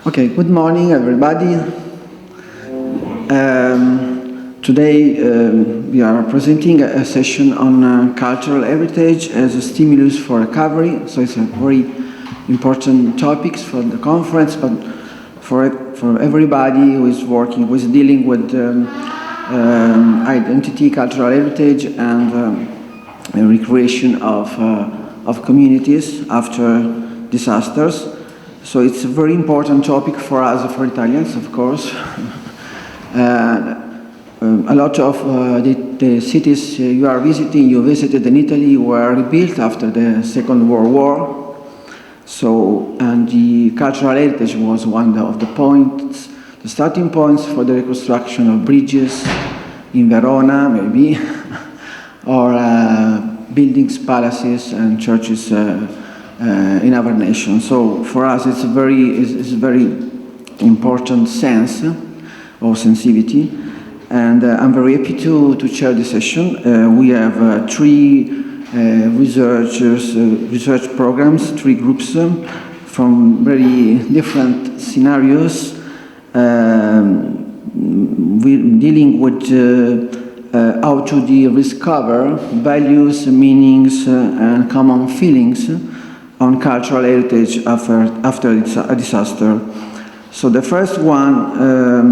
Okay, good morning, everybody. Today we are presenting a session on cultural heritage as a stimulus for recovery. So it's a very important topic for the conference, but for everybody who is working, who is dealing with identity, cultural heritage, and recreation of communities after disasters. So it's a very important topic for us, for Italians, of course. A lot of the cities you are visiting, you visited in Italy, were rebuilt after the Second World War. So, and the cultural heritage was one of the points, the starting points for the reconstruction of bridges in Verona, maybe, or buildings, palaces, and churches in our nation. So for us, it's a very important sense or sensitivity, and I'm very happy to chair this session. We have three research programs, three groups from very different scenarios, dealing with how to rediscover values, meanings, and common feelings on cultural heritage after a disaster. So the first one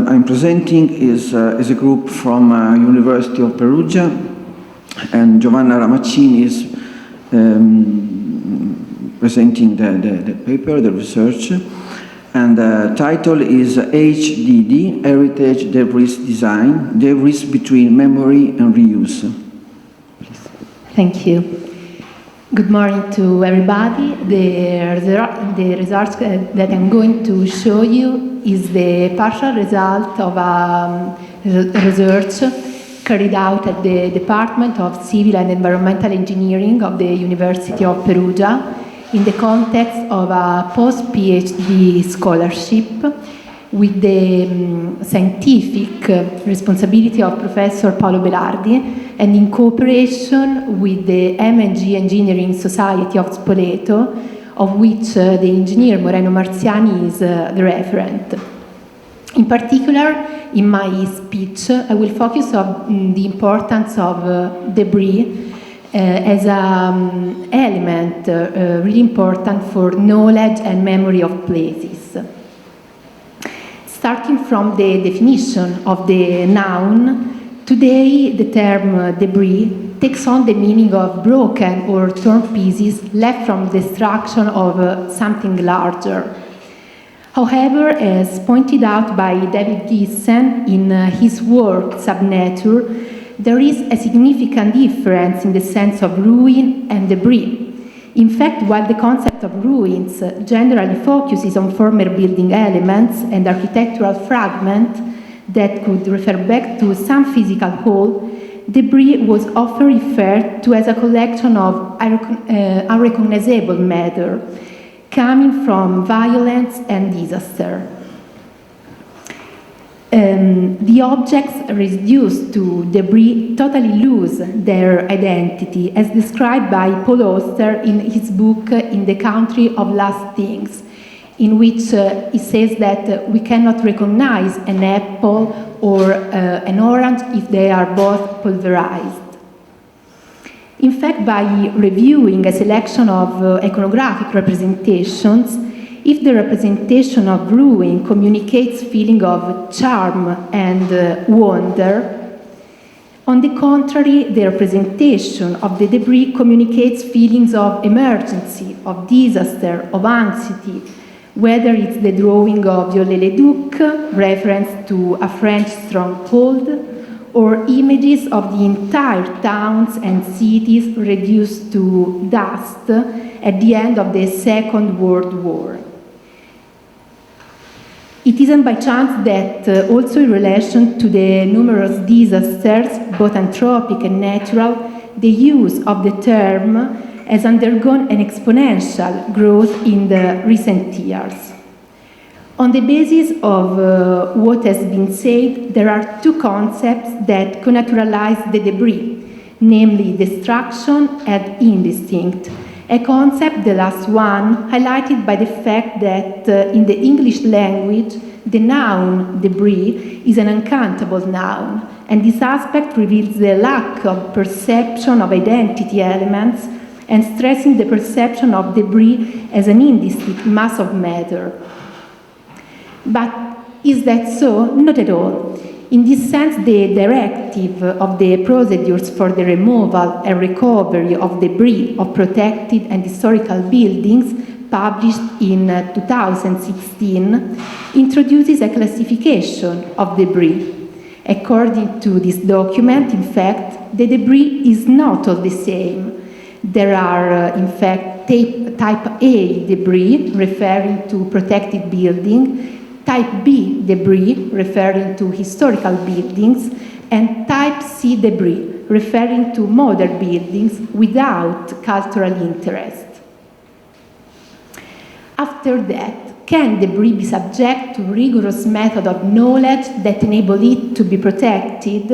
I'm presenting is a group from University of Perugia, and Giovanna Ramaccini is presenting the paper, the research, and the title is HDD, Heritage Debris Design, Debris Between Memory and Reuse. Please. Thank you. Good morning to everybody. The result that I'm going to show you is the partial result of a research carried out at the Department of Civil and Environmental Engineering of the University of Perugia in the context of a post-PhD scholarship with the scientific responsibility of Professor Paolo Belardi, and in cooperation with the M&G Engineering Society of Spoleto, of which the engineer Moreno Marziani is the referent. In particular, in my speech, I will focus on the importance of debris as an element really important for knowledge and memory of places. Starting from the definition of the noun, today the term debris takes on the meaning of broken or torn pieces left from the destruction of something larger. However, as pointed out by David Gissen in his work Subnature, there is a significant difference in the sense of ruin and debris. In fact, while the concept of ruins generally focuses on former building elements and architectural fragments that could refer back to some physical whole, debris was often referred to as a collection of unrecognizable matter coming from violence and disaster. The objects reduced to debris totally lose their identity, as described by Paul Auster in his book In the Country of Lost Things, in which he says that we cannot recognize an apple or an orange if they are both pulverized. In fact, by reviewing a selection of iconographic representations, if the representation of ruin communicates feeling of charm and wonder, on the contrary, the representation of the debris communicates feelings of emergency, of disaster, of anxiety, whether it's the drawing of Viollet-le-Duc, reference to a French stronghold, or images of the entire towns and cities reduced to dust at the end of the Second World War. It isn't by chance that also in relation to the numerous disasters, both anthropic and natural, the use of the term has undergone an exponential growth in the recent years. On the basis of what has been said, there are two concepts that connaturalize the debris, namely destruction and indistinct, a concept, the last one, highlighted by the fact that in the English language, the noun debris is an uncountable noun, and this aspect reveals the lack of perception of identity elements and stressing the perception of debris as an indistinct mass of matter. But is that so? Not at all. In this sense, the directive of the procedures for the removal and recovery of debris of protected and historical buildings, published in 2016, introduces a classification of debris. According to this document, in fact, the debris is not all the same. There are, in fact, type A debris, referring to protected building, type B debris, referring to historical buildings, and type C debris, referring to modern buildings without cultural interest. After that, can debris be subject to rigorous method of knowledge that enable it to be protected?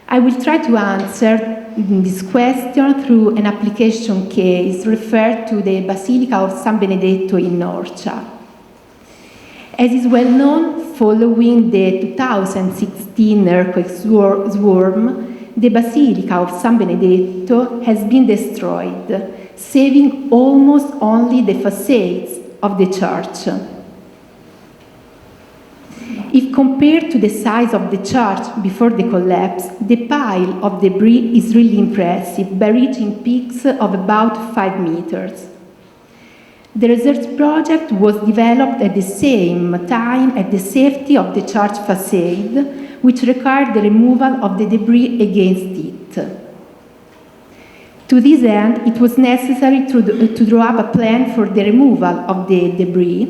I will try to answer this question through an application case referred to the Basilica of San Benedetto in Norcia. As is well known, following the 2016 earthquake swarm, the Basilica of San Benedetto has been destroyed, saving almost only the facades of the church. If compared to the size of the church before the collapse, the pile of debris is really impressive, by reaching peaks of about 5 meters. The research project was developed at the same time as the safety of the church facade, which required the removal of the debris against it. To this end, it was necessary to draw up a plan for the removal of the debris,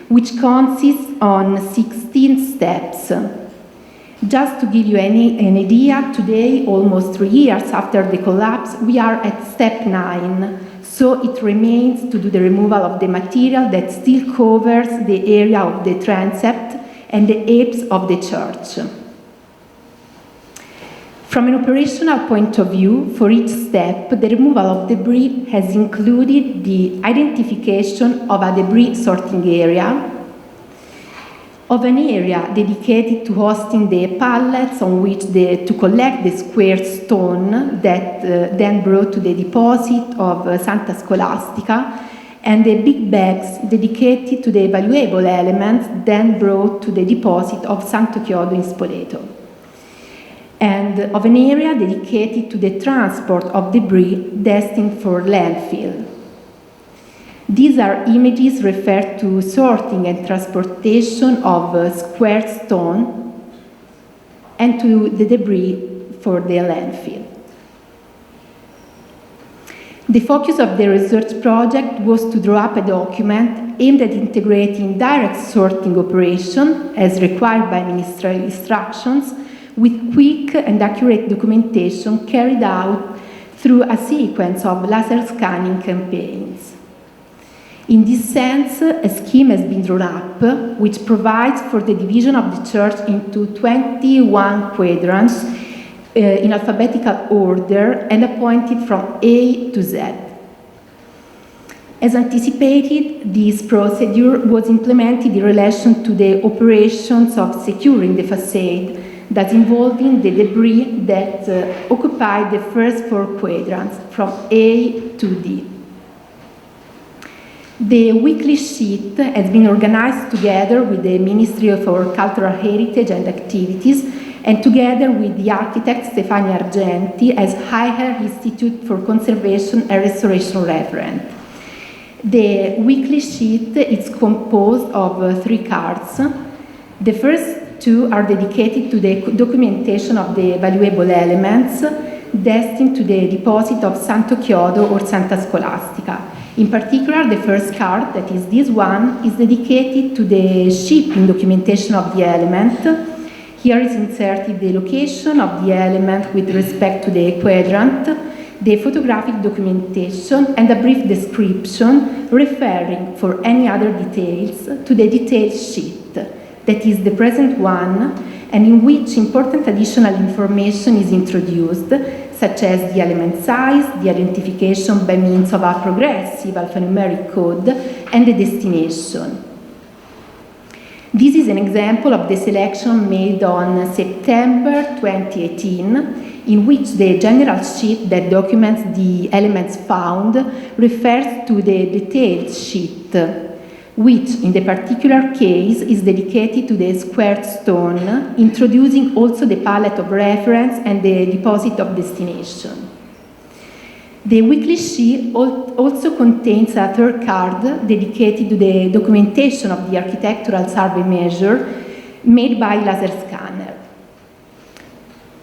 which consists on 16 steps. Just to give you an idea, today, almost 3 years after the collapse, we are at step 9. So it remains to do the removal of the material that still covers the area of the transept and the apse of the church. From an operational point of view, for each step, the removal of debris has included the identification of a debris sorting area, of an area dedicated to hosting the pallets on which to collect the square stone that then brought to the deposit of Santa Scholastica, and the big bags dedicated to the valuable elements then brought to the deposit of Santo Chiodo in Spoleto, and of an area dedicated to the transport of debris destined for landfill. These are images referred to sorting and transportation of square stone and to the debris for the landfill. The focus of the research project was to draw up a document aimed at integrating direct sorting operation, as required by ministerial instructions, with quick and accurate documentation carried out through a sequence of laser scanning campaigns. In this sense, a scheme has been drawn up, which provides for the division of the church into 21 quadrants in alphabetical order and appointed from A to Z. As anticipated, this procedure was implemented in relation to the operations of securing the facade, thus involving the debris that occupied the first 4 quadrants, from A to D. The weekly sheet has been organized together with the Ministry for Cultural Heritage and Activities and together with the architect Stefania Argenti as Higher Institute for Conservation and Restoration referent. The weekly sheet is composed of 3 cards. The first 2 are dedicated to the documentation of the valuable elements destined to the deposit of Santo Chiodo or Santa Scholastica. In particular, the first card, that is this one, is dedicated to the shipping documentation of the element. Here is inserted the location of the element with respect to the quadrant, the photographic documentation, and a brief description referring for any other details to the detail sheet, that is the present one, and in which important additional information is introduced, such as the element size, the identification by means of a progressive alphanumeric code, and the destination. This is an example of the selection made on September 2018, in which the general sheet that documents the elements found refers to the detailed sheet, which in the particular case is dedicated to the squared stone, introducing also the palette of reference and the deposit of destination. The weekly sheet also contains a third card dedicated to the documentation of the architectural survey measure made by laser scanner.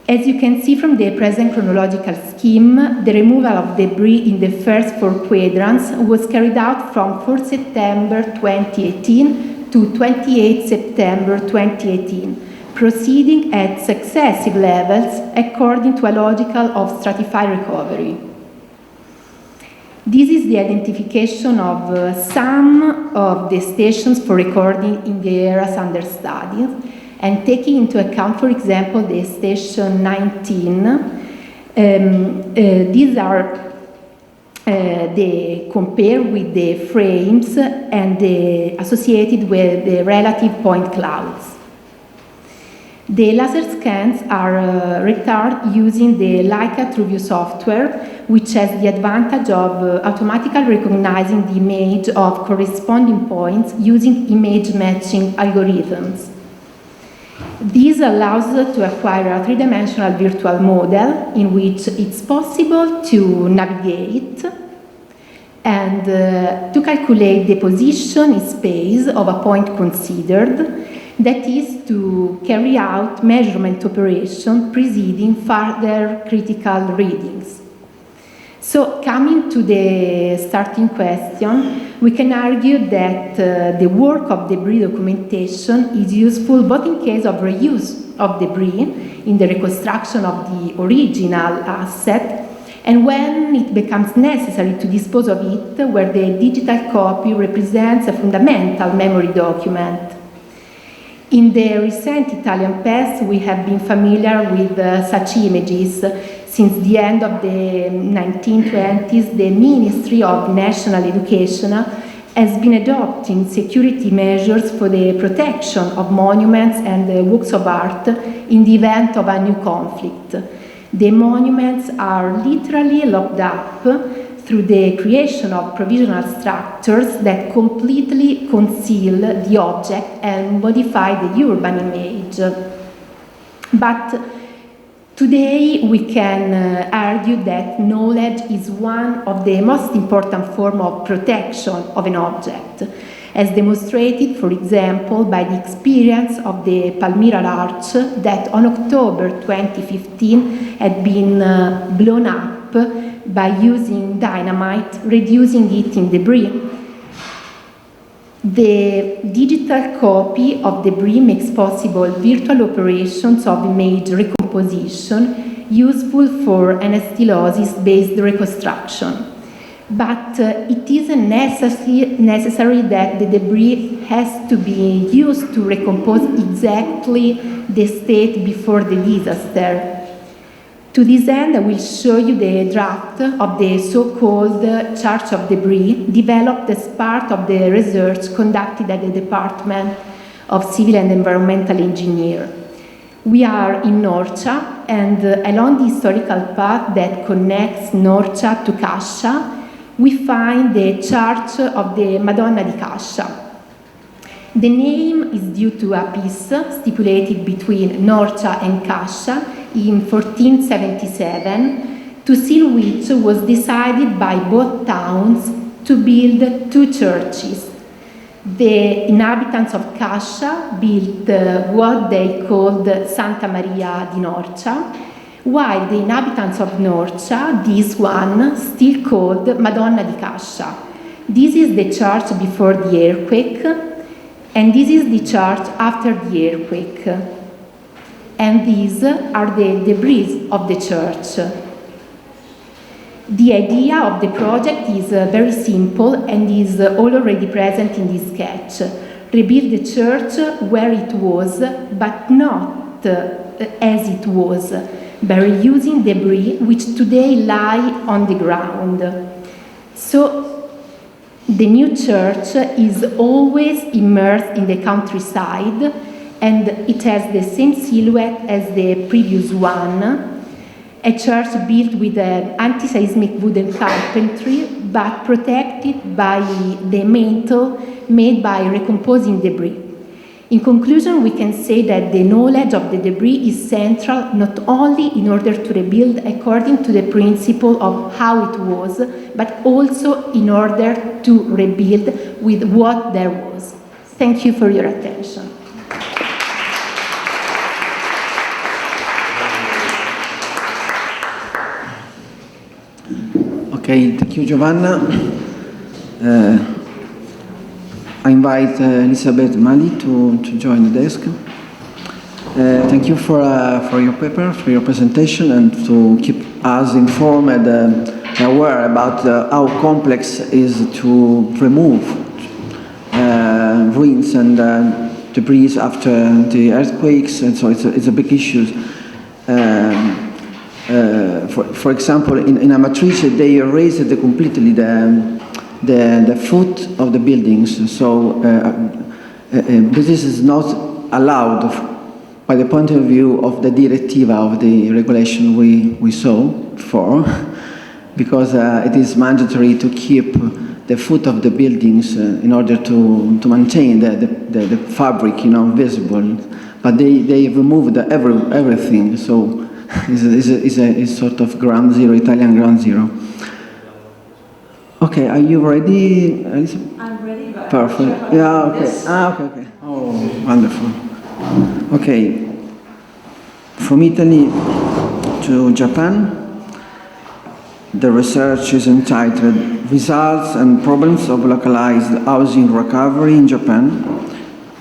As you can see from the present chronological scheme, the removal of debris in the first 4 quadrants was carried out from 4 September 2018 to 28 September 2018, proceeding at successive levels according to a logical of stratified recovery. This is the identification of some of the stations for recording in the areas under study, and taking into account, for example, the station 19, these are compared with the frames and associated with the relative point clouds. The laser scans are returned using the Leica TrueView software, which has the advantage of automatically recognizing the image of corresponding points using image matching algorithms. This allows to acquire a three-dimensional virtual model in which it's possible to navigate and to calculate the position in space of a point considered, that is, to carry out measurement operation preceding further critical readings. So, coming to the starting question, we can argue that the work of debris documentation is useful both in case of reuse of debris in the reconstruction of the original asset, and when it becomes necessary to dispose of it, where the digital copy represents a fundamental memory document. In the recent Italian past, we have been familiar with such images. Since the end of the 1920s, the Ministry of National Education has been adopting security measures for the protection of monuments and works of art in the event of a new conflict. The monuments are literally locked up through the creation of provisional structures that completely conceal the object and modify the urban image. But today we can argue that knowledge is one of the most important forms of protection of an object, as demonstrated, for example, by the experience of the Palmyra Arch that on October 2015 had been blown up by using dynamite, reducing it in debris. The digital copy of debris makes possible virtual operations of image recomposition useful for anastylosis-based reconstruction. But it isn't necessary that the debris has to be used to recompose exactly the state before the disaster. To this end, I will show you the draft of the so-called Chart of Debris developed as part of the research conducted at the Department of Civil and Environmental Engineering. We are in Norcia, and along the historical path that connects Norcia to Cascia, we find the Church of the Madonna di Cascia. The name is due to a peace stipulated between Norcia and Cascia in 1477, to seal which was decided by both towns to build 2 churches. The inhabitants of Cascia built what they called Santa Maria di Norcia, while the inhabitants of Norcia, this one, still called Madonna di Cascia. This is the church before the earthquake, and this is the church after the earthquake. And these are the debris of the church. The idea of the project is very simple and is already present in this sketch. Rebuild the church where it was, but not as it was. by reusing debris which today lie on the ground. So the new church is always immersed in the countryside, and it has the same silhouette as the previous one, a church built with an anti-seismic wooden carpentry, but protected by the mantle made by recomposing debris. In conclusion, we can say that the knowledge of the debris is central not only in order to rebuild according to the principle of how it was, but also in order to rebuild with what there was. Thank you for your attention. Okay, thank you, Giovanna. I invite Elisabeth Mali to join the desk. Thank you for your paper, for your presentation, and to keep us informed and aware about how complex it is to remove ruins and debris after the earthquakes, and so it's a big issue. For example, in Amatrice, they erased completely the foot of the buildings. So this is not allowed by the point of view of the directiva of the regulation we saw before, because it is mandatory to keep the foot of the buildings in order to maintain the fabric, visible. But they removed everything. So it's a sort of ground zero, Italian ground zero. Okay, are you ready, Elisa? I'm ready, but perfect. Yeah, okay. Okay. Oh, wonderful. Okay, from Italy to Japan, the research is entitled Results and Problems of Localized Housing Recovery in Japan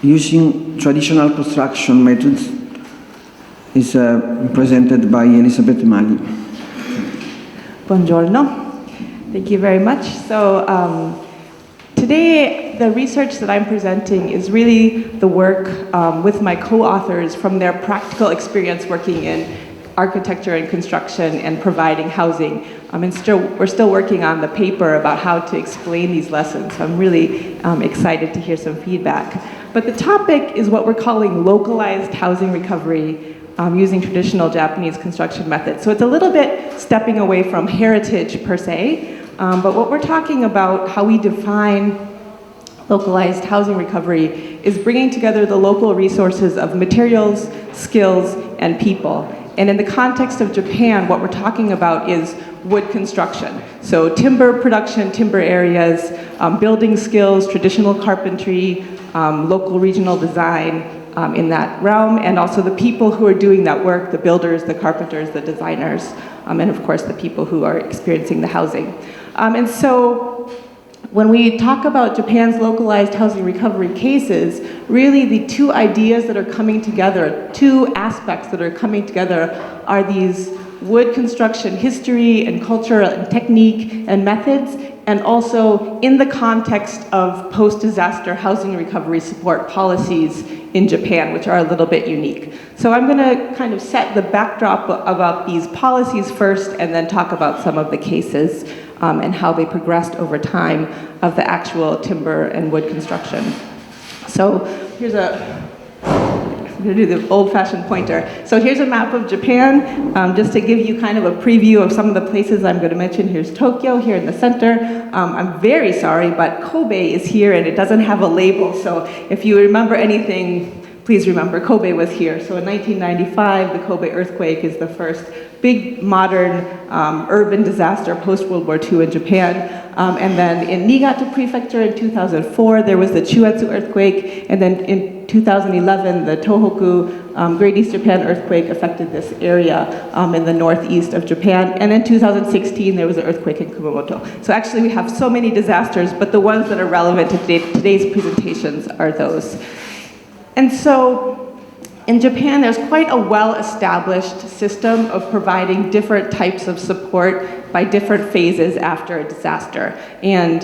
Using Traditional Construction Methods. Is presented by Elisabeth Mali. Buongiorno. Thank you very much. So today, the research that I'm presenting is really the work with my co-authors from their practical experience working in architecture and construction and providing housing. We're still working on the paper about how to explain these lessons. So I'm really excited to hear some feedback. But the topic is what we're calling localized housing recovery using traditional Japanese construction methods. So it's a little bit stepping away from heritage per se, but what we're talking about, how we define localized housing recovery, is bringing together the local resources of materials, skills, and people. And in the context of Japan, what we're talking about is wood construction. So timber production, timber areas, building skills, traditional carpentry, local regional design, in that realm, and also the people who are doing that work, the builders, the carpenters, the designers, and of course the people who are experiencing the housing. And so when we talk about Japan's localized housing recovery cases, really the two ideas that are coming together, two aspects that are coming together are these wood construction history and culture and technique and methods, and also in the context of post-disaster housing recovery support policies in Japan, which are a little bit unique. So I'm gonna kind of set the backdrop about these policies first, and then talk about some of the cases and how they progressed over time of the actual timber and wood construction. So here's I'm gonna do the old-fashioned pointer. So here's a map of Japan, just to give you kind of a preview of some of the places I'm gonna mention. Here's Tokyo, here in the center. I'm very sorry, but Kobe is here and it doesn't have a label, so if you remember anything, please remember Kobe was here. So in 1995, the Kobe earthquake is the first big modern urban disaster post-World War II in Japan. And then in Niigata Prefecture in 2004, there was the Chuetsu earthquake. And then in 2011, the Tohoku Great East Japan earthquake affected this area in the northeast of Japan. And in 2016, there was an earthquake in Kumamoto. So actually, we have so many disasters, but the ones that are relevant to today's presentations are those. And so, in Japan, there's quite a well-established system of providing different types of support by different phases after a disaster. And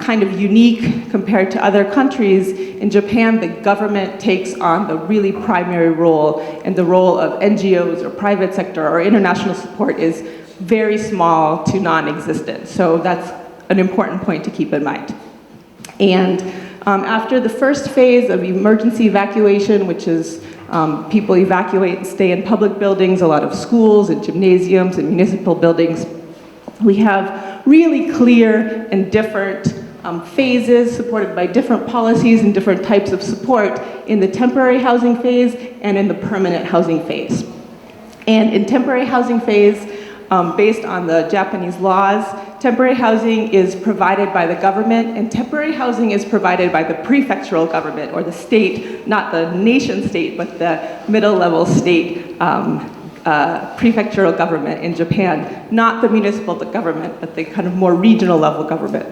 kind of unique compared to other countries. In Japan, the government takes on the really primary role, and the role of NGOs or private sector or international support is very small to non-existent. So that's an important point to keep in mind. And after the first phase of emergency evacuation, which is people evacuate and stay in public buildings, a lot of schools and gymnasiums and municipal buildings, we have really clear and different phases supported by different policies and different types of support in the temporary housing phase and in the permanent housing phase. And in temporary housing phase, based on the Japanese laws, temporary housing is provided by the government, and temporary housing is provided by the prefectural government, or the state, not the nation state, but the middle-level state prefectural government in Japan, not the municipal government, but the kind of more regional level government.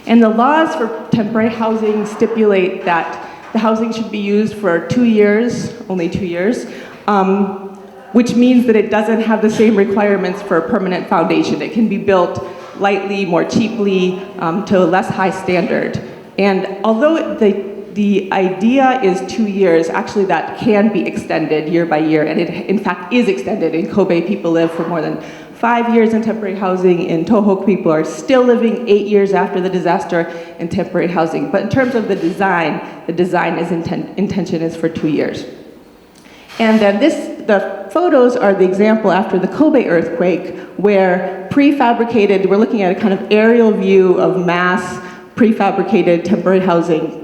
And the laws for temporary housing stipulate that the housing should be used for 2 years, only 2 years, which means that it doesn't have the same requirements for a permanent foundation. It can be built lightly, more cheaply, to a less high standard. And although the idea is 2 years, actually that can be extended year by year, and it in fact is extended. In Kobe, people live for more than 5 years in temporary housing. In Tohoku, people are still living 8 years after the disaster in temporary housing. But in terms of the design intention is for 2 years. And then the photos are the example after the Kobe earthquake, where prefabricated, we're looking at a kind of aerial view of mass prefabricated temporary housing.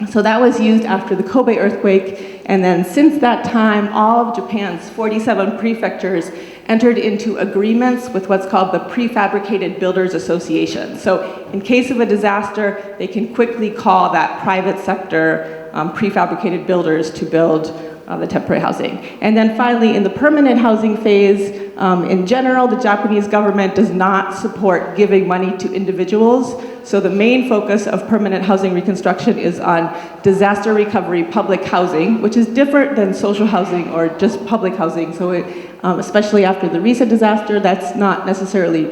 So that was used after the Kobe earthquake, and then since that time, all of Japan's 47 prefectures entered into agreements with what's called the Prefabricated Builders Association. So in case of a disaster, they can quickly call that private sector prefabricated builders to build the temporary housing. And then finally, in the permanent housing phase, in general, the Japanese government does not support giving money to individuals. So the main focus of permanent housing reconstruction is on disaster recovery public housing, which is different than social housing or just public housing. So especially after the recent disaster, that's not necessarily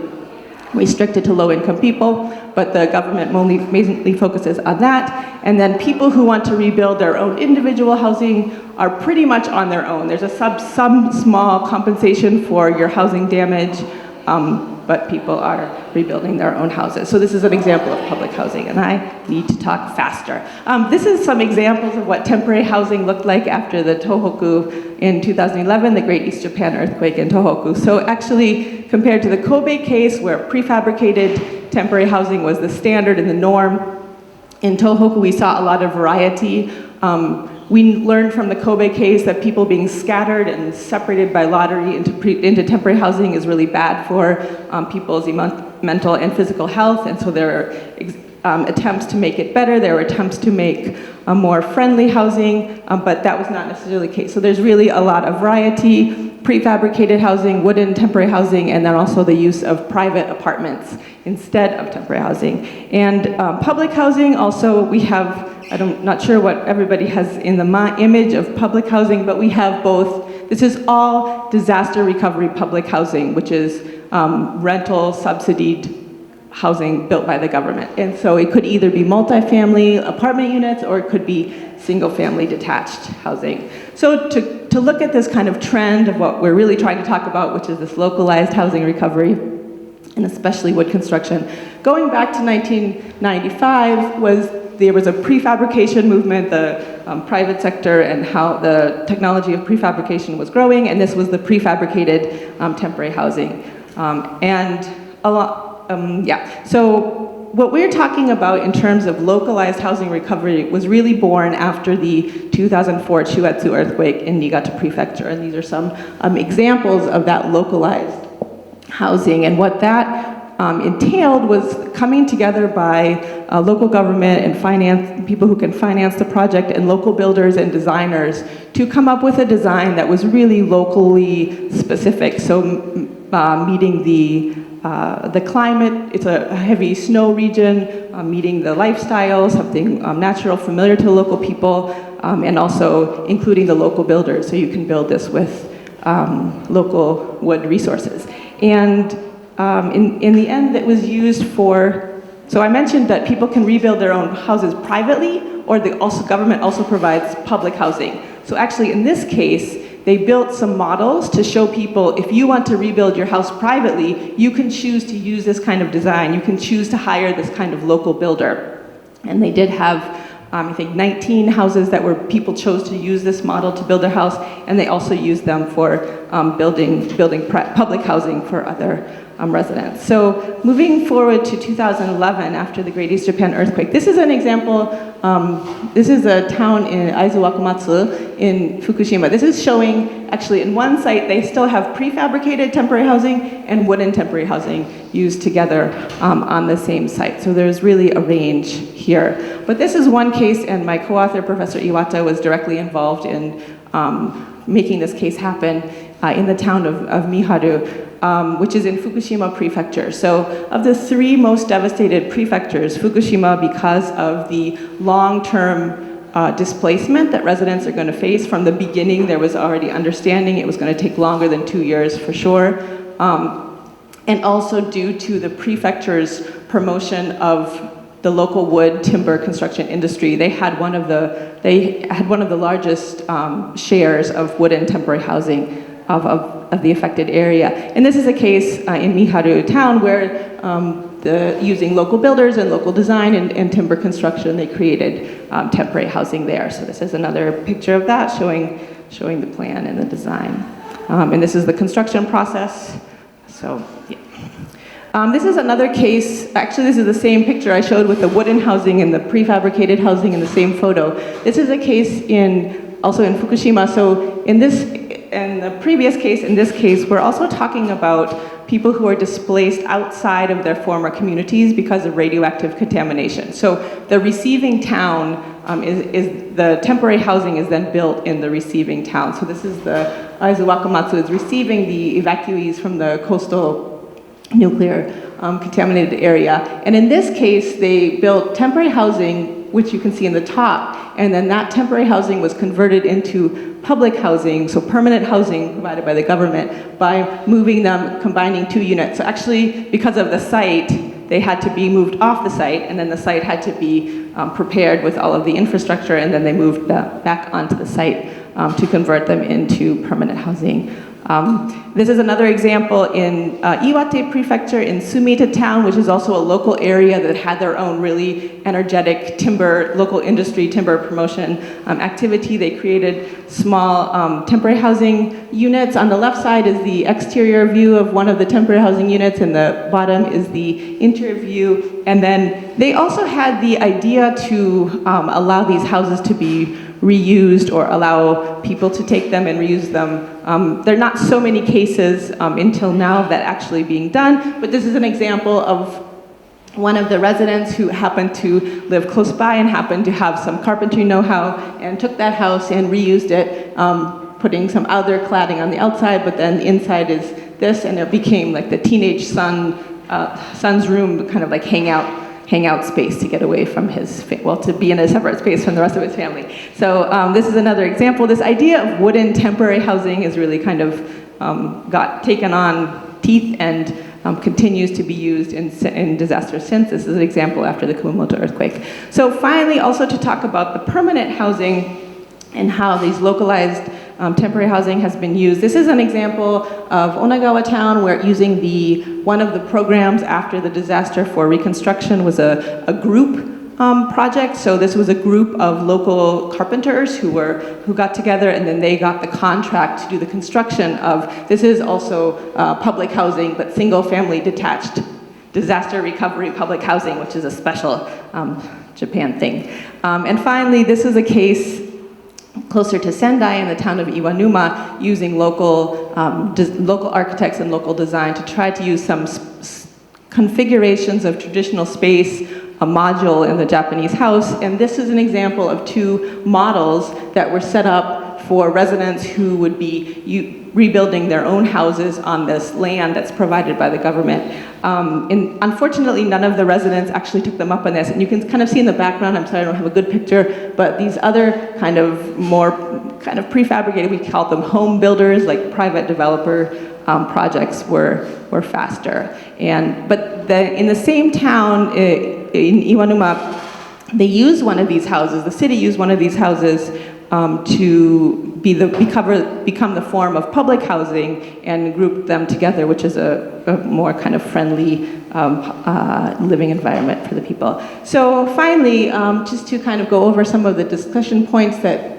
restricted to low-income people, but the government mainly focuses on that. And then people who want to rebuild their own individual housing are pretty much on their own. There's some small compensation for your housing damage, but people are rebuilding their own houses. So this is an example of public housing, and I need to talk faster. This is some examples of what temporary housing looked like after the Tohoku in 2011, the Great East Japan earthquake in Tohoku. So actually, compared to the Kobe case, where prefabricated temporary housing was the standard and the norm, in Tohoku we saw a lot of variety. We learned from the Kobe case that people being scattered and separated by lottery into temporary housing is really bad for people's mental and physical health, and so there are attempts to make it better. There were attempts to make a more friendly housing, but that was not necessarily the case. So there's really a lot of variety: prefabricated housing, wooden temporary housing, and then also the use of private apartments instead of temporary housing. And public housing, also we have, I'm not sure what everybody has in the image of public housing, but we have both. This is all disaster recovery public housing, which is rental subsidied housing built by the government. And so it could either be multifamily apartment units, or it could be single family detached housing. So to look at this kind of trend of what we're really trying to talk about, which is this localized housing recovery, and especially wood construction, going back to 1995 there was a prefabrication movement, the private sector, and how the technology of prefabrication was growing, and this was the prefabricated temporary housing. So what we're talking about in terms of localized housing recovery was really born after the 2004 Chuetsu earthquake in Niigata Prefecture, and these are some examples of that localized housing. And what that entailed was coming together by local government and people who can finance the project, and local builders and designers to come up with a design that was really locally specific. So meeting the climate, it's a heavy snow region, meeting the lifestyle, something natural, familiar to local people, and also including the local builders, so you can build this with local wood resources. And in the end, it was used for So I mentioned that people can rebuild their own houses privately, or the government also provides public housing. So actually in this case, they built some models to show people if you want to rebuild your house privately, you can choose to use this kind of design. You can choose to hire this kind of local builder. And they did have, I think, 19 houses that people chose to use this model to build their house, and they also used them for building public housing for other residents. So moving forward to 2011, after the Great East Japan earthquake, this is an example. This is a town in Aizu Wakamatsu in Fukushima. This is showing, actually, in one site, they still have prefabricated temporary housing and wooden temporary housing used together on the same site. So there's really a range here. But this is one case, and my co-author, Professor Iwata, was directly involved in making this case happen in the town of Miharu. Which is in Fukushima Prefecture. So of the three most devastated prefectures, Fukushima, because of the long-term displacement that residents are going to face, from the beginning there was already understanding it was going to take longer than 2 years for sure, and also due to the prefecture's promotion of the local wood timber construction industry. They had one of the largest shares of wooden temporary housing of the affected area. And this is a case in Miharu town where using local builders and local design and timber construction, they created temporary housing there. So this is another picture of that showing the plan and the design. And this is the construction process. So, yeah. This is another case, actually this is the same picture I showed with the wooden housing and the prefabricated housing in the same photo. This is a case also in Fukushima. So in the previous case, in this case, we're also talking about people who are displaced outside of their former communities because of radioactive contamination. So the receiving town the temporary housing is then built in the receiving town. So this is the Aizu Wakamatsu is receiving the evacuees from the coastal nuclear contaminated area. And in this case, they built temporary housing, which you can see in the top, and then that temporary housing was converted into public housing, so permanent housing provided by the government, by combining 2 units. So actually, because of the site, they had to be moved off the site, and then the site had to be prepared with all of the infrastructure, and then they moved back onto the site to convert them into permanent housing. This is another example in Iwate Prefecture in Sumita Town, which is also a local area that had their own really energetic local industry timber promotion activity. They created small temporary housing units. On the left side is the exterior view of one of the temporary housing units, and the bottom is the interior view. And then they also had the idea to allow these houses to be reused or allow people to take them and reuse them. There are not so many cases until now of that actually being done, but this is an example of one of the residents who happened to live close by and happened to have some carpentry know-how and took that house and reused it, putting some other cladding on the outside, but then the inside is this, and it became like the teenage son's room, kind of like hangout space to get away from to be in a separate space from the rest of his family. So this is another example. This idea of wooden temporary housing is really kind of got taken on teeth and continues to be used in disasters since. This is an example after the Kumamoto earthquake. So finally, also to talk about the permanent housing and how these localized temporary housing has been used. This is an example of Onagawa town where using one of the programs after the disaster for reconstruction was a group project. So this was a group of local carpenters who got together, and then they got the contract to do the construction of, this is also public housing, but single family detached disaster recovery public housing, which is a special Japan thing. And finally, this is a case closer to Sendai in the town of Iwanuma, using local architects and local design to try to use some configurations of traditional space, a module in the Japanese house. And this is an example of 2 models that were set up for residents who would be rebuilding their own houses on this land that's provided by the government. And unfortunately, none of the residents actually took them up on this. And you can kind of see in the background, I'm sorry I don't have a good picture, but these other more prefabricated, we call them home builders, like private developer projects were faster. But in the same town, in Iwanuma, they used one of these houses, the city used one of these houses to become the form of public housing and group them together, which is a more kind of friendly living environment for the people. So finally, just to kind of go over some of the discussion points that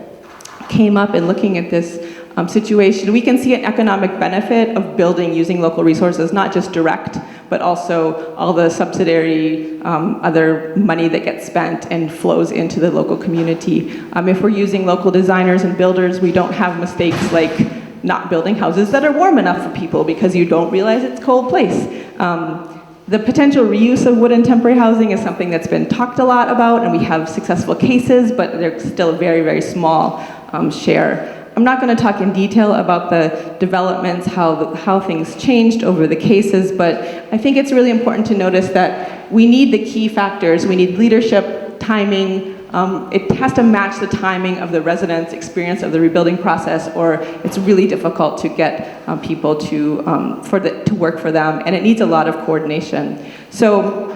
came up in looking at this situation, we can see an economic benefit of building using local resources, not just direct, but also all the subsidiary other money that gets spent and flows into the local community. If we're using local designers and builders, we don't have mistakes like not building houses that are warm enough for people because you don't realize it's a cold place. The potential reuse of wooden temporary housing is something that's been talked a lot about, and we have successful cases, but they're still a very, very small share. I'm not going to talk in detail about the developments, how things changed over the cases, but I think it's really important to notice that we need the key factors. We need leadership, timing. It has to match the timing of the residents' experience of the rebuilding process, or it's really difficult to get people to work for them, and it needs a lot of coordination. So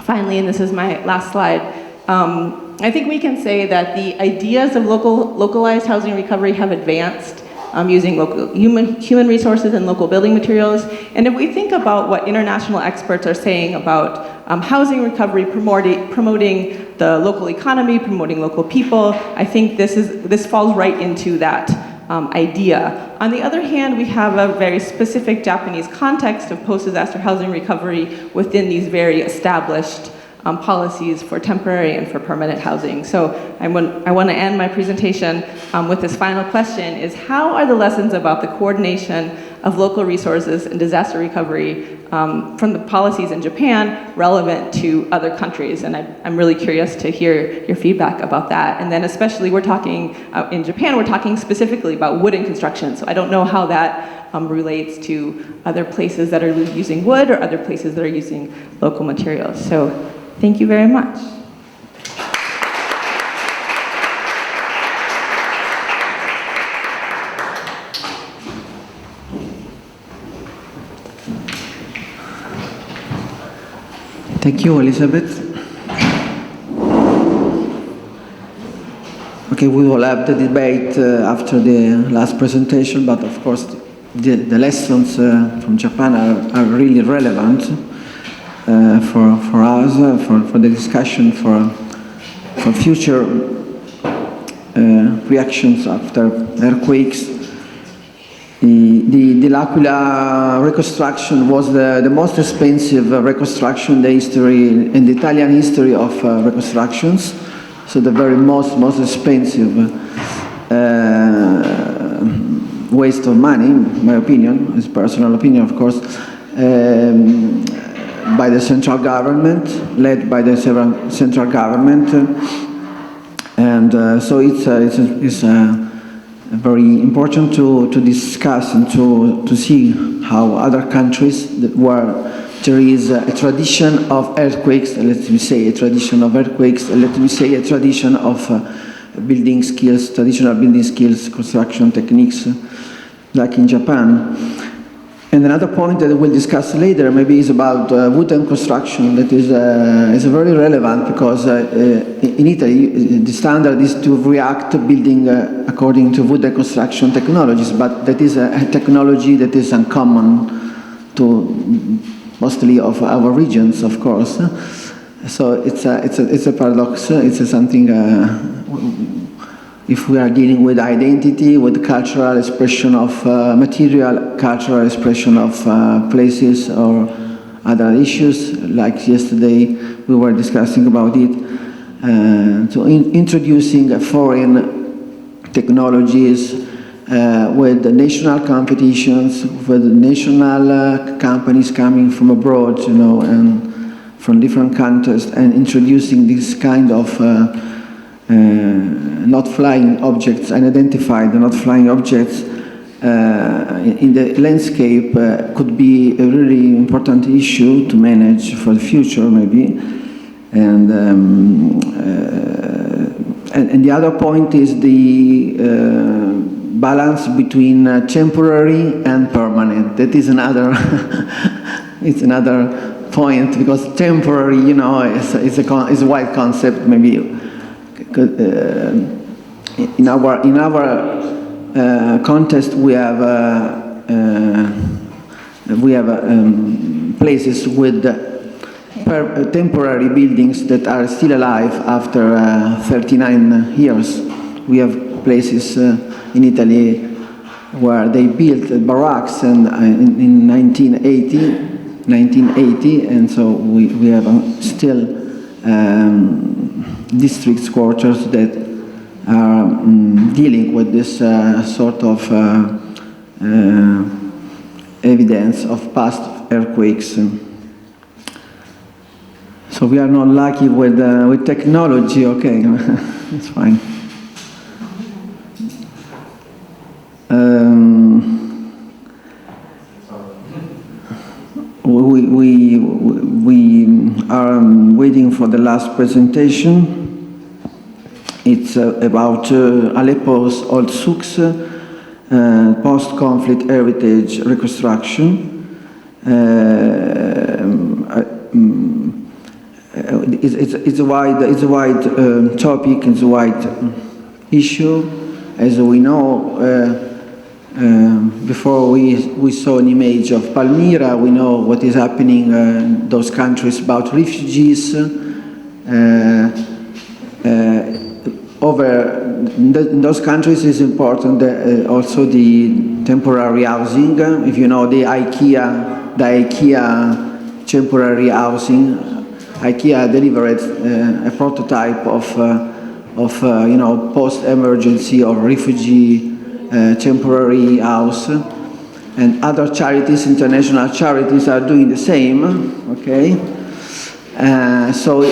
finally, and this is my last slide, I think we can say that the ideas of localized housing recovery have advanced using local human resources and local building materials. And if we think about what international experts are saying about housing recovery, promoting the local economy, promoting local people, I think this falls right into that idea. On the other hand, we have a very specific Japanese context of post-disaster housing recovery within these very established policies for temporary and for permanent housing. So I want to end my presentation with this final question, is how are the lessons about the coordination of local resources and disaster recovery from the policies in Japan relevant to other countries? And I'm really curious to hear your feedback about that. And then especially we're talking, in Japan, we're talking specifically about wooden construction. So I don't know how that relates to other places that are using wood or other places that are using local materials. So thank you very much. Thank you, Elizabeth. Okay, we will have the debate after the last presentation, but of course the lessons from Japan are really relevant for us, for the discussion, for future reactions after earthquakes. The dell'Aquila reconstruction was the most expensive reconstruction in the Italian history of reconstructions. So the very most expensive waste of money, in my opinion, it's personal opinion, of course, by the central government, led by the central government, and so it's very important to discuss and to see how other countries where there is a tradition of earthquakes, let me say a tradition of earthquakes, let me say a tradition of building skills, traditional building skills, construction techniques, like in Japan. And another point that we'll discuss later maybe is about wooden construction that is very relevant because in Italy the standard is to react building according to wooden construction technologies, but that is a technology that is uncommon to mostly of our regions, of course. So it's a paradox. It's something. If we are dealing with identity, with cultural expression of material, cultural expression of places or other issues, like yesterday we were discussing about it, so introducing foreign technologies with the national competitions, with national companies coming from abroad, and from different countries, and introducing this kind of not flying objects and identify the not flying objects in the landscape could be a really important issue to manage for the future, maybe. And the other point is the balance between temporary and permanent. That is another it's another point, because temporary, you know, is a wide concept. Maybe in our context we have places with temporary buildings that are still alive after 39 years. We have places in Italy where they built barracks and in 1980, and so we have still district quarters that are dealing with this sort of evidence of past earthquakes. So we are not lucky with technology. Okay, it's fine. We are waiting for the last presentation. It's about Aleppo's old souks, post-conflict heritage reconstruction. It's a wide topic. It's a wide issue, as we know. Before we saw an image of Palmyra, we know what is happening in those countries about refugees. In those countries is important also the temporary housing. If you know the IKEA temporary housing, IKEA delivered a prototype of you know, post-emergency or refugee temporary house, and other charities, international charities, are doing the same. Okay, so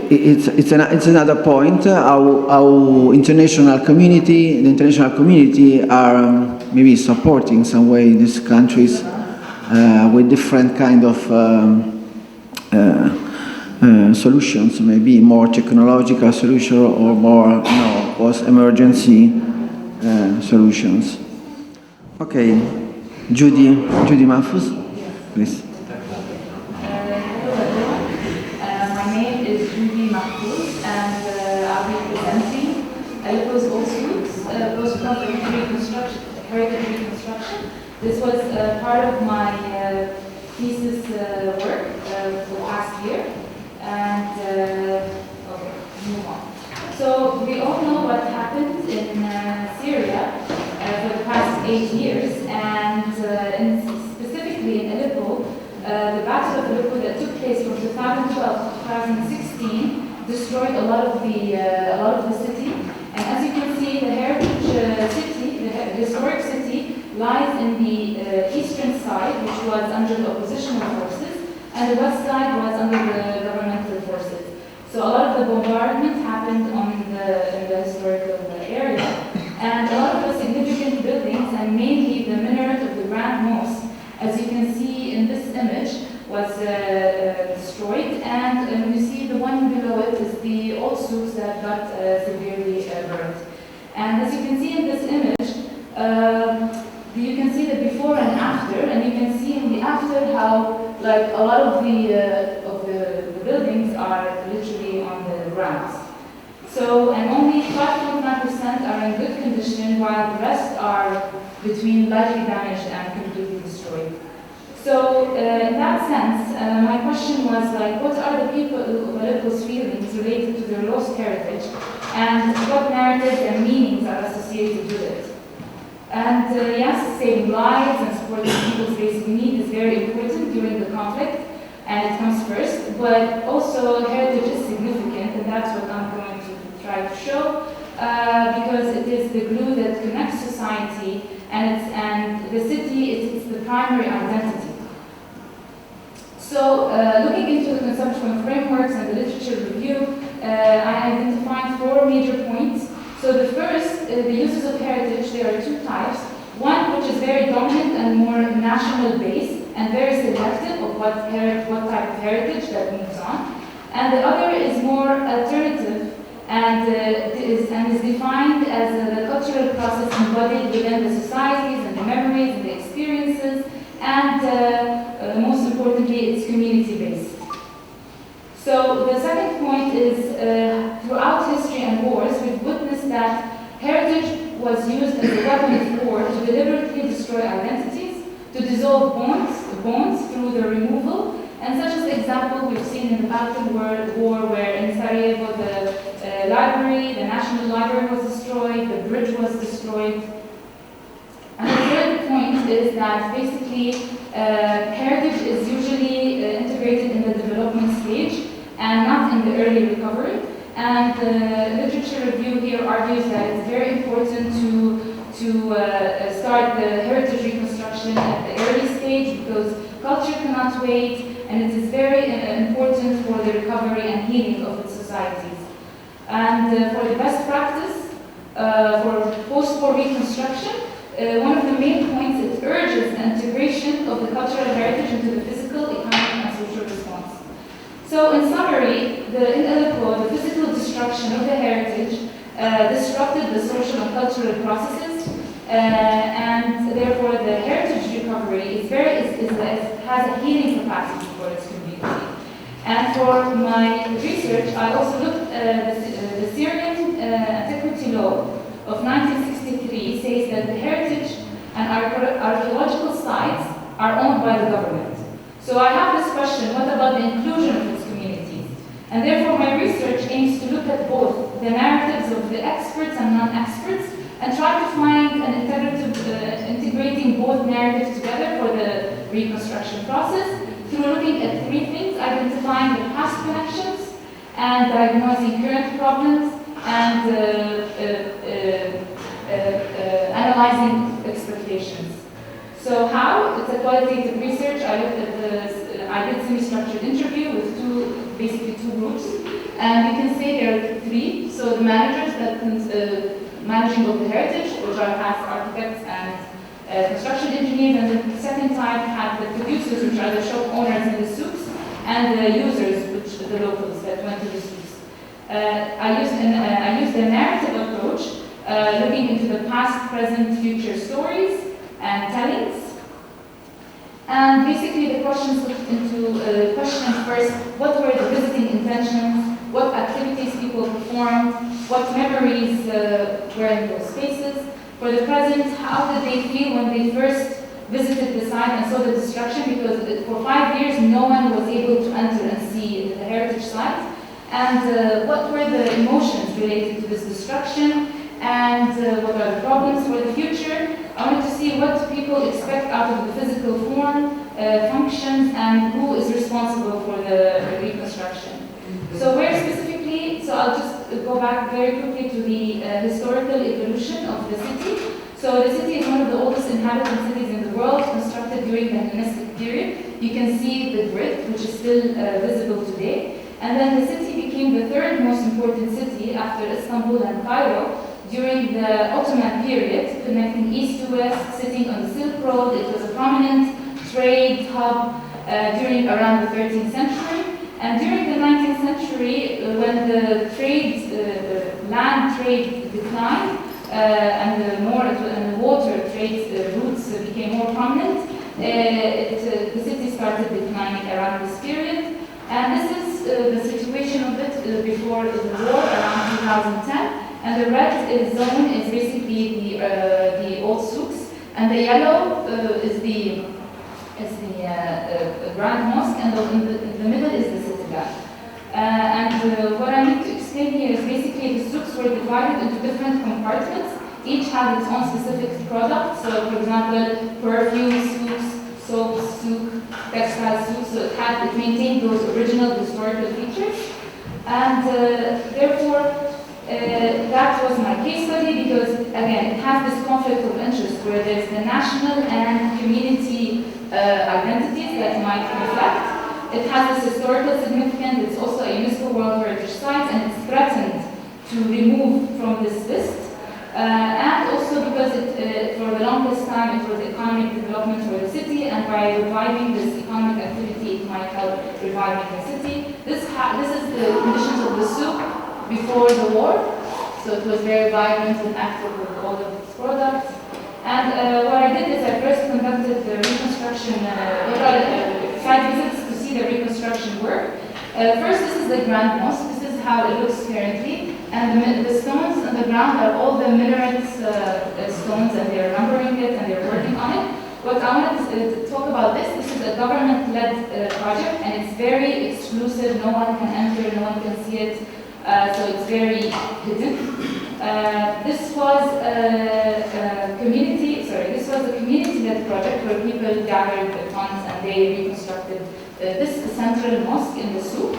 it's another point how the international community are maybe supporting some way these countries with different kind of solutions, maybe more technological solution or more, you know, post-emergency solutions. Okay, Judy Mahfouz, please. My name is Judy Mahfouz, and I'll be presenting Aleppo's old souks, post-conflict reconstruction, heritage reconstruction. This was part of my thesis work for the past year, and okay, move on. So we all know what happened in Syria for the past 8 years, and specifically in Aleppo, the Battle of Aleppo that took place from 2012 to 2016 destroyed a lot of the city. And as you can see, the heritage city, the historic city, lies in the eastern side, which was under the oppositional forces, and the west side was under the governmental forces. So a lot of the bombardment happened in the historical area, and a lot of the significant buildings, and mainly the minaret of the Grand Mosque, as you can see in this image, was destroyed. And you see the one below it is the old souks that got severely burned. And as you can see in this image, you can see the before and after, and you can see in the after how, like, a lot of the buildings are literally on the grounds. So, and only 5.9% are in good condition, while the rest are between lightly damaged and completely destroyed. So, in that sense, my question was, like, what are the people of Aleppo's feelings related to their lost heritage, and what narratives and meanings are associated with it? And yes, saving lives and supporting people's basic needs is very important during the conflict, and it comes first, but also heritage is significant, and that's what I'm going to try to show, because it is the glue that connects society, and the city is the primary identity. So, looking into the conceptual frameworks and the literature review, I identified 4 major points. So the first, the uses of heritage, there are 2 types. One which is very dominant and more national based and very selective of what type of heritage that moves on. And the other is more alternative and is defined as the cultural process embodied within the societies and the memories and the experiences, and most importantly, it's community based. heritage was used as a weapon of war to deliberately destroy identities, to dissolve bonds through the removal, and such as the example we've seen in the Balkan War, where in Sarajevo the library, the National Library was destroyed, the bridge was destroyed. And the third point is that basically heritage is usually integrated in the development stage and not in the early recovery. And the literature review here argues that it's very important to start the heritage reconstruction at the early stage because culture cannot wait, and it is very important for the recovery and healing of its societies. And for the best practice for post-war reconstruction, one of the main points, it urges the integration of the cultural heritage into the physical, economic, and social response. So in summary, in Aleppo, the physical destruction of the heritage disrupted the social and cultural processes, and therefore the heritage recovery has a healing capacity for its community. And for my research, I also looked at the Syrian antiquity law of 1963 says that the heritage and archaeological sites are owned by the government. So I have this question, what about the inclusion of its communities? And therefore my research aims to look at both the narratives of the experts and non-experts and try to find an integrating both narratives together for the reconstruction process through looking at three things: identifying the past connections and diagnosing current problems and analyzing expectations. So how? It's a qualitative research. I did semi-structured interview with basically two groups, and you can say there are three. So the managers that managing of the heritage, which has architects and construction engineers, and the second type had the producers, which are the shop owners in the souks, and the users, which are the locals that went to the souks. I used a narrative approach, looking into the past, present, future stories and tellings. And basically the questions looked into questions first: what were the visiting intentions? What activities people performed? What memories were in those spaces? For the present, how did they feel when they first visited the site and saw the destruction? Because for 5 years, no one was able to enter and see the heritage site. And what were the emotions related to this destruction? And what are the problems for the future? I wanted to see what people expect out of the physical form, functions, and who is responsible for the reconstruction. So where specifically, so I'll just go back very quickly to the historical evolution of the city. So the city is one of the oldest inhabited cities in the world, constructed during the Hellenistic period. You can see the grid, which is still visible today. And then the city became the third most important city after Istanbul and Cairo during the Ottoman period, connecting east to west, sitting on the Silk Road. It was a prominent trade hub during around the 13th century. And during the 19th century, when the land trade declined and the water trade routes became more prominent, the city started declining around this period. And this is the situation of it before the war, around 2010. And the red zone is basically the old souks, and the yellow is the Grand Mosque, and in the middle is the citadel. And what I need to explain here is basically the souks were divided into different compartments. Each had its own specific product. So, for example, perfume souks, soap souk, textile souk. So it maintained those original historical features, and therefore. That was my case study because, again, it has this conflict of interest where there's the national and community identities that might reflect. It has this historical significance. It's also a UNESCO World Heritage Site, and it's threatened to remove from this list. And also because for the longest time, it was economic development for the city, and by reviving this economic activity, it might help reviving the city. This is the conditions of the souk before the war, so it was very vibrant and active with all of its products. And what I did is I first conducted the reconstruction, site visits to see the reconstruction work. First, this is the Grand Mosque. This is how it looks currently. And the stones on the ground are all the minaret stones, and they're numbering it and they're working on it. What I wanted to talk about this is a government-led project, and it's very exclusive. No one can enter, no one can see it, so it's very hidden. This was a community-led project where people gathered the funds and they reconstructed this central mosque in the souk.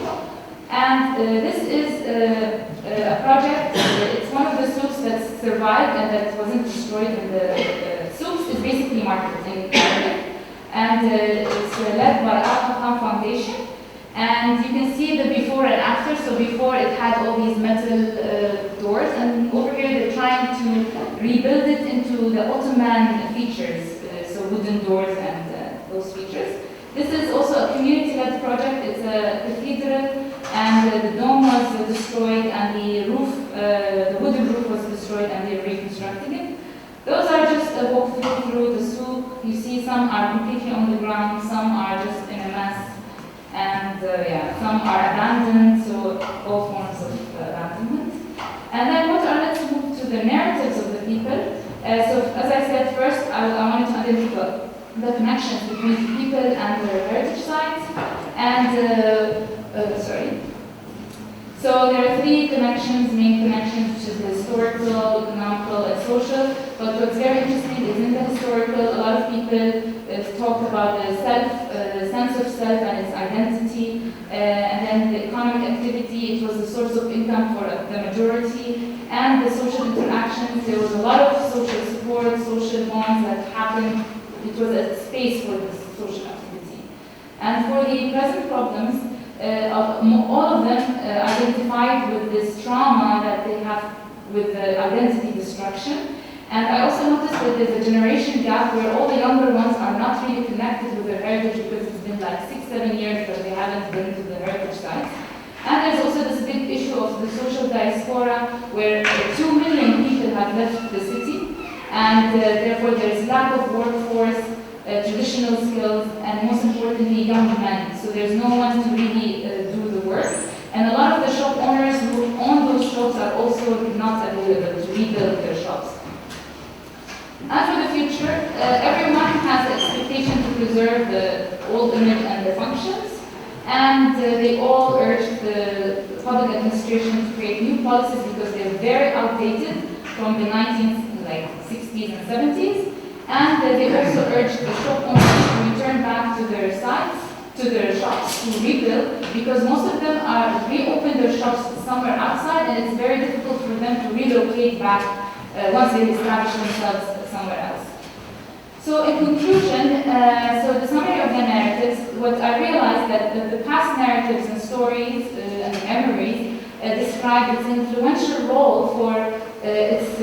And this is a project, it's one of the souks that survived and that wasn't destroyed in the souks. It's basically market in Arabic. And it's led by Aula Foundation. And you can see the before and after. So before it had all these metal doors, and over here they're trying to rebuild it into the Ottoman features, so wooden doors and those features. This is also a community-led project. It's a cathedral, and the dome was destroyed, and the roof, the wooden roof was destroyed, and they're reconstructing it. Those are just a walkthrough through the souk. You see some are completely on the ground, some are just in a mess, and yeah, some are abandoned, so all forms of abandonment. And then let's move to the narratives of the people. So as I said first, I wanted to identify the connections between the people and their heritage sites. And so there are three connections, main connections, which is the historical, economical, and social. But what's very interesting is in the historical, a lot of people talk about the self, the sense of self and its identity, and then the economic activity. It was a source of income for the majority, and the social interactions. There was a lot of social support, social bonds that happened. It was a space for this social activity. And for the present problems, all of them identified with this trauma that they have with the identity destruction. And I also noticed that there's a generation gap where all the younger ones are not really connected with their heritage because it's been like 6-7 years that they haven't been to the heritage sites. And there's also this big issue of the social diaspora where 2 million people have left the city, and therefore there's lack of workforce, traditional skills, and most importantly, young men. So there's no one to really do the work. And a lot of the shop owners who own those shops are also not available to rebuild their shops. And for the future, everyone has the expectation to preserve the old image and the functions. And they all urge the public administration to create new policies because they're very outdated from the 1960s and 70s. And they also urge the shop owners to return back to their sites, to their shops, to rebuild, because most of them are reopen their shops somewhere outside, and it's very difficult for them to relocate back once they establish themselves somewhere else. So in conclusion, so the summary of the narratives, what I realized that the past narratives and stories and memories describe its influential role for its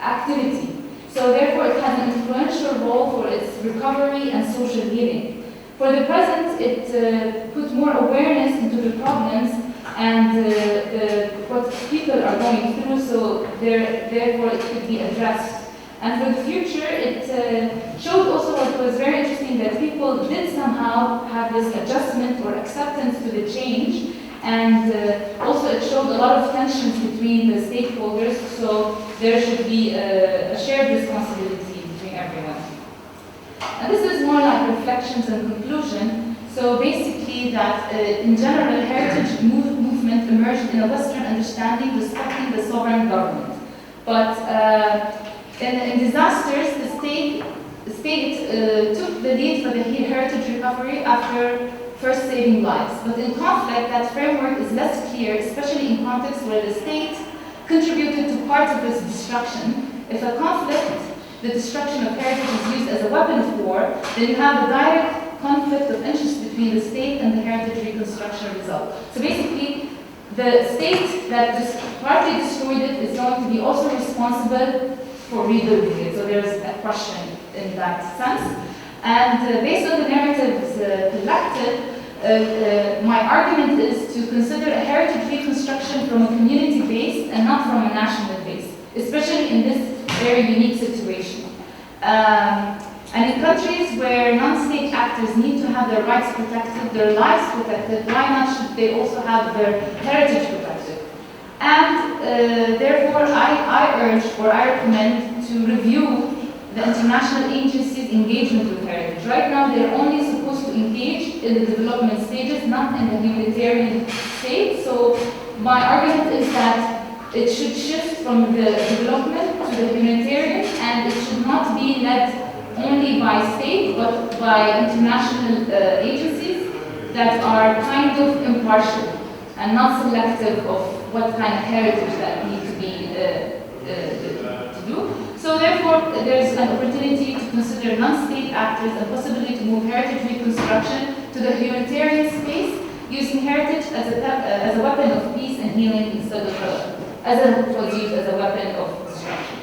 activity. So therefore it has an influential role for its recovery and social healing. For the present, it put more awareness into the problems and what people are going through, so therefore it could be addressed. And for the future, it showed also what was very interesting, that people did somehow have this adjustment or acceptance to the change. And also it showed a lot of tensions between the stakeholders, so there should be a shared responsibility between everyone. And this is more like reflections and conclusion. So basically that in general, heritage movement emerged in a Western understanding respecting the sovereign government. But in disasters, the state took the lead for the heritage recovery after first saving lives. But in conflict, that framework is less clear, especially in contexts where the state contributed to part of this destruction. If a conflict, the destruction of heritage, is used as a weapon of war, then you have a direct conflict of interest between the state and the heritage reconstruction result. So basically, the state that just partly destroyed it is going to be also responsible for rebuilding it. So there's a question in that sense. And based on the narratives collected, my argument is to consider a heritage reconstruction from a community base and not from a national base, especially in this very unique situation. And in countries where non-state actors need to have their rights protected, their lives protected, why not should they also have their heritage protected? And therefore, I urge or I recommend to review the international agencies' engagement with heritage. Right now, they are only supposed to engage in the development stages, not in the humanitarian state. So my argument is that it should shift from the development to the humanitarian, and it should not be led only by state, but by international agencies that are kind of impartial and not selective of what kind of heritage that need to be to do. So therefore, there's an opportunity to consider non-state actors and possibly to move heritage reconstruction to the humanitarian space, using heritage as a weapon of peace and healing instead of as it was used as a weapon of destruction.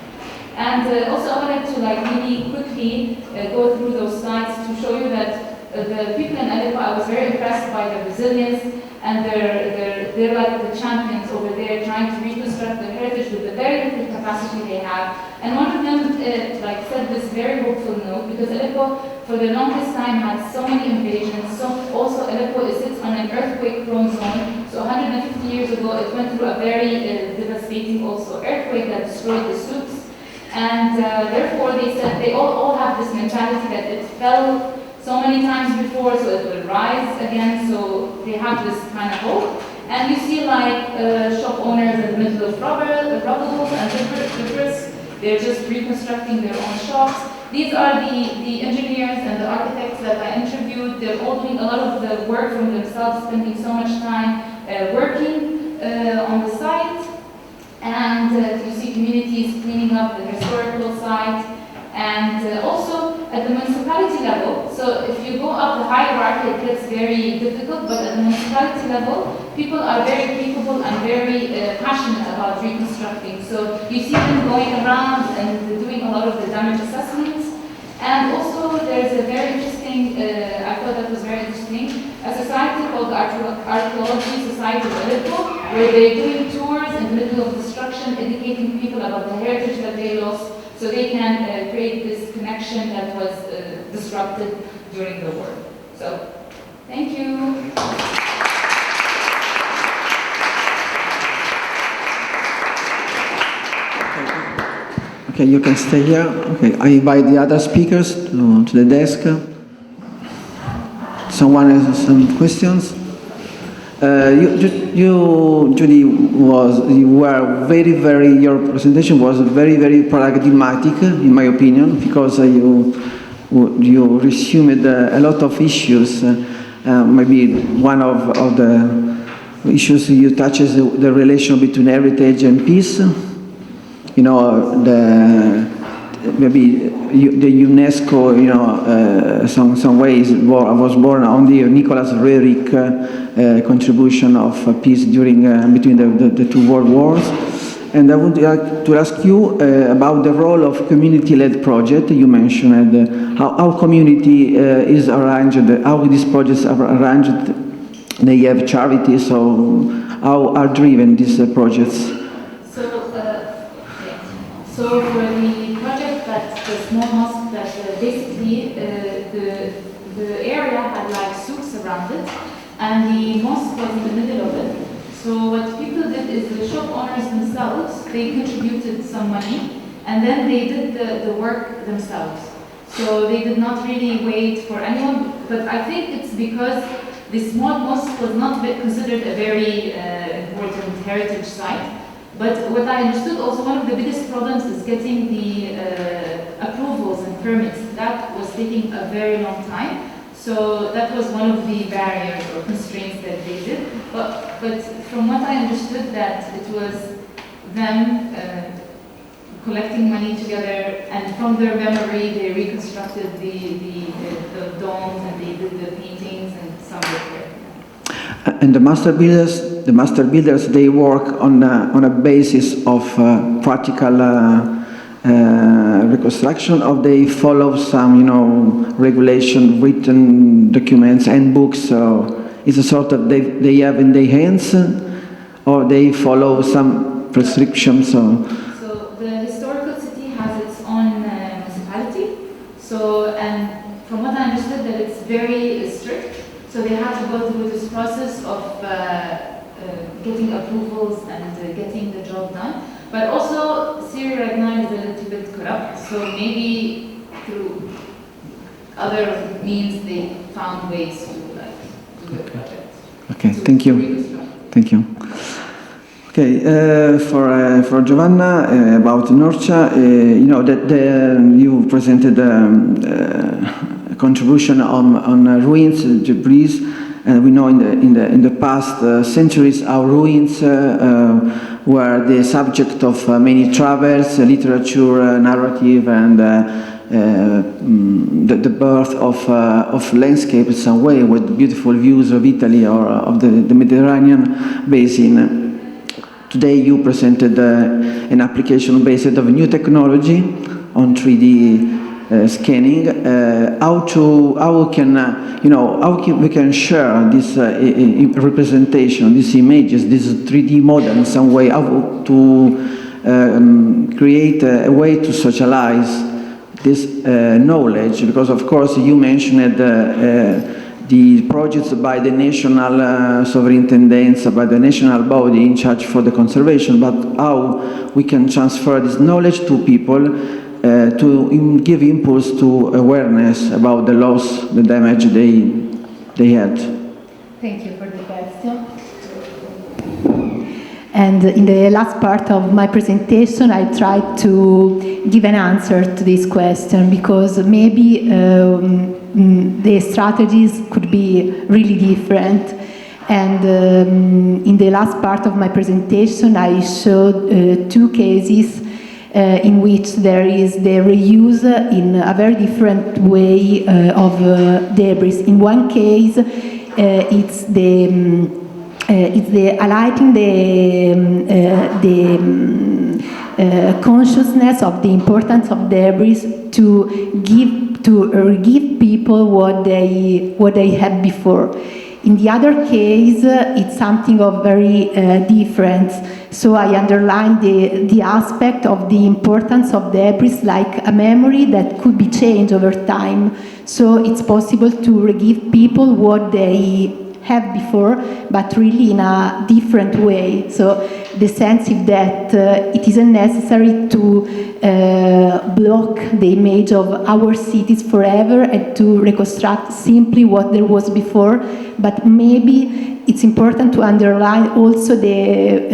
And also, I wanted to really quickly go through those slides to show you that the people in Aleppo, I was very impressed by their resilience, and they're like the champions over there trying to reconstruct their heritage with the very little capacity they have. And one of them said this very hopeful note, because Aleppo for the longest time had so many invasions. So also Aleppo sits on an earthquake-prone zone. So 150 years ago it went through a very devastating also earthquake that destroyed the souks. And therefore they said they all have this mentality that it fell so many times before, so it will rise again, so they have this kind of hope. And you see shop owners in the middle of rubble and rivers, they're just reconstructing their own shops. These are the engineers and the architects that I interviewed. They're all doing a lot of the work from themselves, spending so much time working on the site. And you see communities cleaning up the historical site. And also at the municipality level, so if you go up the hierarchy, it gets very difficult, but at the municipality level, people are very capable and very passionate about reconstructing. So you see them going around and doing a lot of the damage assessments. And also there's a very interesting, I thought that was very interesting, a society called the Archaeology Society of Aleppo, where they're doing tours in the middle of destruction, educating people about the heritage that they lost, so they can create this connection that was disrupted during the war. So, thank you. Okay, you can stay here. Okay, I invite the other speakers to the desk. Someone has some questions? You, Judy, your presentation was very pragmatic, in my opinion, because you resumed a lot of issues. Maybe one of the issues you touch is the relation between heritage and peace. You know, maybe the UNESCO, some ways was born on the Nicholas Roerich contribution of peace during between the two world wars. And I would like to ask you about the role of community-led project. You mentioned how community is arranged, how these projects are arranged. They have charities, so how are driven these projects? So for the project that the small mosque, that basically the area had like souks around it, and the mosque was in the middle of it. So what people did is the shop owners themselves, they contributed some money, and then they did the work themselves. So they did not really wait for anyone, but I think it's because the small mosque was not considered a very important heritage site. But what I understood also, one of the biggest problems is getting the approvals and permits. That was taking a very long time. So that was one of the barriers or constraints that they did. But from what I understood, that it was them collecting money together, and from their memory they reconstructed the domes, and they did the paintings and some repair. And the master builders, they work on a basis of practical reconstruction, or they follow some, regulation, written documents and books. So it's a sort of they have in their hands, or they follow some prescriptions. So the historical city has its own municipality. So, and from what I understood, that it's very strict. So they have to go through this process of getting approvals and getting the job done. But also, Syria right now is a little bit corrupt, so maybe through other means they found ways to like do the project. Okay, thank you. Thank you. Okay, for Giovanna about Norcia, you know that you presented a contribution on ruins, debris, and we know in the past centuries how ruins were the subject of many travels, literature, narrative, and the birth of landscape in some way with beautiful views of Italy or of the Mediterranean basin. Today you presented an application based on new technology on 3D scanning. How we can share this representation, these images, this 3D model in some way, how to create a way to socialize this knowledge, because of course you mentioned the projects by the national superintendents, by the national body in charge for the conservation, but how we can transfer this knowledge to people to give impulse to awareness about the loss, the damage they had. Thank you for the question. And in the last part of my presentation, I tried to give an answer to this question, because maybe the strategies could be really different. And in the last part of my presentation, I showed two cases in which there is the reuse in a very different way of debris. In one case, it's the highlighting the consciousness of the importance of debris to give people what they had before. In the other case, it's something of very different. So I underlined the aspect of the importance of debris like a memory that could be changed over time. So it's possible to give people what they have before, but really in a different way. So the sense is that it isn't necessary to block the image of our cities forever and to reconstruct simply what there was before, but maybe it's important to underline also the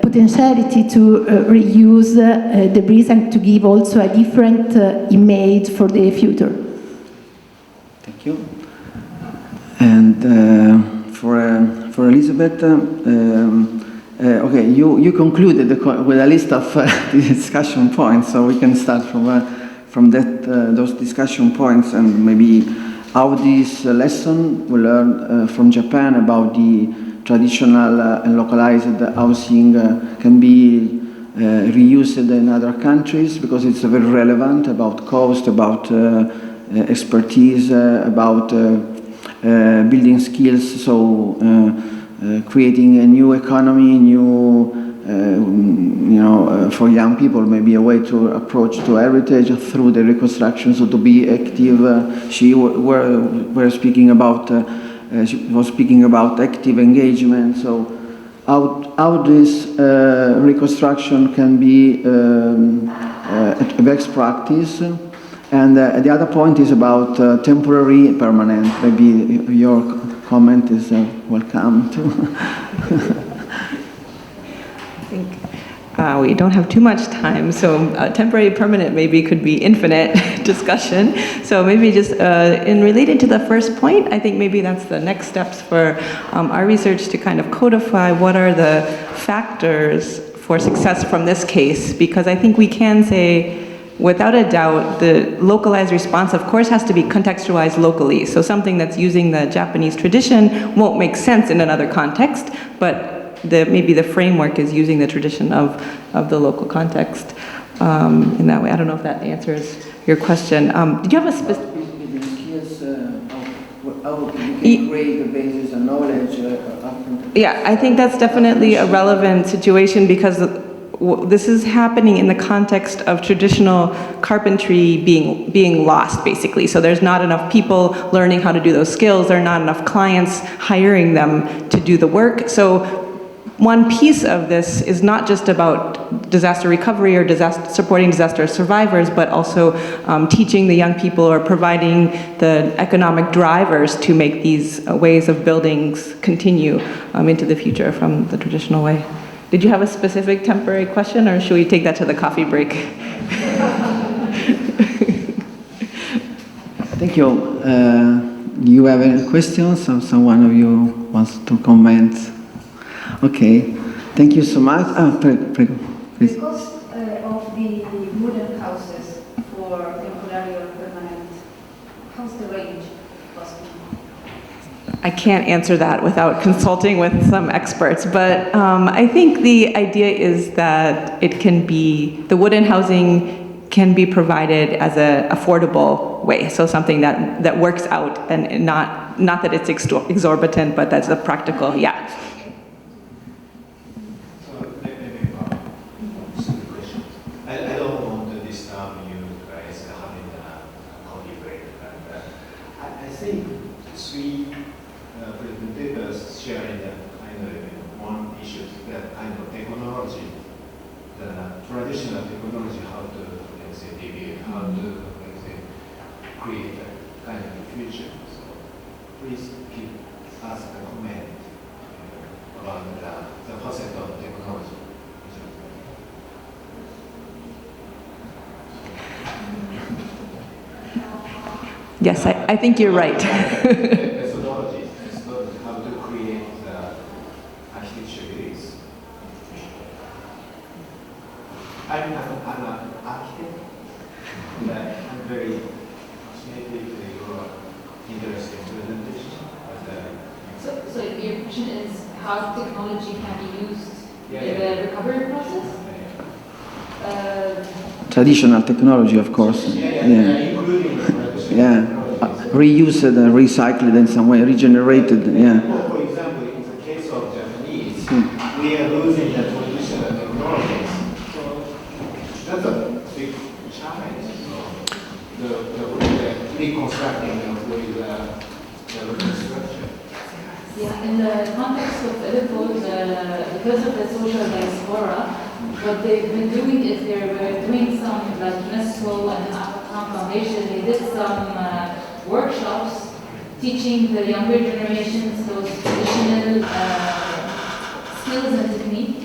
potentiality to reuse debris and to give also a different image for the future. Thank you. And for Elizabeth, okay, you concluded with a list of discussion points, so we can start from those discussion points, and maybe how this lesson we learned from Japan about the traditional and localized housing can be reused in other countries, because it's very relevant about cost, about expertise, about building skills, so creating a new economy, for young people, maybe a way to approach to heritage through the reconstruction, so to be active. She was speaking about active engagement, so how this reconstruction can be a best practice. And the other point is about temporary, permanent. Maybe your comment is welcome too. I think we don't have too much time, so temporary, permanent maybe could be infinite discussion. So maybe just in related to the first point, I think maybe that's the next steps for our research to kind of codify what are the factors for success from this case, because I think we can say, without a doubt, the localized response, of course, has to be contextualized locally. So something that's using the Japanese tradition won't make sense in another context, but maybe the framework is using the tradition of the local context in that way. I don't know if that answers your question. Did you have a specific... How we can create the basis of knowledge? Yeah, I think that's definitely a relevant situation, because this is happening in the context of traditional carpentry being lost, basically. So there's not enough people learning how to do those skills. There are not enough clients hiring them to do the work. So one piece of this is not just about disaster recovery or supporting disaster survivors, but also teaching the young people or providing the economic drivers to make these ways of buildings continue into the future from the traditional way. Did you have a specific temporary question, or should we take that to the coffee break? Thank you. Do you have any questions, or someone of you wants to comment? Okay, thank you so much. Prego, please. The cost of the wooden houses for temporary or permanent, how's the range cost? I can't answer that without consulting with some experts, but I think the idea is that it can be, the wooden housing can be provided as an affordable way, so something that works out and not that it's exorbitant, but that's a practical, yeah. I don't want to disturb you guys having a coffee break. I think three presentators sharing one issue, that kind of technology, the traditional technology, how to develop, how to create a kind of future. So please give us a comment about the concept of technology. Yes, I think you're right. Methodology, how to create architecture base. I'm an architect, but I'm very fascinated with your interesting presentation. So your question is how technology can be used in the recovery process? Traditional technology, of course. Including reused and recycled in some way, regenerated. Yeah. For example, in the case of Japanese, we are losing the traditional technologies. So that's a big challenge. The reconstructing with the reconstruction. Yeah, in the context of Aleppo, because of the social diaspora, what they've been doing is they were doing some, like UNESCO and African Foundation, they did some workshops teaching the younger generations those traditional skills and technique.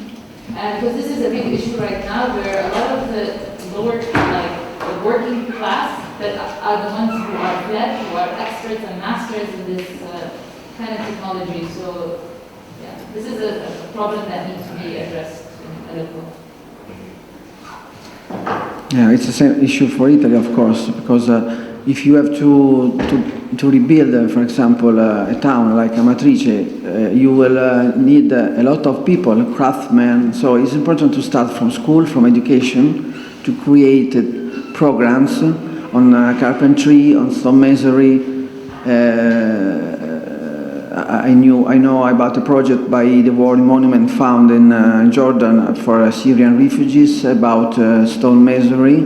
Because this is a big issue right now where a lot of the lower, like the working class, that are the ones who are fled, who are experts and masters in this kind of technology. So, yeah, this is a problem that needs to be addressed in Aleppo. Yeah, it's the same issue for Italy, of course, because if you have to rebuild, for example, a town like Amatrice, you will need a lot of people, craftsmen. So it's important to start from school, from education, to create programs on carpentry, on stone masonry. I know about a project by the War Monument Fund in Jordan for Syrian refugees about stone masonry,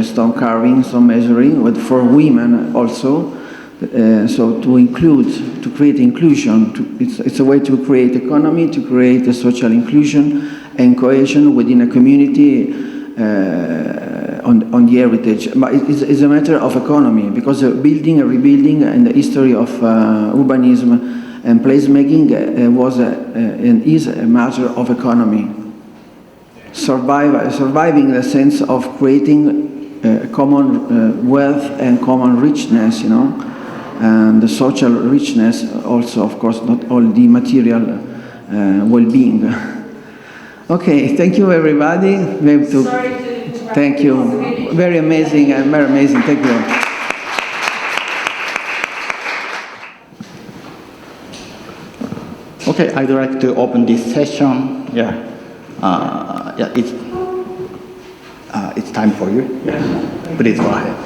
stone carving, stone masonry, for women also. So to create inclusion, it's a way to create economy, to create a social inclusion and cohesion within a community on the heritage. But it's a matter of economy, because building and rebuilding and the history of urbanism and placemaking was and is a matter of economy. Surviving the sense of creating common wealth and common richness, and the social richness also, of course, not all the material well-being. Okay, thank you everybody. We have to. Thank you. Very amazing, very amazing. Thank you. Okay, I'd like to open this session. It's time for you. Please go ahead.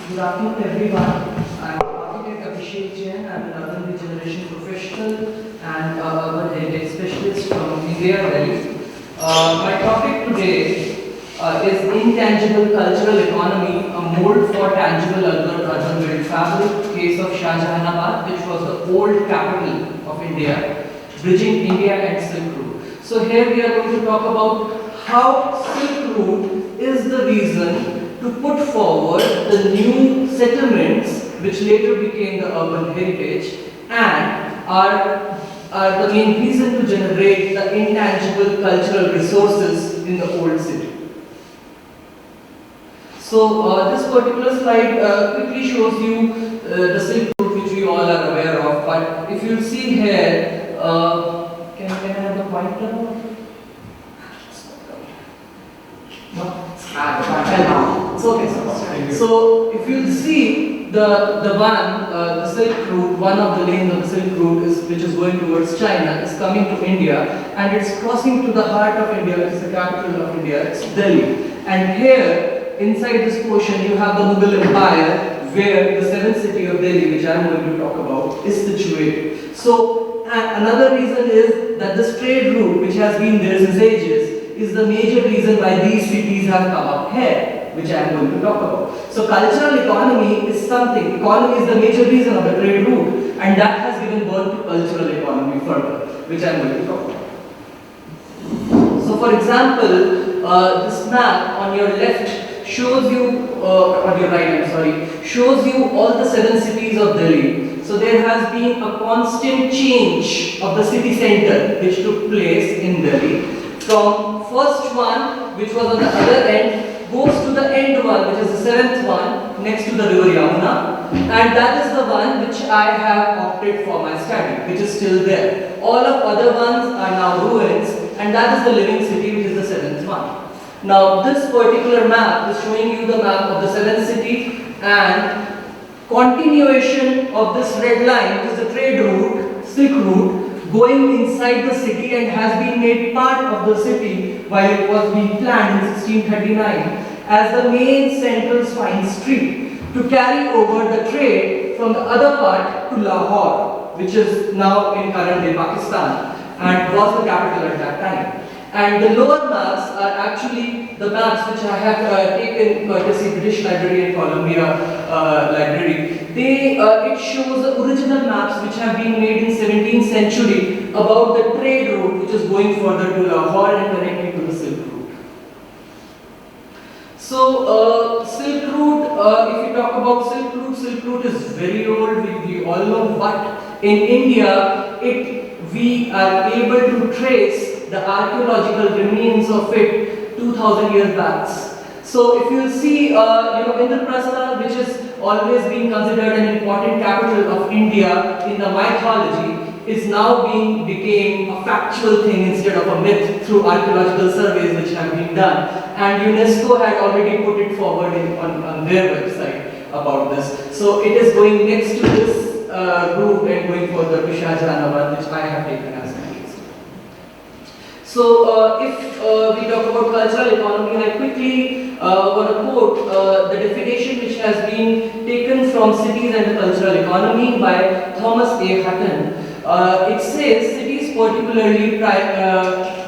Good afternoon, everyone. I'm architect Abhishek Jain. I'm an urban regeneration professional and urban heritage India, Delhi. My topic today is Intangible Cultural Economy, a mold for tangible urban built fabric, case of Shahjahanabad, which was the old capital of India, bridging India and Silk Route. So here we are going to talk about how Silk Route is the reason to put forward the new settlements which later became the urban heritage and are the main reason to generate the intangible cultural resources in the old city. So this particular slide quickly shows you the Silk Route which we all are aware of, but if you see here, can I have the pointer? No? It's okay. So if you see the Silk Route, one of the lanes of the Silk Route which is going towards China, is coming to India and it's crossing to the heart of India, which is the capital of India, it's Delhi. And here, inside this portion, you have the Mughal Empire, where the seventh city of Delhi, which I am going to talk about, is situated. So another reason is that this trade route, which has been there since ages, is the major reason why these cities have come up here, which I am going to talk about. So cultural economy is something, economy is the major reason of the trade route, and that has given birth to cultural economy further, which I am going to talk about. So for example, this map on your left shows you, on your right, I'm sorry, shows you all the 7 cities of Delhi. So there has been a constant change of the city center which took place in Delhi. From first one, which was on the other end, goes to the end one, which is the 7th one, next to the river Yamuna, and that is the one which I have opted for my study, which is still there. All of other ones are now ruins, and that is the living city, which is the 7th one. Now this particular map is showing you the map of the 7th city and continuation of this red line, which is the trade route, Silk Route, going inside the city and has been made part of the city while it was being planned in 1639 as the main central spine street to carry over the trade from the other part to Lahore, which is now in current day Pakistan and was the capital at that time. And the lower maps are actually the maps which I have taken courtesy British Library and Columbia Library. It shows the original maps which have been made in 17th century about the trade route which is going further to Lahore and connecting to the Silk Route. So Silk Route, if you talk about Silk Route is very old, we all know, but in India we are able to trace the archaeological remains of it 2000 years back. So if you see, Indraprastha, which is always being considered an important capital of India in the mythology, is now became a factual thing instead of a myth through archaeological surveys which have been done. And UNESCO had already put it forward on their website about this. So it is going next to this route and going further to Shahjahanabad, which I have taken as my case. So if we talk about cultural economy, I quickly want to quote the definition which has been taken from Cities and the Cultural Economy by Thomas A. Hutton. It says cities, particularly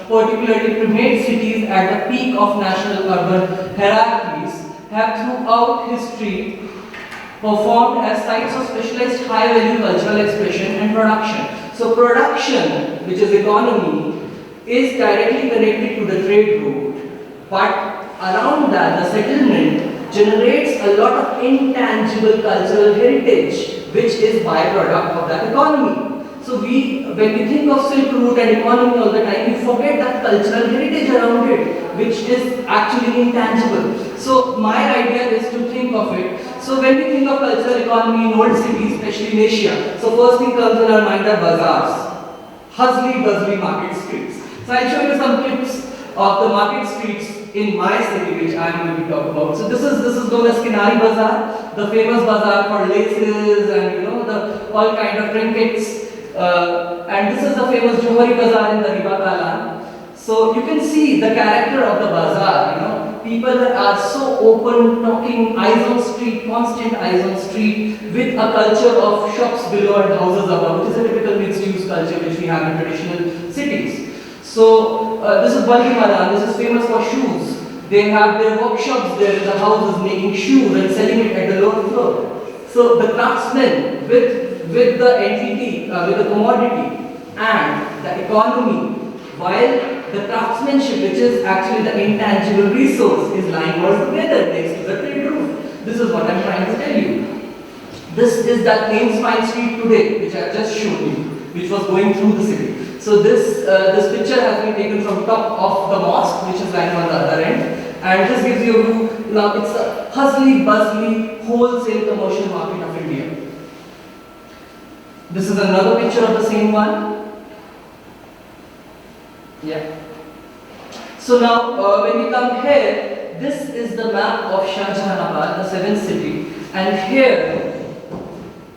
primate cities at the peak of national urban hierarchies, have throughout history performed as sites of specialized high-value cultural expression and production. So production, which is economy, is directly connected to the trade route, but around that, the settlement generates a lot of intangible cultural heritage, which is byproduct of that economy. So when we think of Silk Route and economy all the time, we forget that cultural heritage around it, which is actually intangible. So my idea is to think of it. So when we think of cultural economy in old cities, especially in Asia, so first thing comes in our mind are bazaars, hustly-bustly market streets. So I'll show you some clips of the market streets in my city, which I am going to talk about. So this is known as Kinari Bazaar, the famous bazaar for laces and all kind of trinkets. And this is the famous Johari Bazaar in the Riba Kalan. So you can see the character of the bazaar. People are so open, talking, eyes on street, constant eyes on street, with a culture of shops below and houses above, which is a typical mixed-use culture which we have in traditional cities. So this is Balki Madan, this is famous for shoes. They have their workshops there in the houses making shoes and selling it at the lower floor. So the craftsmen with the entity, with the commodity and the economy, while the craftsmanship, which is actually the intangible resource, is lying all together next to the trade route. This is what I'm trying to tell you. This is that main spine street today, which I just showed you, which was going through the city. So this picture has been taken from top of the mosque, which is lying on the other end. And this gives you a view. Now it's a hustly, bustly, wholesale commercial market of India. This is another picture of the same one. Yeah. So now when we come here, this is the map of Shah Jahanabad, the seventh city. And here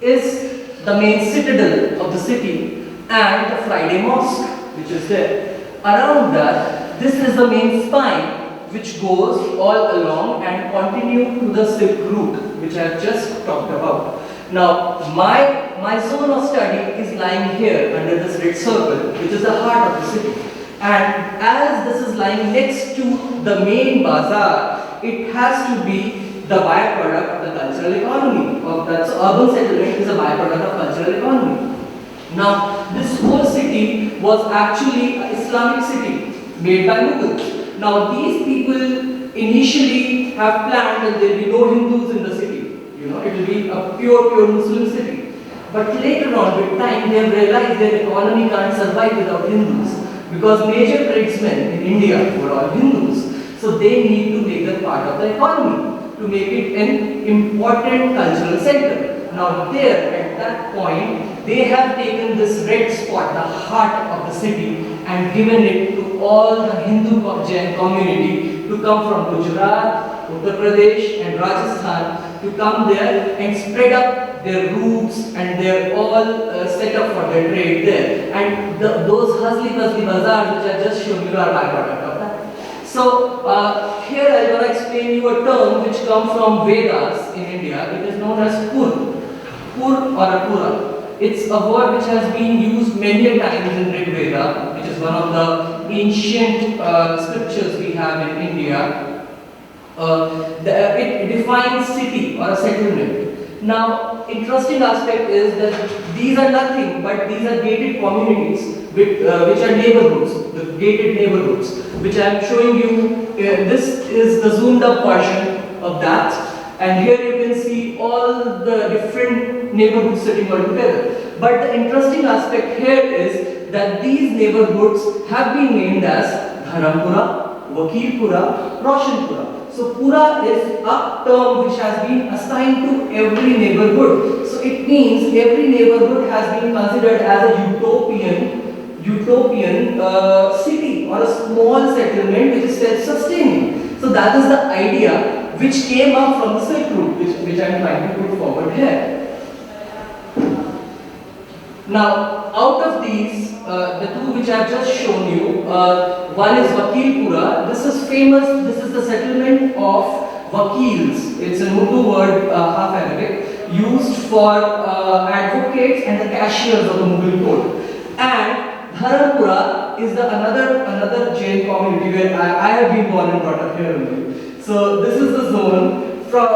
is the main citadel of the city and the Friday Mosque, which is there. Around that, this is the main spine, which goes all along and continue to the Silk Route, which I have just talked about. Now, my zone of study is lying here under this red circle, which is the heart of the city. And as this is lying next to the main bazaar, it has to be the byproduct of the cultural economy. So urban settlement is a byproduct of cultural economy. Now, this whole city was actually an Islamic city made by Mughals. Now, these people initially have planned that there will be no Hindus in the city. You know, it will be a pure Muslim city. But later on, with time, they have realized their economy can't survive without Hindus. Because major tradesmen in India were all Hindus. So they need to make them part of the economy, to make it an important cultural center. Now there, at that point, they have taken this red spot, the heart of the city, and given it to all the Hindu community to come from Gujarat, Uttar Pradesh and Rajasthan to come there and spread up their roots, and they're all set up for their trade there. And those hustly-bustly bazaars which I just showed you are byproduct of that. So here I will explain you a term which comes from Vedas in India. It is known as pur or a pura. It's a word which has been used many times in Rig Veda, which is one of the ancient scriptures we have in India. It defines city or a settlement. Now, interesting aspect is that these are nothing but these are gated communities which are neighborhoods, the gated neighborhoods, which I am showing you. This is the zoomed up version of that. And here you can see all the different neighborhoods sitting all together. But the interesting aspect here is that these neighborhoods have been named as Dharampura, Vakilpura, Roshanpura. So Pura is a term which has been assigned to every neighborhood. So it means every neighborhood has been considered as a utopian city or a small settlement which is self-sustaining. So that is the idea which came up from the Silk Route, which I am trying to put forward here. Now, out of these, the two which I have just shown you, one is Vakilpura. This is famous, this is the settlement of Vakils. It's an Urdu word, half Arabic, used for advocates and the cashiers of the Mughal court. And Dharampura is another Jain community where I have been born and brought up here only. So this is the zone from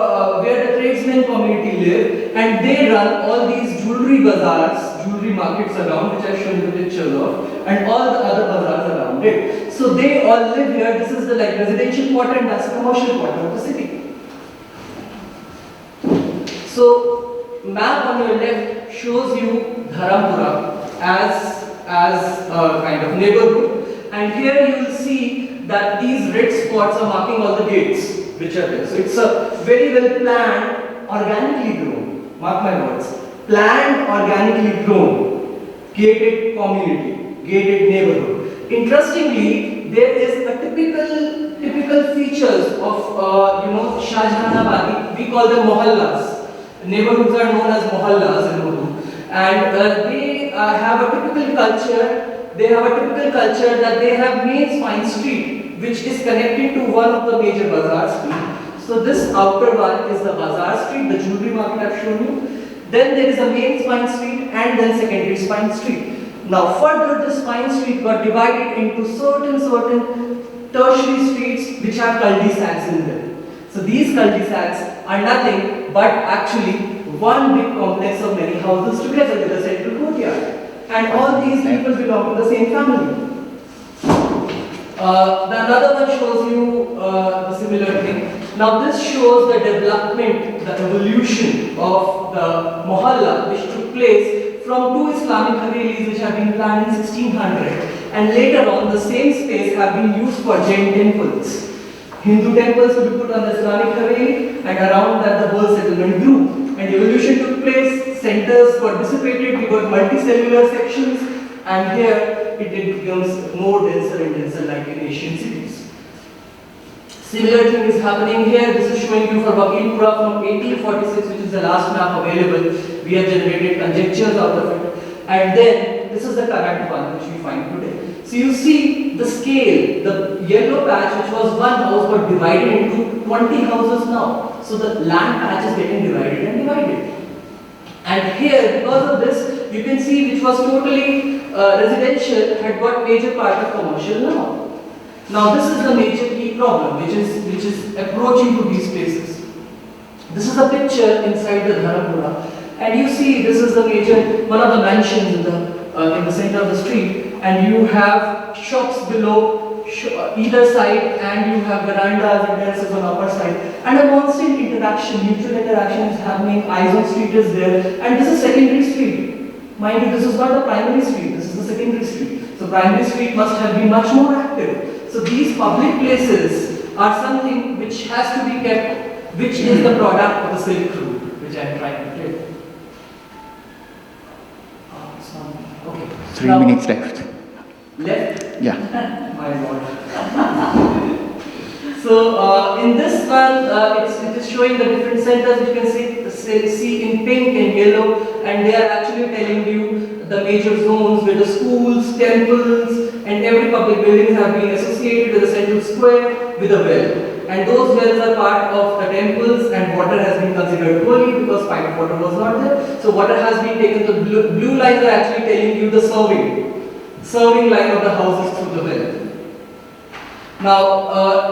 where the tradesmen community live, and they run all these jewelry bazaars, jewelry markets around, which I've shown you the pictures of, and all the other bazaars around it. So they all live here. This is the residential quarter, and that's the commercial quarter of the city. So map on your left shows you Dharampura as a kind of neighborhood, and here you will see that these red spots are marking all the gates which are there. So it's a very well planned, organically grown, mark my words, planned, organically grown, gated community, gated neighborhood. Interestingly, there is a typical features of Shah Jahanabad. We call them mohallas. Neighborhoods are known as mohallas in Urdu, and they have a typical culture. They have a typical culture that they have main spine street, which is connected to one of the major bazaar street. So this outer one is the bazaar street, the jewelry market I've shown you. Then there is a main spine street and then secondary spine street. Now further, this fine street got divided into certain tertiary streets which have cul-de-sacs in them. So these cul-de-sacs are nothing but actually one big complex of many houses together with a central courtyard. And all these people belong to the same family. Another one shows you the similar thing. Now this shows the development, the evolution of the mohalla which took place from two Islamic havelis which have been planned in 1600, and later on the same space have been used for Jain temples. Hindu temples would be put on the Islamic haveli, and around that the whole settlement grew. And evolution took place, centers got dissipated, we got multicellular sections, and here it becomes more denser and denser like in Asian cities. Similar thing is happening here. This is showing you for Wakilpura from 1846, which is the last map available. We have generated conjectures out of it. And then this is the current one which we find today. So you see the scale, the yellow patch which was one house got divided into 20 houses now. So the land patch is getting divided and divided. And here, because of this, you can see which was totally residential had got major part of commercial now. Now this is the major key problem which is approaching to these places. This is a picture inside the Dharapura, and you see this is the major, one of the mansions in the center of the street, and you have shops below either side, and you have verandas and terraces on upper side, and a constant interaction, mutual interaction is happening. Eyes on street is there, and this is secondary street. Mind you, this is not the primary street, this is the secondary street. So primary street must have been much more active. So these public places are something which has to be kept, which is the product of the Silk Route, which I am trying to tell. Okay. 3 minutes left. Left? Yeah. My lord. So in this one, it is showing the different centers which you can see in pink and yellow, and they are actually telling you the major zones where the schools, temples, and every public buildings have been associated with a central square with a well. And those wells are part of the temples, and water has been considered holy because piped water was not there. So water has been taken. The blue lines are actually telling you the serving line of the houses through the well. Now,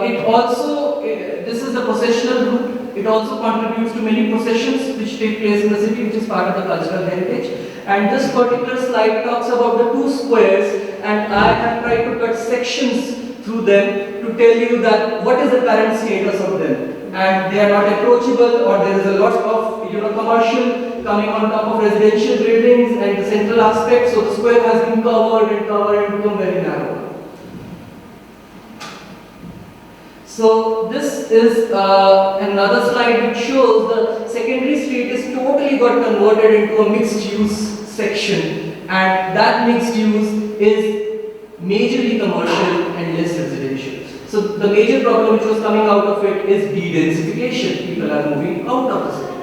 this is the processional route. It also contributes to many processions which take place in the city, which is part of the cultural heritage. And this particular slide talks about the two squares, and I have tried to cut sections through them to tell you that what is the current status of them. And they are not approachable, or there is a lot of commercial coming on top of residential buildings and the central aspect, so the square has been covered and become very narrow. So this is another slide which shows the secondary street is totally got converted into a mixed use section, and that mixed use is majorly commercial and less residential. So the major problem which was coming out of it is de-densification. People are moving out of the city.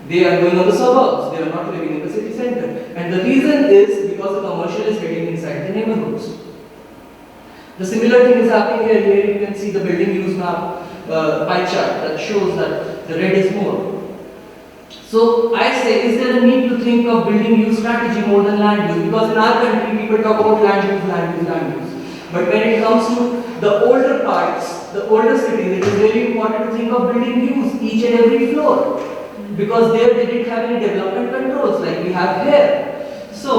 They are going on the suburbs, they are not living in the city center. And the reason is because the commercial is getting inside the neighborhoods. The similar thing is happening here. Here you can see the building use map pie chart that shows that the red is more. So I say, is there a need to think of building use strategy more than land use? Because in our country people talk about land use. But when it comes to the older parts, the older cities, it is really important to think of building use each and every floor. Because there they didn't have any development controls like we have here. So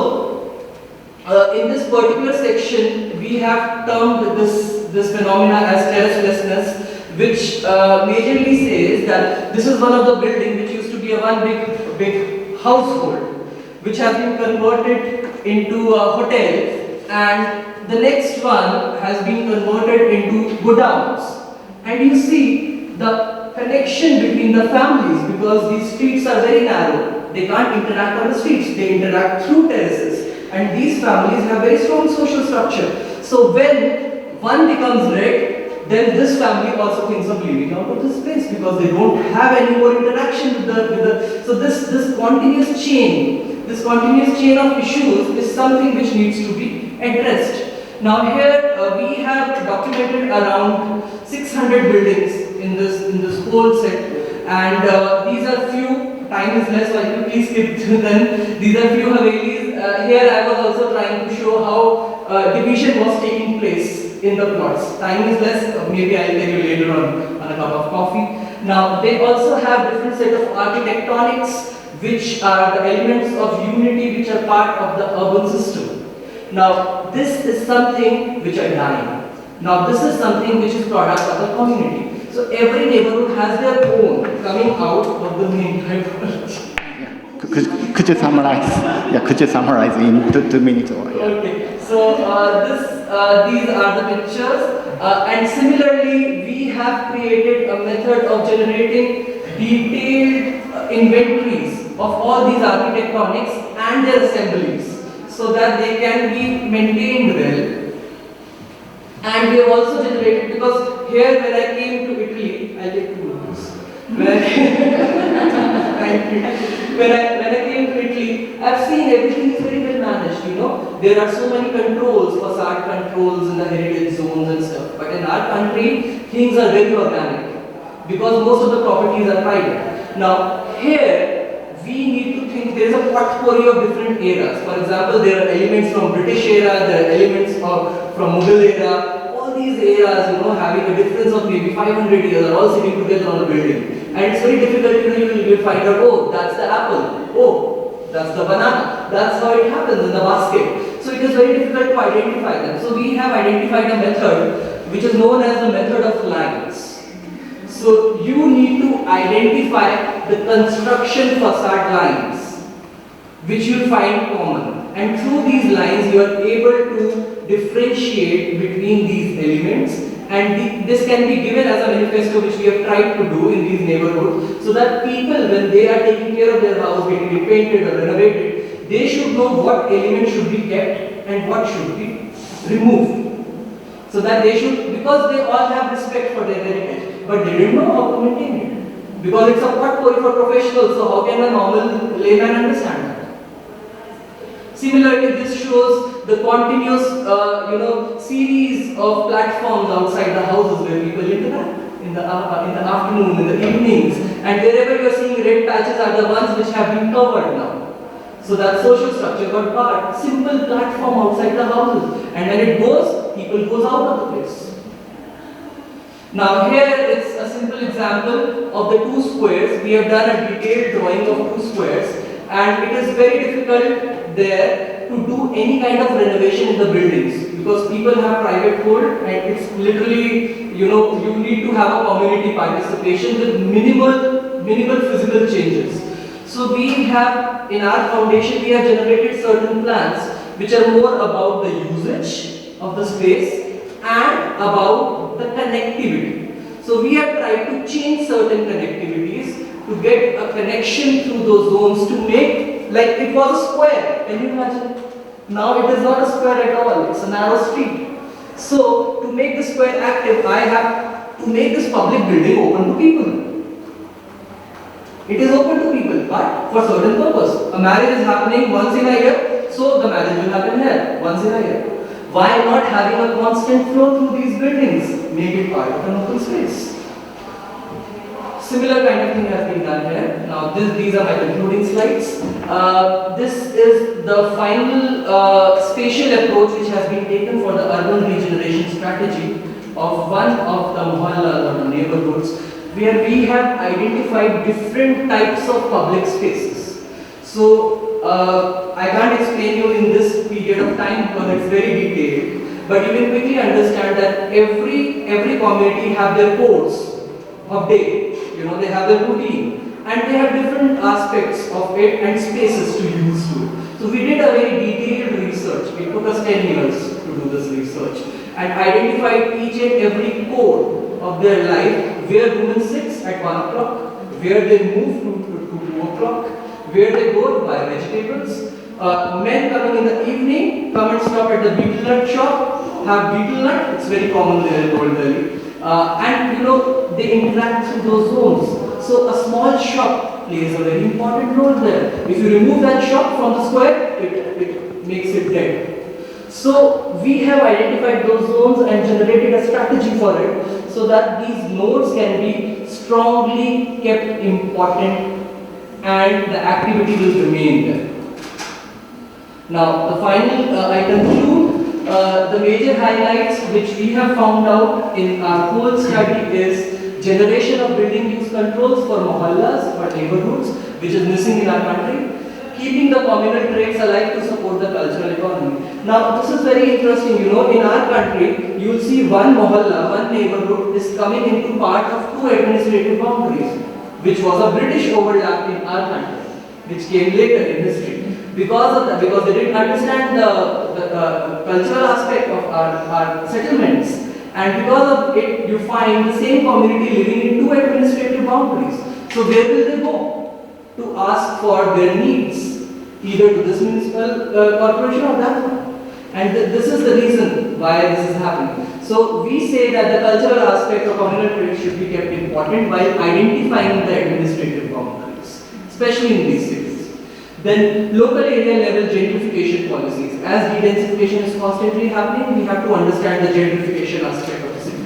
in this particular section, we have termed this phenomena as terracelessness, which majorly says that this is one of the buildings which used to be a one big household, which has been converted into a hotel, and the next one has been converted into godowns. And you see the connection between the families, because these streets are very narrow. They can't interact on the streets, they interact through terraces. And these families have very strong social structure. So when one becomes red, then this family also thinks of leaving out of this place because they don't have any more interaction with the so this continuous chain of issues is something which needs to be addressed. Now here we have documented around 600 buildings in this whole set, and these are few time is less, so I quickly skip to them. These are few Havelis. Here I was also trying to show how division was taking place in the plots. Time is less, maybe I'll tell you later on a cup of coffee. Now, they also have different set of architectonics, which are the elements of unity which are part of the urban system. Now, this is something which are dying. Now, this is something which is product of the community. So, every neighborhood has their own coming out of the main typology. Could you summarize? Yeah, could you summarize in 2 minutes or? Yeah. Okay, so these are the pictures, and similarly, we have created a method of generating detailed inventories of all these architectonics and their assemblies, so that they can be maintained well. And we have also generated, because here when I came to Italy, I'll take 2 minutes. Thank you. When I came to Italy, I've seen everything is very well managed, you know. There are so many controls, facade controls in the heritage zones and stuff. But in our country, things are very organic, because most of the properties are private. Now, here, we need to think, there is a potpourri of different eras. For example, there are elements from British era, there are elements from Mughal era. All these eras, you know, having a difference of maybe 500 years are all sitting together on a building. And it's very difficult, you know, you will find out, oh, that's the apple, oh, that's the banana. That's how it happens in the basket. So it is very difficult to identify them. So we have identified a method which is known as the method of lines. So you need to identify the construction facade lines, which you will find common. And through these lines, you are able to differentiate between these elements. And this can be given as a manifesto, which we have tried to do in these neighborhoods, so that people, when they are taking care of their house, getting it painted or renovated, they should know what elements should be kept and what should be removed. So that they should, because they all have respect for their heritage, but they didn't know how to maintain it. Because it's a potpourri for professionals, so how can a normal layman understand that? Similarly, this shows the continuous, series of platforms outside the houses where people interact in the afternoon, in the evenings, and wherever you are seeing red patches are the ones which have been covered now. So that social structure got part, simple platform outside the houses, and when it goes, people goes out of the place. Now here it's a simple example of the 2 squares. We have done a detailed drawing of 2 squares, and it is very difficult there to do any kind of renovation in the buildings, because people have private code, and it's literally, you need to have a community participation with minimal physical changes. So we have, in our foundation, we have generated certain plans which are more about the usage of the space and about the connectivity. So we have tried to change certain connectivities to get a connection through those zones to make, like it was a square, can you imagine? Now it is not a square at all, it's a narrow street. So to make the square active, I have to make this public building open to people. It is open to people, but for certain purpose. A marriage is happening once in a year, so the marriage will happen here, once in a year. Why not having a constant flow through these buildings? Make it part of an open space. Similar kind of thing has been done here. Now these are my concluding slides. This is the final spatial approach which has been taken for the urban regeneration strategy of one of the mohallas or the neighborhoods, where we have identified different types of public spaces. So I can't explain you in this period of time because it's very detailed, but you can quickly understand that every community have their codes of day. They have their routine, and they have different aspects of it and spaces to use to it. So we did a very detailed research. It took us 10 years to do this research and identified each and every code of their life, where women sits at 1 o'clock, where they move to 2 o'clock, where they go to buy vegetables. Men coming in the evening, come and stop at the betel nut shop, have betel nut, it's very common there in Old Delhi. They interact through those zones. So a small shop plays a very important role there. If you remove that shop from the square, it makes it dead. So we have identified those zones and generated a strategy for it, so that these nodes can be strongly kept important and the activity will remain there. Now, the final, I conclude, the major highlights which we have found out in our whole study is generation of building use controls for mohallas, for neighborhoods, which is missing in our country. Keeping the communal traits alive to support the cultural economy. Now, this is very interesting. You know, in our country, you will see one mohalla, one neighborhood is coming into part of two administrative boundaries, which was a British overlap in our country, which came later in history. Because of that, because they didn't understand the cultural aspect of our settlements, and because of it, you find the same community living in two administrative boundaries. So where will they go to ask for their needs, either to this municipal corporation or that one? And this is the reason why this is happening. So we say that the cultural aspect of communal trade should be kept important while identifying the administrative boundaries, especially in these cities. Then local area level gentrification policies. As de-densification is constantly happening, we have to understand the gentrification aspect of the city.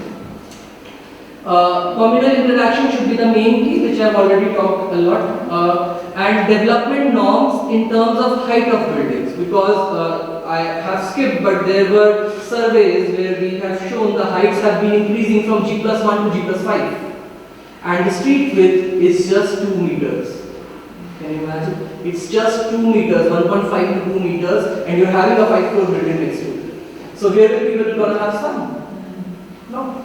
Communal interaction should be the main key, which I have already talked a lot, and development norms in terms of height of buildings, because I have skipped, but there were surveys where we have shown the heights have been increasing from G+1 to G+5, and the street width is just 2 meters. Can you imagine? It's just 2 meters, 1.5 to 2 meters, and you're having a 5-floor building next to it. So where will people gonna have sun? No.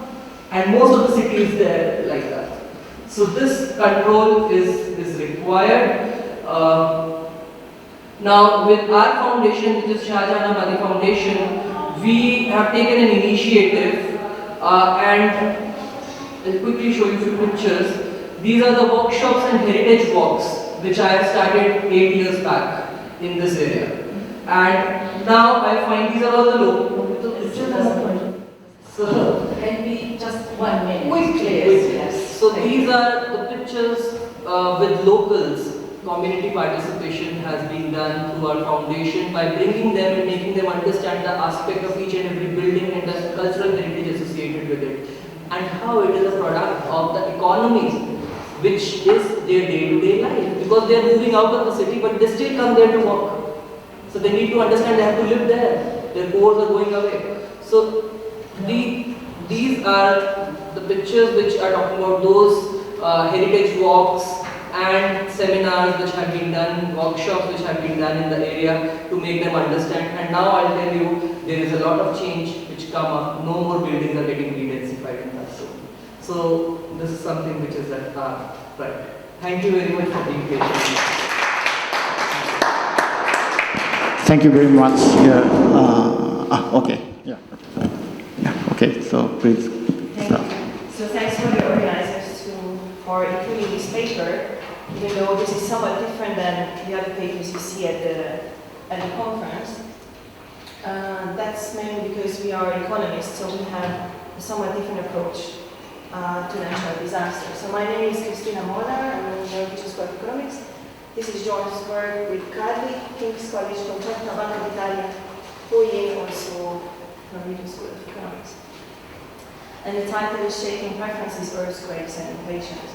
And most of the city is there like that. So this control is required. Now with our foundation, which is Shah Jahan Abadi Foundation, we have taken an initiative and I'll quickly show you a few pictures. These are the workshops and heritage walks which I have started 8 years back in this area. And now I find these are all the local. So can be just 1 minute. Quickly. Yes. So these are the pictures with locals. Community participation has been done through our foundation by bringing them and making them understand the aspect of each and every building and the cultural heritage associated with it, and how it is a product of the economies, which is their day-to-day life. Because they are moving out of the city, but they still come there to work. So they need to understand they have to live there. Their cores are going away. So these are the pictures which are talking about those heritage walks and seminars which have been done, workshops which have been done in the area to make them understand. And now I'll tell you, there is a lot of change which come up. No more buildings are getting de-densified in that zone. So this is something which is at our right. Thank you very much for being patient. Thank you very much. Okay. Yeah. Okay. So please. So thanks for the organizers for including this paper, even though this is somewhat different than the other papers you see at the conference. That's mainly because we are economists, so we have a somewhat different approach to natural disasters. So my name is Kristina Molnar, I'm in the University School of Economics. This is John's work with Carly, King's College, Concerto Banca d'Italia, Foyer, also Norwegian School of Economics. And the title is Shaping Preferences, Earthquakes and Inflations.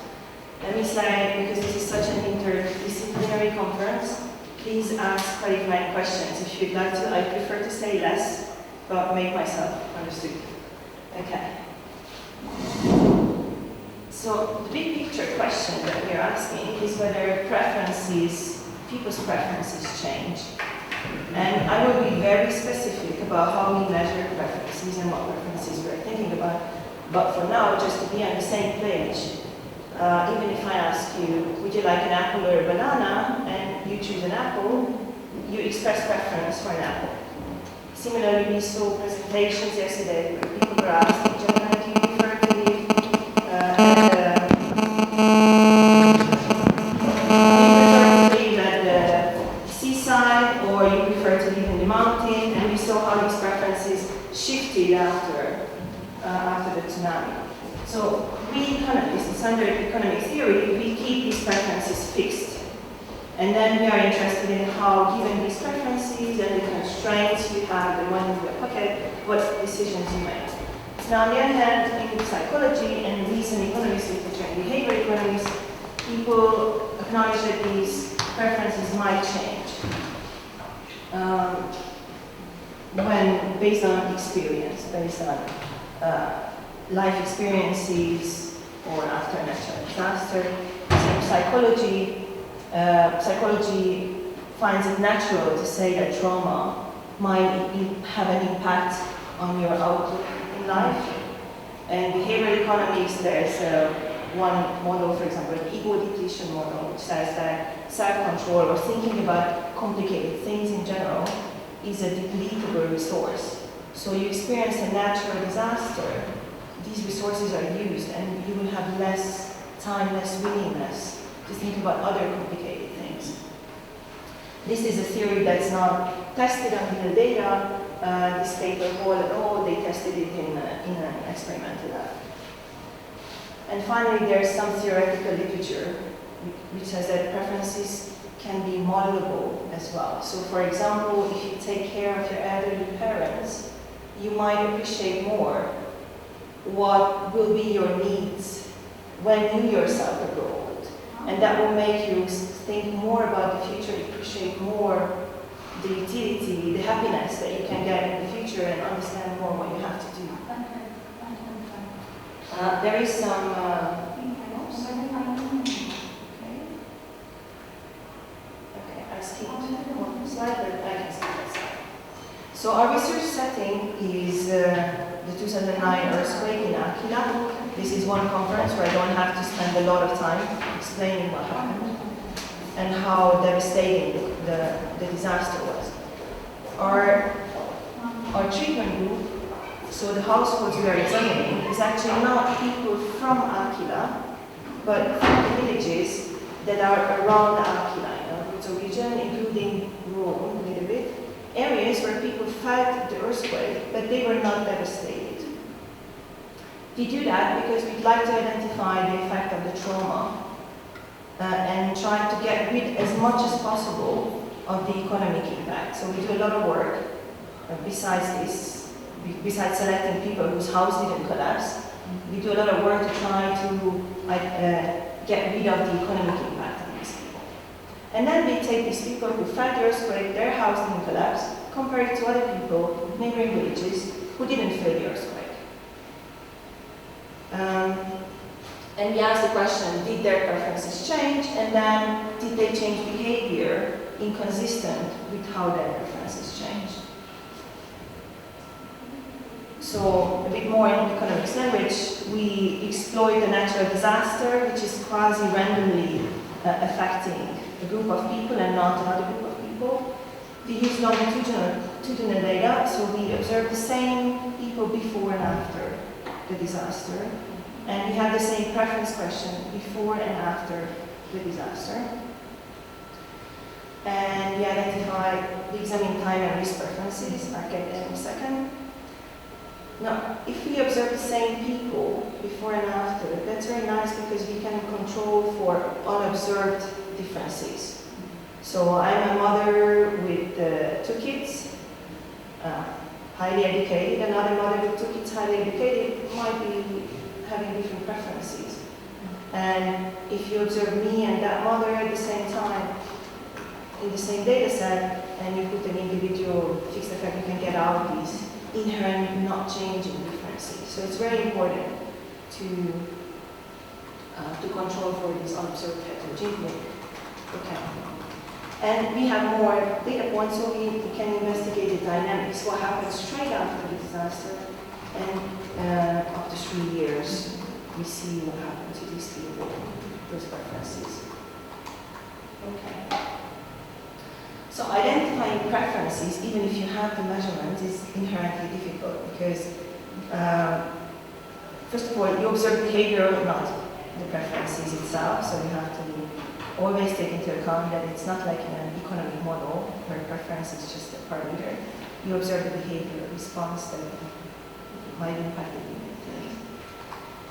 Let me say, because this is such an interdisciplinary conference, please ask clarifying questions. If you'd like to, I prefer to say less, but make myself understood. Okay. So the big picture question that we're asking is whether people's preferences change. And I will be very specific about how we measure preferences and what preferences we're thinking about. But for now, just to be on the same page, even if I ask you, would you like an apple or a banana, and you choose an apple, you express preference for an apple. Similarly, we saw presentations yesterday where people were asked, do you prefer to live at the seaside, or you prefer to live in the mountain? And we saw how these preferences shifted after the tsunami. So we economists, under economic theory, we keep these preferences fixed. And then we are interested in how, given these preferences and the constraints you have, the money in your pocket, what decisions you make. Now, on the other hand, in psychology and recent economics literature and behavior economics, people acknowledge that these preferences might change when based on experience, based on life experiences or after a natural disaster. So psychology finds it natural to say that trauma might have an impact on your outlook in life. And behavioral economics, there's one model, for example, an ego depletion model, which says that self-control or thinking about complicated things in general is a depletable resource. So you experience a natural disaster, these resources are used, and you will have less time, less willingness to think about other complicated things. This is a theory that's not tested on real data. This paper, Hall et al., they tested it in an experimental lab. And finally, there's some theoretical literature which says that preferences can be modelable as well. So for example, if you take care of your elderly parents, you might appreciate more what will be your needs when you yourself will grow old. And that will make you think more about the future, appreciate more the utility, the happiness that you can get in the future, and understand more what you have to do. There is some okay, I skipped one slide, but I can skip that slide. So our research setting is the 2009 earthquake in Aula. This is one conference where I don't have to spend a lot of time explaining what happened and how devastating the disaster was. Our treatment group, so the households we are examining, is actually not people from Aula, but from the villages that are around Aula, the region, including Rome a little bit, areas where people felt the earthquake, but they were not devastated. We do that because we'd like to identify the effect of the trauma and try to get rid as much as possible of the economic impact. So we do a lot of work besides this, besides selecting people whose house didn't collapse. We do a lot of work to try to get rid of the economic impact of these people. And then we take these people who felt the earthquake, their house didn't collapse, compare it to other people, neighboring villages, who didn't feel the earthquake. And we asked the question, did their preferences change? And then, did they change behavior inconsistent with how their preferences changed? So, a bit more in economics language, we exploit the natural disaster, which is quasi-randomly affecting a group of people and not another group of people. We use longitudinal data, so we observe the same people before and after the disaster. And we have the same preference question before and after the disaster. And we identify the examining time and risk preferences. I'll get there in a second. Now, if we observe the same people before and after, that's very nice because we can control for unobserved differences. So I'm a mother with 2 kids, highly educated. Another mother with 2 kids, highly educated, might be having different preferences. And if you observe me and that mother at the same time in the same data set, and you put an individual fixed effect, you can get out these inherent not changing differences. So it's very important to control for this unobserved heterogeneity. Okay. And we have more data points, so we can investigate the dynamics, what happens straight after the disaster, and up to 3 years, we see what happens to these people, those preferences. Okay. So identifying preferences, even if you have the measurements, is inherently difficult because, first of all, you observe behavior, not the preferences itself, so you have to always take into account that it's not like in an economic model where preference is just a parameter. You observe the behavior response that might impact the things.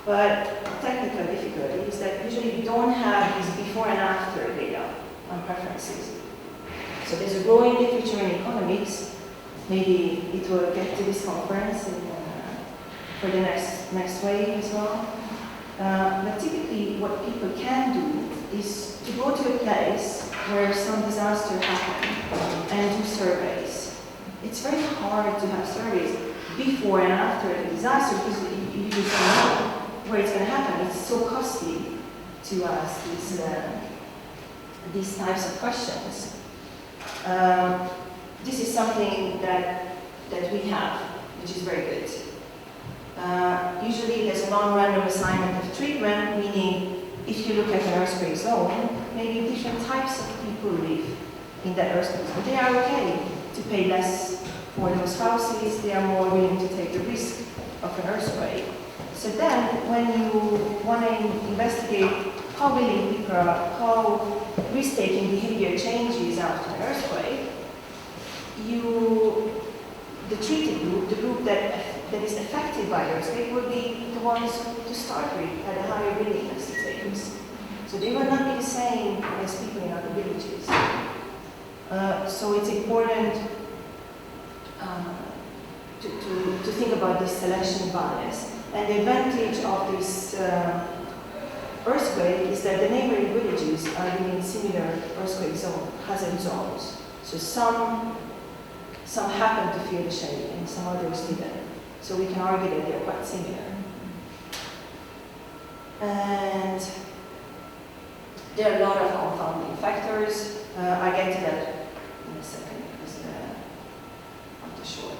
But technical difficulty is that usually we don't have these before and after data on preferences. So there's a growing literature in economics. Maybe it will get to this conference for the next wave as well. But typically what people can do is to go to a place where some disaster happened and do surveys. It's very hard to have surveys before and after the disaster because you just don't know where it's going to happen. It's so costly to ask these types of questions. This is something that we have, which is very good. Usually there's a non-random assignment of treatment, meaning if you look at an earthquake zone, maybe different types of people live in that earthquake zone. They are okay to pay less for those houses, they are more willing to take the risk of an earthquake. So then, when you want to investigate how willing people are, how risk-taking behavior changes after an earthquake, the treated group, the group that is affected by the earthquake, will be the ones to start with had a higher willingness to take risks. So they will not be the same as people in other villages. So it's important to think about this selection bias. And the advantage of this earthquake is that the neighboring villages are in similar earthquake hazard zones. So some happen to feel the shake and some others didn't. So we can argue that they're quite similar. And there are a lot of confounding factors. I get to that in a second because I'm too short.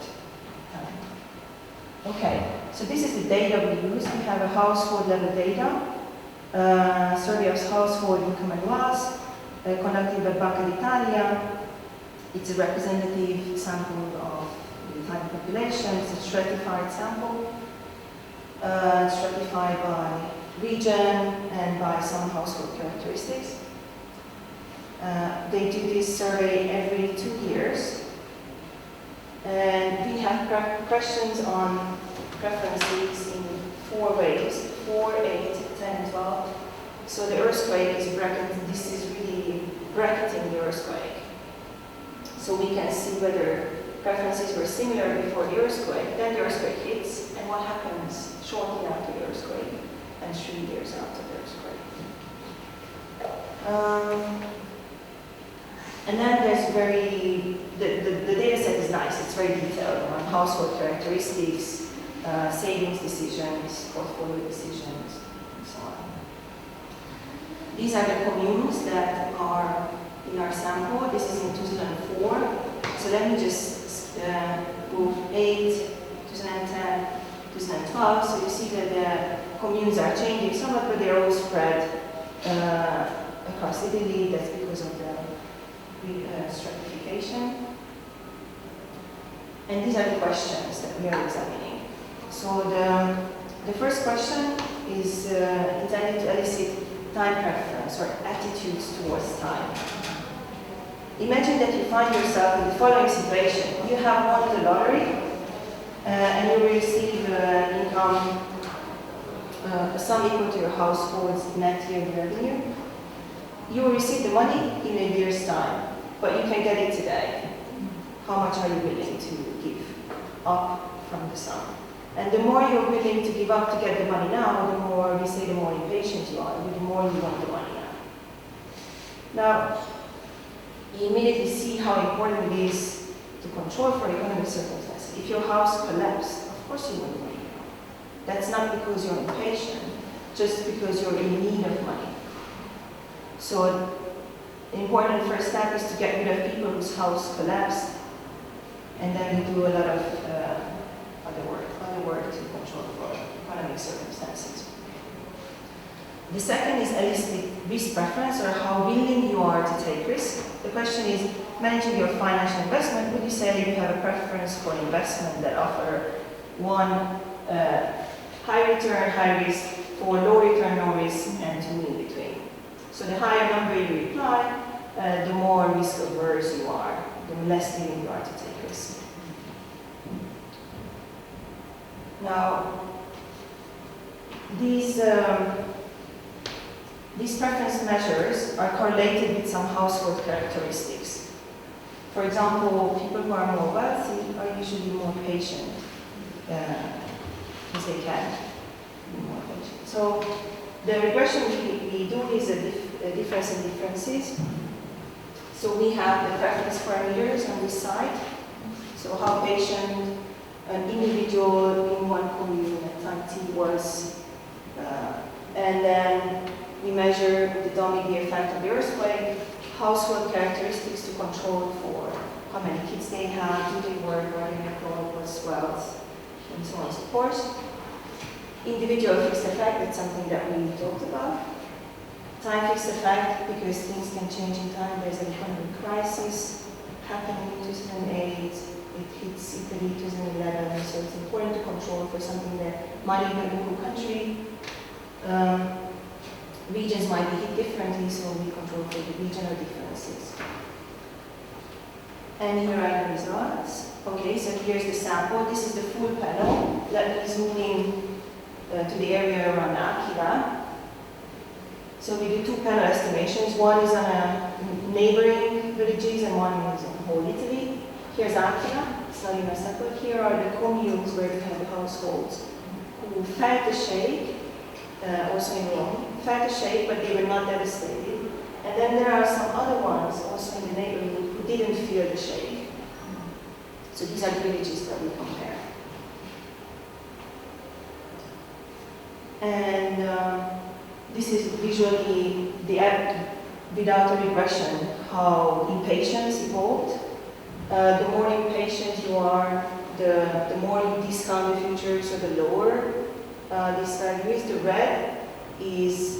Okay, so this is the data we use. We have a household level data, survey of household income and wealth, conducted by Banca d'Italia. It's a representative sample of the Italian population. It's a stratified sample, stratified by region and by some household characteristics. They do this survey every 2 years. And we have questions on preferences in 4 ways, 4, 8, 10, and 12. So the earthquake is bracketed, this is really bracketing the earthquake. So we can see whether preferences were similar before the earthquake, then the earthquake hits, and what happens shortly after the earthquake, and 3 years after the earthquake. And then there's the data set is nice, it's very detailed on household characteristics, savings decisions, portfolio decisions, and so on. These are the communes that are in our sample. This is in 2004. So let me just move 8, 2010, 2012. So you see that the communes are changing somewhat, but they're all spread across Italy. That's because of the stratification. And these are the questions that we are examining. So the first question is intended to elicit time preference or attitudes towards time. Imagine that you find yourself in the following situation. You have won the lottery and you will receive an income, a sum equal to your household's net yearly revenue. You will receive the money in a year's time, but you can get it today. How much are you willing to give up from the sum? And the more you're willing to give up to get the money now, the more we say the more impatient you are, the more you want the money now. Now, you immediately see how important it is to control for economic circumstances. If your house collapsed, of course you want the money now. That's not because you're impatient, just because you're in need of money. So an important first step is to get rid of people whose house collapsed, and then we do a lot of other work to control for economic circumstances. The second is elicit risk preference, or how willing you are to take risk. The question is, managing your financial investment, would you say you have a preference for investment that offer one high return, high risk, for low return, low risk, and two in between? So the higher number you reply, the more risk averse you are, the less willing you are to take risk. Now, these preference measures are correlated with some household characteristics. For example, people who are more wealthy are usually more patient, because they can be more patient. So the regression we do is a difference in differences. So we have the preference parameters on this side. So how patient, an individual in one commune at time t was, and then we measure the dominant effect of the earthquake, household characteristics to control for how many kids they have, do they work, are they employed, what's wealth, and so on and so forth. Individual fixed effect, that's something that we talked about. Time fixed effect, because things can change in time. There's an economic crisis happening in 2008. It hits Italy 2011, so it's important to control for something that might even be a whole country. Regions might be hit differently, so we control for the regional differences. And here are the results. Okay, so here's the sample. This is the full panel. Let me zoom in to the area around Aquila. So we do two panel estimations. One is on neighboring villages and one is on whole Italy. Here's Aquila, it's not even separate. Here are the communes where we have the households who felt the shake, also in Rome, felt the shake, but they were not devastated. And then there are some other ones also in the neighborhood who didn't feel the shake. So these are the villages that we compare. And this is visually without a regression, how impatience evolved. The more impatient you are, the more you discount the future, so the lower this value is. The red is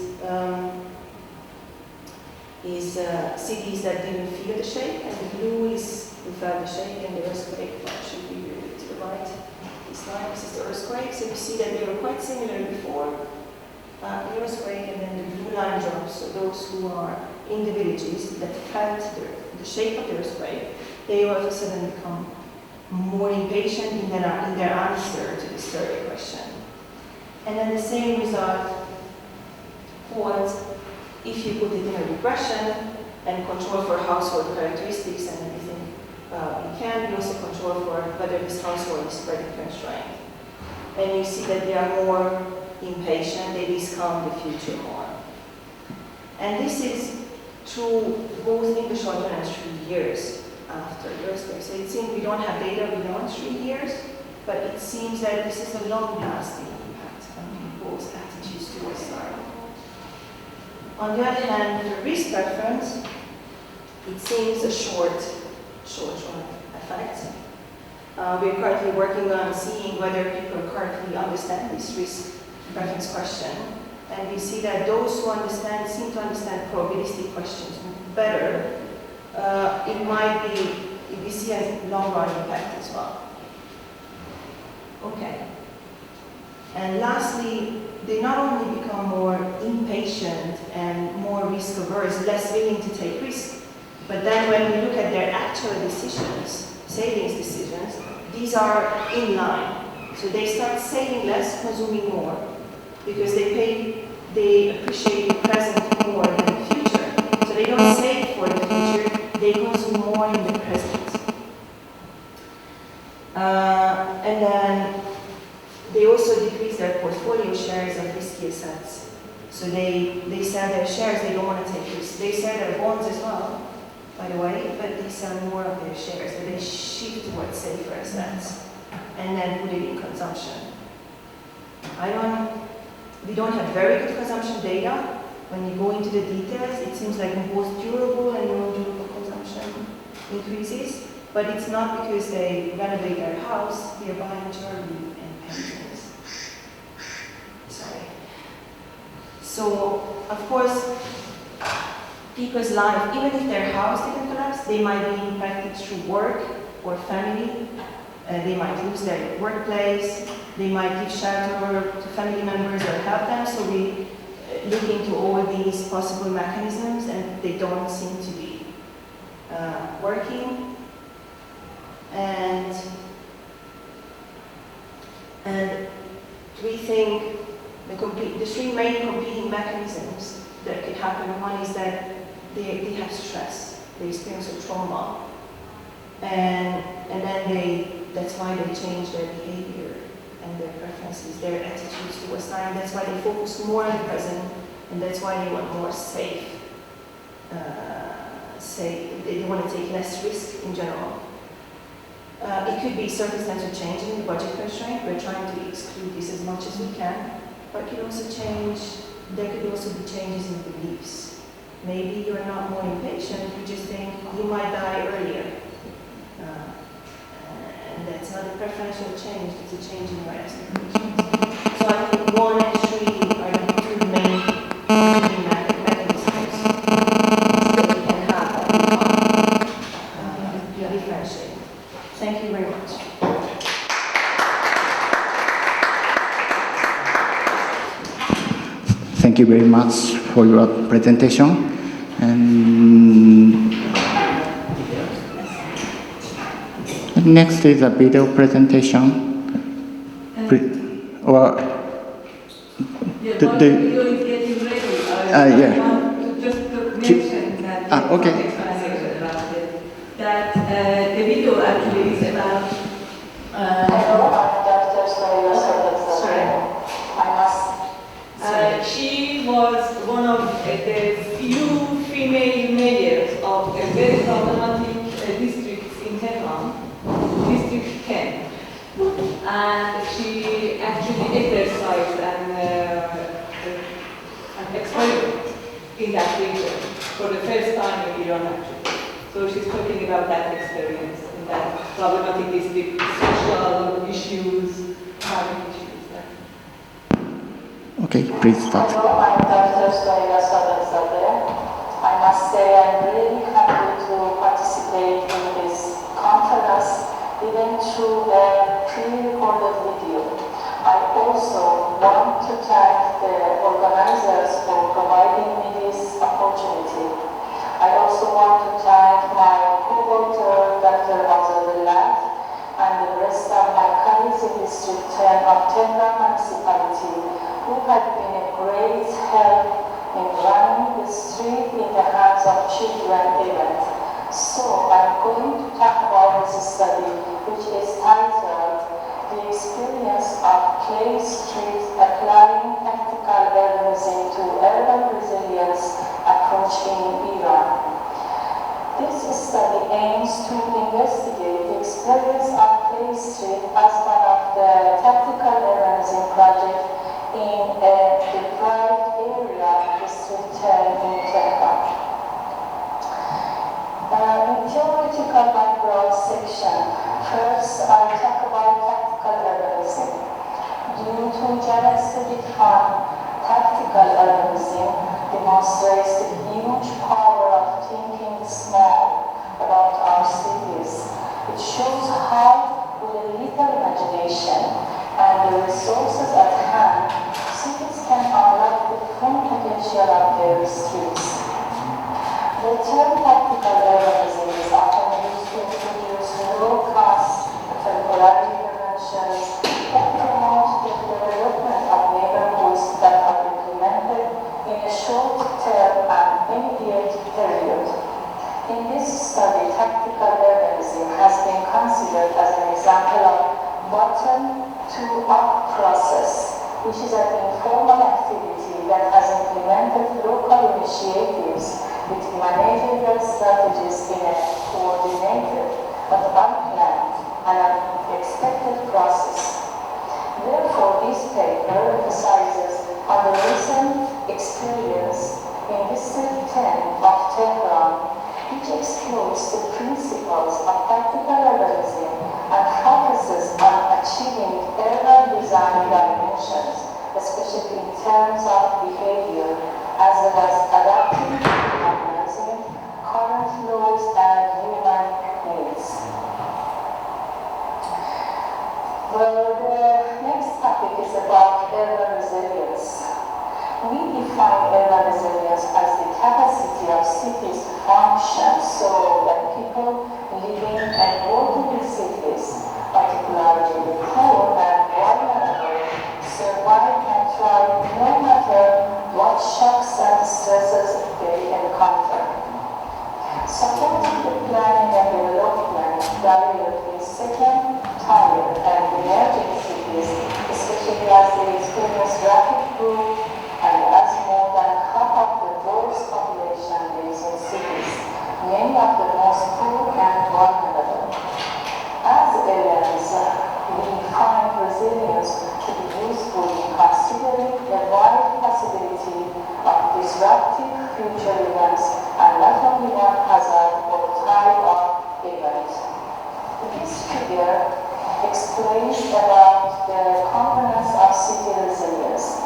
cities that didn't feel the shake, and the blue is who felt the shake, and the earthquake should be really to the right. This line, this is the earthquake, so you see that they were quite similar before the earthquake, and then the blue line drops. So those who are in the villages that felt the shake of the earthquake, they all of a sudden become more impatient in their answer to this survey question. And then the same result holds if you put it in a regression and control for household characteristics and everything you can. You also control for whether this household is credit constrained. And you see that they are more impatient, they discount the future more. And this is true both in the short run and 3 years after the earthquake. So it seems we don't have data beyond 3 years, but it seems that this is a long-lasting impact on people's attitudes towards sorrow. On the other hand, the risk preference, it seems a short run effect. We're currently working on seeing whether people currently understand this risk preference question. And we see that those who seem to understand probabilistic questions better, it might be, we see a long-run impact as well. Okay. And lastly, they not only become more impatient and more risk-averse, less willing to take risks, but then when we look at their actual decisions, savings decisions, these are in line. So they start saving less, consuming more, because they appreciate the present more than the future. So they don't save for the future, they consume more in the present. And then they also decrease their portfolio shares of risky assets. So they sell their shares, they don't want to take risks. They sell their bonds as well, by the way, but they sell more of their shares, so they shift towards safer assets and then put it in consumption. We don't have very good consumption data. When you go into the details, it seems like both durable and non-durable consumption increases, but it's not because they renovate their house, they're buying jewelry and paintings. Sorry. So, of course, people's life, even if their house didn't collapse, they might be impacted through work or family. They might lose their workplace. They might give shelter to family members or help them. So we look into all these possible mechanisms, and they don't seem to be working. And we think the three main competing mechanisms that could happen. One is that they have stress. They experience a trauma, and then that's why they change their behavior. and their preferences, their attitudes towards time. That's why they focus more on the present, and that's why they want more safe. They want to take less risk in general. It could be circumstantial change in the budget constraint. We're trying to exclude this as much as we can, but it could also change. There could also be changes in beliefs. Maybe you're not more impatient. You just think you might die earlier. And that's not a preferential change, it's a change in your expectations. So I think 1 and 3 are the two main mechanisms that we can have that become differentiate. Thank you very much. Thank you very much for your presentation. And next is a video presentation. Yeah, while the video is getting ready, yeah. I want to just mention that okay. explanation about it. That the video actually is about. She was one of the few female mayors of a very problematic district in Tehran, District 10. And she actually exercised an experiment in that region for the first time in Iran, actually. So she's talking about that experience in that problematic district, social issues, housing issues. Okay, please start. Hello, I'm Dr. Sonia Sadek. I must say I'm really happy to participate in this conference, even through a pre-recorded video. I also want to thank the organizers for providing me this opportunity. I also want to thank my co-author, Dr. Aula, and the rest of my colleagues in District 10 of Tehran Municipality, who had been a great help in running the street in the hands of children event. So I'm going to talk about this study, which is titled The Experience of Clay Street Applying Tactical Urbanism to Urban Resilience Approach in Iran. This study aims to investigate the experience of Clay Street as one of the tactical urbanism projects in a deprived area, District 10 in Tehran. In theoretical background section, first I talk about tactical urbanism. Due to genocide tactical urbanism demonstrates the huge power of thinking small about our cities. It shows how, with a little imagination and the resources at hand, cities can unlock the full potential of their streets. The term tactical urbanism is often used to introduce low-cost, temporary interventions that promote the development of neighborhoods that are implemented in a short-term and immediate period. In this study, tactical urbanism has been considered as an example of bottom-to-up process, which is an informal activity that has implemented local initiatives with managerial strategies in a coordinated but unplanned and unexpected process. Therefore, this paper emphasizes on the recent experience in District 10 of Tehran, which explores the principles of tactical urbanism and focuses on achieving urban design dimensions, especially in terms of behavior, as well as adapting to urbanism, current laws, and human needs. Well, the next topic is about urban resilience. We define urban resilience as the capacity of cities to function so that people living and working in cities, particularly the poor and vulnerable, survive and thrive no matter what shocks and stresses they encounter. Supporting the planning and development valued in second, tier, and emerging cities especially as they experience rapid growth and as more than half of the world's population lives in cities, many of the most poor and vulnerable. As aliens, we find resilience to be useful in considering a wide possibility of disruptive future events and not only one hazard or type of event. This figure explains about the components of city resilience.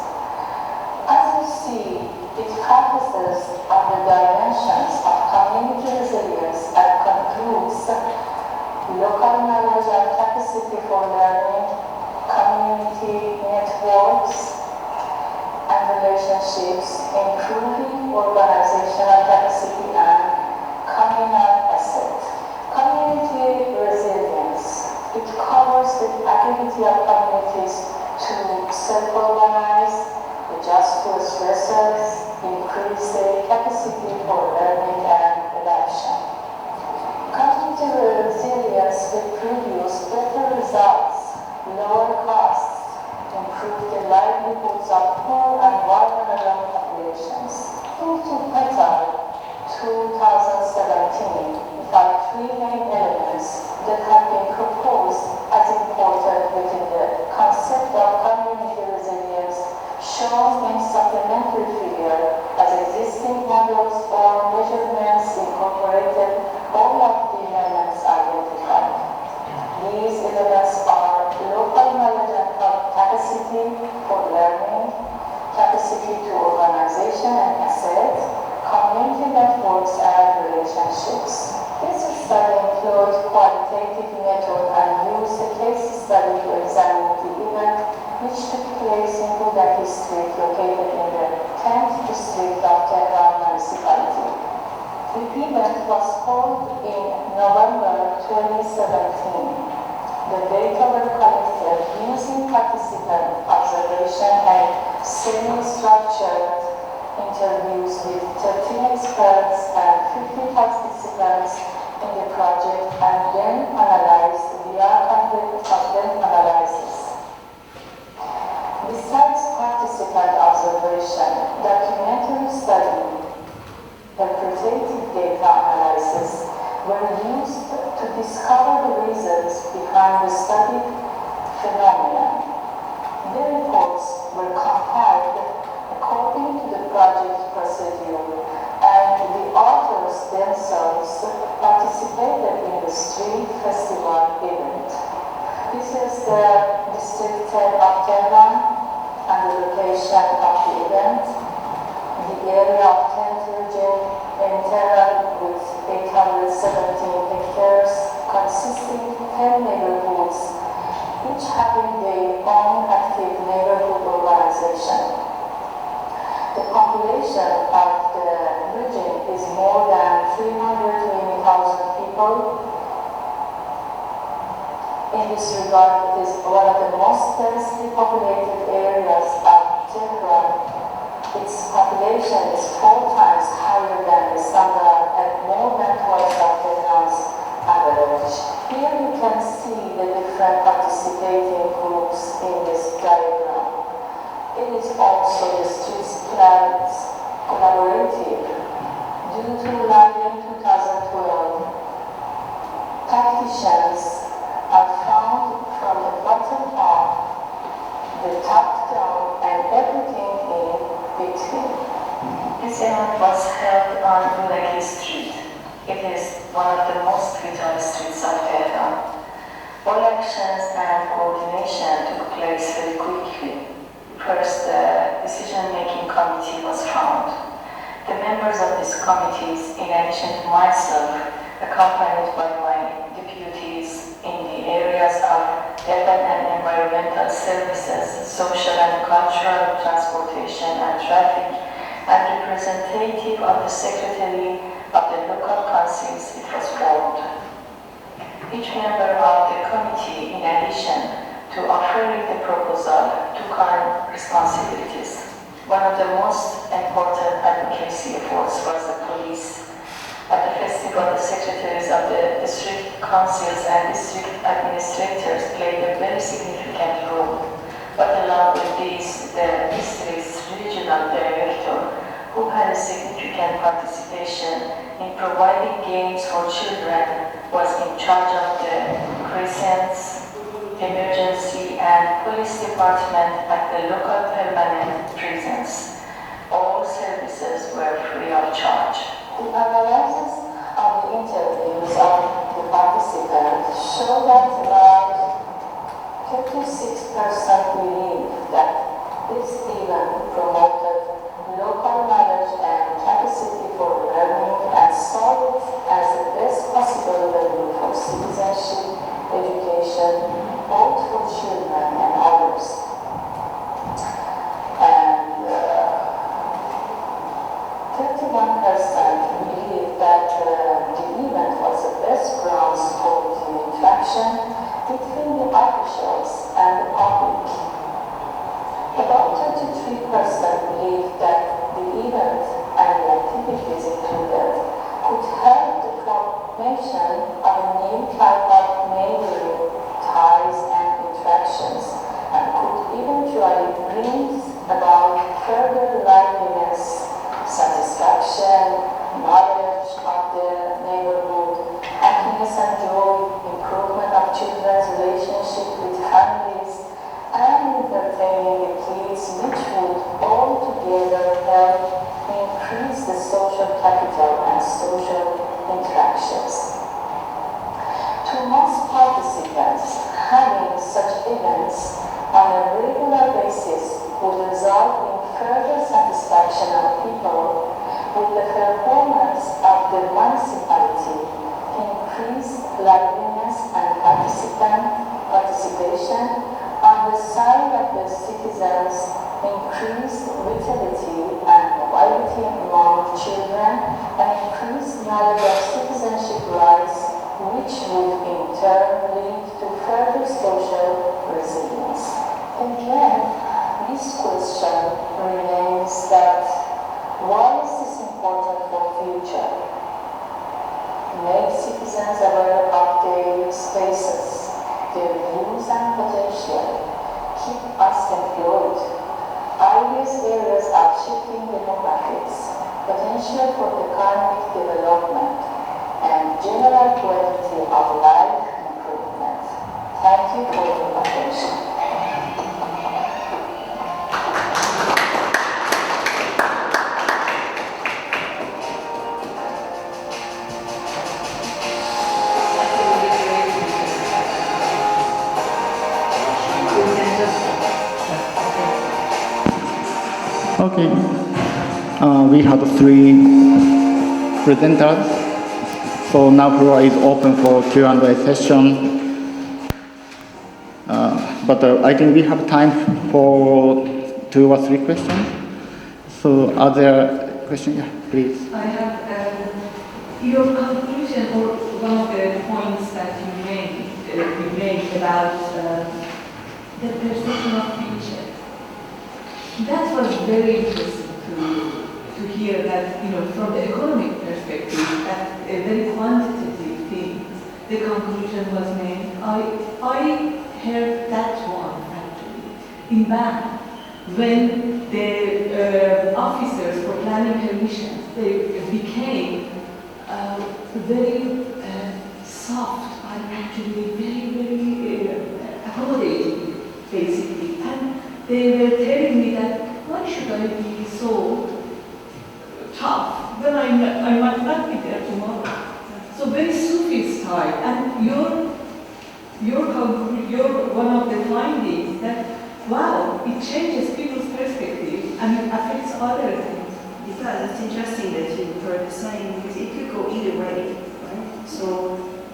As you see, it focuses on the dimensions of community resilience and concludes local knowledge and capacity for learning, community networks and relationships, improving organizational capacity and communal asset. Community resilience. It covers the ability of communities to self-organize, adjust to stressors, increase their capacity for learning and adaptation. Community resilience will produce better results, lower costs, improve the livelihoods of poor and vulnerable populations. Into Petal 2017, by three main elements that have been proposed as important within the concept of community resilience shown in supplementary figure as existing models or measurements incorporated all of the elements identified. These elements are local knowledge and capacity for learning, capacity to organization and asset, community networks and relationships. This study employed qualitative method and used a case study to examine the event which took place in Buda district located in the 10th district of Tehran municipality. The event was held in November 2017. The data were collected using participant observation and semi-structured interviews with 13 experts and 50 participants in the project and then analyzed via content analysis. Besides participant observation, documentary study, interpretative data analysis were used to discover the reasons behind the studied phenomenon. The reports were compiled according to the project procedure, and the authors themselves participated in the street festival event. This is the District 10 of Tehran and the location of the event. The area of 10th region in Tehran with 817 hectares, consisting 10 neighborhoods, each having their own active neighborhood organization. The population of the region is more than 320,000 people. In this regard, it is one of the most densely populated areas of Tehran. Its population is 4 times higher than the standard and more than twice of Tehran's average. Here you can see the different participating groups in this diagram. It is also the streets plans collaborative. Due to London 2012, tacticians are found from the bottom up, the top down, and everything in between. This event was held on Aula Street. It is one of the most vital streets of Tehran. All actions and coordination took place very quickly. First, the decision-making committee was found. The members of this committee, in addition to myself, accompanied by my deputies in the areas of urban and environmental services, social and cultural, transportation and traffic, and representative of the secretary of the local councils, it was formed. Each member of the committee, in addition to offering the proposal, took on responsibilities. One of the most important advocacy efforts was the police. At the festival, the secretaries of the district councils and district administrators played a very significant role. but along with this, the district's regional director, who had a significant participation in providing games for children, was in charge of the precincts, emergency and police department at the local permanent prisons. All services were free of charge. The analysis of the interviews of the participants showed that about 56% believe that this event promoted local knowledge and capacity for learning and saw it as the best possible venue for citizenship, education, both for children and others. And 31% believe that the event was the best grounds for the interaction between the officials and the public. About 33% believe that the event and the activities included could help the formation of a new type of neighborhood ties and interactions, and could eventually bring about further liveliness, satisfaction, knowledge of the neighborhood, happiness and joy, improvement of children's relationship with families, and entertaining the kids, which would all together help increase the social capital and social interactions. To most participants, having such events on a regular basis would result in further satisfaction of people with the performance of the municipality, increased liveliness and participation on the side of the citizens, increased vitality and mobility among children, and increased knowledge of citizenship rights, which would in turn lead to further social resilience. Again, this question remains that why is this important for future? Make citizens aware of their spaces, their views and potential, keep us employed, obvious areas of shifting demographics, potential for economic development, and general quality of life improvement. Thank you for your attention. Okay, we have 3 presenters, so now floor is open for Q&A session. But I think we have time for 2 or 3 questions. So are there questions? Yeah, please. I have your conclusion or one of the points that you made about the perception of future. That was very interesting to hear that, from the economic perspective, that a very quantitative thing, the conclusion was made. I heard that one actually in Ban, when the officers for planning permissions, they became very soft and actually very accommodating, basically. And they were telling me that, why should I be so tough when I might not be there tomorrow? So very Sufi style. And your one of the findings that, wow, it changes people's perspective and it affects other things. It does. It's interesting that you heard the saying, because it could go either way, right? So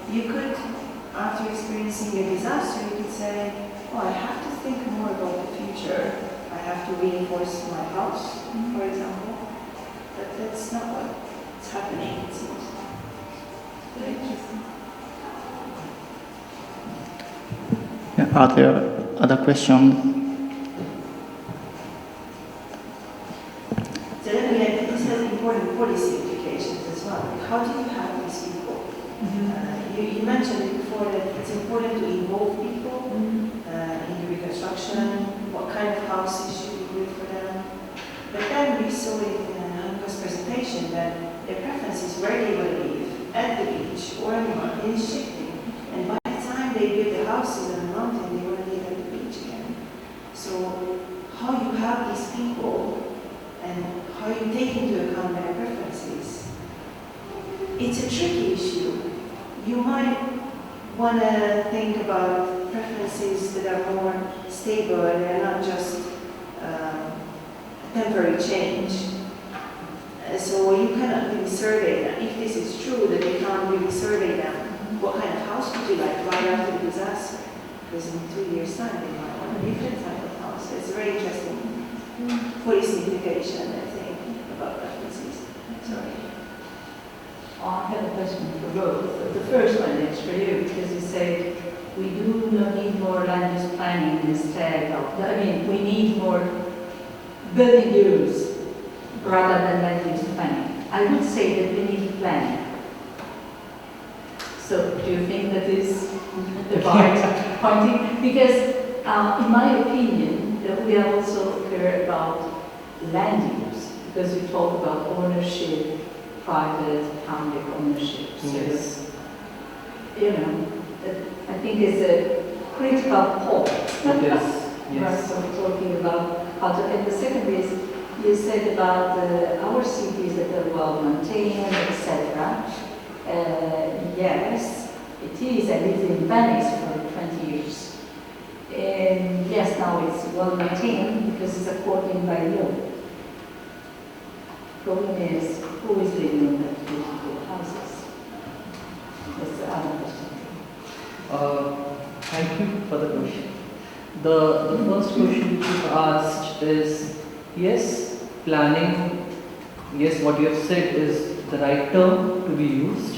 you could, after experiencing a disaster, you could say, well, I have to think more about the future. I have to reinforce my house, for example. But that's not what's happening, it seems. Very interesting. Yeah, are there other questions? So then again, this has important policy implications as well. How do you have these people? You mentioned it before that it's important to involve people in the reconstruction. what kind of houses should be good for them. But then we saw it in Anna's presentation that their preference is where they will live, at the beach or in the mountain, is shifting. And by the time they build the houses on the mountain, they want to live at the beach again. So how you have these people and how you take into account their preferences, it's a tricky issue. You might want to think about preferences that are more stable and they're not just temporary change. So you cannot really survey them. If this is true, that they can't really survey them. What kind of house would you like right after the disaster? Because in 2 years' time they might want a different type of house. It's a very interesting policy implication, I think, about preferences. Sorry. I have a question for both. The first one is for you, because you say we do not need more land use planning instead of, we need more building use rather than land use planning. I would say that we need planning. So do you think that is the right pointing? Because in my opinion, that we are also clear about land use, because we talk about ownership, private, public ownership. Yes. So, I think it's a critical point. Yes. Yes. We're talking about how to, and the second is, you said about our cities that are well maintained, etc. Yes, it is. I lived in Venice for 20 years. And yes, now it's well maintained because it's according by law. Problem is, who is living in that beautiful houses? That's the other question. Thank you for the question. The first question which you asked is, yes, planning, yes, what you have said is the right term to be used,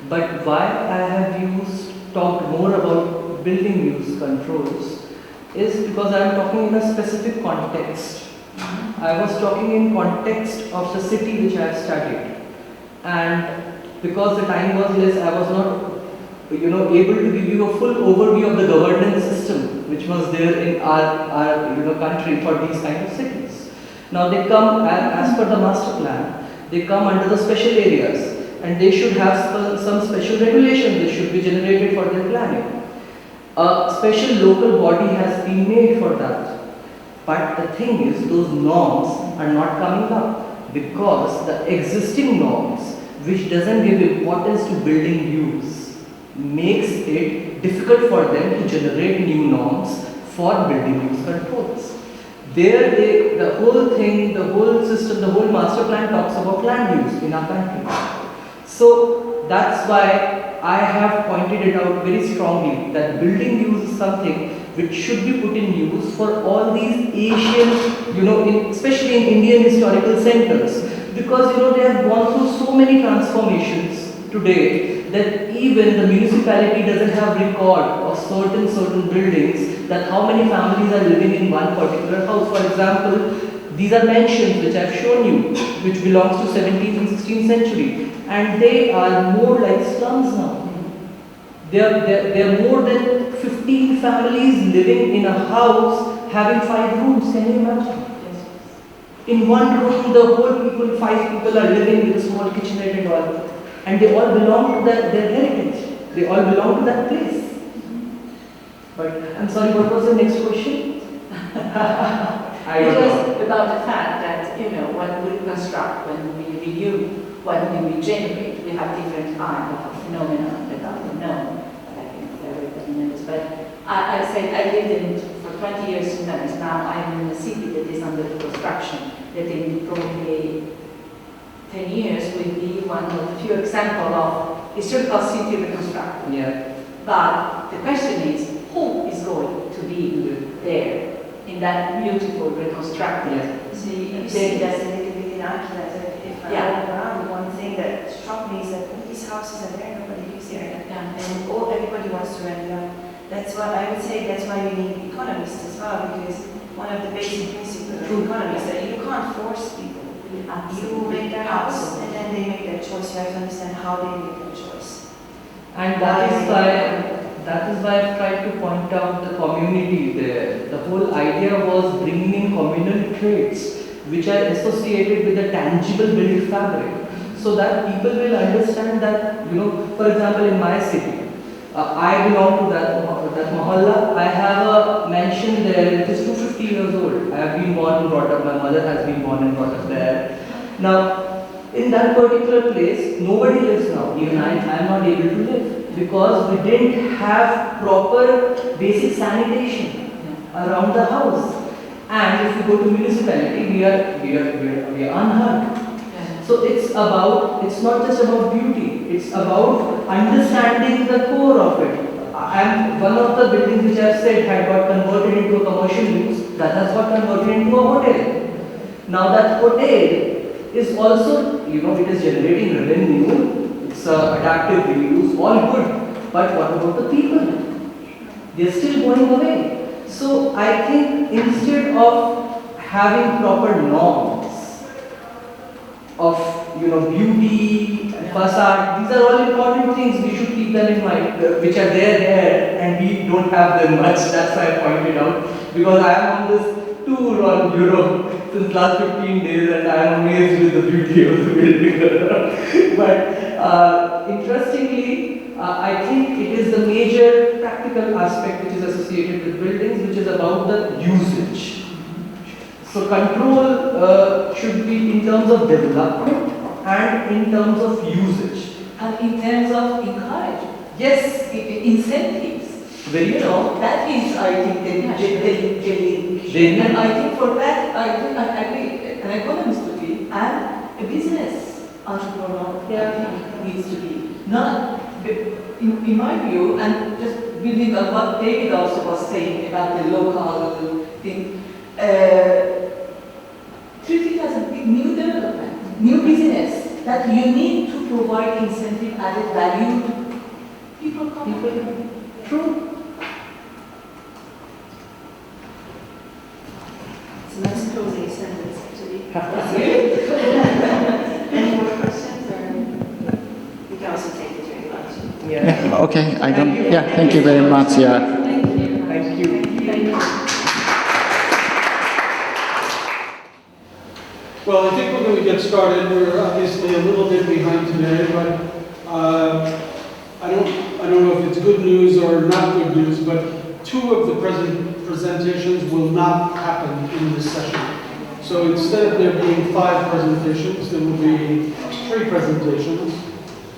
but why I have talked more about building use controls is because I am talking in a specific context. I was talking in context of the city which I have studied, and because the time was less, I was not able to give you a full overview of the governance system which was there in our country for these kind of cities. Now they come, as per the master plan, they come under the special areas and they should have some special regulations which should be generated for their planning. A special local body has been made for that. But the thing is, those norms are not coming up because the existing norms, which doesn't give importance to building use, makes it difficult for them to generate new norms for building use controls. The whole thing, the whole system, the whole master plan talks about land use in our country. So that's why I have pointed it out very strongly that building use is something which should be put in use for all these Asian, especially in Indian historical centers, because they have gone through so many transformations today that even the municipality doesn't have record of certain buildings, that how many families are living in one particular house. For example, these are mansions which I have shown you, which belongs to 17th and 16th century, and they are more like slums now. There are more than 15 families living in a house having 5 rooms. Can you imagine? In one room, the whole 5 people are living with a small kitchenette and all. And they all belong to their heritage. They all belong to that place. But I'm sorry, what was the next question? It was about the fact that, when we construct, when we renew, when we regenerate, we have different kinds of phenomena that are known. I think everybody knows. But I said I lived for 20 years in Venice. Now I'm in a city that is under construction, that in probably 10 years will be one of the few examples of historical city reconstruction. Yeah. But the question is, who is going to be there in that beautiful reconstruction? Yeah. See, you see that a little bit in Aula. If I walk around, one thing that struck me is that all these houses are there, nobody lives there, and everybody wants to rent it out. That's why I would say that's why we need economists as well, because one of the basic principles of economists is that you can't force people. You make their house, and then they make their choice. You have to understand how they make their choice. And that is why I've tried to point out the community there. The whole idea was bringing in communal traits which are associated with the tangible built fabric, so that people will understand that, for example, in my city, I belong to that mohalla. I have a mansion there which is 250 years old. I have been born and brought up, my mother has been born and brought up there. Now, in that particular place, nobody lives now. Even I am not able to live because we didn't have proper basic sanitation around the house. And if you go to municipality, we are unheard. So it's not just about beauty, it's about understanding the core of it. And one of the buildings which I've said had got converted into a commercial use, that has got converted into a hotel. Now that hotel is also, it is generating revenue, it's adaptive reuse, all good. But what about the people? They're still going away. So I think instead of having proper norms of beauty and facade, these are all important things, we should keep them in mind, which are there and we don't have them much. That's why I pointed out, because I am on this tour on Europe since last 15 days and I am amazed with the beauty of the building. But interestingly, I think it is the major practical aspect which is associated with buildings, which is about the usage. So control should be in terms of development and in terms of usage. And in terms of encouragement. Yes. Incentives. Very true. That is, I think, and I think for that, I agree, an economist to be, and a business entrepreneur needs to be. Not, in my view, and just building on what David also was saying about the local thing, treat it as a new development, new business, that you need to provide incentive added value to people coming. True. It's a nice closing sentence, actually. Any more questions? Or you can also take it during lunch. Yeah, okay, thank you very much, yeah. Thank you. Well, I think we're going to get started. We're obviously a little bit behind today, but I don't know if it's good news or not good news, but two of the presentations will not happen in this session. So instead of there being 5 presentations, there will be 3 presentations.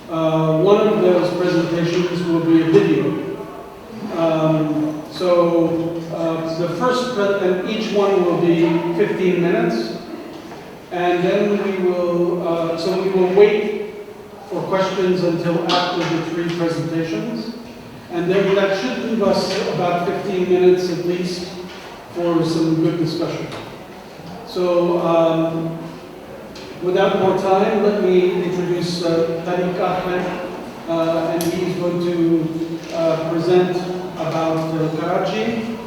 One of those presentations will be a video. The first, and each one will be 15 minutes. And then we will wait for questions until after the 3 presentations. And then that should leave us about 15 minutes at least for some good discussion. So without more time, let me introduce Tariq Ahmed, and he's going to present about Karachi.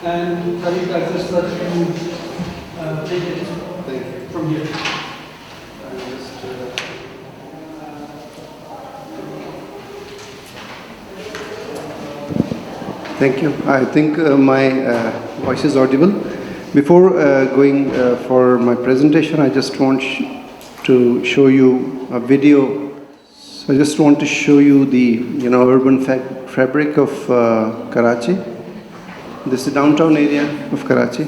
And Tariq, I just let you take it from here. Thank you. I think my voice is audible. Before going for my presentation, I just want to show you a video. So I just want to show you the urban fabric of Karachi. This is the downtown area of Karachi.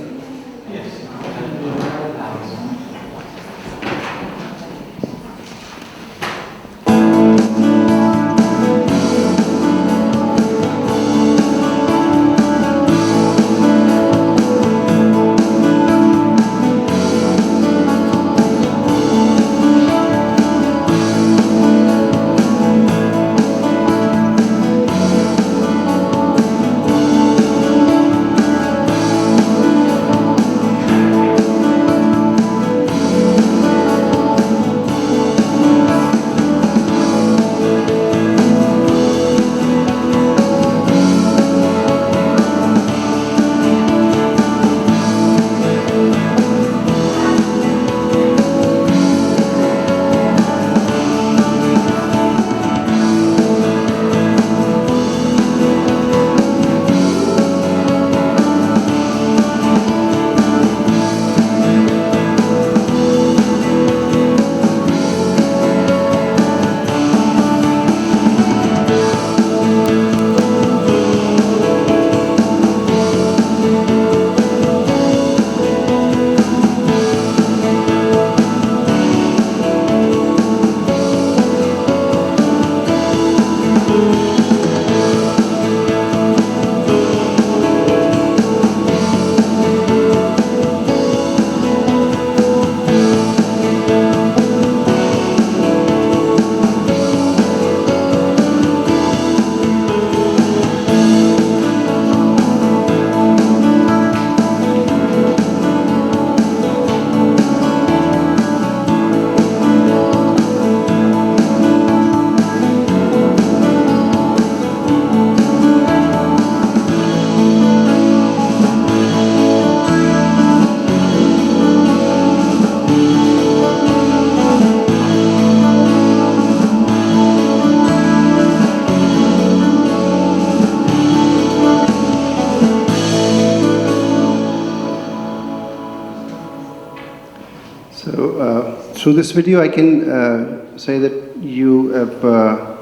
So through this video, I can say that you have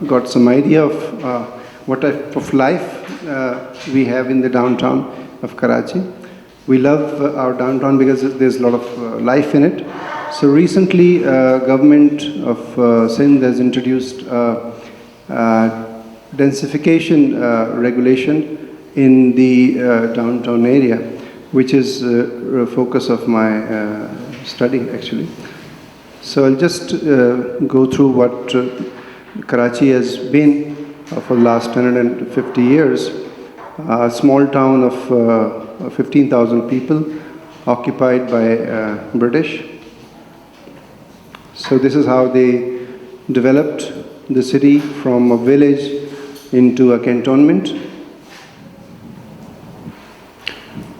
got some idea of what type of life we have in the downtown of Karachi. We love our downtown because there's a lot of life in it. So recently, government of Sindh has introduced densification regulation in the downtown area, which is a focus of my study actually. So I'll just go through what Karachi has been for the last 150 years. A small town of 15,000 people occupied by British. So this is how they developed the city from a village into a cantonment.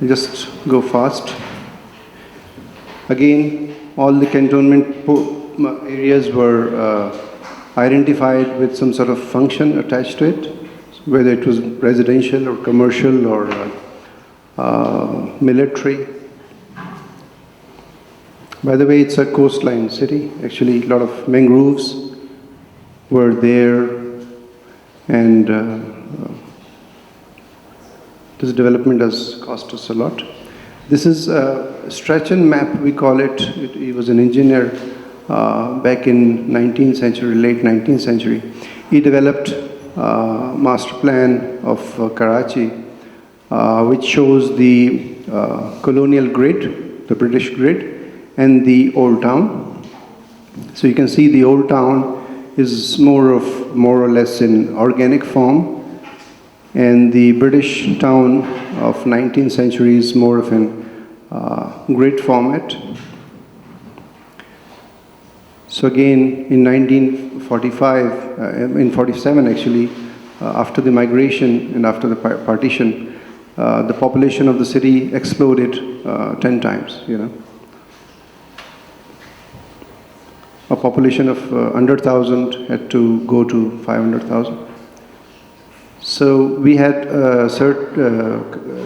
Just go fast. Again, all the cantonment areas were identified with some sort of function attached to it, whether it was residential or commercial or military. By the way, it's a coastline city. Actually, a lot of mangroves were there, and this development has cost us a lot. This is a Strachan map, we call it. He was an engineer back in 19th century, late 19th century. He developed a master plan of Karachi, which shows the colonial grid, the British grid, and the old town. So you can see the old town is more or less in organic form, and the British town of 19th century is more of an grid format. So again, in 1945, in 47 actually, after the migration and after the partition, the population of the city exploded 10 times, you know. A population of 100,000 had to go to 500,000. So we had a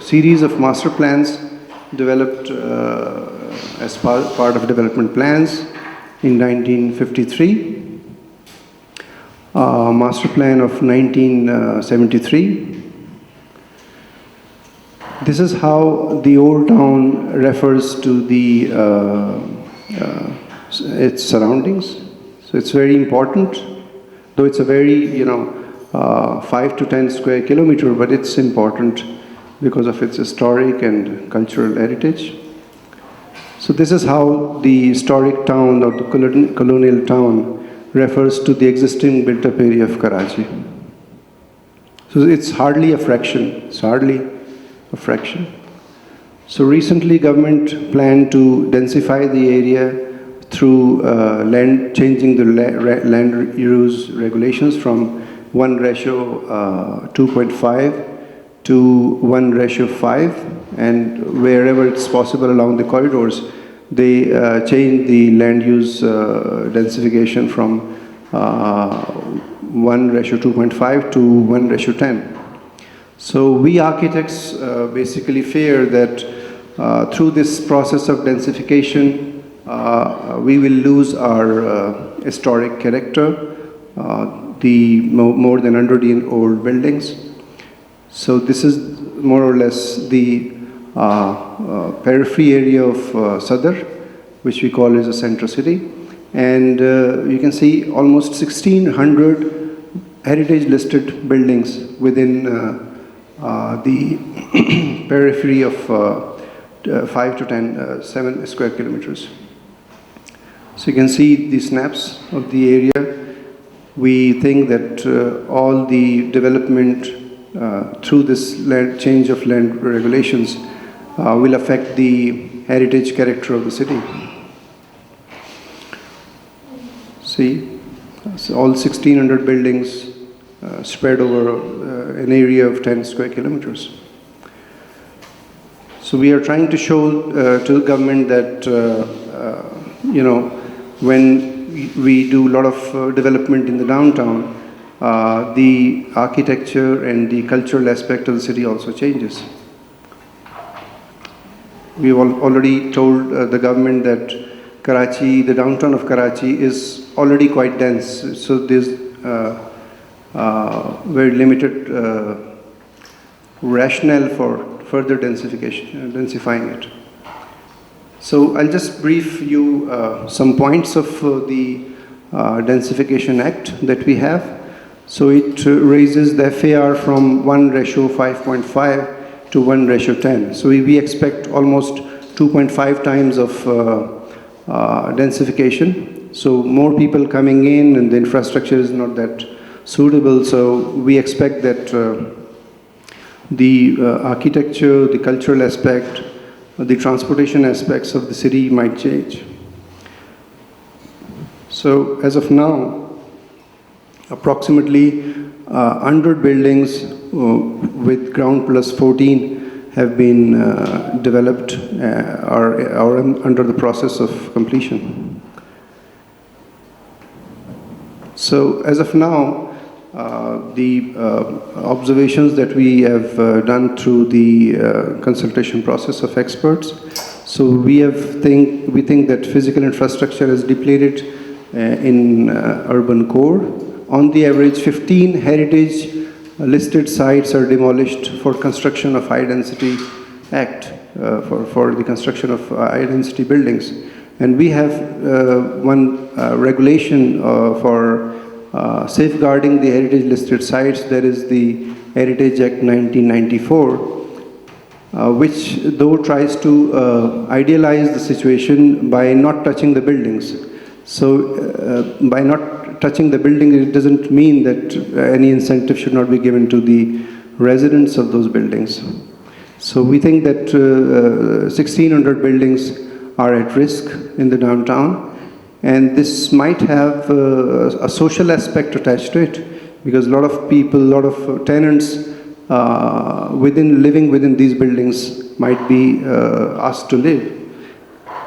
series of master plans developed as part of development plans in 1953, master plan of 1973. This is how the old town refers to the its surroundings. So it's very important, though it's a very 5 to 10 square kilometer, but it's important because of its historic and cultural heritage. So this is how the historic town or the colonial town refers to the existing built-up area of Karachi. So it's hardly a fraction. It's hardly a fraction. So recently, government planned to densify the area through changing the land use regulations from 1:2.5 to 1:5, and wherever it's possible along the corridors, they change the land use densification from 1:2.5 to 1:10. So we architects basically fear that through this process of densification, we will lose our historic character, the more than 100-year-old buildings. So this is more or less the periphery area of Sadr, which we call as a central city. And you can see almost 1,600 heritage-listed buildings within the periphery of 5 to 7 square kilometers. So you can see the snaps of the area. We think that all the development through this change of land regulations will affect the heritage character of the city. See, so all 1,600 buildings spread over an area of 10 square kilometers. So we are trying to show to the government that, when we do a lot of development in the downtown, the architecture and the cultural aspect of the city also changes. We've already told the government that Karachi, the downtown of Karachi is already quite dense, so there's very limited rationale for further densifying it. So I'll just brief you some points of the Densification Act that we have. So it raises the FAR from 1:5.5 to 1:10. So we expect almost 2.5 times of densification. So more people coming in and the infrastructure is not that suitable. So we expect that the architecture, the cultural aspect, the transportation aspects of the city might change. So as of now, approximately 100 buildings with ground plus 14 have been developed or are under the process of completion. So as of now, the observations that we have done through the consultation process of experts, so we think that physical infrastructure is depleted in urban core. On the average, 15 heritage listed sites are demolished for construction of high density act, for the construction of high density buildings. And we have one regulation for safeguarding the heritage listed sites, that is the Heritage Act 1994, which though tries to idealize the situation by not touching the buildings. So by not touching the building, it doesn't mean that any incentive should not be given to the residents of those buildings. So we think that 1,600 buildings are at risk in the downtown, and this might have a social aspect attached to it, because a lot of people, a lot of tenants living within these buildings might be asked to live.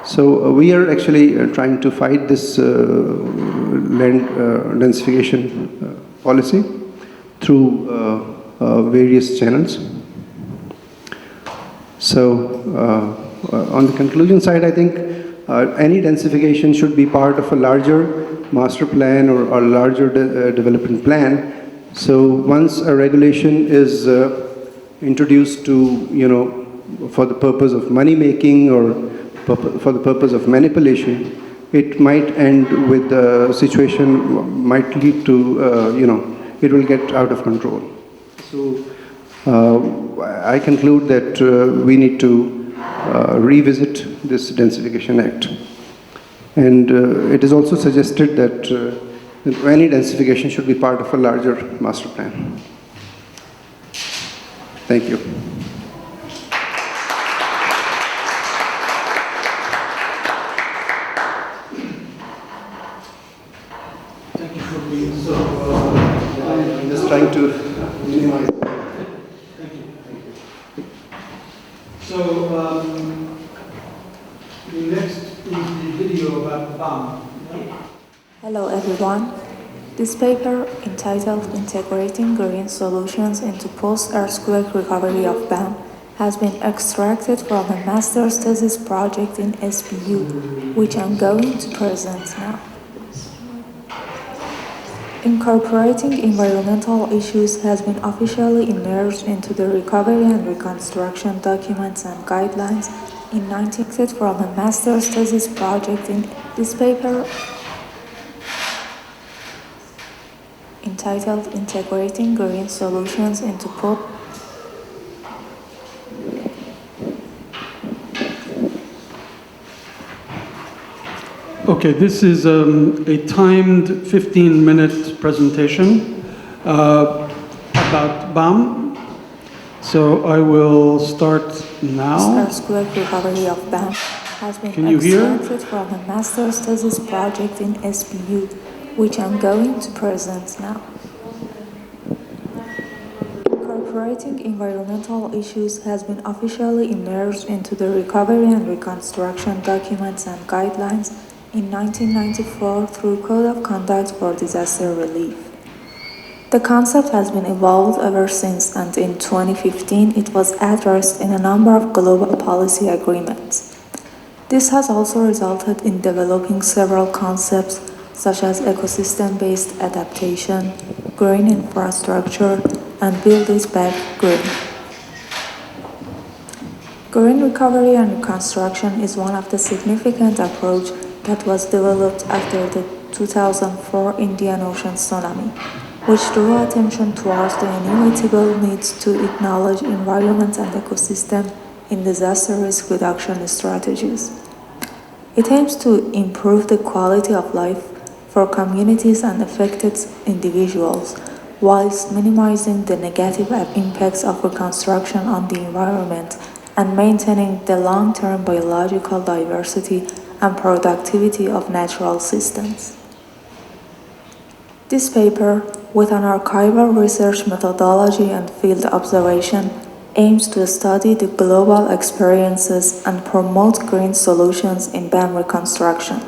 So we are actually trying to fight this land densification policy through various channels. So on the conclusion side, I think any densification should be part of a larger master plan or a larger development plan. So once a regulation is introduced to, for the purpose of money making or for the purpose of manipulation, it might end with the situation, might lead to, it will get out of control. So I conclude that we need to revisit this Densification Act. And it is also suggested that any densification should be part of a larger master plan. Thank you. I'm just trying to minimize. Thank you. So next is the video about BAM. Hello everyone. This paper, entitled Integrating Green Solutions into Post-Earthquake Recovery of BAM, has been extracted from a master's thesis project in SPU, which I'm going to present now. Incorporating environmental issues has been officially immersed into the recovery and reconstruction documents and guidelines in 1996 from a master's thesis project in this paper entitled Integrating Green Solutions into Okay, this is a timed 15-minute presentation about BAM. So I will start now. Earthquake recovery of BAM has been extracted from a master's thesis project in SPU, which I'm going to present now. Incorporating environmental issues has been officially immersed into the recovery and reconstruction documents and guidelines in 1994 through Code of Conduct for Disaster Relief. The concept has been evolved ever since, and in 2015 it was addressed in a number of global policy agreements. This has also resulted in developing several concepts such as ecosystem-based adaptation, green infrastructure, and build it back green. Green recovery and reconstruction is one of the significant approaches that was developed after the 2004 Indian Ocean tsunami, which drew attention towards the inevitable need to acknowledge environment and ecosystem in disaster risk reduction strategies. It aims to improve the quality of life for communities and affected individuals, whilst minimizing the negative impacts of reconstruction on the environment and maintaining the long-term biological diversity and productivity of natural systems. This paper, with an archival research methodology and field observation, aims to study the global experiences and promote green solutions in dam reconstruction.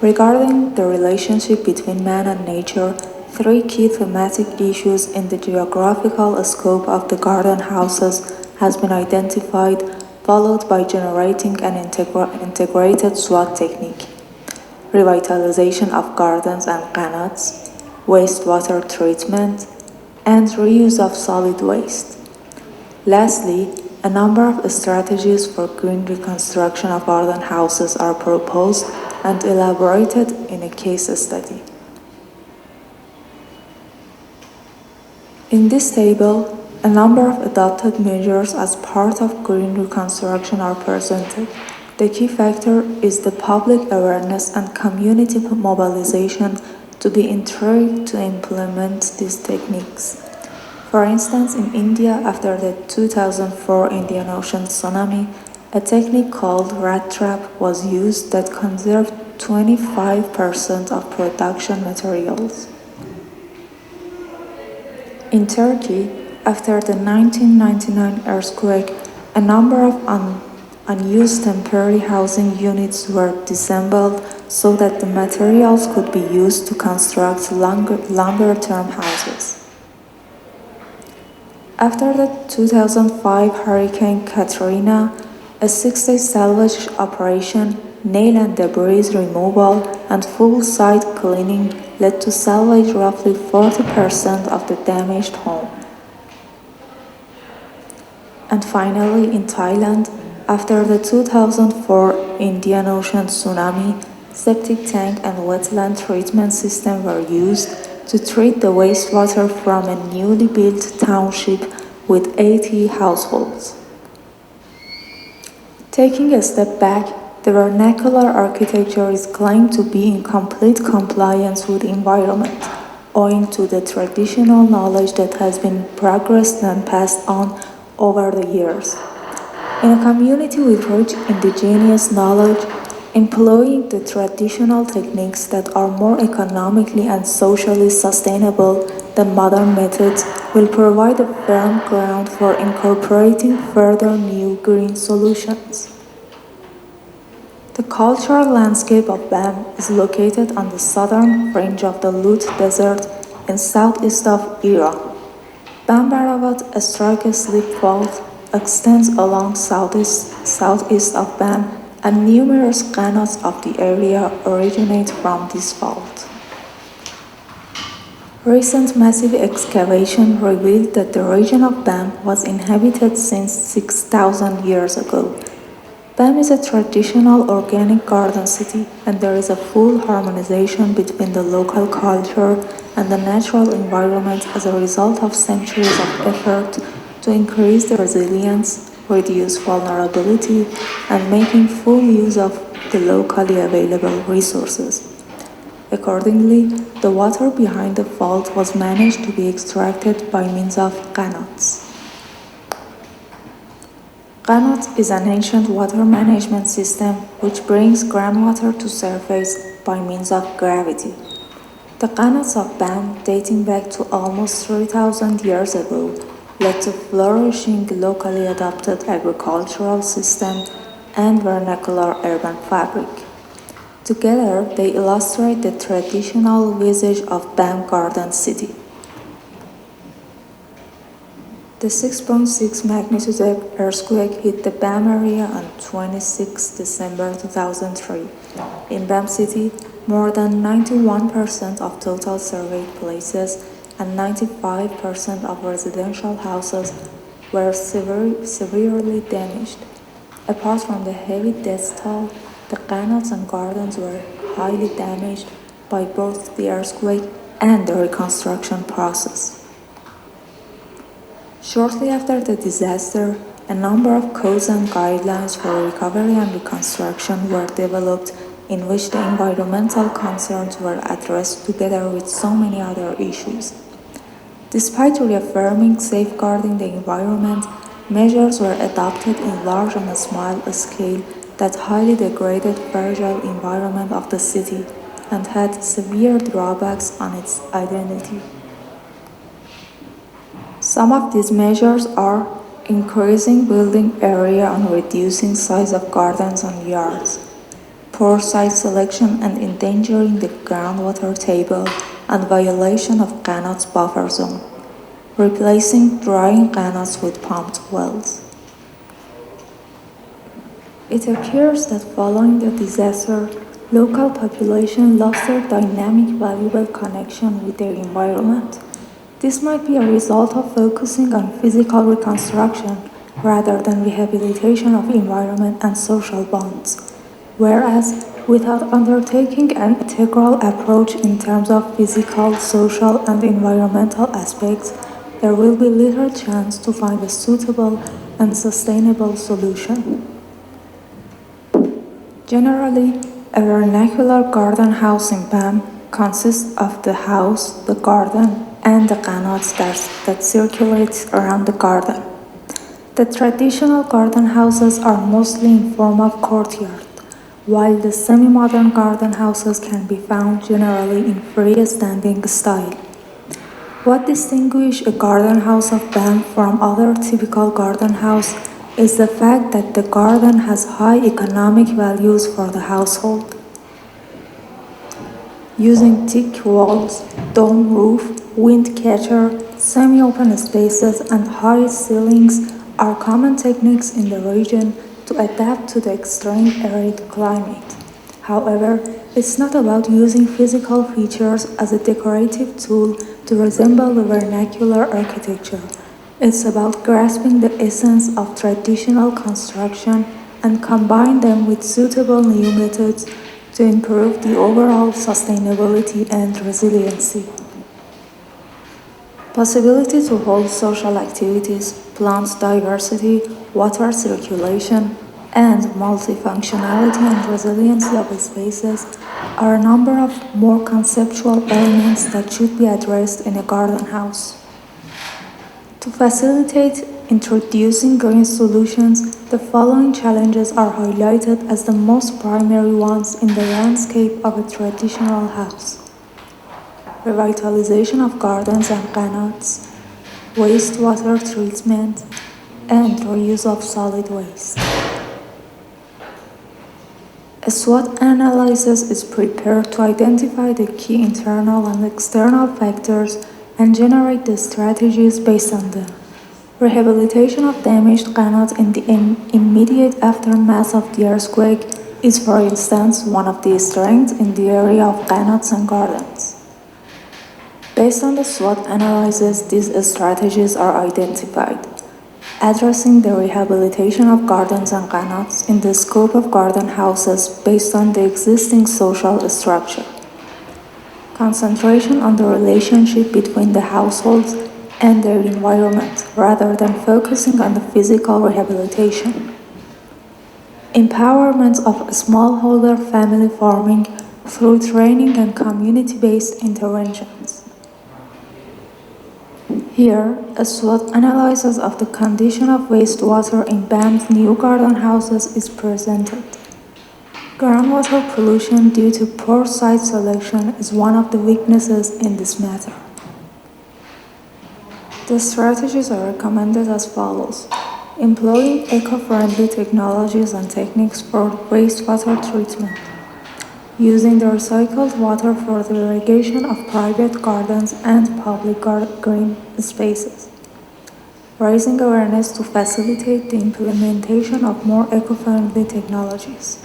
Regarding the relationship between man and nature, 3 key thematic issues in the geographical scope of the garden houses has been identified, followed by generating an integrated SWOT technique, revitalization of gardens and qanats, wastewater treatment, and reuse of solid waste. Lastly, a number of strategies for green reconstruction of garden houses are proposed and elaborated in a case study. In this table, a number of adopted measures as part of green reconstruction are presented. The key factor is the public awareness and community mobilization to be intrigued to implement these techniques. For instance, in India, after the 2004 Indian Ocean tsunami, a technique called rat trap was used that conserved 25% of production materials. In Turkey, after the 1999 earthquake, a number of unused temporary housing units were disassembled so that the materials could be used to construct longer-term houses. After the 2005 Hurricane Katrina, a 6-day salvage operation, nail and debris removal, and full site cleaning led to salvage roughly 40% of the damaged home. And finally, in Thailand, after the 2004 Indian Ocean tsunami, septic tank and wetland treatment system were used to treat the wastewater from a newly built township with 80 households. Taking a step back, the vernacular architecture is claimed to be in complete compliance with the environment, owing to the traditional knowledge that has been progressed and passed on over the years. In a community with rich indigenous knowledge, employing the traditional techniques that are more economically and socially sustainable than modern methods will provide a firm ground for incorporating further new green solutions. The cultural landscape of BAM is located on the southern fringe of the Lut Desert in southeast of Iran. BAM Baravat, a strike-slip fault, extends along southeast of BAM, and numerous qanats of the area originate from this fault. Recent massive excavation revealed that the region of BAM was inhabited since 6,000 years ago. BAM is a traditional organic garden city, and there is a full harmonization between the local culture and the natural environment as a result of centuries of effort to increase the resilience, reduce vulnerability, and making full use of the locally available resources. Accordingly, the water behind the fault was managed to be extracted by means of qanats. Qanat is an ancient water management system which brings groundwater to surface by means of gravity. The qanats of BAM, dating back to almost 3,000 years ago, led to flourishing locally adopted agricultural system and vernacular urban fabric. Together, they illustrate the traditional visage of BAM Garden City. The 6.6 magnitude earthquake hit the BAM area on 26 December 2003. In BAM City, more than 91% of total surveyed places and 95% of residential houses were severely damaged. Apart from the heavy death toll, the canals and gardens were highly damaged by both the earthquake and the reconstruction process. Shortly after the disaster, a number of codes and guidelines for recovery and reconstruction were developed in which the environmental concerns were addressed together with so many other issues. Despite reaffirming safeguarding the environment, measures were adopted in large and small scale that highly degraded fragile environment of the city and had severe drawbacks on its identity. Some of these measures are increasing building area and reducing size of gardens and yards, poor site selection and endangering the groundwater table and violation of Qanot's buffer zone, replacing drying Qanots with pumped wells. It appears that following the disaster, local population lost their dynamic, valuable connection with their environment. This might be a result of focusing on physical reconstruction rather than rehabilitation of environment and social bonds, whereas without undertaking an integral approach in terms of physical, social, and environmental aspects, there will be little chance to find a suitable and sustainable solution. Generally, a vernacular garden house in BAM consists of the house, the garden, and the Qanots that circulate around the garden. The traditional garden houses are mostly in form of courtyard, while the semi-modern garden houses can be found generally in freestanding style. What distinguishes a garden house of BAM from other typical garden house is the fact that the garden has high economic values for the household. Using thick walls, dome roof, wind catcher, semi-open spaces, and high ceilings are common techniques in the region to adapt to the extreme arid climate. However, it's not about using physical features as a decorative tool to resemble the vernacular architecture. It's about grasping the essence of traditional construction and combine them with suitable new methods to improve the overall sustainability and resiliency. Possibility to hold social activities, plant diversity, water circulation, and multifunctionality and resiliency of spaces are a number of more conceptual elements that should be addressed in a garden house. To facilitate introducing green solutions, the following challenges are highlighted as the most primary ones in the landscape of a traditional house: revitalization of gardens and Qanots, wastewater treatment, and reuse of solid waste. A SWOT analysis is prepared to identify the key internal and external factors and generate the strategies based on them. Rehabilitation of damaged Qanot in the immediate aftermath of the earthquake is, for instance, one of the strengths in the area of Qanots and gardens. Based on the SWOT analysis, these strategies are identified. Addressing the rehabilitation of gardens and Qanots in the scope of garden houses based on the existing social structure. Concentration on the relationship between the households and their environment rather than focusing on the physical rehabilitation. Empowerment of smallholder family farming through training and community-based interventions. Here, a SWOT analysis of the condition of wastewater in BAM's new garden houses is presented. Groundwater pollution due to poor site selection is one of the weaknesses in this matter. The strategies are recommended as follows: employing eco-friendly technologies and techniques for wastewater treatment, using the recycled water for the irrigation of private gardens and public green spaces, raising awareness to facilitate the implementation of more eco-friendly technologies.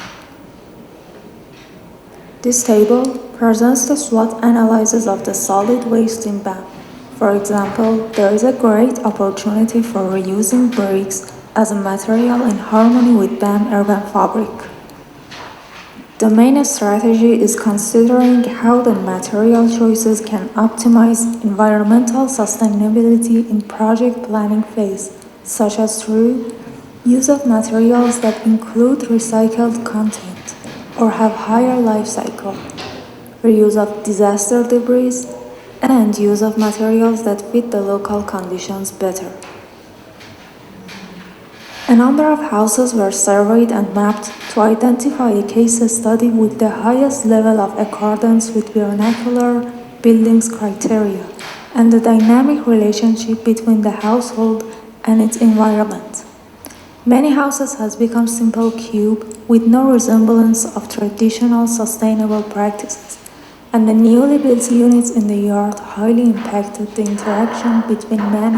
This table presents the SWOT analysis of the solid waste in BAM. For example, there is a great opportunity for reusing bricks as a material in harmony with BAM urban fabric. The main strategy is considering how the material choices can optimize environmental sustainability in project planning phase, such as through use of materials that include recycled content or have higher life cycle, reuse of disaster debris, and use of materials that fit the local conditions better. A number of houses were surveyed and mapped to identify a case study with the highest level of accordance with vernacular buildings criteria and the dynamic relationship between the household and its environment. Many houses has become simple cube with no resemblance of traditional sustainable practices, and the newly built units in the yard highly impacted the interaction between man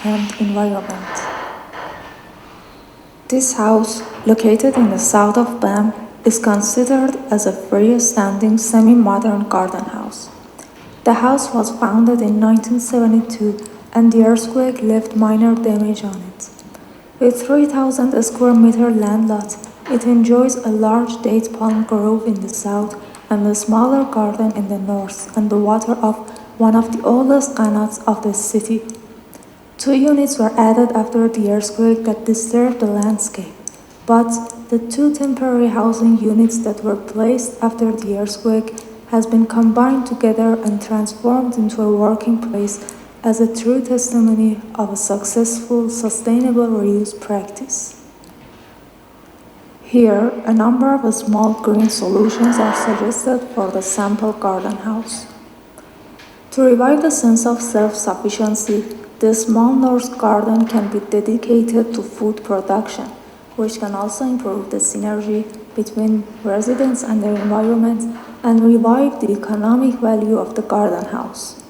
and environment. This house, located in the south of BAM, is considered as a freestanding semi-modern garden house. The house was founded in 1972 and the earthquake left minor damage on it. With 3,000 square meter land lot, it enjoys a large date palm grove in the south and a smaller garden in the north and the water of one of the oldest qanats of the city. 2 units were added after the earthquake that disturbed the landscape, but the 2 temporary housing units that were placed after the earthquake has been combined together and transformed into a working place as a true testimony of a successful, sustainable reuse practice. Here, a number of small green solutions are suggested for the sample garden house. To revive the sense of self-sufficiency, the small north garden can be dedicated to food production, which can also improve the synergy between residents and their environment and revive the economic value of the garden house.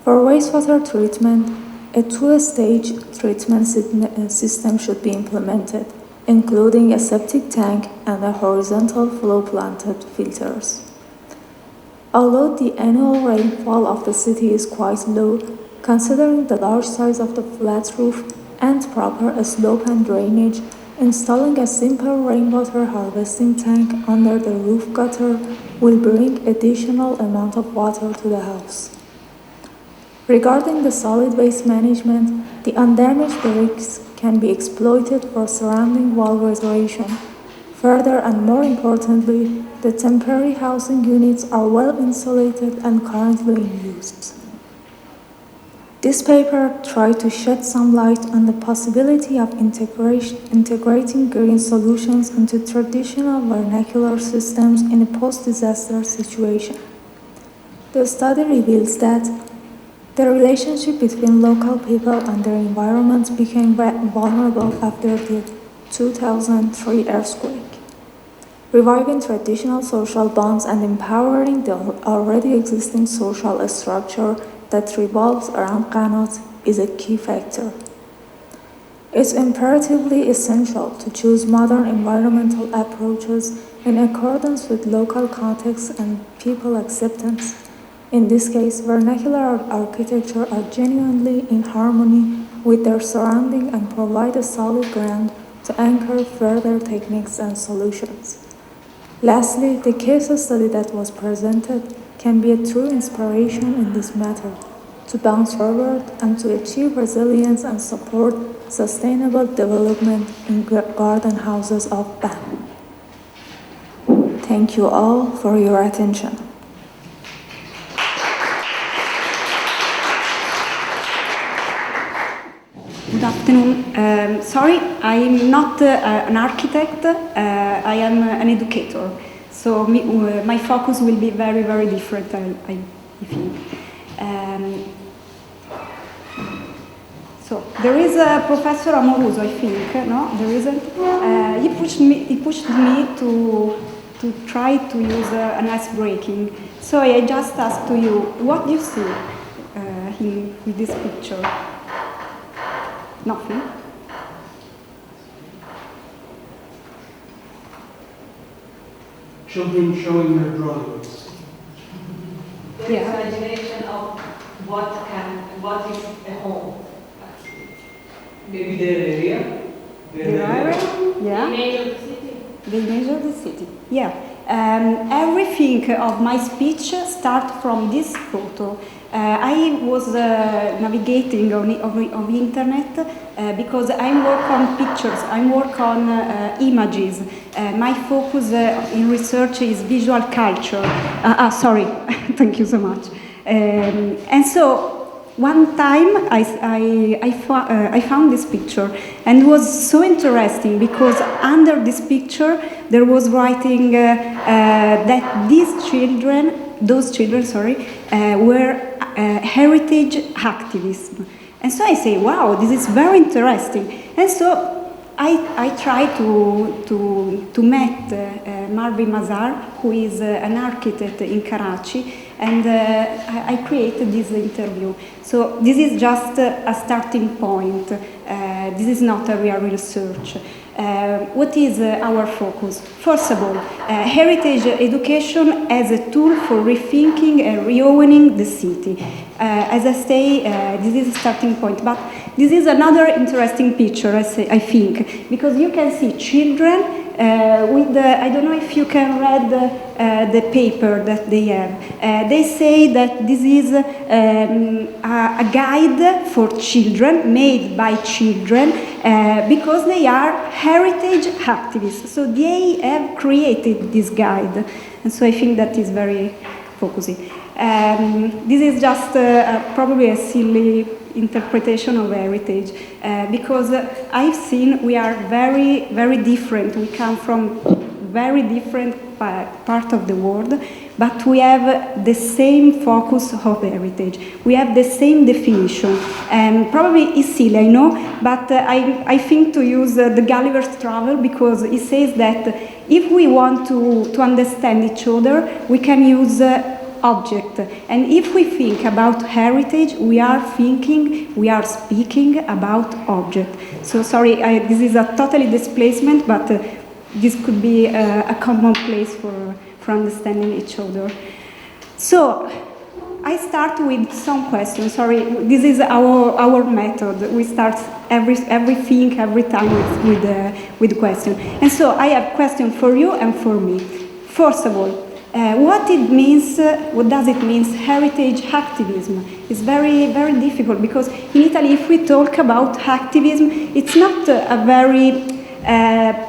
For wastewater treatment, a 2-stage treatment system should be implemented, including a septic tank and a horizontal flow planted filters. Although the annual rainfall of the city is quite low, considering the large size of the flat roof and proper slope and drainage, installing a simple rainwater harvesting tank under the roof gutter will bring additional amount of water to the house. Regarding the solid waste management, the undamaged bricks can be exploited for surrounding wall restoration. Further and more importantly, the temporary housing units are well insulated and currently in use. This paper tried to shed some light on the possibility of integrating green solutions into traditional vernacular systems in a post-disaster situation. The study reveals that the relationship between local people and their environment became vulnerable after the 2003 earthquake. Reviving traditional social bonds and empowering the already existing social structure that revolves around qanat is a key factor. It's imperatively essential to choose modern environmental approaches in accordance with local context and people acceptance. In this case, vernacular architecture are genuinely in harmony with their surrounding and provide a solid ground to anchor further techniques and solutions. Lastly, the case study that was presented can be a true inspiration in this matter, to bounce forward and to achieve resilience and support sustainable development in garden houses of BAM. Thank you all for your attention. Good afternoon. Sorry, I'm not an architect. I am an educator. So my focus will be very, very different, I think. So there is a Professor Amoruso, I think, no? There isn't. He pushed me to try to use an ice breaking. So I just asked to you, what do you see with this picture? nothing. Children showing their drawings. Their imagination of what is a home. Maybe their area. Yeah. The image of the city. The image of the city. Yeah. Everything of my speech starts from this photo. I was navigating on internet because I work on pictures, I work on images. My focus in research is visual culture. Sorry, thank you so much. And so one time I found this picture, and it was so interesting because under this picture there was writing that those children, were heritage activists. And so I say, wow, this is very interesting. And so I try to meet Marvin Mazar, who is an architect in Karachi, and I created this interview. So this is just a starting point. This is not a real research. What is our focus? First of all, heritage education as a tool for rethinking and reopening the city. As I say, this is a starting point, but this is another interesting picture, I think, because you can see children with I don't know if you can read the paper that they have. They say that this is a guide for children, made by children, because they are heritage activists. So they have created this guide. And so I think that is very focusing. This is just probably a silly interpretation of heritage, because I've seen we are very, very different. We come from very different part of the world, but we have the same focus of heritage. We have the same definition. And probably it's silly, I know, but I think to use the Gulliver's Travel, because it says that if we want to understand each other, we can use object. And if we think about heritage, we are speaking about object. So sorry, this is a totally displacement, but this could be a common place for understanding each other. So I start with some questions. Sorry, this is our method. We start everything every time with question. And so I have question for you and for me. First of all, what does it mean heritage activism? It's very, very difficult, because in Italy, if we talk about activism, it's not a very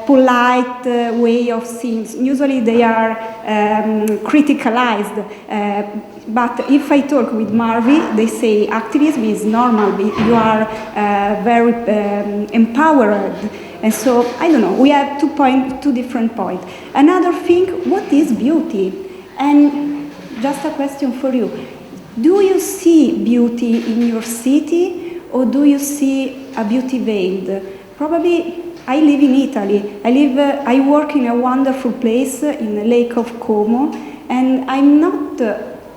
polite way of things. Usually they are criticalized. But if I talk with Marvi, they say activism is normal. You are very empowered. And so, I don't know, we have two different points. Another thing, what is beauty? And just a question for you. Do you see beauty in your city, or do you see a beauty veiled? Probably, I live in Italy. I work in a wonderful place in the Lake of Como, and I'm not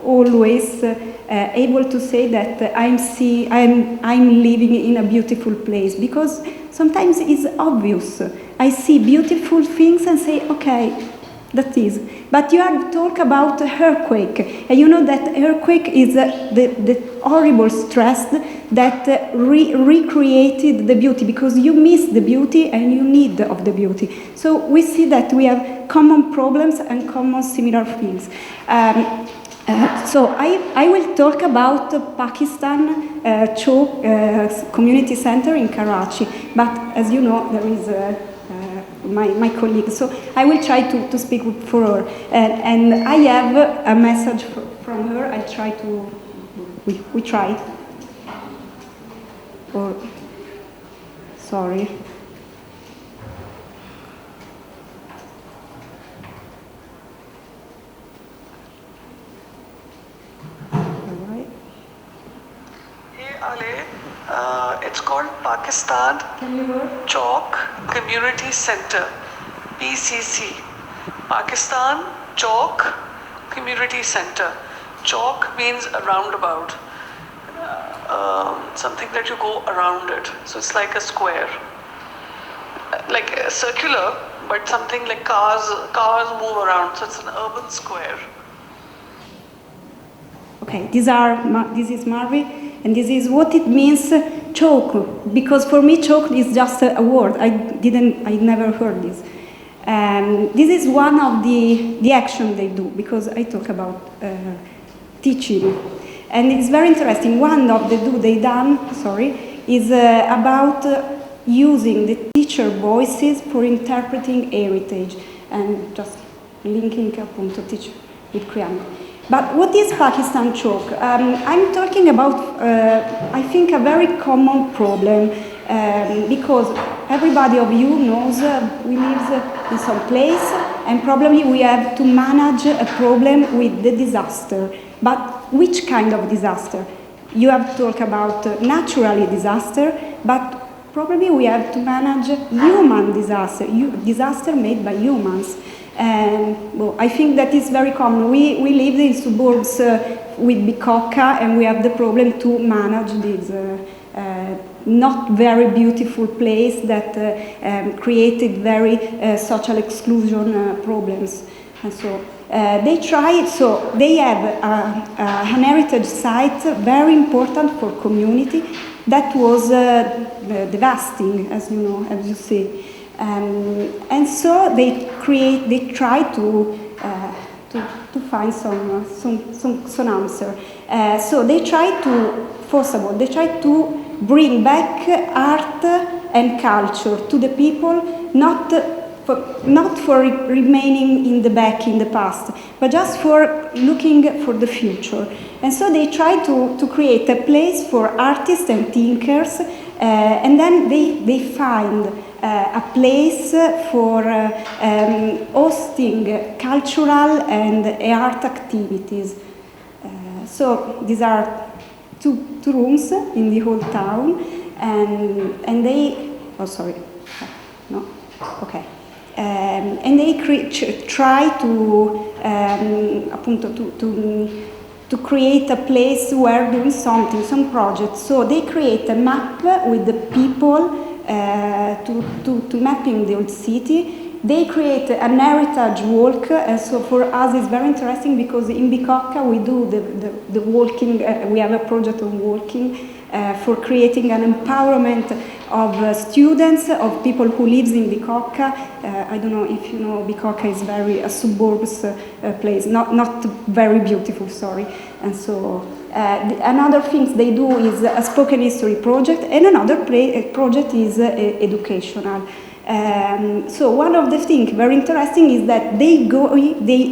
always able to say that I'm living in a beautiful place, because sometimes it's obvious. I see beautiful things and say, okay, that is. But you have talk about earthquake, and you know that earthquake is the horrible stress that recreated the beauty, because you miss the beauty and you need of the beauty. So we see that we have common problems and common similar things. So I will talk about Pakistan Community Center in Karachi, but as you know, there is my colleague, so I will try to speak for her. And I have a message from her. I try to, we try. Or, sorry. It's called Pakistan Chalk Community Center, PCC. Pakistan Chalk Community Center. Chalk means a roundabout. something that you go around it. So it's like a square, like circular, but something like cars move around. So it's an urban square. Okay, this is Marvi, and this is what it means, chalk. Because for me, chalk is just a word. I never heard this. This is one of the action they do, because I talk about teaching, and it's very interesting. One of the is about using the teacher voices for interpreting heritage, and just linking appunto teacher with Kriyan. But what is Pakistan chalk? I'm talking about, I think, a very common problem, because everybody of you knows we live in some place, and probably we have to manage a problem with the disaster. But which kind of disaster? You have to talk about natural disaster, but probably we have to manage human disaster made by humans. And well, I think that is very common. We live in suburbs with Bicocca, and we have the problem to manage this not very beautiful place that created very social exclusion problems. And so they try. So they have an heritage site very important for community that was devastating, as you know, as you see. And so they try to find some answer. So they try to, first of all, they try to bring back art and culture to the people, not for remaining in the back in the past, but just for looking for the future. And so they try to create a place for artists and thinkers, and then they find a place for hosting cultural and art activities. So these are two rooms in the whole town, and they, and they try to to create a place where doing something, some projects. So they create a map with the people to mapping the old city. They create an heritage walk, and so for us it's very interesting because in Bicocca we do the walking, we have a project on walking for creating an empowerment of students, of people who live in Bicocca. I don't know if you know, Bicocca is a suburbs place, not very beautiful, sorry. And so another things they do is a spoken history project, and another project is educational. So one of the things very interesting is that they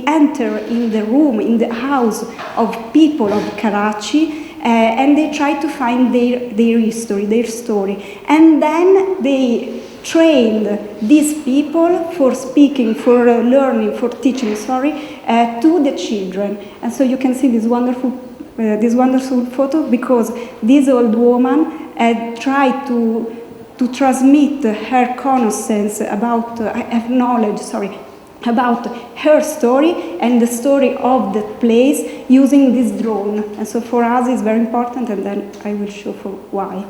enter in the room, in the house of people of Karachi, and they try to find their history, their story, and then they train these people for speaking, for learning, for teaching, to the children. And so you can see this wonderful photo, because this old woman tried to transmit her connaissance about, about her story and the story of the place using this drone. And so for us it's very important, and then I will show for why.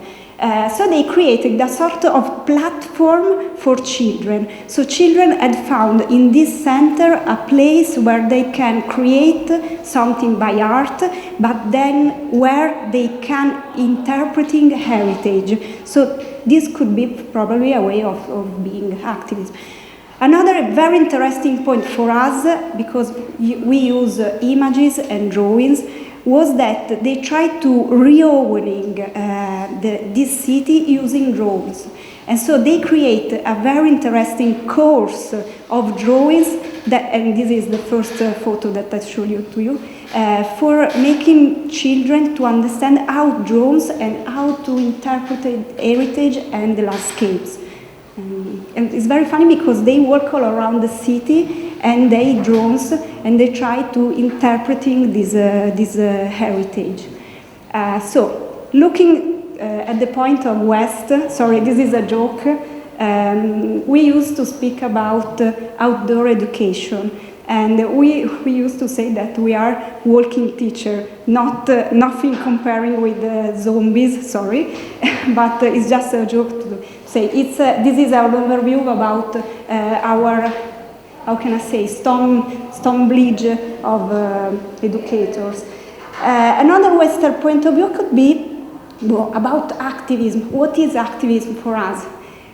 So they created a sort of platform for children. So children had found in this center a place where they can create something by art, but then where they can interpreting heritage. So this could be probably a way of being activists. Another very interesting point for us, because we use images and drawings, was that they tried to reopening this city using drawings. And so they create a very interesting course of drawings, and this is the first photo that I show you to you, for making children to understand how drones and how to interpret heritage and the landscapes. And it's very funny because they work all around the city, and they drones, and they try to interpreting this heritage. So looking at the point of West, sorry, this is a joke. We used to speak about outdoor education, And we used to say that we are walking teacher, nothing comparing with zombies, sorry, but it's just a joke to say. This is our overview about our, how can I say, stone bridge of educators. Another Western point of view could be about activism. What is activism for us?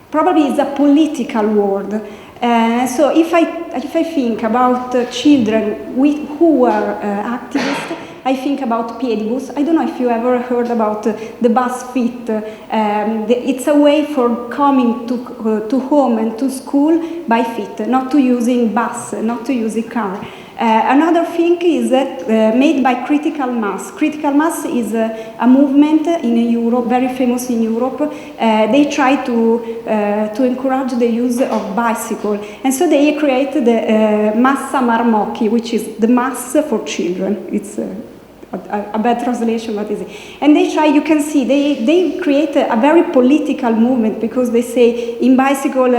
Probably it's a political word. So if I think about children who are activists, I think about Piedibus. I don't know if you ever heard about the bus fit. It's a way for coming to home and to school by feet, not to using bus, not to using car. Another thing is made by Critical Mass. Critical Mass is a movement in Europe, very famous in Europe. They try to encourage the use of bicycle, and so they created the Massa Marmocchi, which is the mass for children. It's a bad translation, but is it? And they try, you can see, they create a very political movement, because they say in bicycle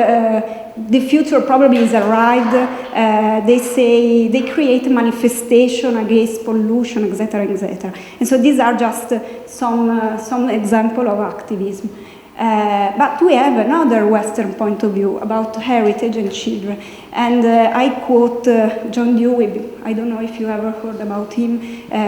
the future probably is a ride. They say they create a manifestation against pollution, etc., etc. And so these are just some example of activism. But we have another Western point of view about heritage and children. And I quote John Dewey. I don't know if you ever heard about him.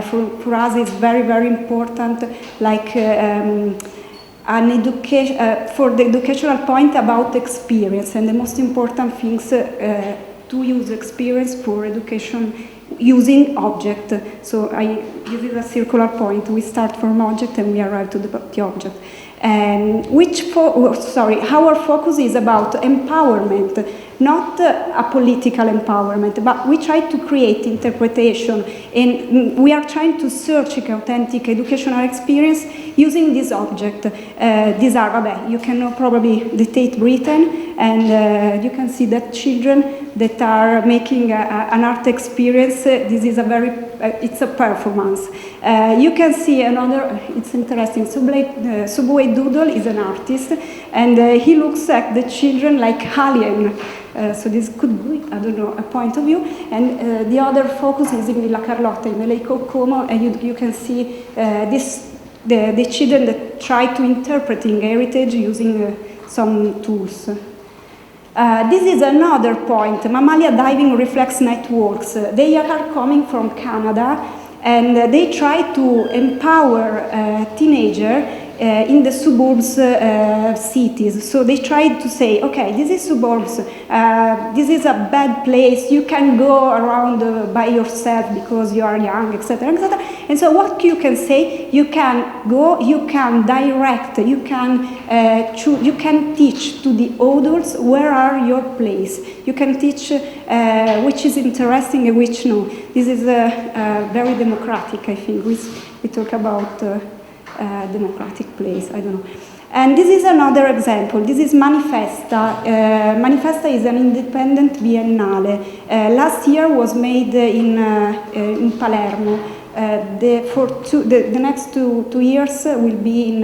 For us, it's very, very important, like an education, for the educational point about experience. And the most important things to use experience for education using object. So this is a circular point. We start from object and we arrive to the object. And our focus is about empowerment, not a political empowerment, but we try to create interpretation, and we are trying to search authentic educational experience using this object. These are, you can know probably the Tate Britain, and you can see that children that are making an art experience, this is it's a performance. You can see another, it's interesting, Subway Doodle is an artist, and he looks at the children like alien. So this could be, I don't know, a point of view. And the other focus is in Villa Carlotta, in the Lake of Como, and you can see the children that try to interpreting heritage using some tools. This is another point, Mammalia Diving Reflex Networks. They are coming from Canada, and they try to empower teenagers in the suburbs cities. So they tried to say, okay, this is suburbs, this is a bad place, you can go around by yourself because you are young, etc., etc. And so what you can say, you can go, you can direct, you can teach to the adults where are your place. You can teach which is interesting and which no. This is very democratic, I think. We talk about democratic place, I don't know. And this is another example. This is Manifesta. Manifesta is an independent biennale. Last year was made in Palermo. The next two years will be in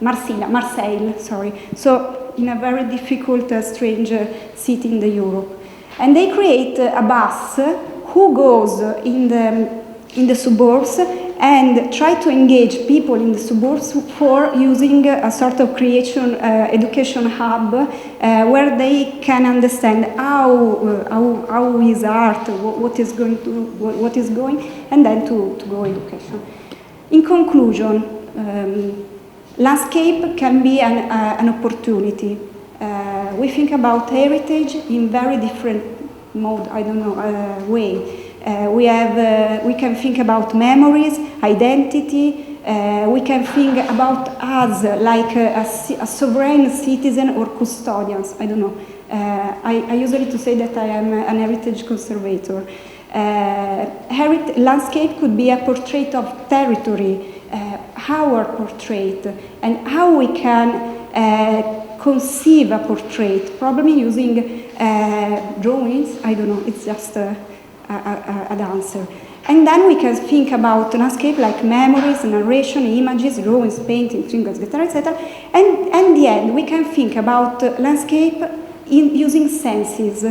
Marseille, sorry. So in a very difficult, strange city in the Europe. And they create a bus who goes in the suburbs and try to engage people in the suburbs for using a sort of education hub where they can understand how is art, what is going, and then to go education. In conclusion, landscape can be an opportunity. We think about heritage in very different mode, I don't know, way. We can think about memories, identity. We can think about us like a sovereign citizen or custodians. I don't know. I usually to say that I am an heritage conservator. Landscape could be a portrait of territory, our portrait, and how we can conceive a portrait, probably using drawings. I don't know. It's just an answer. And then we can think about landscape like memories, narration, images, drawings, painting, fingers, etc., etc. And in the end, we can think about landscape using senses.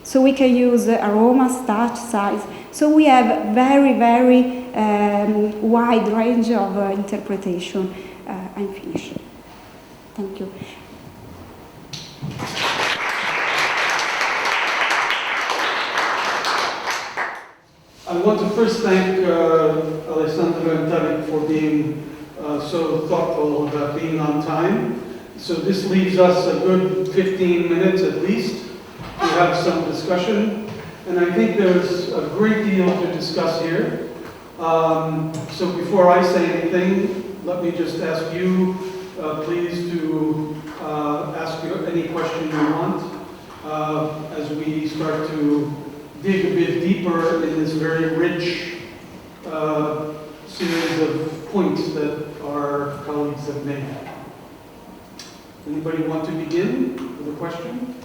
So we can use aromas, touch, size. So we have very, very wide range of interpretation. I'm finished. Thank you. I want to first thank Alessandra and Tariq for being so thoughtful about being on time. So this leaves us a good 15 minutes at least to have some discussion. And I think there's a great deal to discuss here. So before I say anything, let me just ask you, please, to ask any question you want as we start to dig a bit deeper in this very rich series of points that our colleagues have made. Anybody want to begin with a question?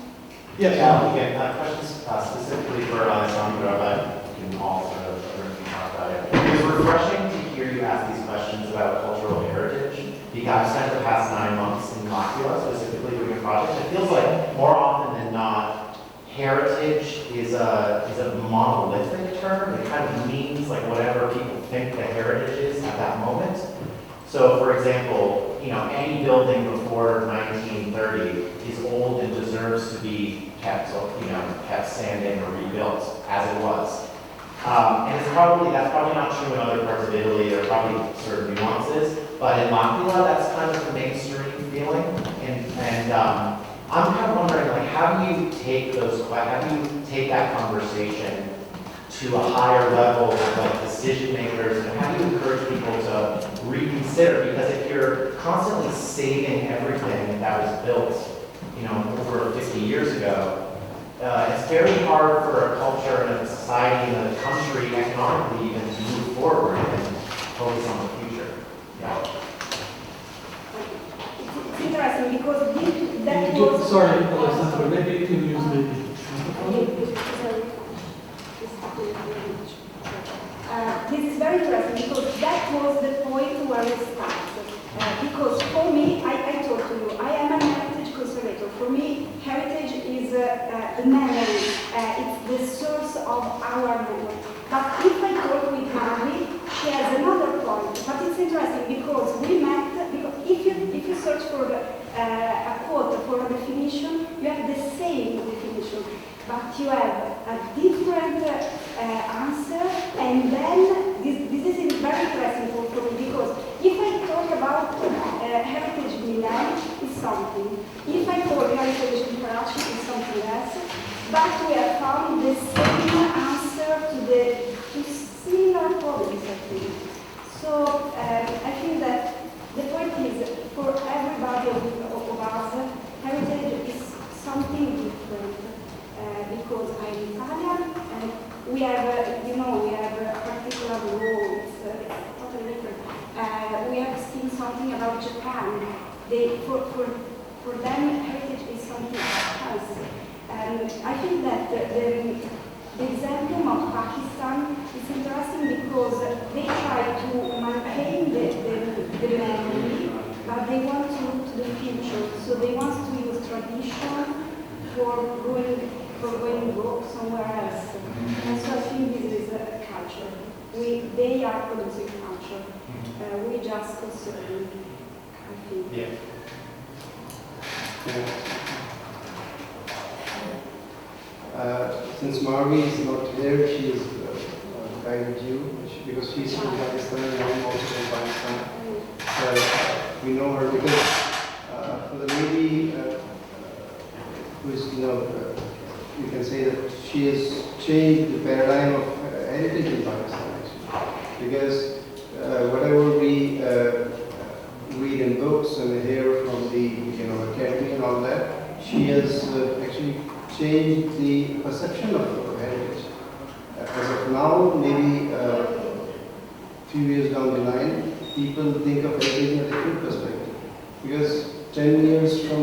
Yes. Yeah, again, questions specifically for Alessandra, but you can all sort of talk about it. It's refreshing to hear you ask these questions about cultural heritage, because I've spent the past 9 months in Aula specifically doing a project. It feels like more often than not, heritage is a monolithic term. It kind of means like whatever people think the heritage is at that moment. So, for example, any building before 1930 is old and deserves to be kept standing or rebuilt as it was. And that's probably not true in other parts of Italy. There are probably certain nuances, but in L'Aquila, that's kind of the mainstream feeling. And I'm kind of wondering, like, how do you take that conversation to a higher level of like decision makers, and how do you encourage people to reconsider? Because if you're constantly saving everything that was built, over 50 years ago, it's very hard for a culture and a society and a country economically even to move forward and focus on the future. Yeah. It's interesting because that was... Sorry, Alessandra, maybe you can use the... This is very interesting because that was the point where we started. Because for me, I told you, I am a heritage conservator. For me, heritage is the memory. It's the source of our memory. But if I talk with Mari, she has another point. But it's interesting because we met, because if you search for a quote for a definition, you have the same definition. But you have a different answer, and then this is very interesting for me because if I talk about heritage Milan, it's something. If I talk heritage in Karachi, it's something else. But we have found the same answer to similar problems, I think. So I think that the point is, for everybody of us, heritage is something different. Because I'm Italian, and we have, we have a particular role. It's totally different. We have seen something about Japan. For them, heritage is something else. I think that the example of Pakistan is interesting because they try to maintain the memory, but they want to look to the future. So they want to use tradition for going somewhere else. And so I think this is a culture. They are producing culture. We just consume, I think. Yeah. Since Marvi is not here, she is guided you because she's from Pakistan and I'm also from Pakistan. So we know her because for the lady who is, you can say that she has changed the paradigm of heritage in Pakistan actually. Because whatever we read in books and hear from the academy and all that, she has actually changed the perception of heritage. As of now, maybe a few years down the line, people think of heritage in a different perspective. Because 10 years from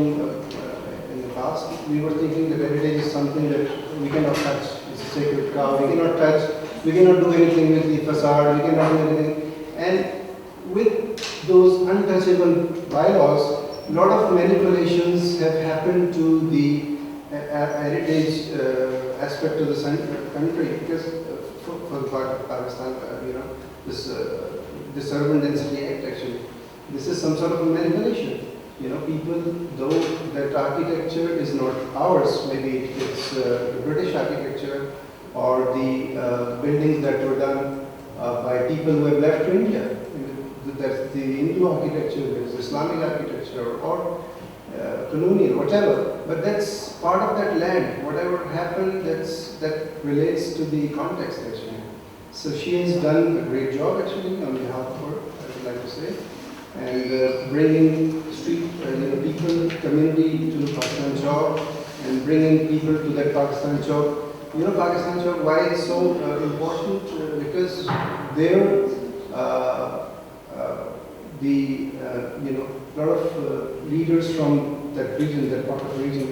in the past, we were thinking that heritage is something that we cannot touch. It's a sacred cow. We cannot touch. We cannot do anything with the facade. We cannot do anything. And with those untouchable bylaws, a lot of manipulations have happened to the heritage aspect of the country, because for the part of Pakistan, this urban density act actually, this is some sort of a manipulation. People, though that architecture is not ours, maybe it's the British architecture or the buildings that were done by people who have left India. That's the Hindu architecture, there's Islamic architecture, or colonial, whatever. But that's part of that land. Whatever happened, that relates to the context actually. So she has done a great job actually on behalf of her, I would like to say, and bringing street people, community to Pakistan Chowk, and bringing people to that Pakistan Chowk. Pakistan Chowk, why it's so important? Because there, a lot of leaders from that region, that part of the region,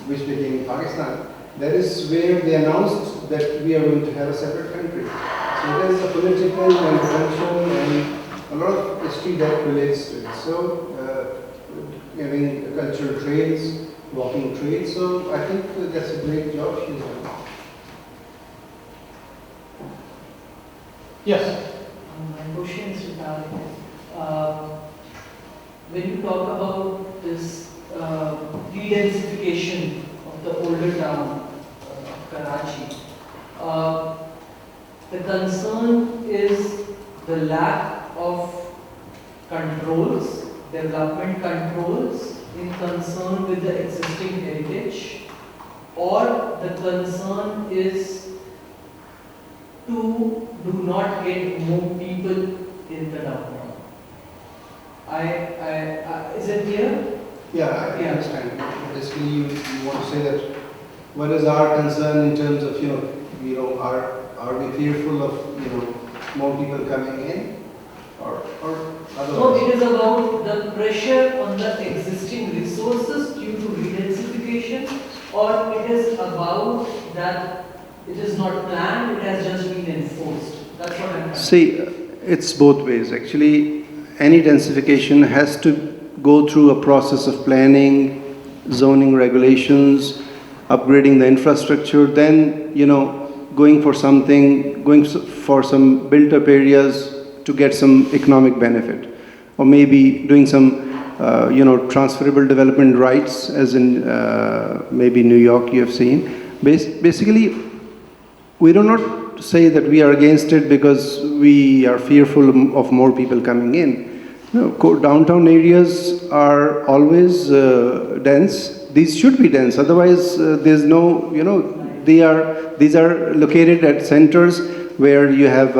which became Pakistan, that is where they announced that we are going to have a separate country. So there is a political and cultural and a lot of history that relates to it. So having cultural trails, walking trails, so I think that's a great job she's done. Yes? My question is regarding when you talk about this de-densification of the older town of Karachi, the concern is the lack of controls, development controls in concern with the existing heritage, or the concern is to do not get more people in the downtown. Is it clear? Yeah, I understand. Basically, you want to say that what is our concern in terms of, are we fearful of, more people coming in, or otherwise? So it is about the pressure on the existing resources due to re-densification, or it is about that it is not planned, it has just been enforced. That's what I'm saying. See, it's both ways. Actually, any densification has to go through a process of planning, zoning regulations, upgrading the infrastructure, then, going for some built-up areas to get some economic benefit. Or maybe doing some, transferable development rights, as in maybe New York you have seen. Basically, we do not say that we are against it because we are fearful of more people coming in. No, downtown areas are always dense. These should be dense. Otherwise, there's no, these are located at centers where you have,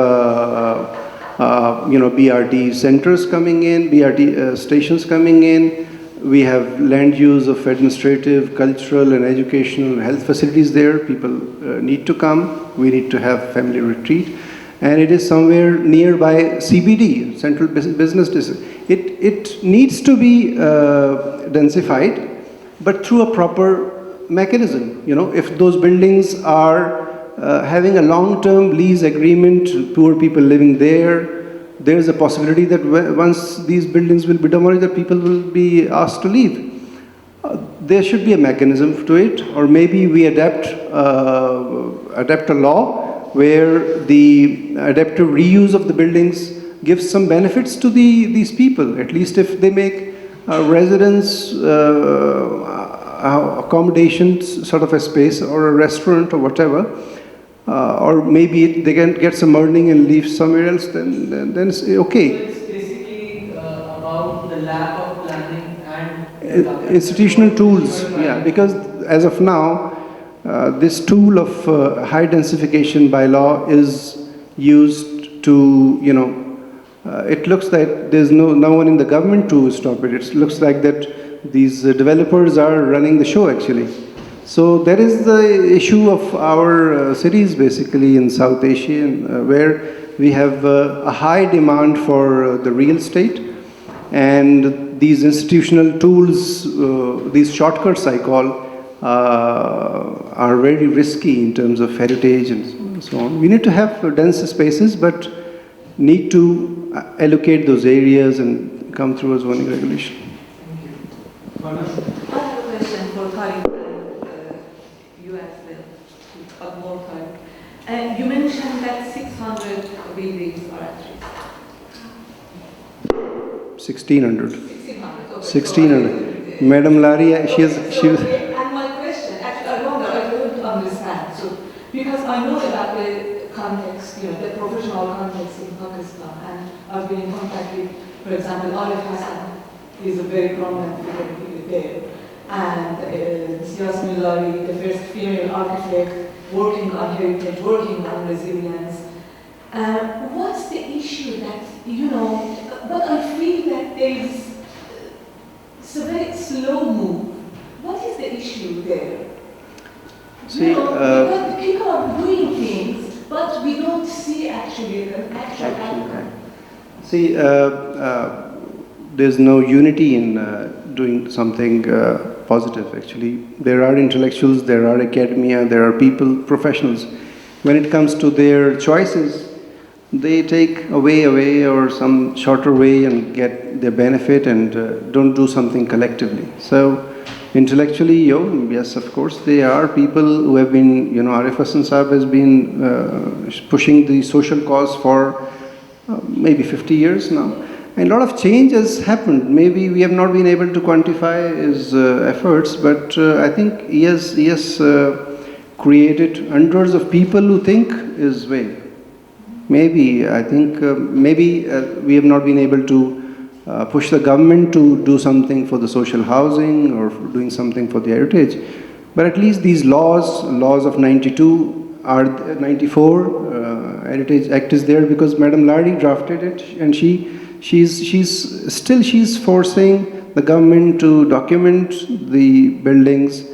BRT centers coming in, BRT stations coming in. We have land use of administrative, cultural, and educational health facilities there. People need to come. We need to have family retreat. And it is somewhere nearby CBD, Central Business District. It needs to be densified, but through a proper mechanism. If those buildings are having a long-term lease agreement, poor people living there is a possibility that once these buildings will be demolished, that people will be asked to leave. There should be a mechanism to it, or maybe we adapt a law where the adaptive reuse of the buildings gives some benefits to these people. At least if they make residence accommodations sort of a space, or a restaurant or whatever, or maybe they can get some earning and leave somewhere else, then it's okay. So it's basically about the lack of planning and institutional tools, yeah, because as of now, this tool of high densification by law is used to, it looks like there's no one in the government to stop it. It looks like that these developers are running the show actually. So that is the issue of our cities basically in South Asia, where we have a high demand for the real estate, and these institutional tools, these shortcuts I call, are very risky in terms of heritage and so on. We need to have dense spaces, but need to allocate those areas and come through a zoning regulation. I have a question for colleague. than 600 buildings are at risk. 1,600. 1,600. Okay. 1,600. Madam Lari, she was. And my question, actually, I wonder, I want to understand. So, because I know about the context, the professional context in Pakistan, and I've been in contact with, for example, Arif Hassan is a very prominent figure there, and Yasmin Lari, the first female architect working on heritage, working on resilience. What's the issue that, but I feel that it's a very slow move. What is the issue there? See, because people are doing things, but we don't see actually an actual outcome. See, there's no unity in doing something positive, actually. There are intellectuals, there are academia, there are people, professionals. When it comes to their choices, they take a way or some shorter way and get their benefit and don't do something collectively. So, intellectually, yes, of course, there are people who have been, Arif Hassan Saab has been pushing the social cause for maybe 50 years now. And a lot of change has happened. Maybe we have not been able to quantify his efforts, but I think he has created hundreds of people who think his way. Maybe, I think, we have not been able to push the government to do something for the social housing or for doing something for the heritage. But at least these laws of 92 are 94 Heritage Act is there because Madam Lari drafted it, and she's forcing the government to document the buildings,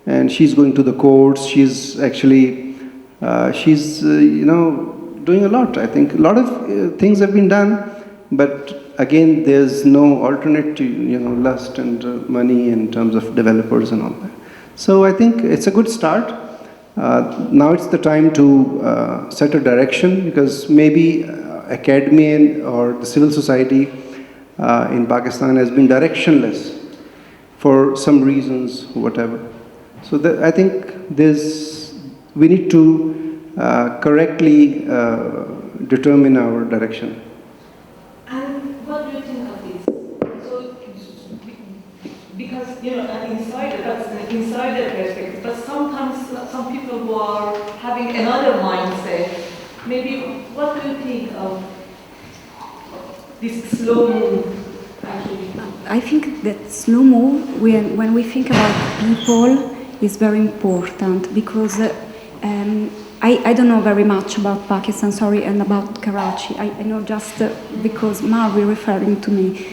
and she's going to the courts. She's actually doing a lot. I think a lot of things have been done, but again, there's no alternate to lust and money in terms of developers and all that. So I think it's a good start. Now it's the time to set a direction, because maybe academia or the civil society in Pakistan has been directionless for some reasons, whatever. So I think we need to correctly determine our direction. And what do you think of this? So, because an insider perspective, but sometimes some people who are having another mindset, maybe what do you think of this slow move? Actually, I think that slow move, when we think about people, is very important, because I don't know very much about Pakistan, sorry, and about Karachi. I know just because Marvi referring to me.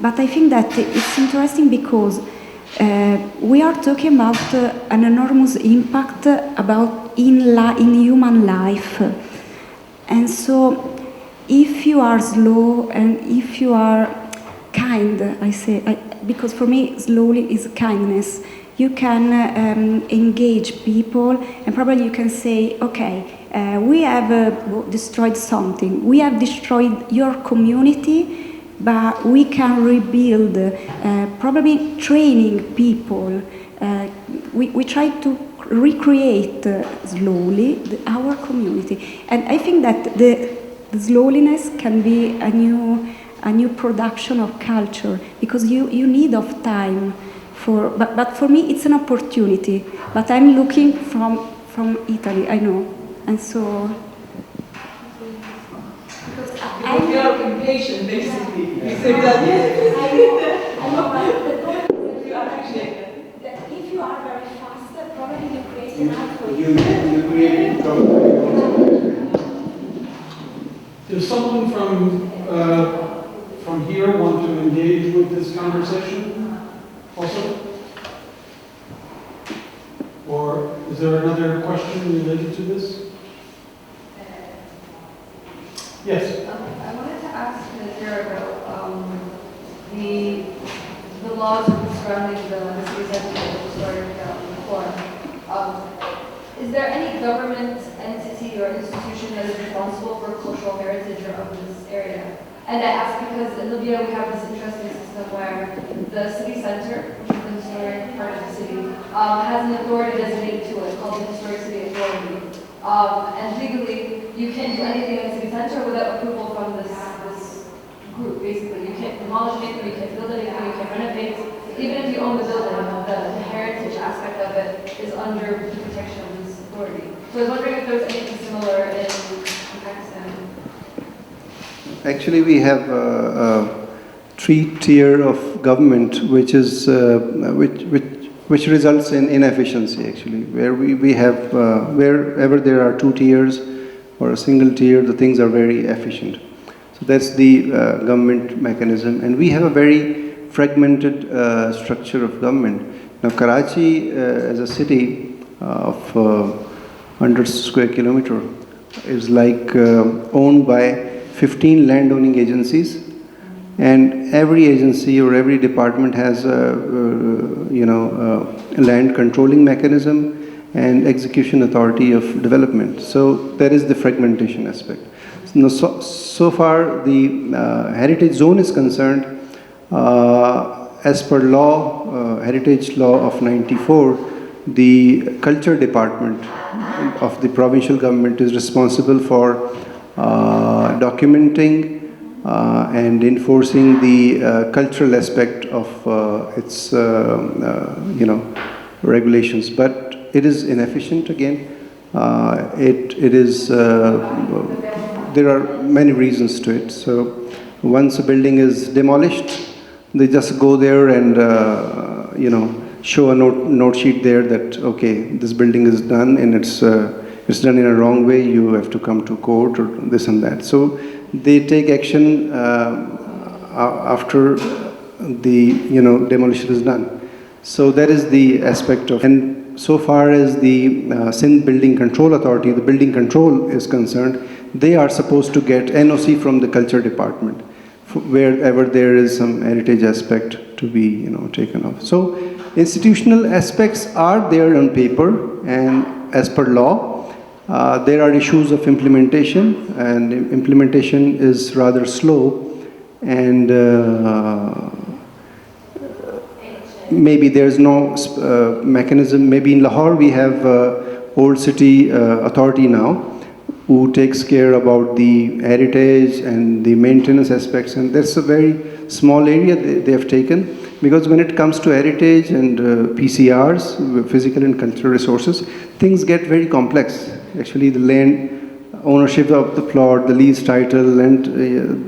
But I think that it's interesting because we are talking about an enormous impact in human life. And so if you are slow and if you are kind, because for me slowly is kindness. You can engage people, and probably you can say, okay, we have destroyed something. We have destroyed your community, but we can rebuild, probably training people. We try to recreate slowly our community. And I think that the slowness can be a new production of culture, because you need of time. But for me, it's an opportunity. But I'm looking from Italy, I know, and so. Because you are impatient, basically. You say that. I know, but the problem is that if you are very fast, probably you create an output. You create trouble. Does someone from here want to engage with this conversation? Also? Or is there another question related to this? Yes? I wanted to ask Ms. about the laws surrounding the city center historic reform. Is there any government entity or institution that is responsible for cultural heritage of this area? And I ask because in Libya we have this interesting system where the city center, which is the historic part of the city, has an authority designated to it called the Historic City Authority. And legally, you can't do anything in the city center without approval from this group, basically. You can't demolish anything, you can't build anything, you can't renovate. Even if you own the building, the heritage aspect of it is under the protection of this authority. So I was wondering if there was anything similar in Pakistan. Actually, we have a three-tier of government, which is which results in inefficiency. Actually, where we have wherever there are two tiers or a single tier, the things are very efficient. So that's the government mechanism, and we have a very fragmented structure of government. Now, Karachi, as a city of 100 square kilometer, is like owned by 15 landowning agencies, and every agency or every department has a land controlling mechanism and execution authority of development. So there is the fragmentation aspect. Now, so far the heritage zone is concerned, as per law, heritage law of '94, the culture department of the provincial government is responsible for documenting and enforcing the cultural aspect of its regulations, but it is inefficient again. It is there are many reasons to it. So once a building is demolished, they just go there and show a note sheet there that okay, this building is done and it's done in a wrong way, you have to come to court or this and that. So they take action after the demolition is done. So that is the aspect of, and so far as the Sindh Building Control Authority, the building control is concerned, they are supposed to get NOC from the culture department wherever there is some heritage aspect to be taken off. So institutional aspects are there on paper, and as per law, there are issues of implementation, and implementation is rather slow, and maybe there's no mechanism. Maybe in Lahore we have Old City Authority now, who takes care about the heritage and the maintenance aspects, and that's a very small area they have taken, because when it comes to heritage and PCRs, physical and cultural resources, things get very complex. Actually, the land ownership of the plot, the lease title, and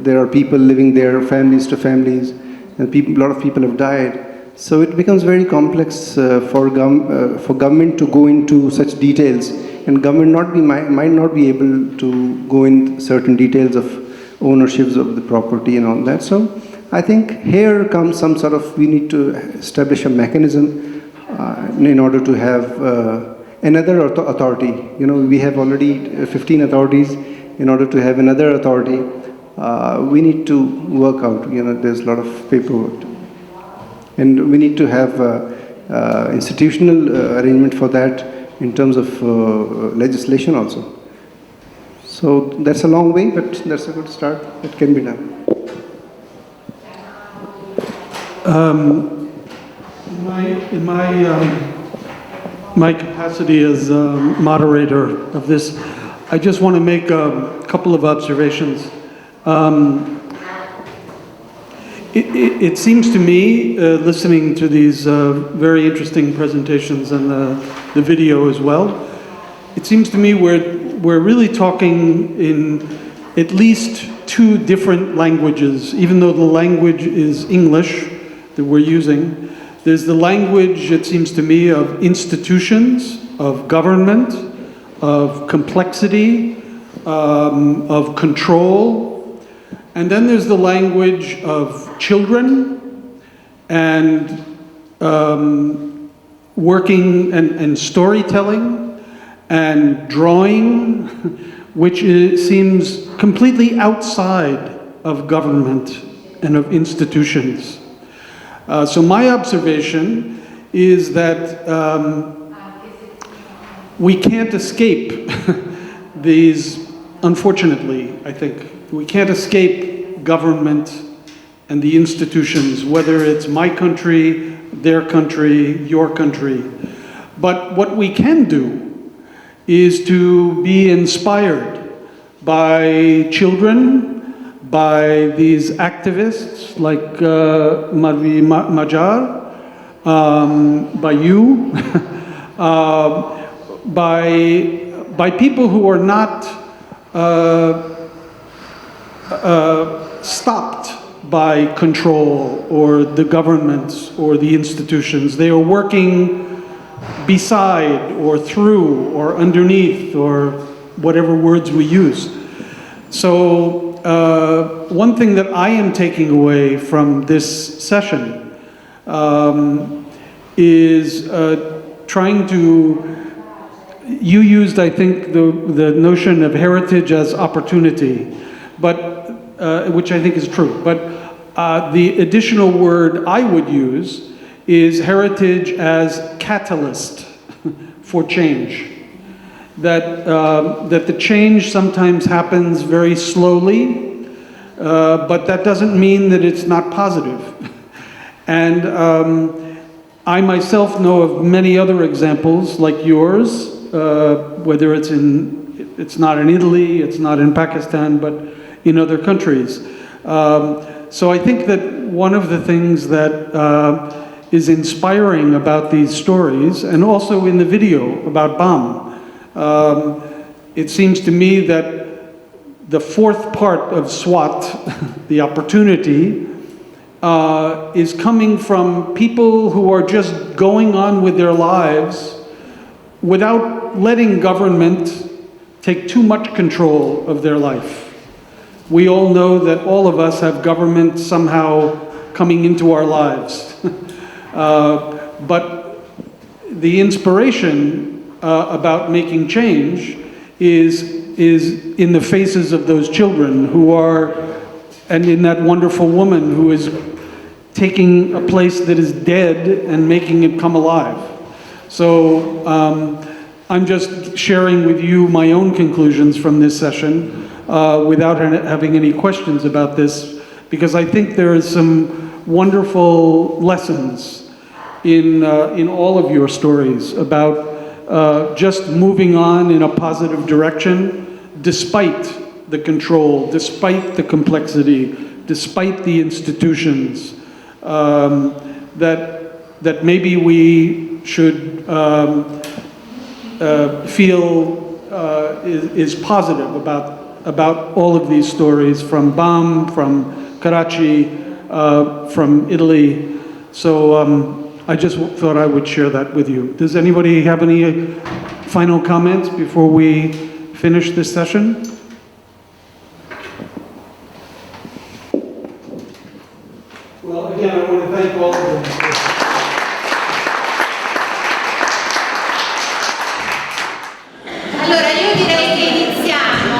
there are people living there, families to families, and a lot of people have died. So it becomes very complex for government to go into such details, and government might not be able to go in certain details of ownerships of the property and all that. So I think here comes some sort of, we need to establish a mechanism in order to have another authority. We have already 15 authorities. In order to have another authority, we need to work out, there's a lot of paperwork. And we need to have institutional arrangement for that in terms of legislation also. So that's a long way, but that's a good start. It can be done. In my capacity as moderator of this, I just want to make a couple of observations. It seems to me, listening to these very interesting presentations and the video as well, it seems to me we're really talking in at least two different languages, even though the language is English that we're using. There's the language, it seems to me, of institutions, of government, of complexity, of control. And then there's the language of children and working and storytelling and drawing, which seems completely outside of government and of institutions. So my observation is that we can't escape these, unfortunately, I think, we can't escape government and the institutions, whether it's my country, their country, your country. But what we can do is to be inspired by children, by these activists like Marvi Majar, by you, by people who are not stopped by control or the governments or the institutions. They are working beside or through or underneath or whatever words we use. So one thing that I am taking away from this session is trying to, you used, I think, the notion of heritage as opportunity, but which I think is true. But the additional word I would use is heritage as catalyst for change. That the change sometimes happens very slowly, but that doesn't mean that it's not positive. And I myself know of many other examples like yours, whether it's not in Italy, it's not in Pakistan, but in other countries. So I think that one of the things that is inspiring about these stories, and also in the video about BAM, it seems to me that the fourth part of SWAT, the opportunity, is coming from people who are just going on with their lives without letting government take too much control of their life. We all know that all of us have government somehow coming into our lives. But the inspiration about making change is in the faces of those children who are, and in that wonderful woman who is taking a place that is dead and making it come alive. So I'm just sharing with you my own conclusions from this session without having any questions about this, because I think there is some wonderful lessons in all of your stories about just moving on in a positive direction despite the control, despite the complexity, despite the institutions, that maybe we should feel is positive about all of these stories from BAM, from Karachi, from Italy. So I just thought I would share that with you. Does anybody have any final comments before we finish this session? Well, again, I want to thank all of them. Allora, io direi che iniziamo.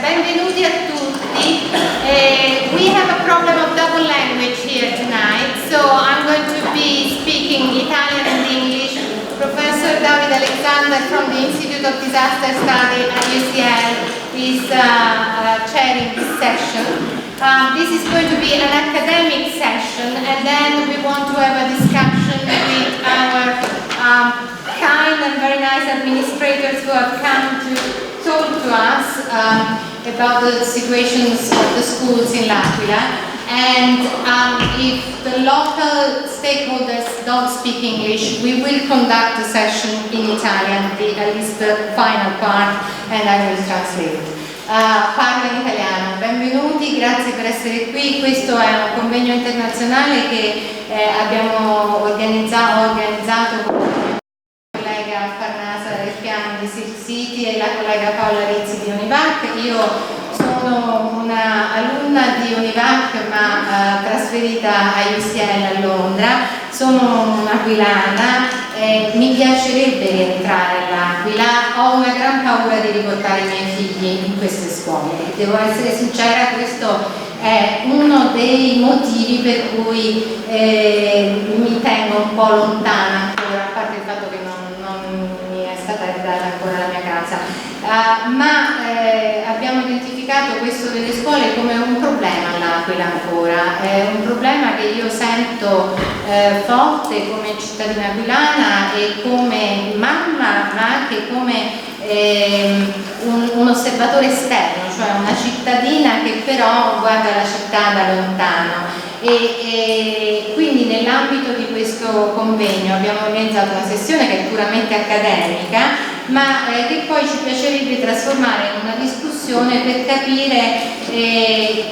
Benvenuti a tutti. We have a problem of double language here tonight, so I'm going to be speaking Italian and English. Professor David Alexander from the Institute of Disaster Study at UCL is chairing this session. This is going to be an academic session, and then we want to have a discussion with our kind and very nice administrators who have come to talk to us about the situations of the schools in L'Aquila. And if the local stakeholders don't speak English, we will conduct a session in Italian, at least the final part, and I will translate. Parlo in italiano. Benvenuti, grazie per essere qui. Questo è un convegno internazionale che abbiamo organizzato con la collega Farnasa del piano di Silk City e la collega Paola Rizzi di Univac. Io sono una alunna di Univac ma trasferita a UCL a Londra. Sono un'aquilana, mi piacerebbe rientrare all'Aquila, ho una gran paura di riportare i miei figli in queste scuole. Devo essere sincera, questo è uno dei motivi per cui mi tengo un po' lontana ancora, a parte il fatto che non mi è stata data ancora la mia casa. Ma abbiamo identificato questo delle scuole come un problema all'Aquila ancora, è un problema che io sento forte come cittadina aquilana e come ma anche come un osservatore esterno, cioè una cittadina che però guarda la città da lontano. E quindi nell'ambito di questo convegno abbiamo organizzato una sessione che è puramente accademica, ma che poi ci piacerebbe trasformare in una discussione per capire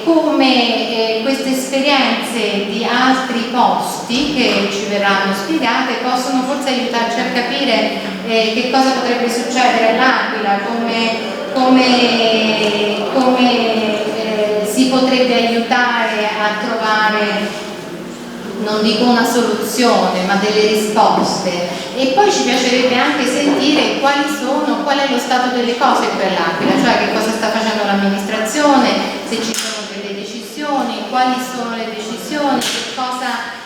come queste esperienze di altri posti che ci verranno spiegate possono forse aiutarci a capire che cosa potrebbe succedere all'Aquila, come si potrebbe aiutare a trovare, non dico una soluzione, ma delle risposte. E poi ci piacerebbe anche sentire qual è lo stato delle cose per l'Aquila, cioè che cosa sta facendo l'amministrazione, se ci sono delle decisioni, quali sono le decisioni, che cosa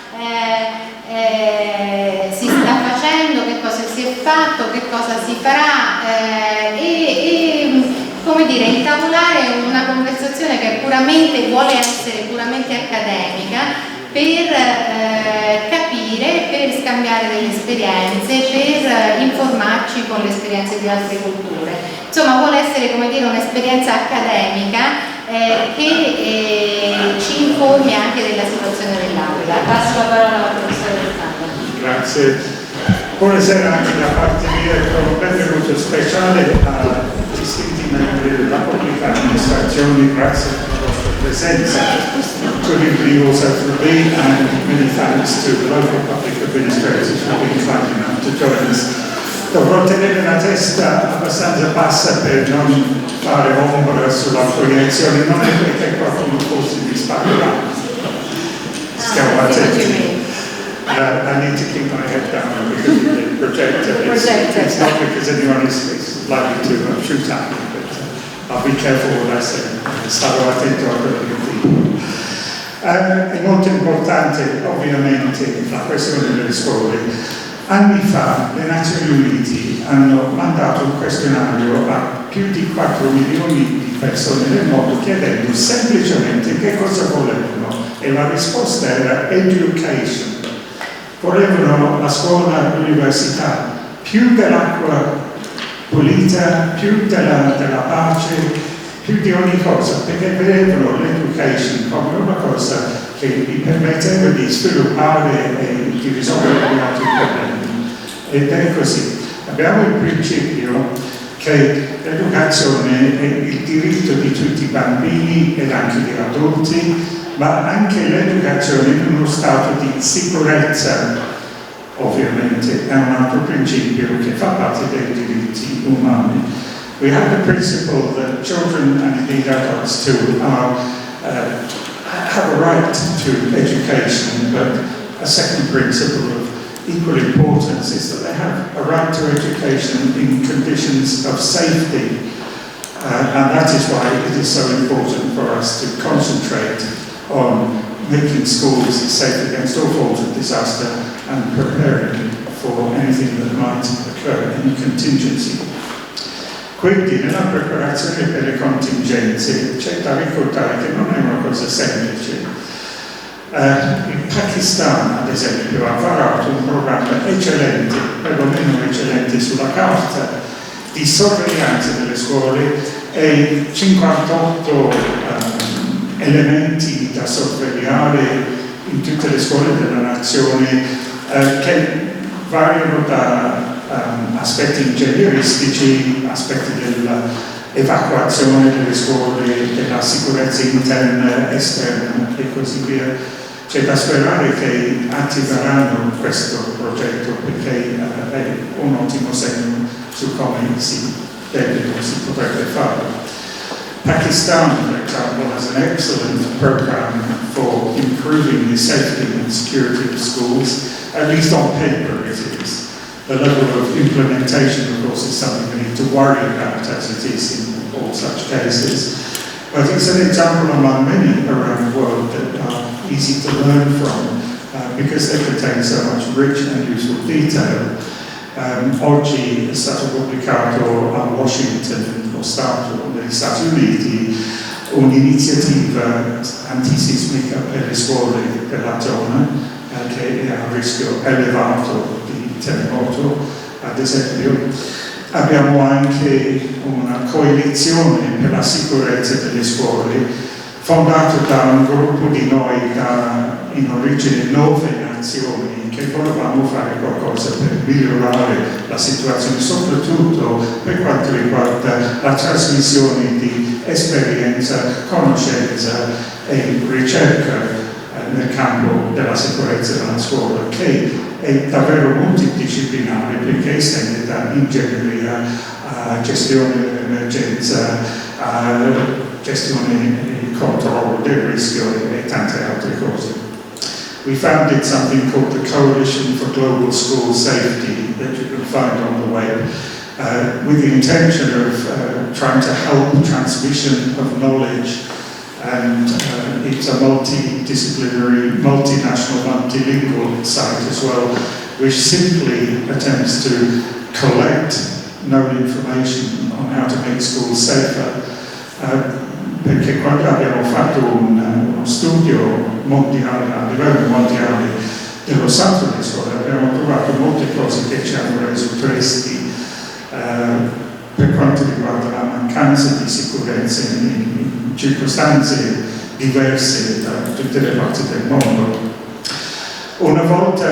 si sta facendo, che cosa si è fatto, che cosa si farà come dire, intavolare una conversazione che vuole essere puramente accademica per capire, per scambiare delle esperienze, per informarci con le esperienze di altre culture. Insomma, vuole essere, come dire, un'esperienza accademica che ci informi anche della situazione dell'Aula. Passo la parola alla professora Alessandra. Grazie. Buonasera anche da parte mia, un benvenuto speciale a distinti membri della pubblica amministrazione, grazie per la vostra presenza. Good evening also from me, and many thanks to the local public administrators for being kind enough to join us. Dovrò tenere la testa abbastanza bassa per non fare ombra sulla proiezione, non è perché qualcuno forse mi sparerà. Stiamo attenti. I need to keep my head down because of the projector. It's not because anyone is likely to shoot at me, but I'll be careful what I say. Starò attento a quello che dico. È molto importante ovviamente la questione delle scuole. Anni fa le Nazioni Unite hanno mandato un questionario a più di 4 milioni di persone nel mondo chiedendo semplicemente che cosa volevano e la risposta era education. Volevano la scuola, l'università, più dell'acqua pulita, più della pace, più di ogni cosa, perché vedevano l'education come una cosa che gli permetteva di sviluppare e di risolvere altri problemi. Ed è così. Abbiamo il principio che l'educazione è il diritto di tutti i bambini ed anche di adulti, ma anche l'educazione in uno stato di sicurezza, ovviamente, è un altro principio che fa parte dei diritti umani. We have the principle that children and indeed adults too have a right to education, but a second principle of equal importance is that they have a right to education in conditions of safety, and that is why it is so important for us to concentrate on making schools safe against all forms of disaster and preparing for anything that might occur in contingency. Quindi nella preparazione per le contingenze c'è da ricordare che non è una cosa semplice. Il Pakistan, ad esempio, ha varato un programma eccellente, perlomeno eccellente sulla carta, di sorveglianza delle scuole e 58 elementi da sorvegliare in tutte le scuole della nazione che variano da aspetti ingegneristici, aspetti dell'evacuazione delle scuole, della sicurezza interna, esterna e così via. C'è da sperare che attiveranno questo progetto perché è un ottimo segno su come si potrebbe fare. Pakistan, for example, has an excellent program for improving the safety and security of schools, at least on paper it is. The level of implementation, of course, is something we need to worry about as it is in all such cases. But it's an example among many around the world that are easy to learn from because they contain so much rich and useful detail. Oggi è stato pubblicato a Washington, lo Stato degli Stati Uniti, un'iniziativa antisismica per le scuole della zona che è a rischio elevato di terremoto, ad esempio, Abbiamo anche una coalizione per la sicurezza delle scuole, fondato da un gruppo di noi in origine 9 nazioni, che volevamo fare qualcosa per migliorare la situazione, soprattutto per quanto riguarda la trasmissione di esperienza, conoscenza e ricerca nel campo della sicurezza della scuola, che è davvero multidisciplinare perché estende da ingegneria a gestione dell'emergenza, a gestione e controllo del rischio e tante altre cose. We founded something called the Coalition for Global School Safety that you can find on the web, with the intention of trying to help transmission of knowledge, and it's a multidisciplinary, multinational, multilingual site as well, which simply attempts to collect known information on how to make schools safer. Perché quando abbiamo fatto uno studio mondiale, a livello mondiale, dello stato delle scuole, abbiamo trovato molte cose che ci hanno reso tristi per quanto riguarda la mancanza di sicurezza in circostanze diverse da tutte le parti del mondo. Una volta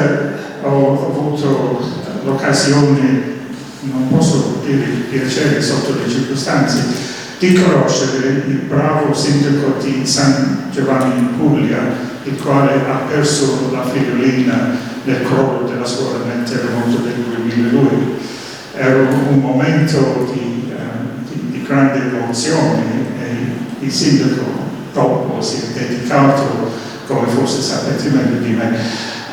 ho avuto l'occasione, non posso dire piacere sotto le circostanze, di conoscere il bravo sindaco di San Giovanni in Puglia, il quale ha perso la figliolina nel crollo della scuola nel terremoto del 2002. Era un momento di grande emozione e il sindaco dopo si è dedicato, come forse sapete meglio di me,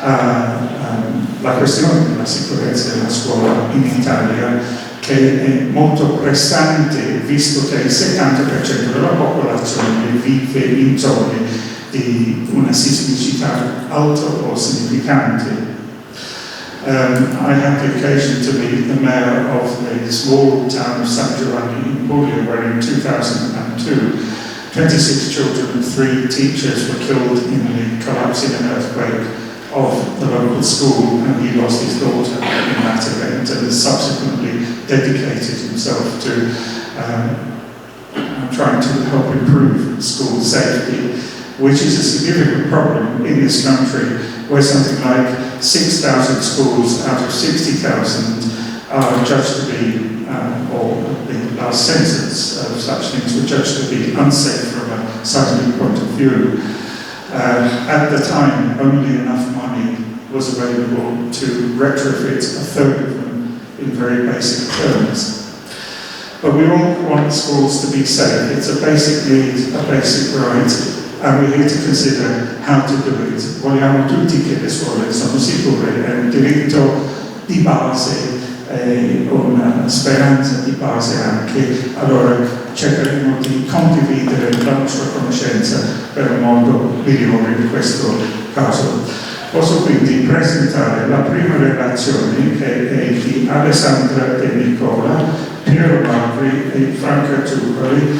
alla questione della sicurezza della scuola in Italia, che è molto pressante, visto che il 70% della popolazione vive in zone di una sismicità alta o significante. I had the occasion to meet the mayor of the small town of San Giovanni in Puglia, where in 2002, 26 children and 3 teachers were killed in the collapse in an earthquake of the local school, and he lost his daughter in that event and has subsequently dedicated himself to trying to help improve school safety, which is a significant problem in this country, where something like 6,000 schools out of 60,000 are judged to be, or the last census of such things were judged to be unsafe from a seismic point of view. At the time, only enough money was available to retrofit a third of them in very basic terms. But we all want schools to be safe. It's a basic need, a basic right, and we need to consider how to do it. Vogliamo tutti che le scuole sono sicure, è un diritto di base, è una speranza di base anche. Allora cercheremo di condividere la nostra conoscenza per un modo migliore in questo caso. Posso quindi presentare la prima relazione, che è di Alessandra De Nicola, Piero Magri e Franca Tuboli,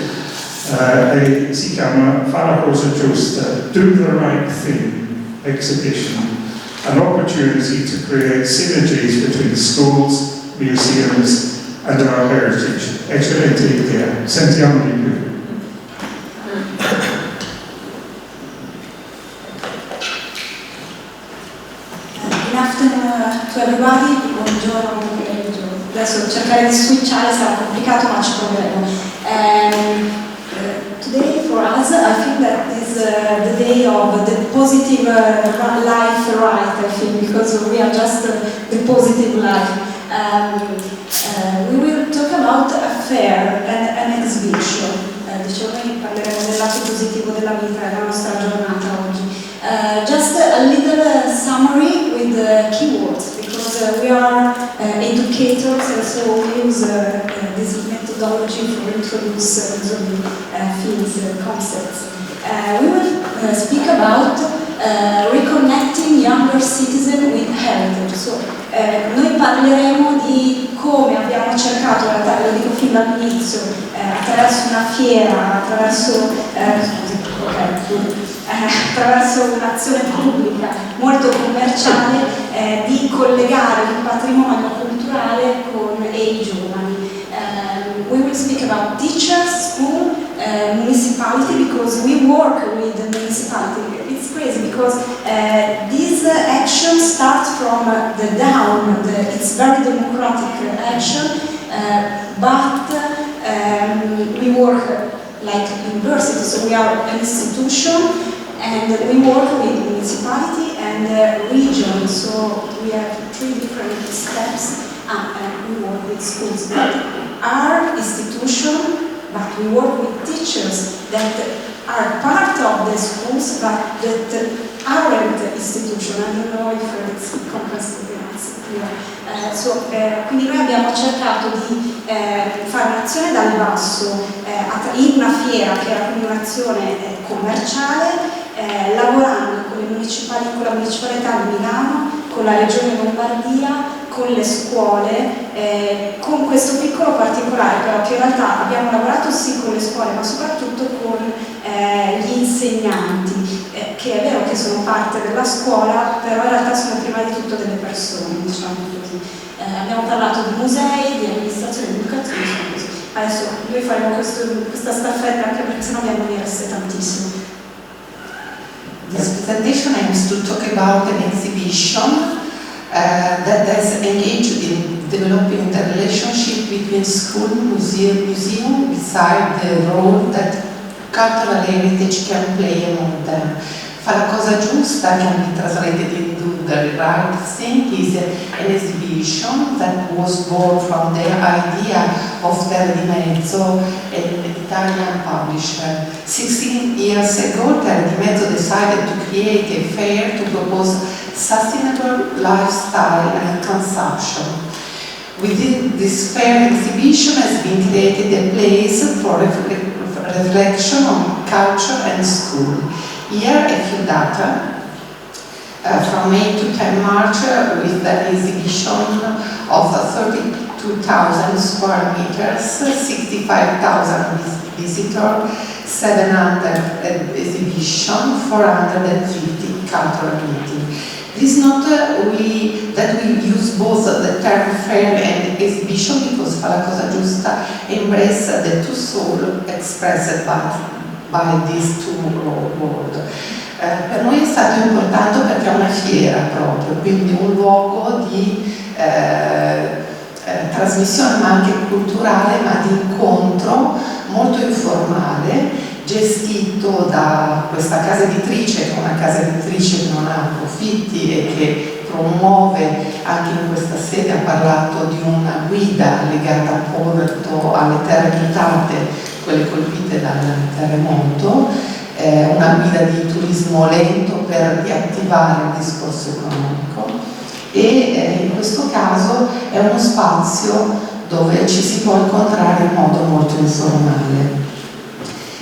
e si chiama Fa la cosa giusta, Do the Right Thing Exhibition, an opportunity to create synergies between schools, museums and our heritage. Eccellente idea, sentiamo di più. Good afternoon to everybody, buongiorno, buon pomeriggio. Adesso cercare di switchare sarà complicato, ma ci proveremo. Today for us, I think that is the day of the positive life right, I think, because we are just the positive life. We will talk about a fair and an exhibition. Dicevo, noi parleremo del lato positivo della vita, della nostra giornata oggi. Just a little summary with the keywords, because we are educators, so we use this methodology to introduce usually fields, concepts. We will speak about reconnecting younger citizens with heritage. So, noi parleremo di come abbiamo cercato, lo dico fin dall'inizio, attraverso una fiera, attraverso un'azione pubblica molto commerciale, di collegare il patrimonio culturale e i giovani. will speak about teachers, school, municipality, because we work with the municipality. It's crazy because this action starts from the down. It's very democratic action, but we work like university, so we are an institution, and we work with municipality and region. So we have 3 different steps, and we work with schools. Our institution, but we work with teachers that are part of the schools, but that aren't institution. I don't know if it's compressed. Quindi noi abbiamo cercato di fare un'azione dal basso in una fiera che era quindi un'azione commerciale, lavorando con la municipalità di Milano, con la regione Lombardia, con le scuole, con questo piccolo particolare però che in realtà abbiamo lavorato sì con le scuole ma soprattutto con gli insegnanti, che è vero che sono parte della scuola, però in realtà sono prima di tutto delle persone, diciamo così. Abbiamo parlato di musei, di amministrazione, di educazione, insomma così. Adesso noi faremo questa staffetta anche perché sennò abbiamo di reste tantissimo. This presentation aims to talk about an exhibition that has engaged in developing the relationship between school and museum beside the role that cultural heritage can play among them. Fa la cosa giusta, can be translated into the right thing, is an exhibition that was born from the idea of Terra di Mezzo, an Italian publisher. 16 years ago, Terra di Mezzo decided to create a fair to propose sustainable lifestyle and consumption. Within this fair exhibition has been created a place for reflection on culture and school. Here a few data. From 8 to 10 March with an exhibition of 32,000 square meters, 65,000 visitors, 700 exhibition, 450 cultural meetings. It is not that we use both the term fair and exhibition because Fa la cosa giusta embrace the two souls expressed by these two words. Per noi è stato importante perché è una fiera proprio, quindi un luogo di trasmissione ma anche culturale, ma di incontro molto informale, gestito da questa casa editrice, che è una casa editrice che non ha profitti e che promuove, anche in questa sede ha parlato di una guida legata appunto alle terre abitate, quelle colpite dal terremoto, una guida di turismo lento per riattivare il discorso economico e in questo caso è uno spazio dove ci si può incontrare in modo molto informale.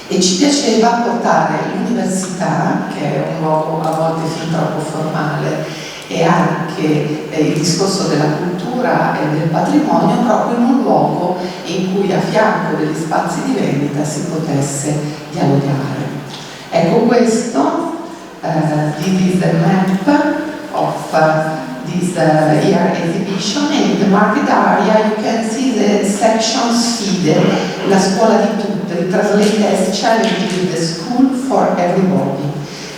E ci piaceva portare l'università, che è un luogo a volte fin troppo formale, e anche il discorso della cultura e del patrimonio proprio in un luogo in cui a fianco degli spazi di vendita si potesse dialogare. Ecco questo, this is the map of this year exhibition. In the market area you can see the section FIDE, la scuola di tutti, translated as challenge with the school for everybody.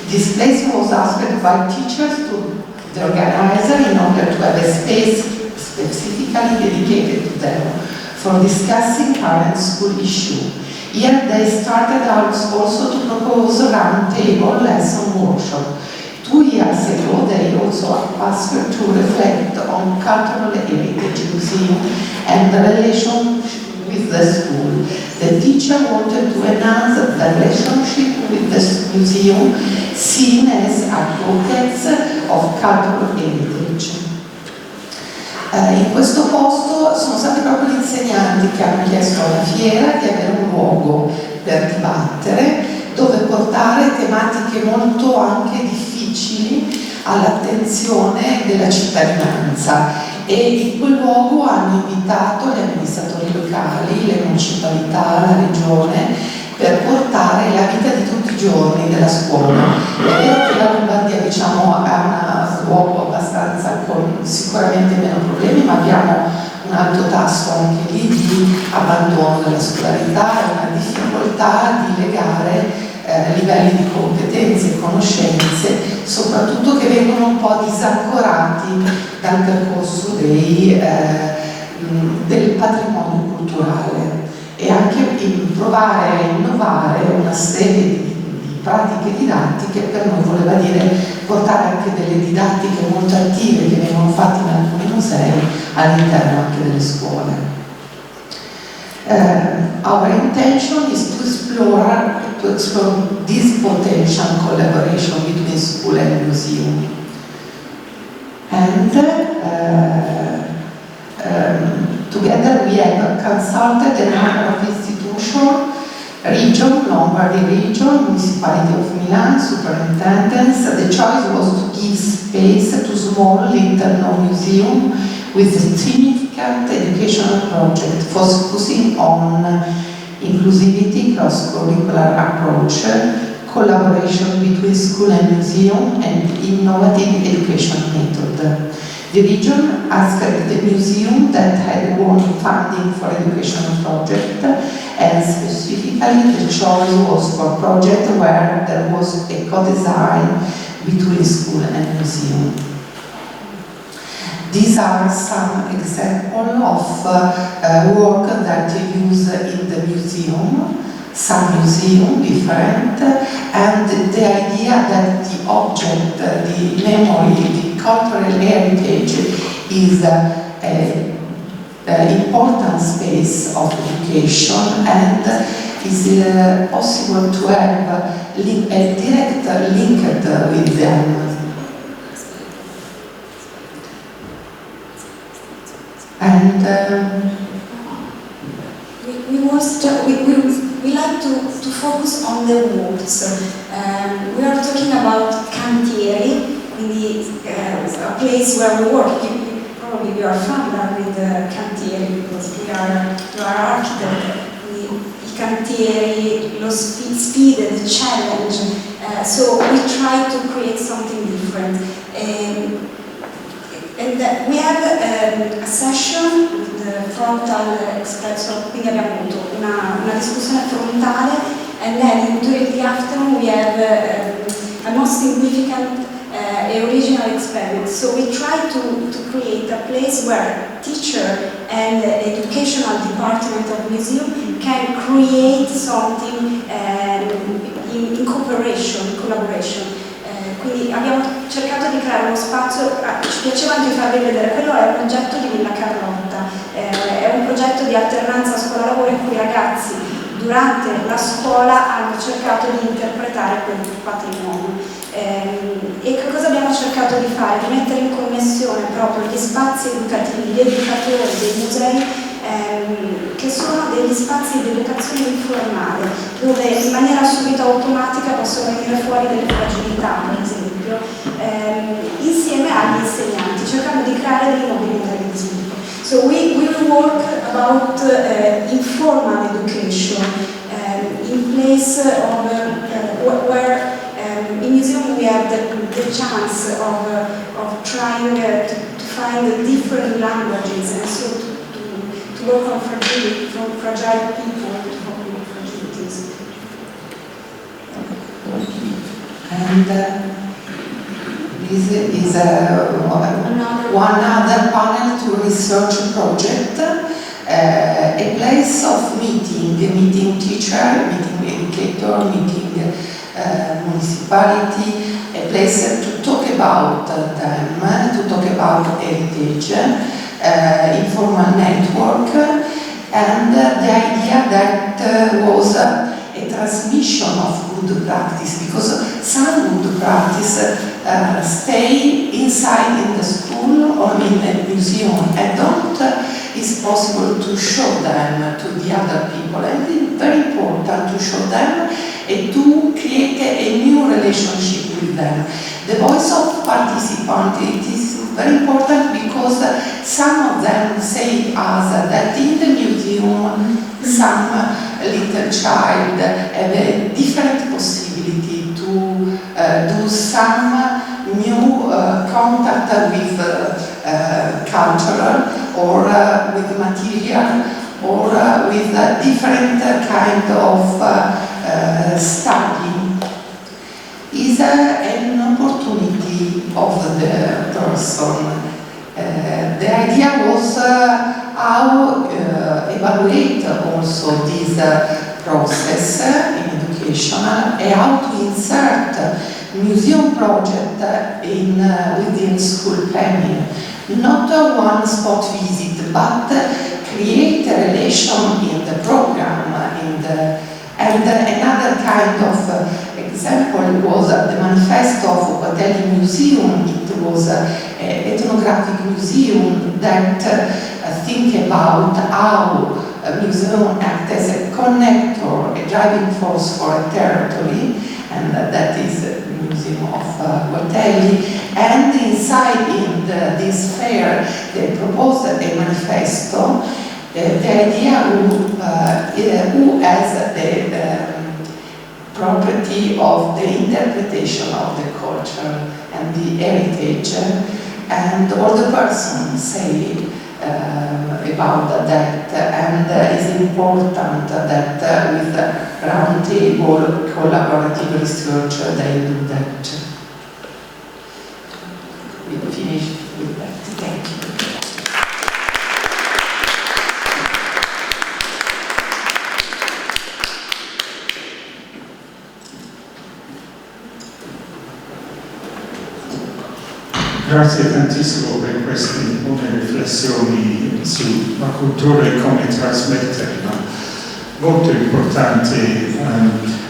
This place was asked by teachers to the organizer in order to have a space specifically dedicated to them for discussing current school issues. Here they started out also to propose a roundtable lesson workshop. 2 years ago they also asked to reflect on cultural heritage museum and the relation with the school. The teacher wanted to enhance the relationship with the museum, seen as advocates of cultural heritage. In questo posto sono stati proprio gli insegnanti che hanno chiesto alla fiera di avere un luogo per dibattere, dove portare tematiche molto anche difficili all'attenzione della cittadinanza, e in quel luogo hanno invitato gli amministratori locali, le municipalità, la regione, per portare la vita di tutti i giorni della scuola. È vero che la Lombardia, diciamo, è un luogo abbastanza con sicuramente meno problemi, ma abbiamo un alto tasso anche lì di abbandono della scolarità e una difficoltà di legare livelli di competenze e conoscenze, soprattutto che vengono un po' disancorati dal percorso del patrimonio culturale, e anche provare a innovare una serie di pratiche didattiche per noi voleva dire portare anche delle didattiche molto attive che vengono fatte in alcuni musei all'interno anche delle scuole. Our intention is to explore this potential collaboration between school and museum. And together we have consulted a number of institutions, region, Lombardy region, Municipality of Milan, superintendents. The choice was to give space to small little museum with a significant educational project focusing on inclusivity, cross-curricular approach, collaboration between school and museum, and innovative education method. The region asked the museum that had won funding for educational project, and specifically the choice was for a project where there was a co-design between school and museum. These are some examples of work that you use in the museum, some museum different, and the idea that the object, the memory, the cultural heritage is an important space of education, and is possible to have a direct link with them. And we like to focus on the words. We are talking about cantieri, a place where we work. Probably you are familiar with cantieri because you are architect. I cantieri, lo speed, the challenge. So we try to create something different. And we have a session with the frontal express, quindi abbiamo avuto una discussione frontale, and then during the afternoon we have a most significant original experience. So we try to create a place where teacher and educational department of museum can create something in cooperation, collaboration. Quindi abbiamo cercato di creare uno spazio, ci piaceva anche farvi vedere, quello è un progetto di Villa Carlotta, è un progetto di alternanza scuola-lavoro in cui i ragazzi durante la scuola hanno cercato di interpretare quel patrimonio. E che cosa abbiamo cercato di fare? Di mettere in connessione proprio gli spazi educativi, gli educatori dei musei, che sono degli spazi di educazione informale, dove in maniera subito automatica possono venire fuori delle fragilità, per esempio, insieme agli insegnanti, cercando di creare dei nuovi modelli di sviluppo. So we will work about informal education in place of where in museum we have the chance of trying to find different languages, and so to work on fragility, from fragile people to help with fragilities. And this is one other panel to research project, a place of meeting teacher, meeting educator, meeting municipality, a place to talk about them, to talk about heritage, informal network, and the idea that was a transmission of good practice, because some good practice stay inside in the school or in the museum and is possible to show them to the other people, and it's very important to show them and to create a new relationship with them. The voice of participants, it is very important because some of them say us that in the museum some little child have a different possibility to do some new contact with cultural or with material, or with different kind of study, is an opportunity of the person. The idea was how evaluate also this process in education and how to insert museum project within school planning. Not a one-spot visit, but create a relation in the program. And another kind of example was the manifesto of Ucatelli Museum. It was an ethnographic museum that think about how a museum acts as a connector, a driving force for a territory, and that is the Museum of Ucatelli. And inside this fair, they proposed a manifesto. The idea who has the property of the interpretation of the culture and the heritage, and all the persons say about that, and it's important that with roundtable collaborative research they do that. We finish with that. Thank you. Grazie tantissimo per queste buone riflessioni sulla cultura e come trasmetterla. Molto importante,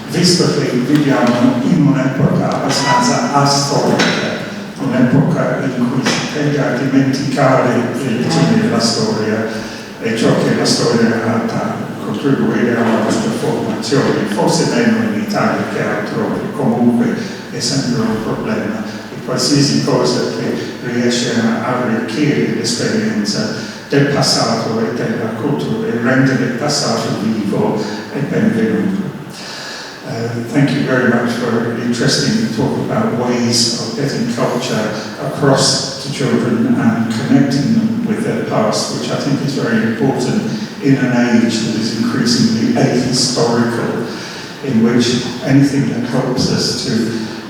visto che viviamo in un'epoca abbastanza astorica, un'epoca in cui si tende a dimenticare le origini della storia e ciò che la storia ha da contribuire alla nostra formazione, forse meno in Italia che altrove, comunque è sempre un problema. Qualsiasi cosa che riesce a arricchire l'esperienza del passato e della cultura e rendere il passato vivo è benvenuto. Thank you very much for an interesting talk about ways of getting culture across to children and connecting them with their past, which I think is very important in an age that is increasingly ahistorical, in which anything that helps us to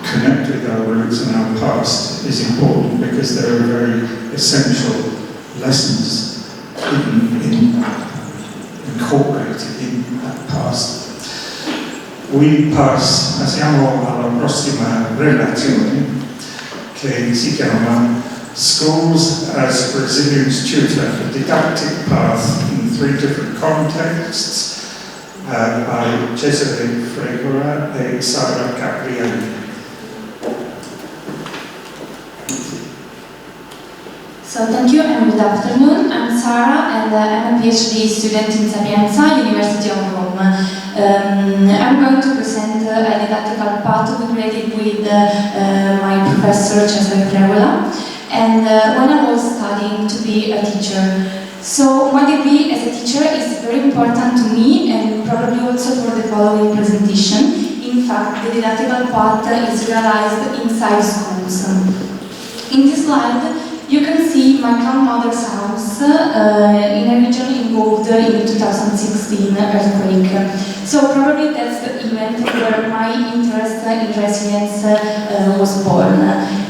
connect with our roots and our past is important, because there are very essential lessons incorporated in that past. Passiamo alla prossima relazione, che si chiama Schools as Brazilians Tutor, a Didactic Path in 3 Different Contexts, by Cesare Fregora e Sara Capriani. So thank you and good afternoon. I'm Sara and I'm a PhD student in Sapienza, University of Rome. I'm going to present a didactical path we created with my professor Cesare Fregora, and when I was studying to be a teacher. So my degree as a teacher is very important to me, and probably also for the following presentation. In fact, the didactical path is realized inside schools. In this slide, you can see my grandmother's house in a region involved in the 2016 earthquake. So probably that's the event where my interest in resilience was born.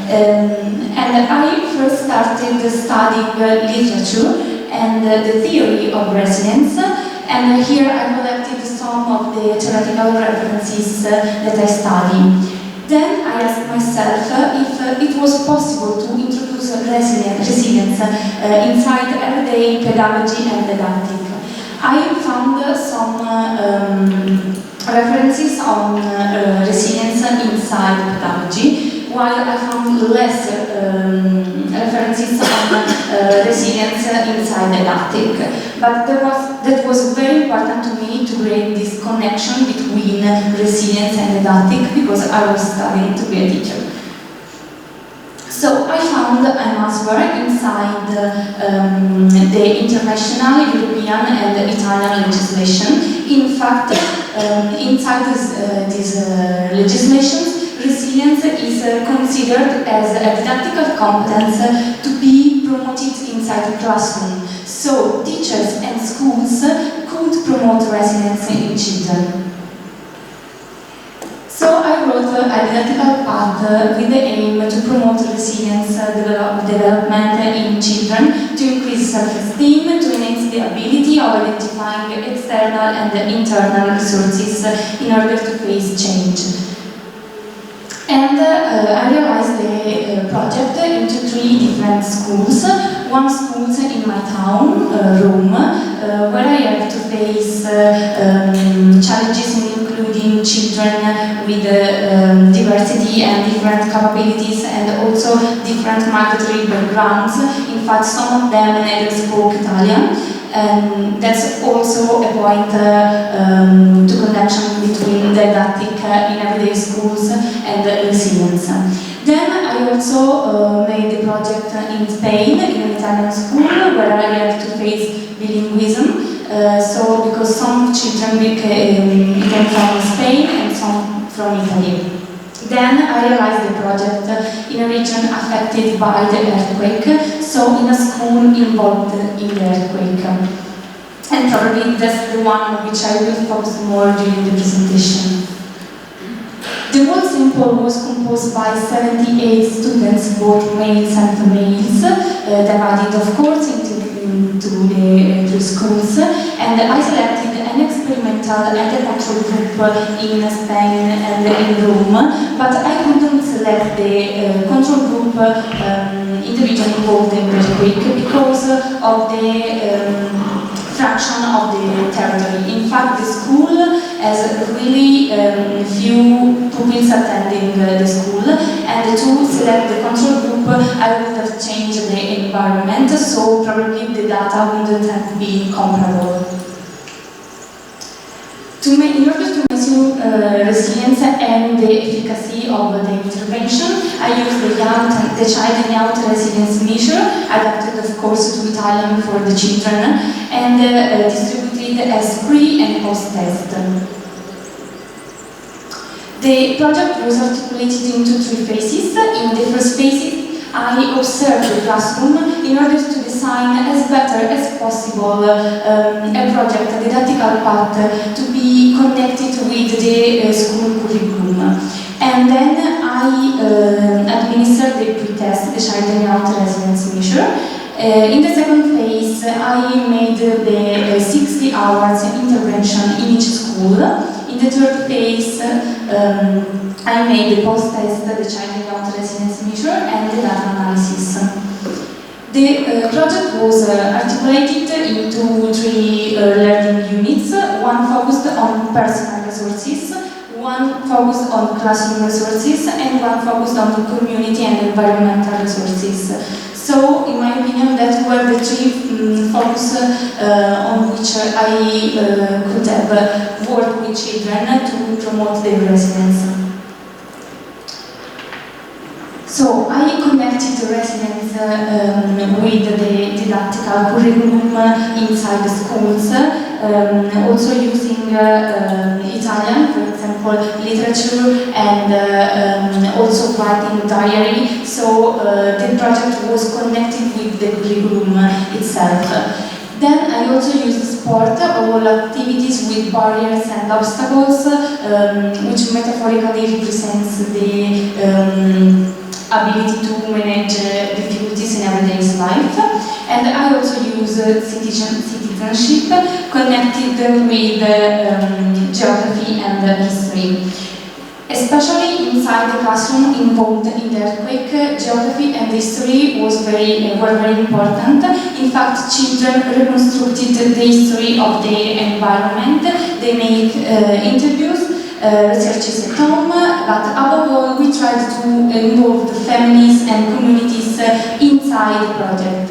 And I first started studying literature and the theory of resilience. And here I collected some of the theoretical references that I study. Then I asked myself if it was possible to introduce resilience inside everyday pedagogy and didactic. I found some references on resilience inside pedagogy, while I found less references on resilience inside didactic. But that was very important to me to create this connection between resilience and didactic, because I was studying to be a teacher. So I found an answer inside the international, European and Italian legislation. In fact, inside these legislations, resilience is considered as a didactical competence to be promoted inside the classroom. so teachers and schools could promote resilience in children. So I wrote a didactical path with the aim to promote resilience development in children, to increase self-esteem, to enhance the ability of identifying external and internal resources in order to face change. And I realized the project into 3 different schools. One school in my town, Rome, where I have to face challenges including children with diversity and different capabilities and also different migratory backgrounds. In fact, some of them never spoke Italian. And that's also a point to connection between didactic in everyday schools and resilience. Then I also made the project in Spain, in an Italian school, where I had to face bilingualism. So because some children came from Spain and some from Italy. Then I realized the project in a region affected by the earthquake, so in a school involved in the earthquake. And probably that's the one on which I will focus more during the presentation. The whole sample was composed by 78 students, both males and females, divided of course into the schools, and I selected an experimental and a control group in Spain and in Rome, but I couldn't select the control group in the region called the earthquake because of the fraction of the territory. In fact, the school has really few pupils attending the school, and to select the control group, I would have changed the environment, so probably the data wouldn't have been comparable. In order to measure resilience and the efficacy of the intervention, I used the child and youth resilience measure, adapted of course to Italian for the children, and distributed as pre and post test. The project was articulated into 3 phases. In the first phase, I observed the classroom in order to design as better as possible a project, a didactical path to be connected with the school curriculum. And then I administered the pre-test, the child and youth resilience measure. In the second phase, I made the 60 hours intervention in each school. In the third phase, I made the post-test, the child and youth resilience measure, and the data analysis. The project was articulated into 3 learning units, one focused on personal resources, one focused on classroom resources, and one focused on community and environmental resources. So, in my opinion, that were the 3 focus on which I could have worked with children to promote their resilience. So, I connected resilience with the didactical curriculum inside the schools, also using Italian, for example, literature, and also writing diary. So the project was connected with the curriculum itself. Then I also used sport, all activities with barriers and obstacles, which metaphorically represents the ability to manage difficulties in everyday life. And I also use citizenship connected with geography and history. Especially inside the classroom involved in the earthquake, geography and history were very important. In fact, children reconstructed the history of the environment. They make interviews, researches at home, but above all, we tried to involve the families and communities inside the project.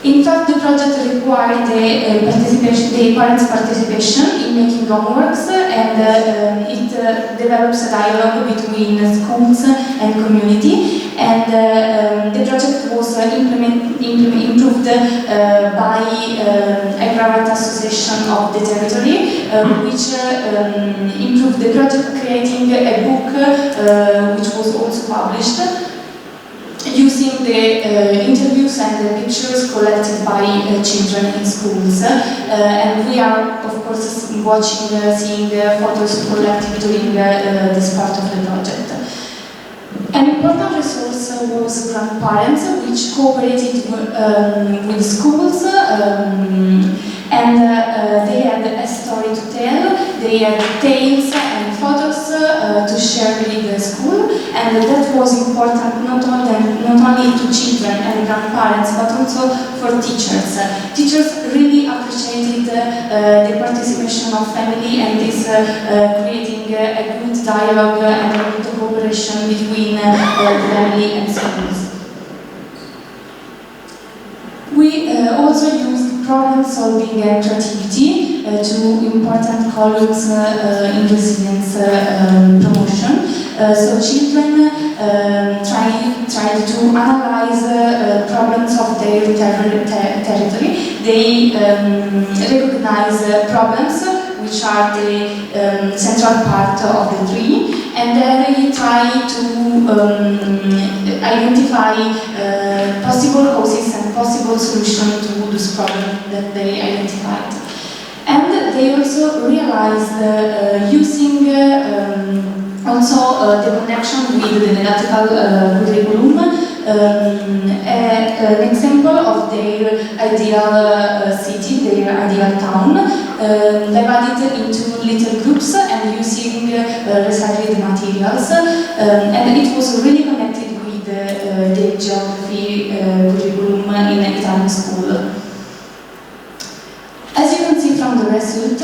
In fact, the project required the parents' participation in making homeworks, and it develops a dialogue between schools and community. And the project was improved by a private association of the territory, which improved the project, creating a book which was also published, using the interviews and the pictures collected by children in schools. And we are, of course, watching, seeing photos collected during this part of the project. An important resource was grandparents, which cooperated with schools, and they had a story to tell. They had tales and photos to share with the school, and that was important not only to children and grandparents, but also for teachers. Teachers really appreciated the participation of family and this creating a good dialogue and a good cooperation between family and schools. We also used problem-solving and creativity, two important columns in resilience promotion. So children tried to analyze problems of their territory. They recognize problems which are the central part of the tree, and then they try to identify possible causes and possible solutions to this problem that they identified. And they also realized using also the connection with the didactical curriculum, an example of their ideal city, their ideal town, divided into little groups and using recycled materials, and it was really connected with the geography curriculum in Italian school. As you can see from the result,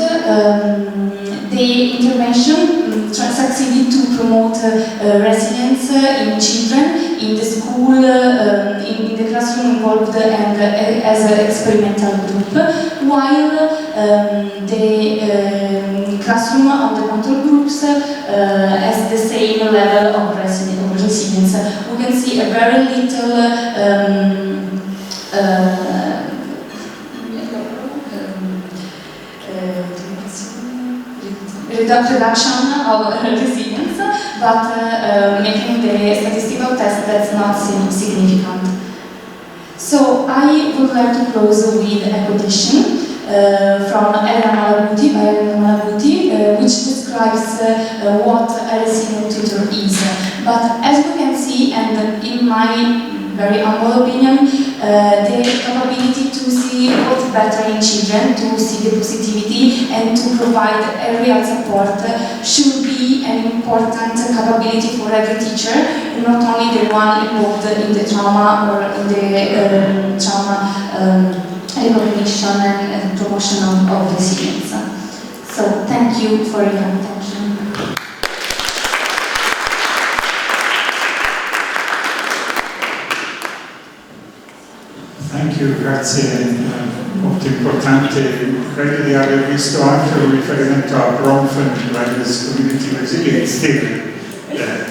the intervention succeeded to promote resilience in children, in the school, in the classroom involved, and as an experimental group, while the classroom on the control groups has the same level of resilience. We can see a very little reduction of resilience, but making the statistical test that's not significant. So I would like to close with a quotation from Elena Malaguti, which describes what a resilient tutor is. But as you can see, and in my very humble opinion, the capability to see what's better in children, to see the positivity and to provide a real support should be an important capability for every teacher, not only the one involved in the trauma or in the trauma recognition and promotion of resilience. So thank you for your attention. Thank you, grazie. Molto importante, credo di aver visto anche un riferimento a Bronfen Community Resilience Theory.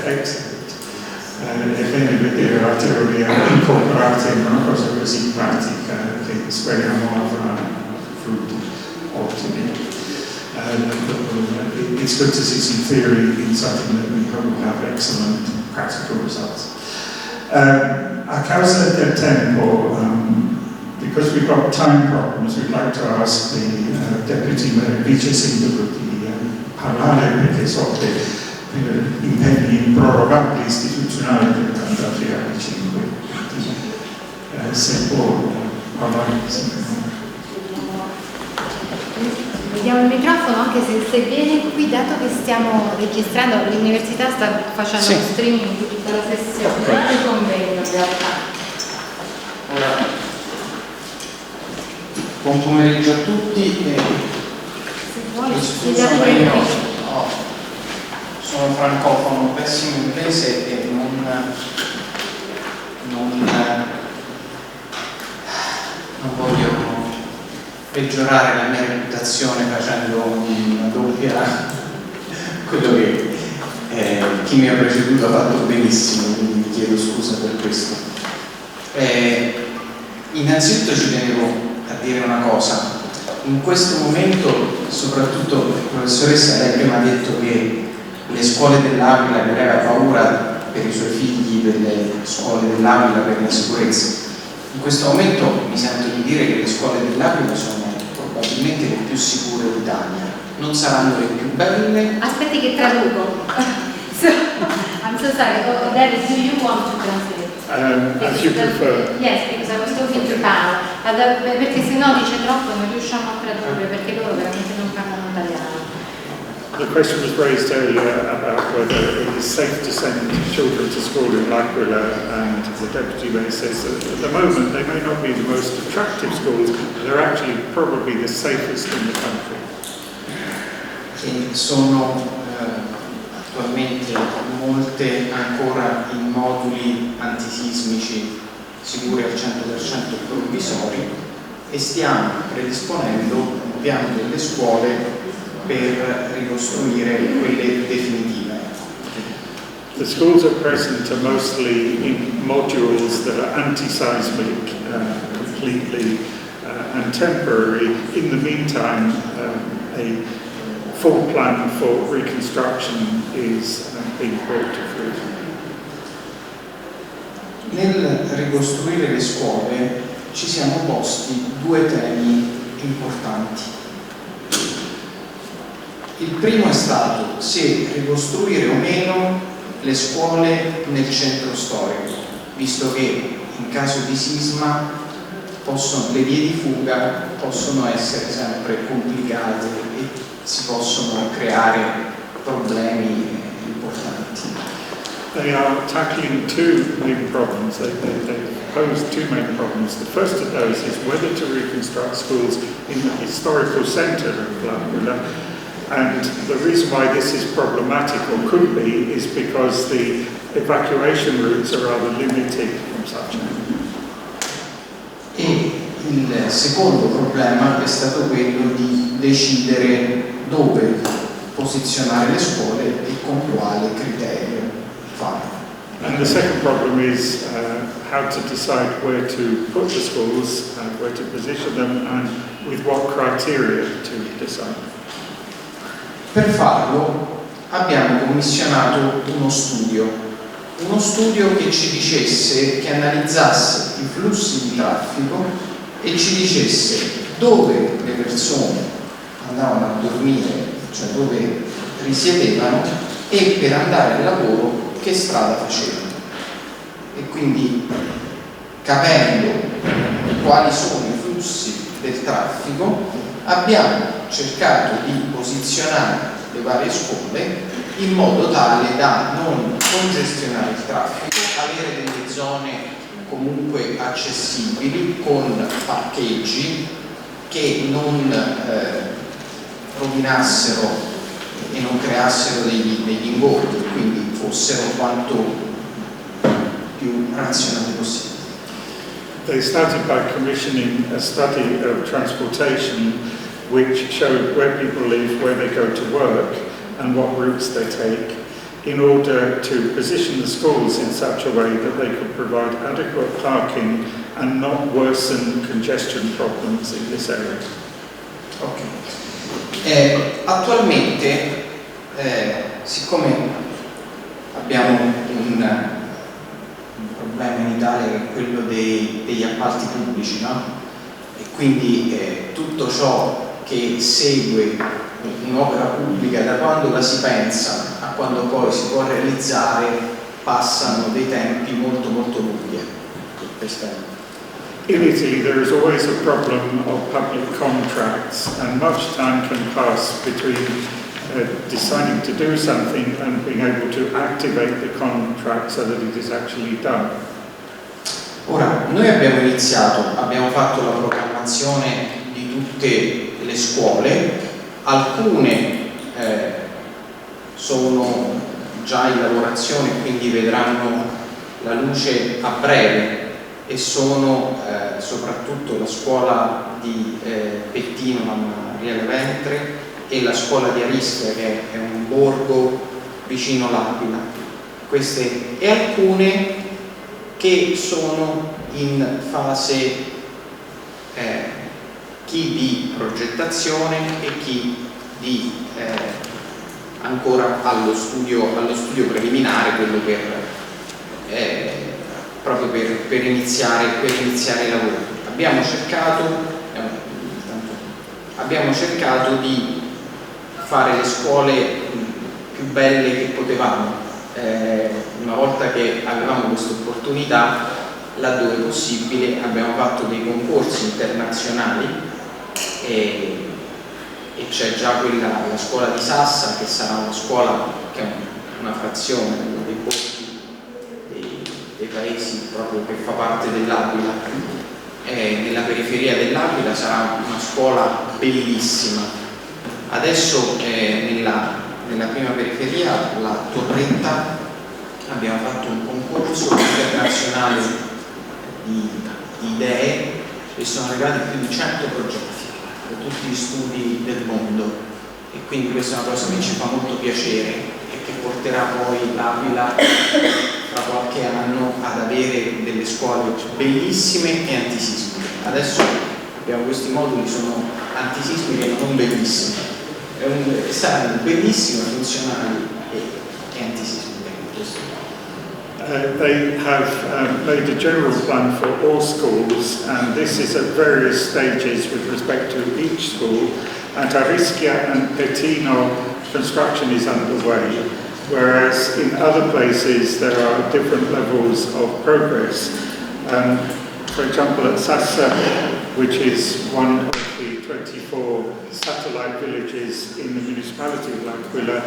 Excellent. È bene vedere la teoria incorporata in una cosa così pratica che speriamo avrà frutti ottimi. It's good to see some theory in something that we hope will have excellent practical results. A causa del tempo, because we've got time problems, we'd like to ask the Deputy Vice Sindaco di parlare, perché so che per impegni improrogabili istituzionali devono andare alle 5. Se può parlare. Vediamo il microfono, anche se viene qui, dato che stiamo registrando, l'università sta facendo uno streaming di tutta la sessione, tutto convegno in realtà. Buon pomeriggio a tutti. Se vuole, sono francofono, pessimo inglese e non voglio peggiorare la mia reputazione facendo una doppia, quello che chi mi ha preceduto ha fatto benissimo, quindi mi chiedo scusa per questo. Innanzitutto ci tenevo a dire una cosa. In questo momento, soprattutto la professoressa, lei prima ha detto che le scuole dell'Aquila, che aveva paura per i suoi figli delle scuole dell'Aquila per la sicurezza. In questo momento mi sento di dire che le scuole dell'Aquila sono probabilmente le più sicure d'Italia. Non saranno le più belle. Aspetti che traduco. So, I'm so sorry. Oh, David, do you want to translate? As you prefer. Yes, because I was talking to Paolo. Perché se no dice troppo e non riusciamo a tradurre, perché loro veramente non parlano italiano. The question was raised earlier about whether it is safe to send children to school in L'Aquila, and the Deputy Mayor says that at the moment they may not be the most attractive schools, but they're actually probably the safest in the country. Che sono attualmente molte ancora in moduli antisismici sicuri al 100% provvisori, e stiamo predisponendo un piano delle scuole per ricostruire quelle definitive. The schools at present are mostly in modules that are anti-seismic, completely and temporary. In the meantime, a full plan for reconstruction is being brought to fruition. Nel ricostruire le scuole ci siamo posti due temi importanti. Il primo è stato se ricostruire o meno le scuole nel centro storico, visto che in caso di sisma le vie di fuga possono essere sempre complicate e si possono creare problemi importanti. They are tackling two main problems. They pose two main problems. The first of those is whether to reconstruct schools in the historical centre of L'Aquila. And the reason why this is problematic, or could be, is because the evacuation routes are rather limited from such an area. E il secondo problema è stato quello di decidere dove posizionare le scuole e con quale criterio farlo. And the second problem is how to decide where to put the schools, where to position them, and with what criteria to decide. Per farlo abbiamo commissionato uno studio che ci dicesse, che analizzasse i flussi di traffico e ci dicesse dove le persone andavano a dormire, cioè dove risiedevano, e per andare al lavoro che strada facevano. E quindi, capendo quali sono i flussi del traffico, abbiamo cercato di posizionare le varie scuole in modo tale da non congestionare il traffico, avere delle zone comunque accessibili con parcheggi che non rovinassero e non creassero degli ingorghi, quindi fossero quanto più razionali possibile. They started by commissioning a study of transportation which showed where people live, where they go to work, and what routes they take, in order to position the schools in such a way that they could provide adequate parking and not worsen congestion problems in this area. Ok. Attualmente, siccome abbiamo un problema in Italia che è quello degli appalti pubblici, no? E quindi tutto ciò che segue un'opera pubblica, da quando la si pensa a quando poi si può realizzare, passano dei tempi molto molto lunghi. In Italy there is always a problem of public contracts, and much time can pass between deciding to do something and being able to activate the contract so that it is actually done. Ora, noi abbiamo fatto la programmazione di tutte le scuole, alcune sono già in lavorazione, quindi vedranno la luce a breve, e sono soprattutto la scuola di Pettino, Maria Ventre, e la scuola di Arischia, che è un borgo vicino L'Aquila. Queste, e alcune che sono in fase chi di progettazione e chi di ancora allo studio preliminare, quello per proprio per iniziare i lavori. Abbiamo cercato di fare le scuole più belle che potevamo. Una volta che avevamo questa opportunità, laddove possibile, abbiamo fatto dei concorsi internazionali e c'è già la scuola di Sassa, che sarà una scuola che è una frazione dei borghi dei paesi proprio che fa parte dell'Aquila, nella periferia dell'Aquila, sarà una scuola bellissima. Adesso nella prima periferia, la Torretta, abbiamo fatto un concorso internazionale di idee e sono arrivati più di 100 progetti da tutti gli studi del mondo, e quindi questa è una cosa che ci fa molto piacere e che porterà poi l'Aquila tra qualche anno ad avere delle scuole bellissime e antisismiche. Adesso abbiamo questi moduli, sono antisismiche e non bellissime, saranno bellissime, funzionali e antisismiche. They have made a general plan for all schools, and this is at various stages with respect to each school. At Arischia and Pettino, construction is underway, whereas in other places there are different levels of progress. For example, at Sassa, which is one of the 24 satellite villages in the municipality of L'Aquila,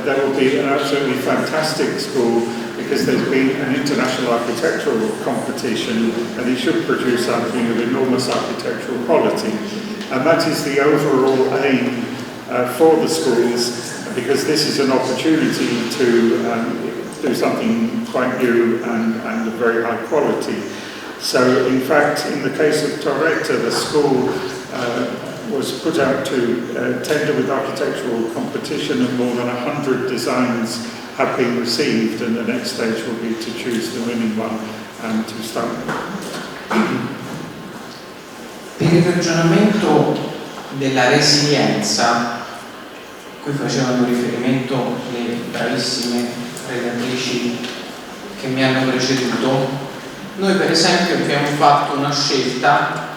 there will be an absolutely fantastic school, because there's been an international architectural competition and it should produce something of enormous architectural quality. And that is the overall aim for the schools, because this is an opportunity to do something quite new and of very high quality. So in fact, in the case of Torretta, the school was put out to tender with architectural competition, and more than 100 designs have been received, and the next stage will be to choose the winning one and to start. Per il ragionamento della resilienza, a cui facevano riferimento le bravissime relatrici che mi hanno preceduto, noi per esempio abbiamo fatto una scelta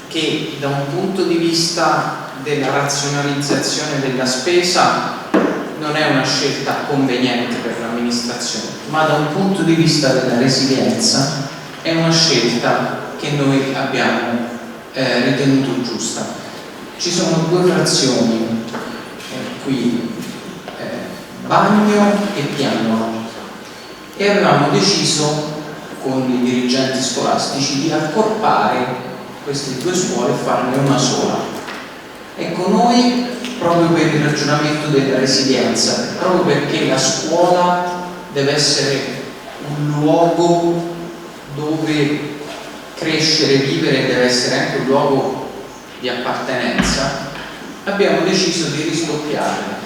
che da un punto di vista della razionalizzazione della spesa non è una scelta conveniente per l'amministrazione, ma da un punto di vista della resilienza è una scelta che noi abbiamo ritenuto giusta. Ci sono due frazioni qui, bagno e piano, e avevamo deciso con i dirigenti scolastici di accorpare queste due scuole e farne una sola. Ecco, noi, proprio per il ragionamento della resilienza, proprio perché la scuola deve essere un luogo dove crescere, vivere, deve essere anche un luogo di appartenenza, abbiamo deciso di risdoppiare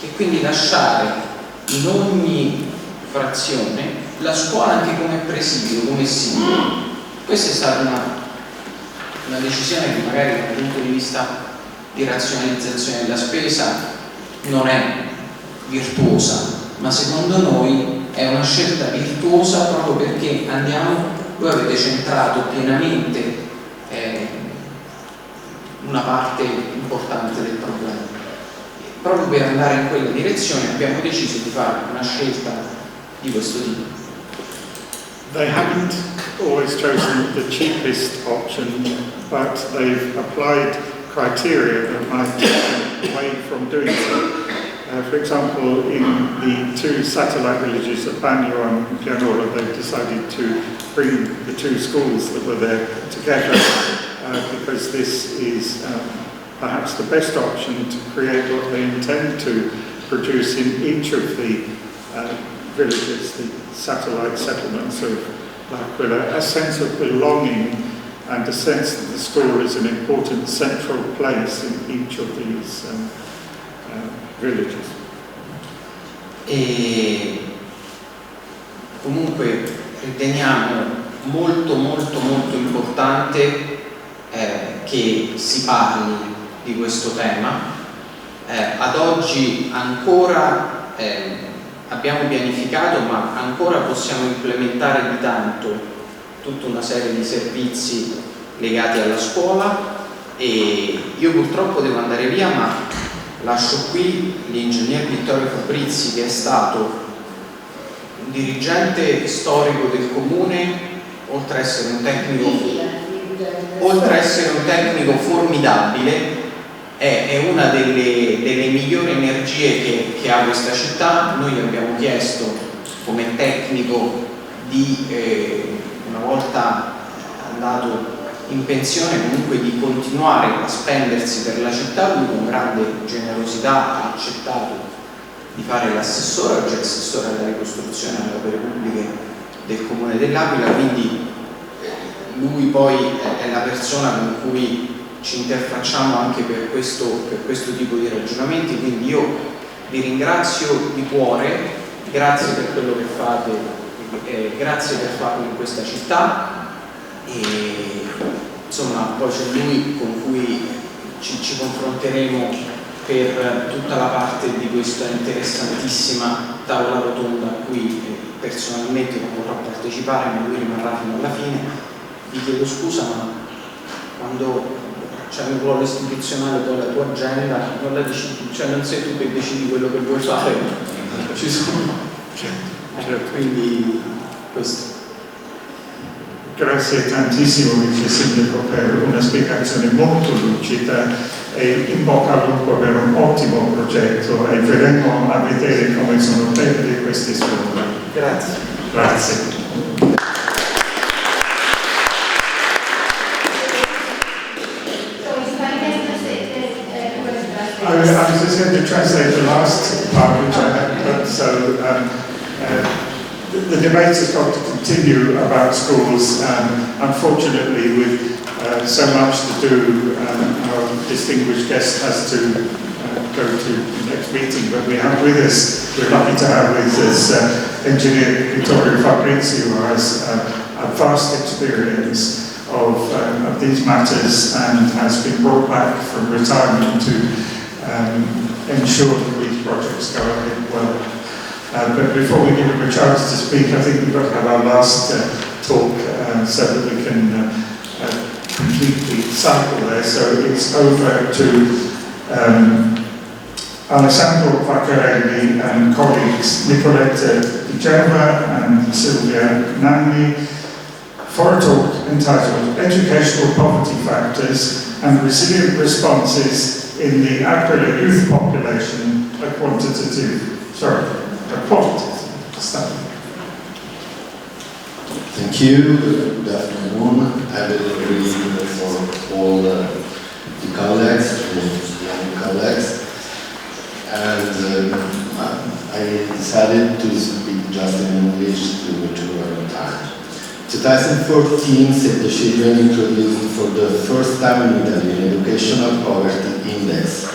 e quindi lasciare in ogni frazione la scuola anche come presidio, come simbolo. Questa è stata una decisione che magari dal punto di vista di razionalizzazione della spesa non è virtuosa, ma secondo noi è una scelta virtuosa proprio perché voi avete centrato pienamente una parte importante del problema. Proprio per andare in quella direzione abbiamo deciso di fare una scelta di questo tipo. They haven't always chosen the cheapest option, but they've applied criteria that might take them away from doing so. For example, in the two satellite villages of Bagno and Pianola, they've decided to bring the two schools that were there together because this is perhaps the best option to create what they intend to produce in each of the villages, the satellite settlements of L'Aquila, a sense of belonging and a sense that the school is an important central place in each of these villages. E comunque riteniamo molto importante che si parli di questo tema. Ad oggi ancora abbiamo pianificato, ma ancora possiamo implementare di tanto tutta una serie di servizi legati alla scuola. E io purtroppo devo andare via, ma lascio qui l'ingegner Vittorio Fabrizi, che è stato un dirigente storico del comune, oltre a essere un tecnico formidabile. È una delle migliori energie che ha questa città. Noi gli abbiamo chiesto come tecnico di, una volta andato in pensione, comunque di continuare a spendersi per la città. Lui con grande generosità ha accettato di fare l'assessore, oggi è assessore alla ricostruzione e alle opere pubbliche del comune dell'Aquila, quindi lui poi è la persona con cui ci interfacciamo anche per questo tipo di ragionamenti. Quindi io vi ringrazio di cuore, grazie per quello che fate, grazie per farlo in questa città. E insomma poi c'è lui con cui ci confronteremo per tutta la parte di questa interessantissima tavola rotonda a cui personalmente non potrò partecipare, ma lui rimarrà fino alla fine. Vi chiedo scusa, ma quando c'è un ruolo istituzionale, poi la tua agenda non la decidi, cioè non sei tu che decidi quello che vuoi fare, ci sono, quindi questo. Grazie tantissimo Vice Sindaco per una spiegazione molto lucida e in bocca al lupo per un ottimo progetto, e verremo a vedere come sono belle queste scuole. Grazie. Grazie. I was just going to translate the last part, which I hadn't done. So the debate has got to continue about schools. Unfortunately, with so much to do, our distinguished guest has to go to the next meeting. But we have with us, we're lucky to have with us Engineer Vittorio Fabrizi, who has a vast experience of these matters and has been brought back from retirement to ensure that these projects go ahead well. But before we give him a chance to speak, I think we've got to have our last talk so that we can complete the cycle there. So it's over to Alessandro Vaccarelli and colleagues Nicoletta Di Genova and Silvia Nanni for a talk entitled Educational Poverty Factors and Resilient Responses in the Aquila Youth Population, a qualitative study. Thank you. Good afternoon. I will read for all the colleagues, the young colleagues, and I decided to speak just in English to run time. 2014, Save the Children introduced for the first time in Italy an educational poverty index,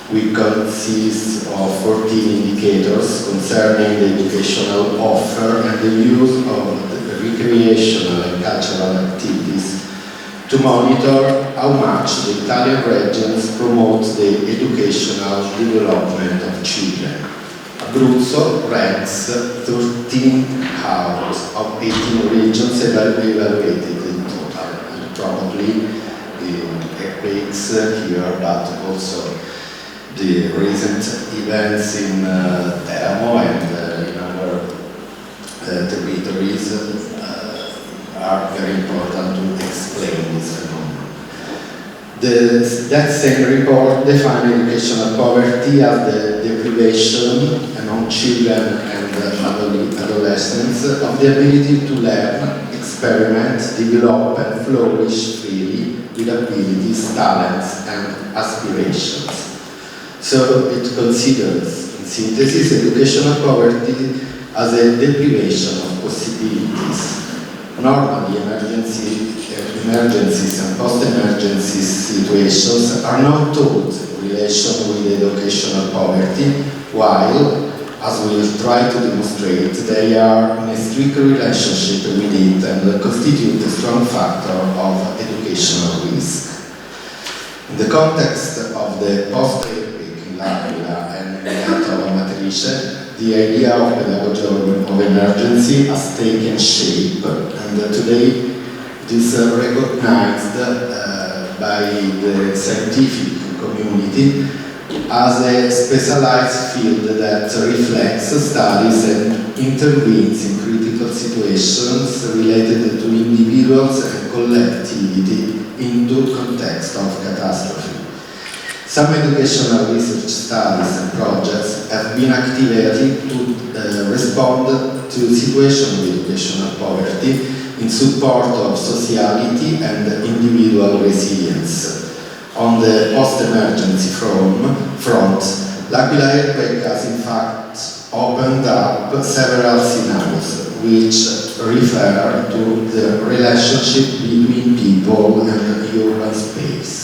which consists of 14 indicators concerning the educational offer and the use of the recreational and cultural activities to monitor how much the Italian regions promote the educational development of children. Abruzzo ranks 13 out of 18 regions evaluated in total, and probably the earthquakes here, but also the recent events in Teramo and in other territories are very important to explain this phenomenon. That same report defined educational poverty as the deprivation among children and adolescents of the ability to learn, experiment, develop and flourish freely with abilities, talents and aspirations. So it considers, in synthesis, educational poverty as a deprivation of possibilities. Normally, emergencies and post-emergency situations are not taught in relation with educational poverty, while, as we will try to demonstrate, they are in a strict relationship with it and constitute a strong factor of educational risk. In the context of the post-earthquake in L'Aquila and in Amatrice, the idea of pedagogy of emergency has taken shape, and today it is recognized by the scientific community as a specialized field that reflects, studies and intervenes in critical situations related to individuals and collectivity into context of catastrophe. Some educational research studies and projects have been activated to respond to situations with educational poverty in support of sociality and individual resilience. On the post-emergency front, l'Aquila earthquake has in fact opened up several scenarios which refer to the relationship between people and urban space.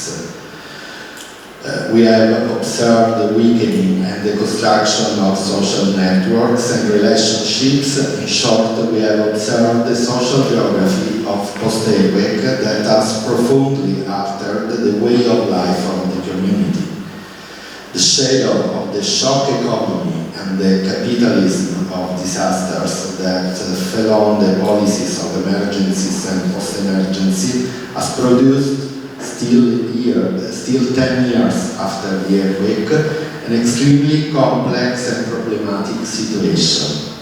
We have observed the weakening and the construction of social networks and relationships. In short, we have observed the social geography of post-earthquake that has profoundly altered the way of life of the community. The shadow of the shock economy and the capitalism of disasters that fell on the policies of emergencies and post-emergency has produced still 10 years after the earthquake, an extremely complex and problematic situation.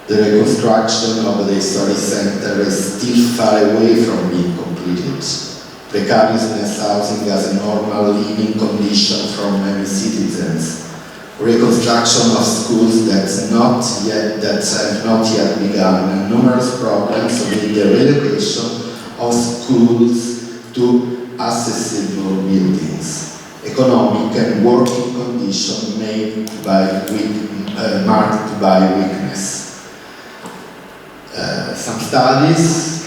The reconstruction of the historic center is still far away from being completed. Precariousness housing as a normal living condition for many citizens. Reconstruction of schools that have not yet begun, and numerous problems with the relocation of schools to accessible buildings, economic and working conditions marked by weakness. Some studies,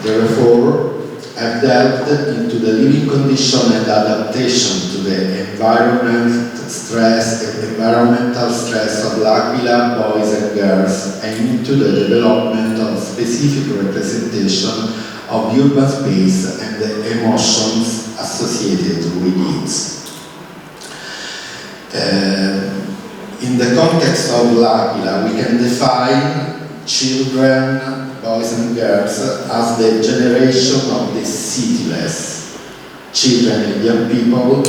therefore, have delved into the living condition and adaptation to the environmental stress of l'Aquila boys and girls, and into the development of specific representation of urban space and the emotions associated with it. In the context of l'Aquila, we can define children, boys and girls, as the generation of the cityless, children and young people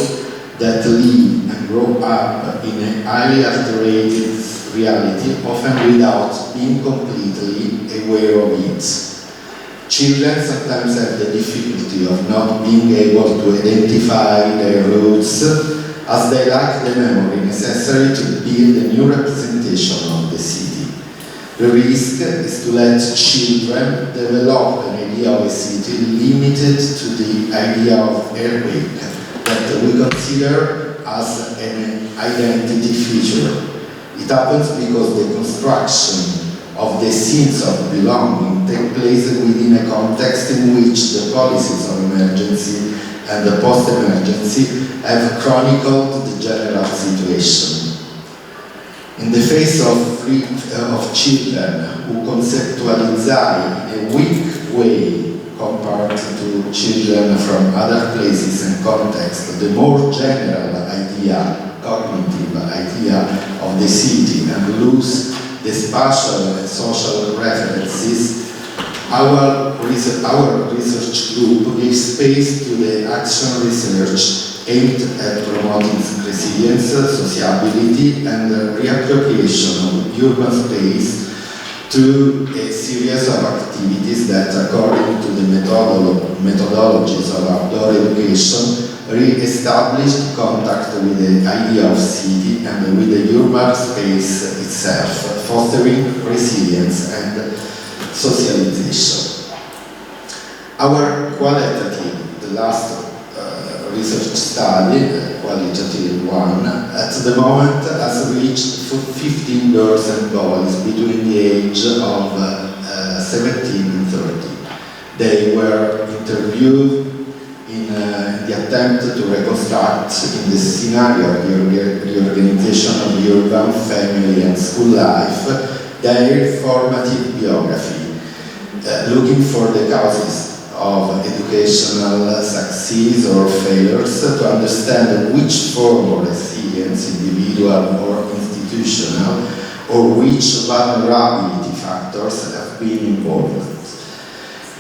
that live and grow up in a highly alterated reality, often without being completely aware of it. Children sometimes have the difficulty of not being able to identify their roots, as they lack the memory necessary to build a new representation of the city. The risk is to let children develop an idea of a city limited to the idea of earthquake that we consider as an identity feature. It happens because the construction of the sense of belonging take place within a context in which the policies of emergency and the post-emergency have chronicled the general situation. In the face of children who conceptualize in a weak way compared to children from other places and contexts, the more general idea, cognitive idea of the city, and lose the spatial and social references, our research group gives space to the action research aimed at promoting resilience, sociability, and reappropriation of urban space through a series of activities that, according to the methodologies of outdoor education, re-established contact with the idea of city and with the urban space itself, fostering resilience and socialization. Our qualitative, the last research study, qualitative one, at the moment has reached 15 girls and boys between the age of 17 and 30. They were interviewed in the attempt to reconstruct in the scenario of the organization of urban, family and school life their formative biography, looking for the causes of educational success or failures to understand which form of resilience, individual or institutional, institutional, or which vulnerability factors have been involved.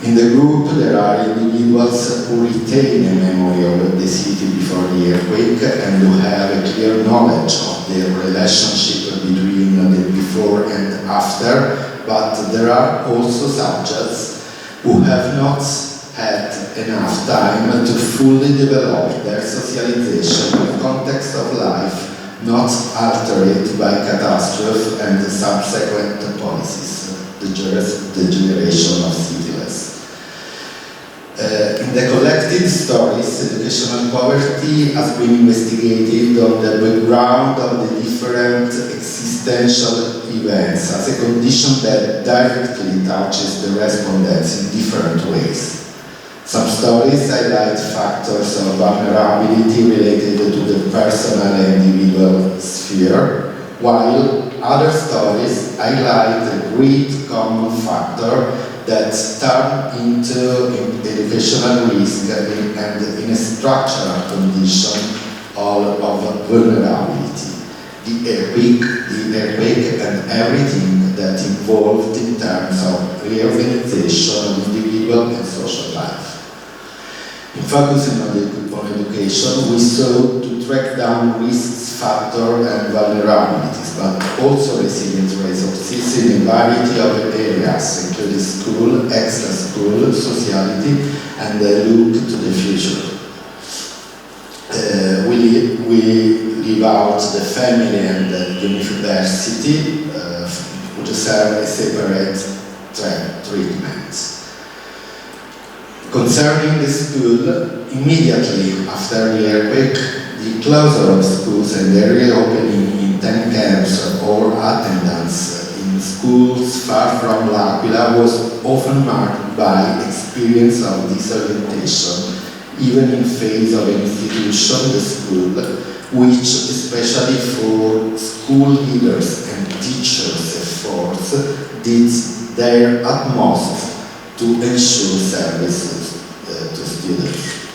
In the group, there are individuals who retain a memory of the city before the earthquake and who have a clear knowledge of the relationship between the before and after, but there are also subjects who have not had enough time to fully develop their socialization in the context of life not altered by catastrophe and subsequent policies, the generation of cityless. In the collected stories, educational poverty has been investigated on the background of the different existential events as a condition that directly touches the respondents in different ways. Some stories highlight factors of vulnerability related to the personal and individual sphere, while other stories highlight a great common factor that turn into educational risk and in a structural condition of vulnerability. The earthquake and everything that involved in terms of reorganization of individual and social life. In focusing on education, we sought to track down risks, factors and vulnerabilities, but also resilient resources in a variety of areas, including school, extra-school, sociality, and a look to the future. We leave out the family and the university, which serve a separate treatment. Concerning the school, immediately after the earthquake, the closure of schools and the reopening in 10 camps or attendance in schools far from l'Aquila was often marked by experience of disorientation, even in face of an institution, the school, which, especially for school leaders and teachers' efforts, did their utmost to ensure services to students.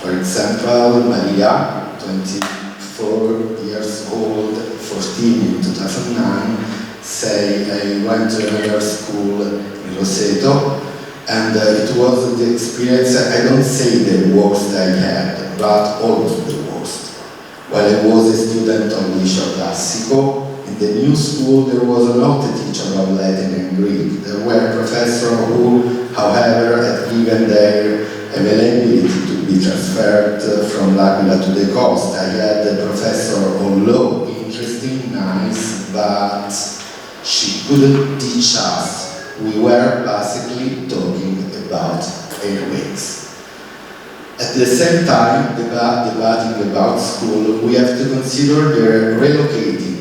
For example, Maria, 24 years old, 14 in 2009, say I went to another school in Roseto, and it was the experience, I don't say the worst I had, but almost the worst. While I was a student of Liceo Classico, in the new school there was not a teacher of Latin and Greek. There were professors who, however, had given their availability to be transferred from l'Aquila to the coast. I had a professor on law, interesting, nice, but she couldn't teach us. We were basically talking about airways. At the same time, debating about school, we have to consider the relocating,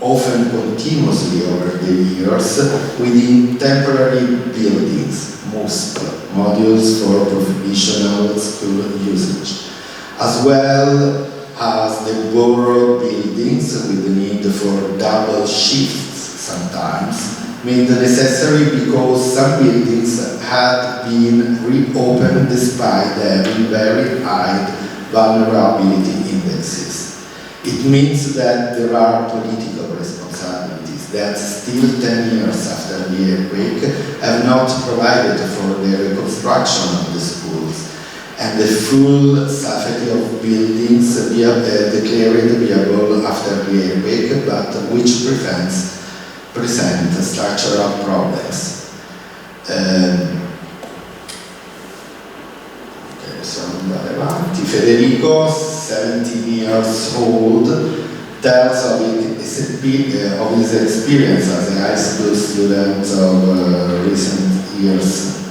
often continuously over the years, within temporary buildings, most modules for provisional school usage, as well as the borrowed buildings with the need for double shifts sometimes, made necessary because some buildings had been reopened despite having very high vulnerability indexes. It means that there are political responsibilities that still 10 years after the earthquake have not provided for the reconstruction of the schools and the full safety of buildings declared viable after the earthquake, but which present structural problems. Federico, 17 years old, tells of his experience as a high school student of recent years,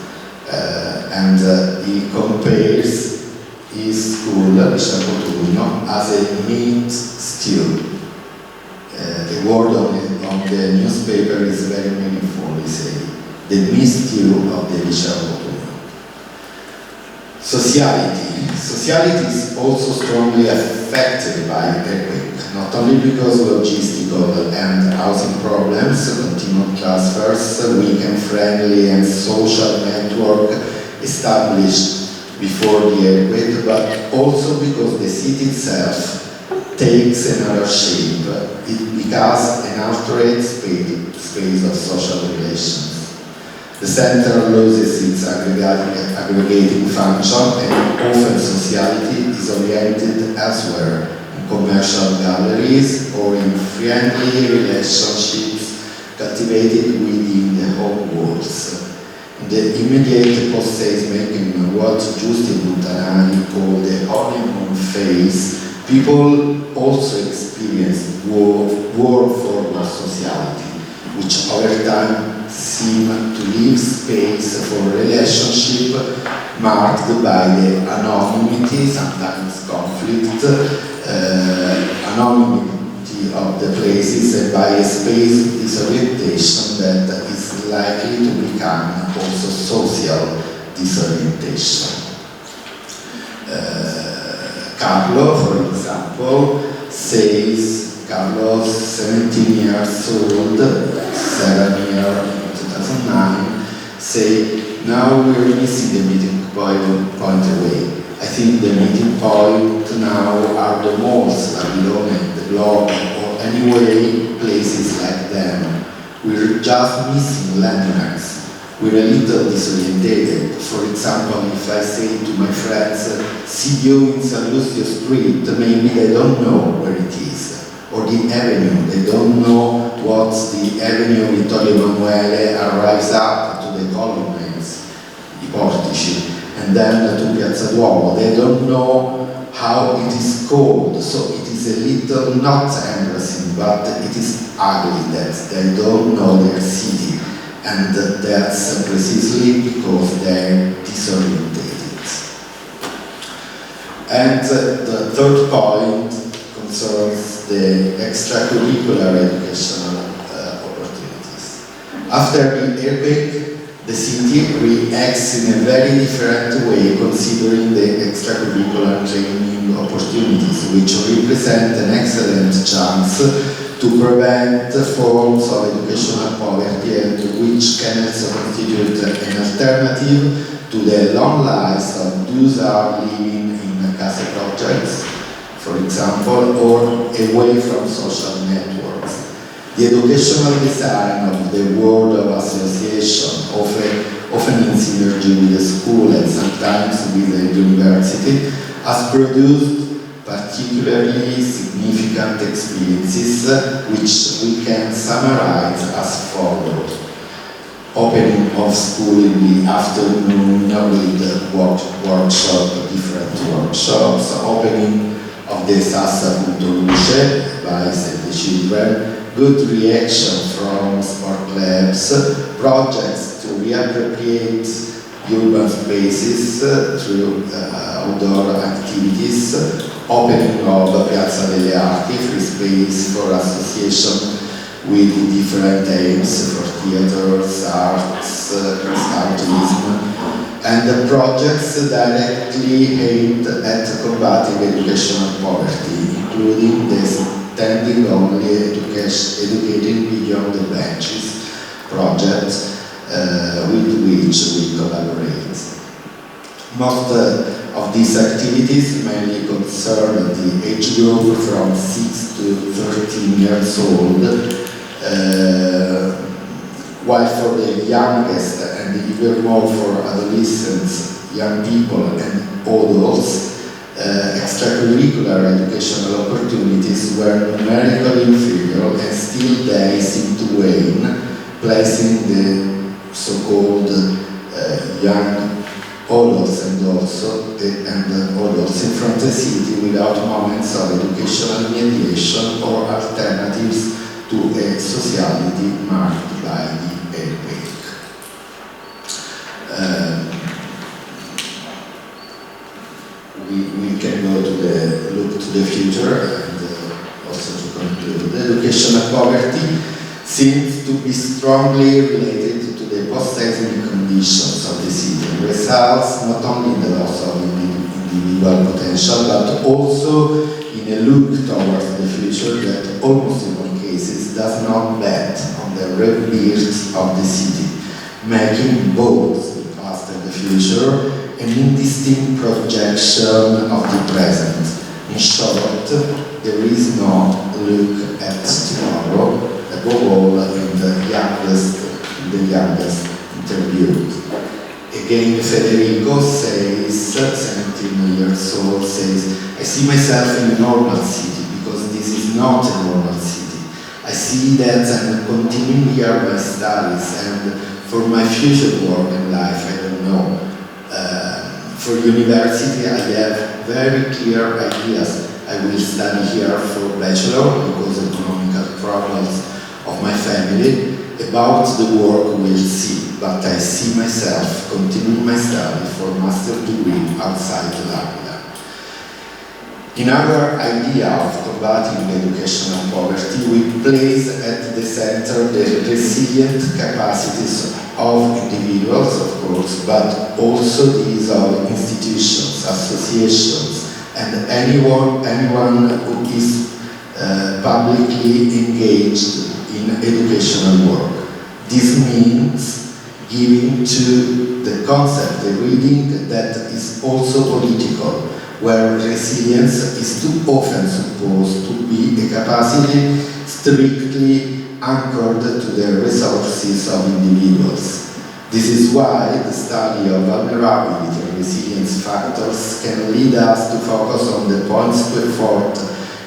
and he compares his school, Liceo Cotugno, as a meat stew. The word on the newspaper is very meaningful. He says, the meat stew of the Liceo Cotugno. Sociality is also strongly affected by earthquake, not only because logistical and housing problems, continued transfers, weekend-friendly and social network established before the earthquake, but also because the city itself takes another shape. It becomes an altered space of social relations. The center loses its aggregating function, and often sociality is oriented elsewhere, in commercial galleries or in friendly relationships cultivated within the home walls. In the immediate post-sales making, what Giusti Montanari called the honeymoon phase, people also experience war form of sociality, which over time seem to leave space for relationship marked by the anonymity, sometimes conflict, anonymity of the places, and by a space disorientation that is likely to become also social disorientation. Carlo, for example, says, Carlos, 17 years old, 7 years in 2009, say, now we're missing the meeting point away. I think the meeting point now are the malls, Babylon, the Globe, or anyway places like them. We're just missing landmarks. We're a little disorientated. For example, if I say to my friends, see you in San Lucio Street, maybe they don't know where it is. Or the avenue, they don't know what's the avenue Vittorio Emanuele arrives up to the colonnades, I portici, and then to Piazza Duomo. They don't know how it is called, so it is a little not embarrassing, but it is ugly that they don't know their city. And that's precisely because they're disorientated. And the third point concerns the extracurricular educational opportunities. After the earthquake, the city reacts in a very different way, considering the extracurricular training opportunities, which represent an excellent chance to prevent forms of educational poverty, and which can also constitute an alternative to the long lives of those who are living in casa projects, for example, or away from social networks. The educational design of the world of association, often in synergy with the school and sometimes with the university, has produced particularly significant experiences, which we can summarize as follows. Opening of school in the afternoon with different workshops, opening of the Sassa Punto Luce by Save the Children, good reaction from sport clubs, projects to reappropriate urban spaces through outdoor activities, opening of Piazza delle Arti, free space for association with different aims for theaters, arts, tourism, and the projects directly aimed at combating educational poverty, including the standing only educating beyond the benches project with which we collaborate. Most of these activities mainly concern the age group from 6 to 13 years old, while for the youngest and even more for adolescents, young people and adults, extracurricular educational opportunities were numerically inferior, and still they seem to wane, placing the so-called young adults and adults in front of the city without moments of educational mediation or alternatives to a sociality marked by the earthquake. We can go to the look to the future and also to conclude. The educational poverty seems to be strongly related to the post-seismic conditions of the city, and results not only in the loss of individual potential, but also in a look towards the future that almost in all cases does not bet on the rebirth of the city, making both the past and the future an indistinct projection of the present. In short, there is no look at tomorrow, above all in the youngest interviewed. Again, Federico says, 17 years old, says, I see myself in a normal city because this is not a normal city. I see that I'm continuing here my studies, and for my future work in life, I don't know. For university, I have very clear ideas. I will study here for bachelor because of economical problems of my family. About the work we'll see, but I see myself continuing my study for master degree outside L'Aquila. In our idea of combating educational poverty, we place at the center the resilient capacities of individuals, of course, but also these of institutions, associations, and anyone who is publicly engaged in educational work. This means giving to the concept a reading that is also political, where resilience is too often supposed to be a capacity strictly anchored to the resources of individuals. This is why the study of vulnerability and resilience factors can lead us to focus on the points put forth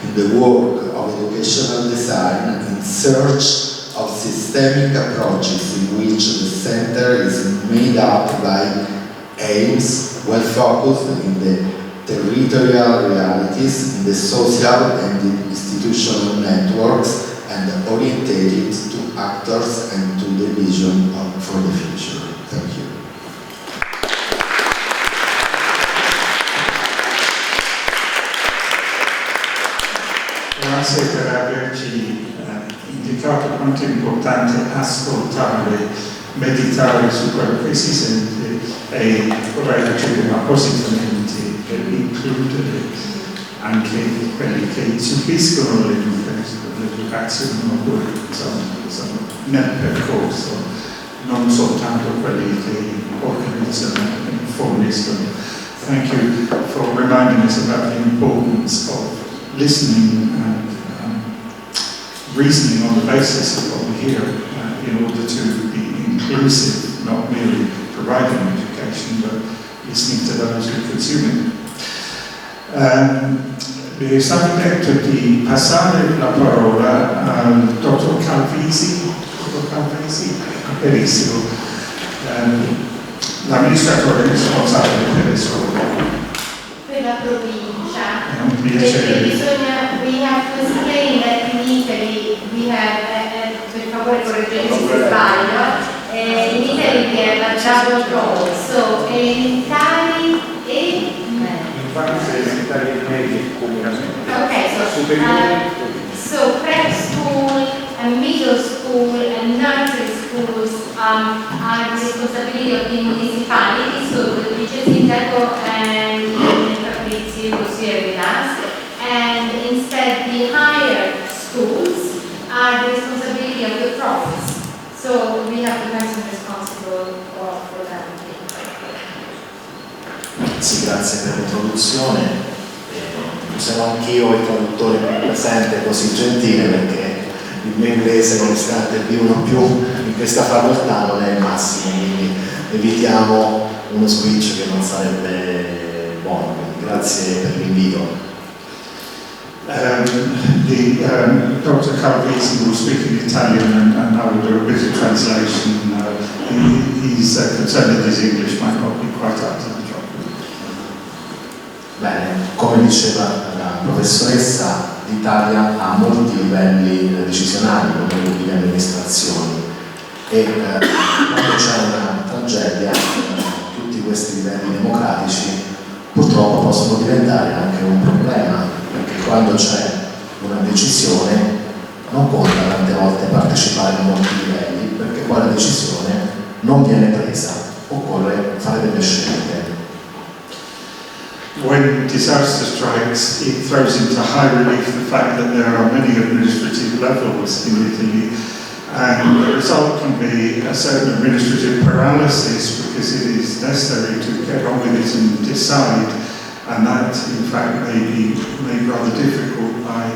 in the work of educational design in search of systemic approaches in which the center is made up by aims well focused in the territorial realities, in the social and institutional networks, and orientated to actors and to the vision for the future. Thank you. Grazie per averci indicato quanto è importante ascoltare, meditare su quello che si sente e reagire appositamente per includere anche quelli che subiscono l'educazione oppure sono nel percorso, non soltanto quelli che organizzano e forniscono. Thank you for reminding us about the importance of listening and reasoning on the basis of what we hear in order to be inclusive, not merely providing education, but listening to those who consume it. Mi è stato detto di passare la parola al dottor Calvisi. Dottor Calvisi, benissimo. L'amministratore responsabile per il suo lavoro. Per la provincia. È un piacere. We have to explain that in Italy we have, per favore correggetemi se sbaglio, in Italy we have a double role, so elementari e okay, so prep school and middle school and nursery schools are the responsibility of the municipality, so the vice sindaco and Fabrizio was here with us, and instead the higher schools are the responsibility of the province. So we have the person responsible for that. Sì, grazie per l'introduzione. Sono anch'io il traduttore qui presente, così gentile, perché il mio inglese, nonostante vivono più in questa facoltà, non è il massimo, quindi evitiamo uno switch che non sarebbe buono. Quindi grazie per l'invito. Dr. Calvisi will speak in Italian and I will do a bit of translation. He's concerned that his English might not be quite up to the job. Bene, come diceva la professoressa, l'Italia ha molti livelli decisionali come le pubbliche amministrazioni e quando c'è una tragedia tutti questi livelli democratici purtroppo possono diventare anche un problema, perché quando c'è una decisione non conta tante volte partecipare a molti livelli, perché poi la decisione non viene presa, occorre fare delle scelte. When disaster strikes, it throws into high relief the fact that there are many administrative levels in Italy, and the result can be a certain administrative paralysis because it is necessary to get on with it and decide, and that in fact may be made rather difficult by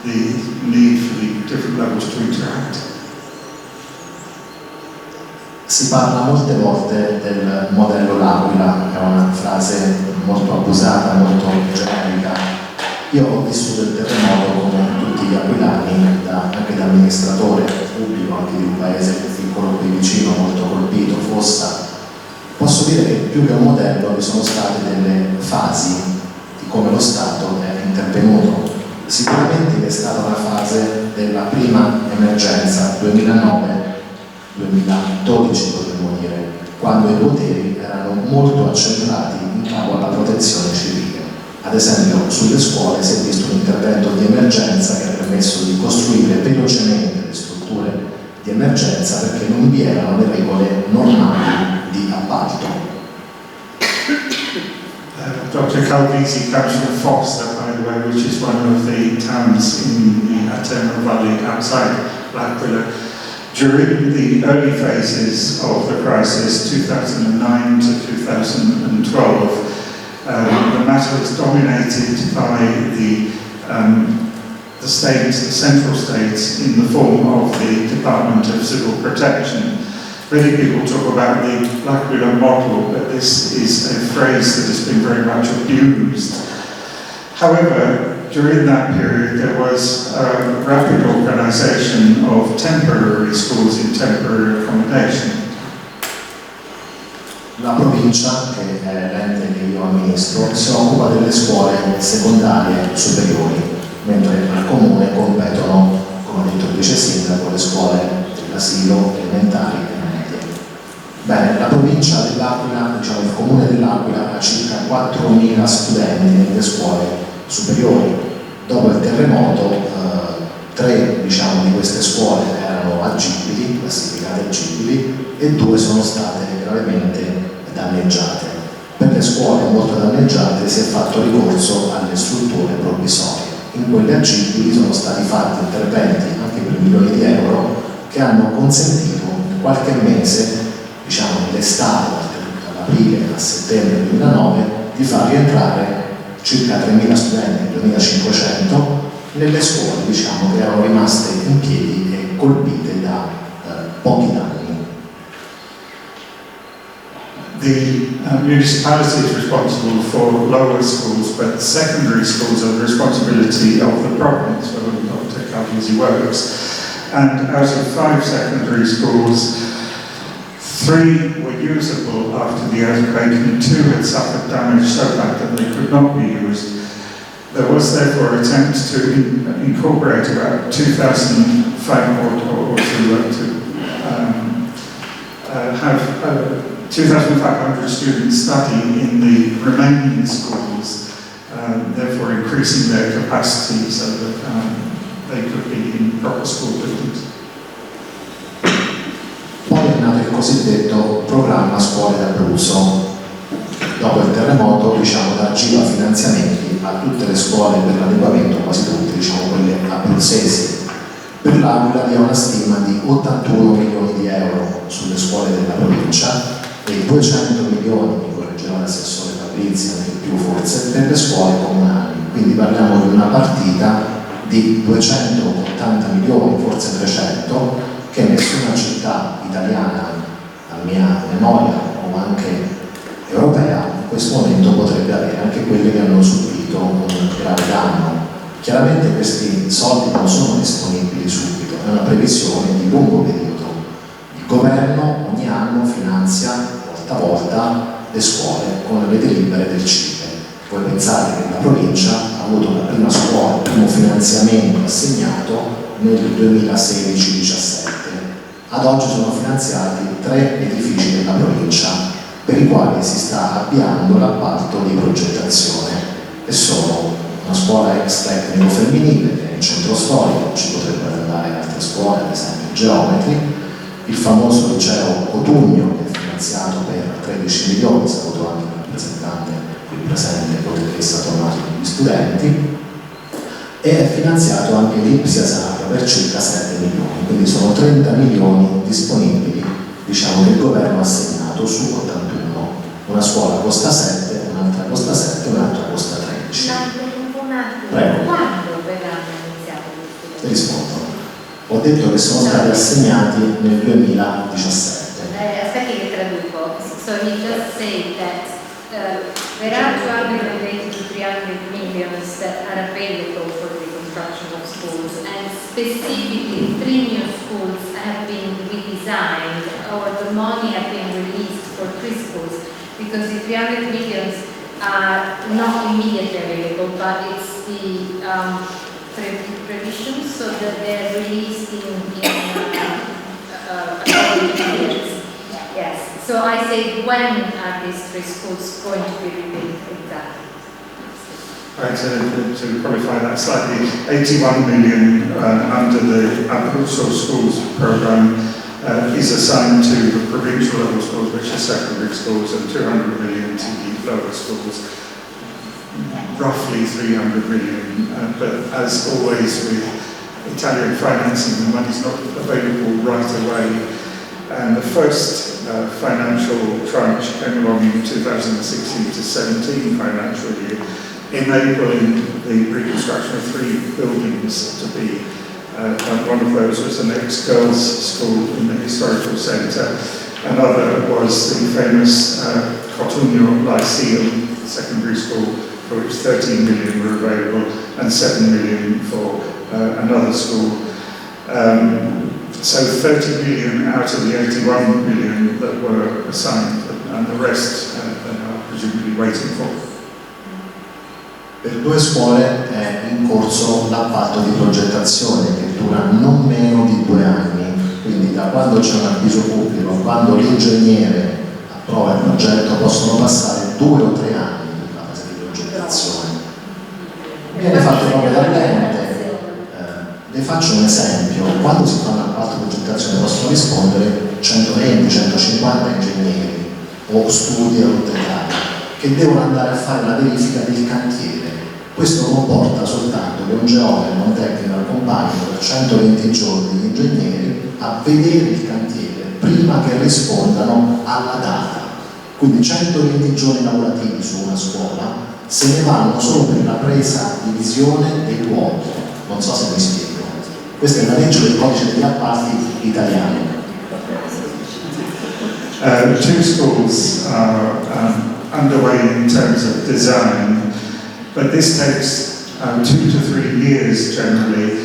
the need for the different levels to interact. Si parla molte volte del modello l'Aquila, che è una frase molto abusata, molto generica. Io ho vissuto il terremoto come tutti gli aquilani, anche da amministratore pubblico, anche di un paese piccolo qui vicino, molto colpito, Fossa. Posso dire che più che un modello vi sono state delle fasi di come lo Stato è intervenuto. Sicuramente vi è stata una fase della prima emergenza, 2009-2012 potremmo dire, quando i poteri erano molto accentrati in capo alla protezione civile. Ad esempio sulle scuole si è visto un intervento di emergenza che ha permesso di costruire velocemente le strutture di emergenza perché non vi erano le regole normali di appalto. Dr. Calvisi comes from Fossa, by the way, which is one of the towns in the Aterno Valley outside L'Aquila. During the early phases of the crisis, 2009 to 2012, the matter was dominated by the states, the central states, in the form of the Department of Civil Protection. Many people talk about the L'Aquila model, but this is a phrase that has been very much abused. However, during that period there was a rapid organisation of temporary schools in temporary accommodation. La provincia, che è l'ente che io amministro, si occupa delle scuole secondarie superiori, mentre al comune competono, come ha detto il vice sindaco, le scuole dell'asilo, elementari e medie. Bene, la provincia dell'Aquila, diciamo il comune dell'Aquila, ha circa 4.000 studenti nelle scuole superiori. Dopo il terremoto, 3 di queste scuole erano agibili, classificate agibili, e 2 sono state gravemente danneggiate. Per le scuole molto danneggiate si è fatto ricorso alle strutture provvisorie. In quelle agibili sono stati fatti interventi anche per milioni di euro che hanno consentito in qualche mese, nell'estate, dall'aprile a settembre 2009, di far rientrare circa 3.000 studenti, 2.500, nelle scuole che erano rimaste in piedi e colpite da pochi danni. The municipality is responsible for lower schools, but secondary schools are the responsibility of the province, where Dr. Calvisi works. And out of 5 secondary schools, 3 were usable after the earthquake and 2 had suffered damage so bad that they could not be used. There was therefore an attempt to incorporate about 2,500 have 2,500 students study in the remaining schools, therefore increasing their capacity so that they could be in proper school buildings. Poi è nato il cosiddetto programma Scuole d'Abruzzo. Dopo il terremoto, dariva finanziamenti a tutte le scuole per l'adeguamento, quasi tutte, quelle abruzzesi. Per l'Aquila vi è una stima di 81 milioni di euro sulle scuole della provincia e 200 milioni, mi correggerà l'assessore Fabrizio, anche più forse, per le scuole comunali. Quindi parliamo di una partita di 280 milioni, forse 300, che nessuna città italiana, a mia memoria o anche europea, in questo momento potrebbe avere, anche quelle che hanno subito un grave danno. Chiaramente questi soldi non sono disponibili subito, è una previsione di lungo periodo. Il governo ogni anno finanzia volta a volta le scuole con le delibere del CIPE. Voi pensate che la provincia ha avuto la prima scuola, il primo finanziamento assegnato nel 2016-17. Ad oggi sono finanziati 3 edifici della provincia per i quali si sta avviando l'appalto di progettazione e sono una scuola ex tecnico femminile che è in centro storico, ci potrebbero andare altre scuole, ad esempio geometri, il famoso liceo Cotugno che è finanziato per 13 milioni, saluto anche il rappresentante qui presente che è stato tornato con gli studenti, e è finanziato anche l'Ipsia Sacra per circa 7 milioni, quindi sono 30 milioni disponibili, che il governo ha assegnato su 81. Una scuola costa 7, un'altra costa 7, un'altra costa 13. Un Prego. Quando verranno iniziate queste Rispondo. Ho detto che sono stati assegnati nel 2017. Aspetti che traduco. So he just said that there are 280 to 300 millions that are available for the construction of schools, and specifically 3 new schools have been redesigned, or the money have been released for 3 schools, because the 300 millions are not immediately available, but it's the previsions, so that they're released in years. Yes. So I say, when are these 3 schools going to be rebuilt exactly? Right, to qualify that slightly, 81 million under the Abruzzo Schools programme is assigned to the provincial level schools, which are secondary schools, and 200 million to the lower schools. Roughly 300 million, but as always with Italian financing, the money's not available right away. And the first financial tranche came along in 2016 to 17 financial year, enabling the reconstruction of 3 buildings to be one of those was an ex-girls school in the historical centre. Another was the famous Cotugno Lyceum secondary school, for which 13 million were available, and 7 million for another school. So 30 million out of the 81 million that were assigned, and the rest are presumably waiting for. Per 2 scuole è in corso l'appalto di progettazione che dura non meno di 2 anni, quindi da quando c'è un avviso pubblico a quando l'ingegnere approva il progetto possono passare 2 o 3 anni per la fase di progettazione. Viene fatto proprio dall'ente. Le faccio un esempio: quando si fa un appalto di progettazione possono rispondere 120-150 ingegneri o studi a tutta Italia che devono andare a fare la verifica del cantiere. Questo comporta soltanto che un geometra o un tecnico accompagnino per 120 giorni gli ingegneri a vedere il cantiere prima che rispondano alla data. Quindi 120 giorni lavorativi su una scuola se ne vanno solo per la presa di visione dei luoghi. Non so se mi spiego. Questa è una legge del codice degli appalti italiano. 2 schools are underway in terms of design, but this takes 2 to 3 years generally,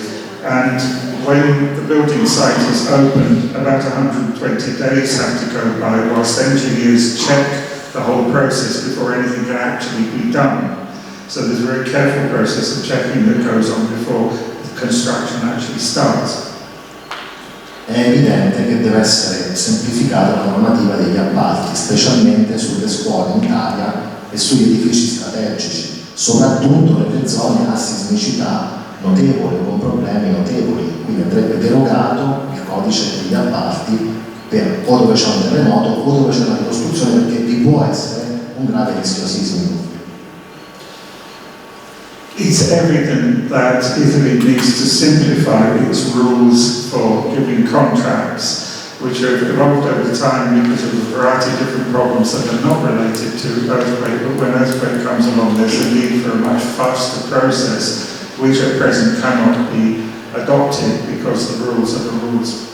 and when the building site is open, about 120 days have to go by whilst engineers check the whole process before anything can actually be done. So there's a very careful process of checking that goes on before the construction actually starts. È evidente che deve essere semplificata la normativa degli appalti, specialmente sulle scuole in Italia e sugli edifici strategici, soprattutto nelle zone a sismicità notevole o con problemi notevoli. Quindi andrebbe derogato il codice degli appalti per o dove c'è un terremoto o dove c'è una ricostruzione, perché vi può essere un grave rischio sismico. It's evident that Italy needs to simplify its rules for giving contracts, which have evolved over time because of a variety of different problems that are not related to earthquake, but when earthquake comes along there's a need for a much faster process, which at present cannot be adopted because the rules are the rules.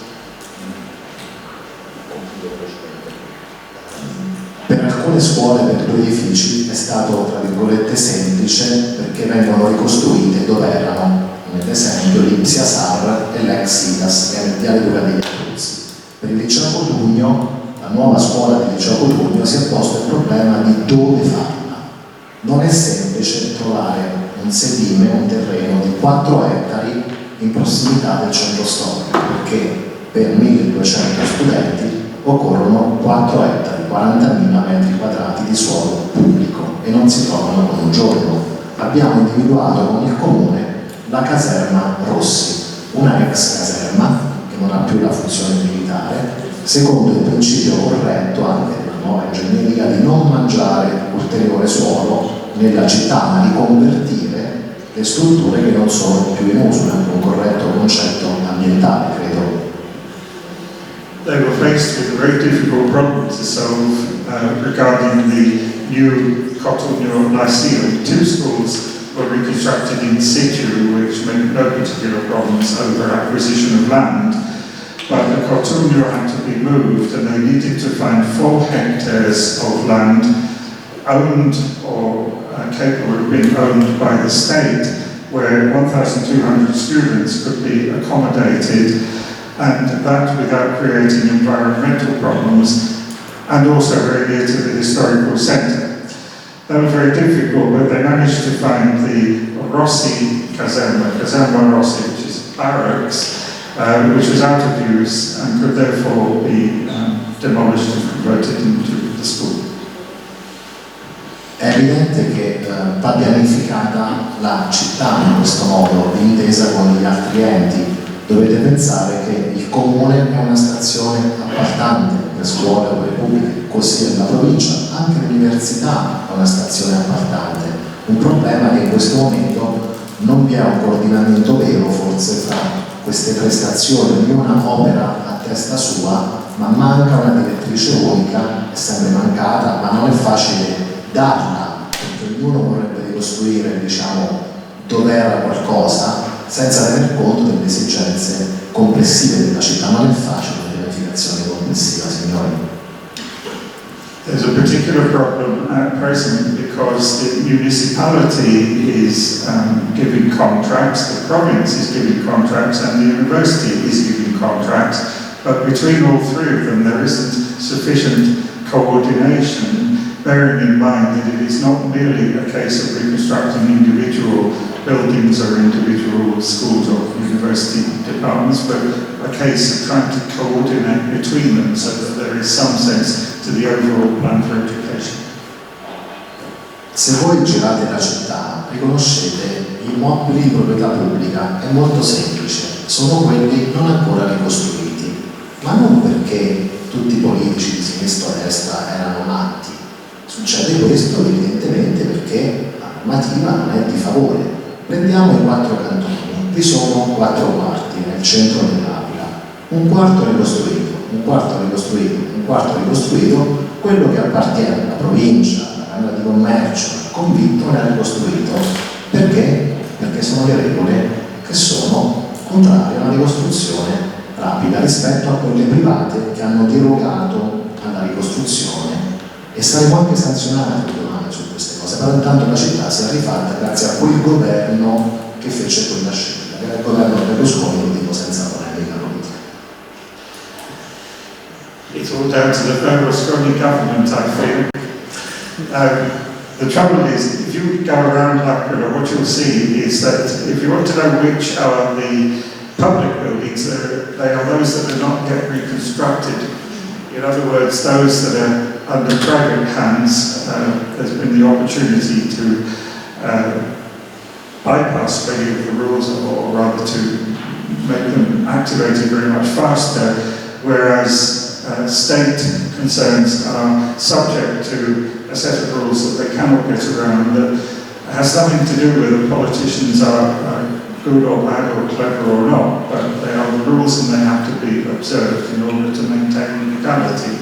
Per alcune scuole, per 2 edifici, è stato, tra virgolette, semplice perché vengono ricostruite dove erano, ad esempio, l'Ipsia Sar e l'ex IDAS, che era il Viale Duca degli Abruzzi. Per il liceo Cotugno, la nuova scuola del liceo Cotugno, si è posto il problema di dove farla. Non è semplice trovare un sedime, un terreno di 4 ettari in prossimità del centro storico, perché per 1200 studenti occorrono 4 ettari, 40.000 metri quadrati di suolo pubblico, e non si trovano con un giorno. Abbiamo individuato con il comune la caserma Rossi, una ex caserma che non ha più la funzione militare, secondo il principio corretto anche della nuova ingegneria di non mangiare ulteriore suolo nella città, ma di convertire le strutture che non sono più in uso, anche un corretto concetto ambientale, credo. They were faced with a very difficult problem to solve regarding the new Cotugno Lyceum. 2 schools were reconstructed in situ, which meant no particular problems over acquisition of land. But the Cotugno had to be moved, and they needed to find 4 hectares of land owned or capable of being owned by the state, where 1,200 students could be accommodated, and that without creating environmental problems, and also very near to the historical centre. That was very difficult, but they managed to find the Rossi Caserma Rossi, which is barracks, which was out of use and could therefore be demolished and converted into the school. È evidente che va pianificata la città in questo modo, intesa con gli altri enti. Dovete pensare che il comune è una stazione appaltante per scuole o per pubbliche, così è la provincia, anche l'università è una stazione appaltante. Un problema è che in questo momento non vi è un coordinamento vero, forse, tra queste 3 stazioni, ognuna opera a testa sua, ma manca una direttrice unica, è sempre mancata, ma non è facile darla, perché ognuno vorrebbe ricostruire, diciamo, dov'era qualcosa, senza tener conto delle esigenze complessive della città. Non è facile la pianificazione complessiva, signori. There's a particular problem at present because the municipality is giving contracts, the province is giving contracts, and the university is giving contracts, but between all 3 of them there isn't sufficient coordination, bearing in mind that it is not merely a case of reconstructing individual buildings or individual schools or university departments, but a case of trying to coordinate between them so that there is some sense to the overall plan for education. Se voi girate la città, riconoscete i immobili di proprietà pubblica, è molto semplice, sono quelli non ancora ricostruiti, ma non perché tutti i politici di sinistra o destra erano matti. Succede questo evidentemente perché la normativa non è di favore. Prendiamo i 4 cantoni, vi sono 4 quarti nel centro dell'Aquila, un quarto ricostruito, un quarto ricostruito, un quarto ricostruito, quello che appartiene alla provincia, alla Camera di Commercio, al convitto non è ricostruito. Perché? Perché sono le regole che sono contrarie a una ricostruzione rapida rispetto a quelle private che hanno derogato alla ricostruzione, e saremo anche sanzionati domani su queste cose, però intanto la città si è rifatta grazie a quel governo che fece quella scelta, che era il governo Berlusconi, lo dico senza polemica politica. It's all down to the Berlusconi government, I feel. The trouble is, if you go around L'Aquila, what you'll see is that if you want to know which are the public buildings, they are those that are not yet reconstructed. In other words, those that are under private hands. There's been the opportunity to bypass many of the rules, or rather to make them activated very much faster, whereas state concerns are subject to a set of rules that they cannot get around. That has nothing to do with whether politicians are good or bad or clever or not, but they are the rules and they have to be observed in order to maintain legality.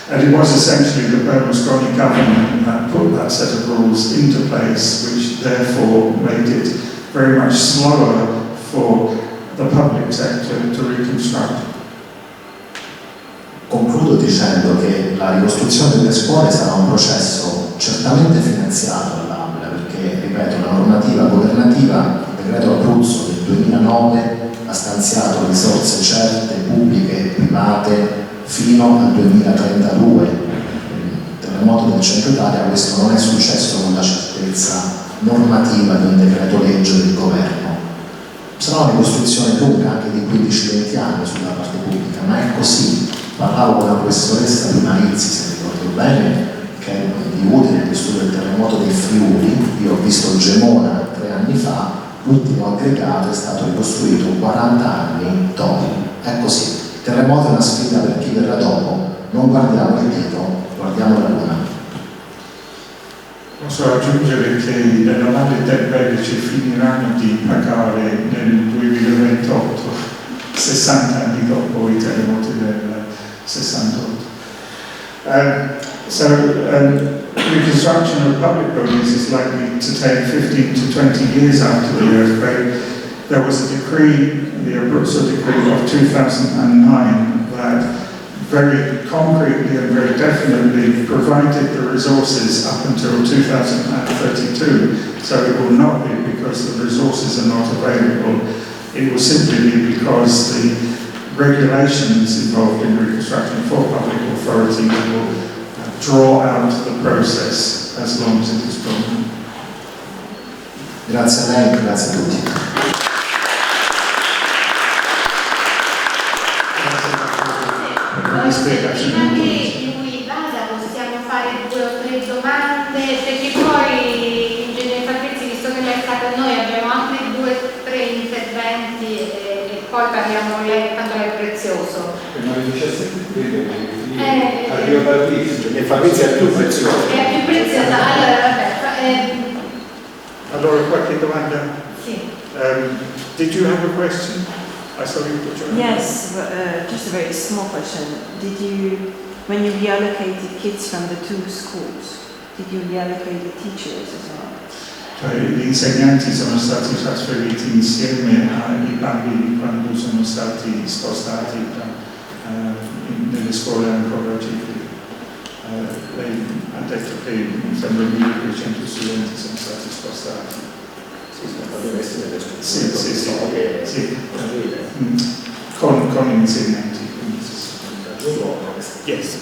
And it was essentially the Berlusconi government that put that set of rules into place, which therefore made it very much slower for the public sector to reconstruct. Concludo dicendo che la ricostruzione delle scuole sarà un processo certamente finanziato dall'Aula, perché, ripeto, la normativa governativa, il decreto Abruzzo del 2009, ha stanziato risorse certe, pubbliche e private, fino al 2032. Il terremoto del centro Italia, questo non è successo con la certezza normativa di un decreto legge del governo. Sarà una ricostruzione lunga, anche di 15-20 anni sulla parte pubblica, ma è così. Parlavo con la professoressa di Marizzi, se ricordo bene, che è di utile che studia il terremoto del Friuli. Io ho visto Gemona 3 anni fa, l'ultimo aggregato è stato ricostruito 40 anni dopo. È così. Il terremoto è una sfida per chi verrà dopo. Non guardiamo il dito, guardiamo la luna. Posso aggiungere che le navate del Belgici finiranno di pagare nel 2028, 60 anni dopo i terremoti del 68. reconstruction of public buildings is likely to take 15 to 20 years after the earthquake. There was a decree, the Abruzzo decree of 2009, that very concretely and very definitely provided the resources up until 2032. So it will not be because the resources are not available. It will simply be because the regulations involved in reconstruction for public authority will draw out the process as long as it is drawn. Grazie a lei, grazie a tutti. Prima che lui vada possiamo fare 2 o 3 domande, perché poi Ingegnere Fabrizi, visto che lei sta con noi, abbiamo altri 2 o 3 interventi e poi parliamo quanto è prezioso. Ma le 17 arriva Fabrizi, e Fabrizi è più prezioso. È più preziosa, allora vabbè. Allora qualche domanda? Sì. Did you have a question? I saw you put your hand. Yes, just a very small question. Did you, when you reallocated kids from the 2 schools, did you reallocate the teachers as well? Cioè, gli insegnanti sono stati trasferiti insieme ai bambini quando sono stati spostati nelle scuole ancora civili. Lei ha detto che mi sembra 1200 studenti sono stati spostati. Sì. Con insegnanti. Yes.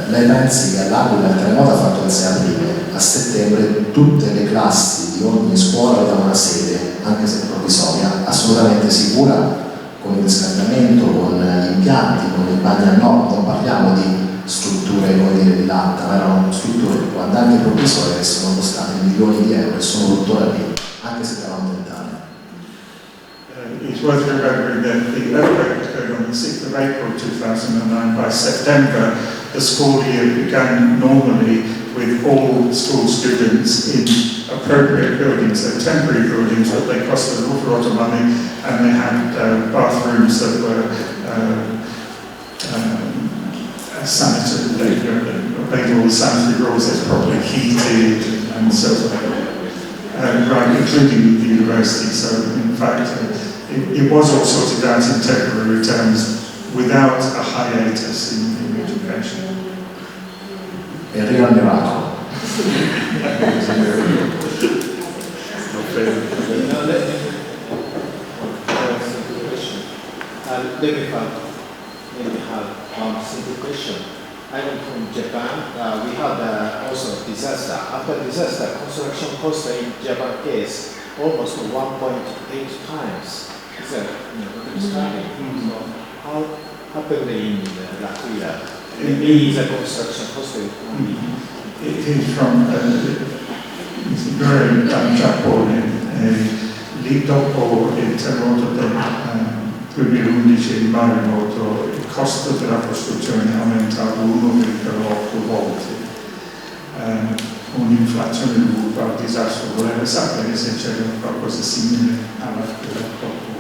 Lei pensi che all'Aquila il terremoto ha fatto il 6 aprile, a settembre tutte le classi di ogni scuola avevano una sede, anche se provvisoria, assolutamente sicura, con il riscaldamento, con gli impianti, con i bagni a norma, non parliamo di strutture come dire di latta, ma erano strutture quando anche provvisorie che sono costate milioni di euro e sono tuttora lì, anche se erano tentate. It's worth remembering that the earthquake occurred on the 6th of April 2009. By September, the school year began normally with all school students in appropriate buildings. They're temporary buildings, but they cost an awful lot of money, and they had bathrooms that were sanitary. They obeyed all the sanitary rules. There's properly heated and so on, right, including the university. So, in fact, it was all sorted out in temporary terms without a hiatus in education. E arriva il miracolo. Let me have one simple question. I'm from Japan. We had also disaster. After disaster, construction cost in Japan case almost 1.8 times. Is that understanding? So how happened in l'Aquila? Maybe the construction cost. It is from very Giappone. Lì dopo il terremoto del 2011 il maremoto, il costo della costruzione è aumentato 1,8 volte. Un'inflazione dovuta al disastro. Voleva sapere se c'era qualcosa simile all'Aquila dopo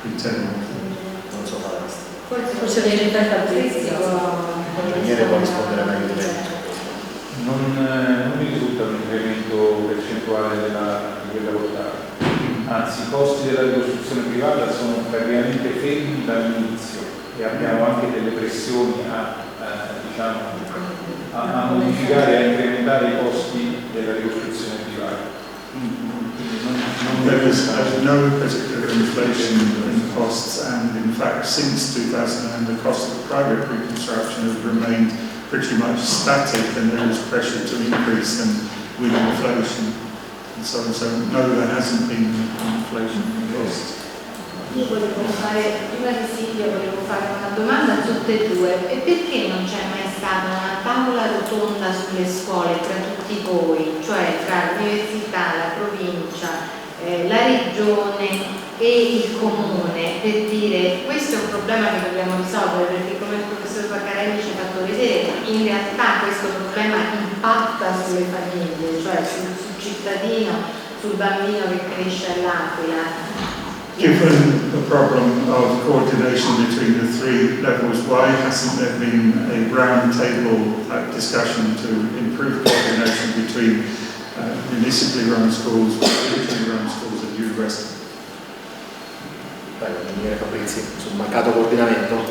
il terremoto. Non so fare questo. Forse viene da Fabrizio. L'ingegnere può rispondere meglio di lei. Non mi risulta un incremento percentuale di quella portata. Anzi, i costi della ricostruzione privata sono praticamente fermi dall'inizio e abbiamo anche delle pressioni a modificare e a incrementare i costi della ricostruzione privata. There was no particular inflation in costs, and in fact since 2009 the cost of private reconstruction has remained pretty much static, and there is pressure to increase them with inflation. And so no, there hasn't been inflation in costs. Io volevo fare, prima di Silvia volevo fare una domanda a tutte e due: e perché non c'è mai stata una tavola rotonda sulle scuole tra tutti voi, cioè tra l'università, la provincia, la regione e il comune, per dire questo è un problema che dobbiamo risolvere, perché come il professor Baccarelli ci ha fatto vedere, in realtà questo problema impatta sulle famiglie, cioè sul cittadino, sul bambino che cresce all'Aquila. Given the problem of coordination between the three levels, why hasn't there been a round table discussion to improve coordination between municipally run schools, regionally run schools and university? Fabrizio, sul mancato coordinamento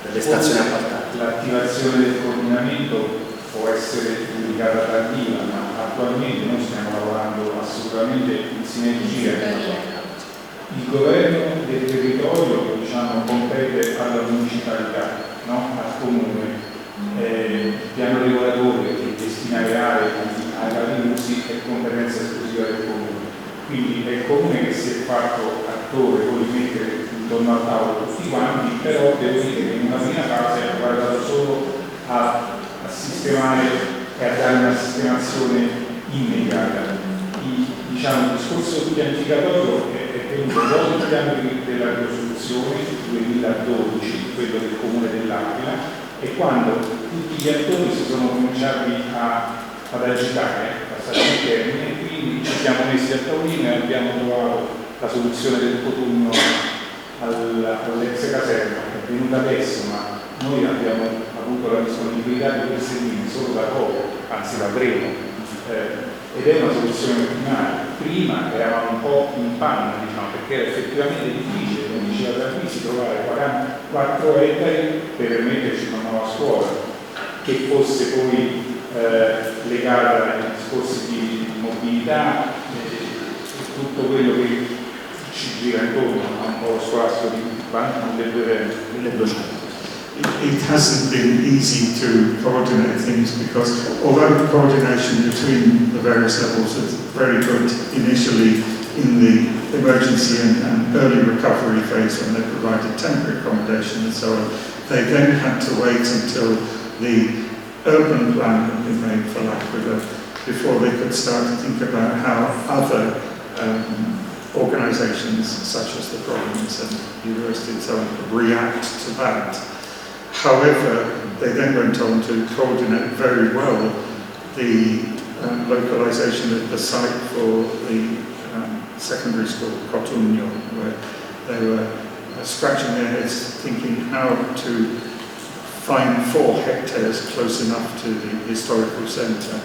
delle stazioni appaltanti. L'attivazione del coordinamento può essere giudicata tardiva, ma attualmente noi stiamo lavorando assolutamente in sinergia. Il governo del territorio, diciamo, compete alla municipalità, no? Al comune. Il piano regolatore che destina le aree ai vari usi è competenza esclusiva del comune. Quindi è il comune che si è fatto attore, vuole mettere intorno al tavolo tutti quanti, però devo dire che in una prima fase ha guardato solo a sistemare e a dare una sistemazione immediata. Il discorso pianificatorio è venuto dopo il piano della ricostruzione 2012, quello del comune dell'Aquila, e quando tutti gli attori si sono cominciati ad agitare, passare il termine, e quindi ci siamo messi a tavolino e abbiamo trovato la soluzione del cotunno all'ex caserma, è venuta adesso, ma noi abbiamo avuto la disponibilità di queste linee solo da poco, anzi da breve, ed è una soluzione primaria. Prima eravamo un po' in panna, diciamo, perché era effettivamente difficile, come diceva da qui, trovare 44 ettari per permetterci una nuova scuola, che fosse poi legata ai discorsi di mobilità e tutto quello che ci gira intorno a un po' scolastico di 1200. It hasn't been easy to coordinate things because although coordination between the various levels was very good initially in the emergency and early recovery phase when they provided temporary accommodation and so on, they then had to wait until the urban plan had been made for L'Aquila before they could start to think about how other organisations such as the province and university and so on could react to that. However, they then went on to coordinate very well the localisation of the site for the secondary school, Cotugno, where they were scratching their heads thinking how to find 4 hectares close enough to the historical centre.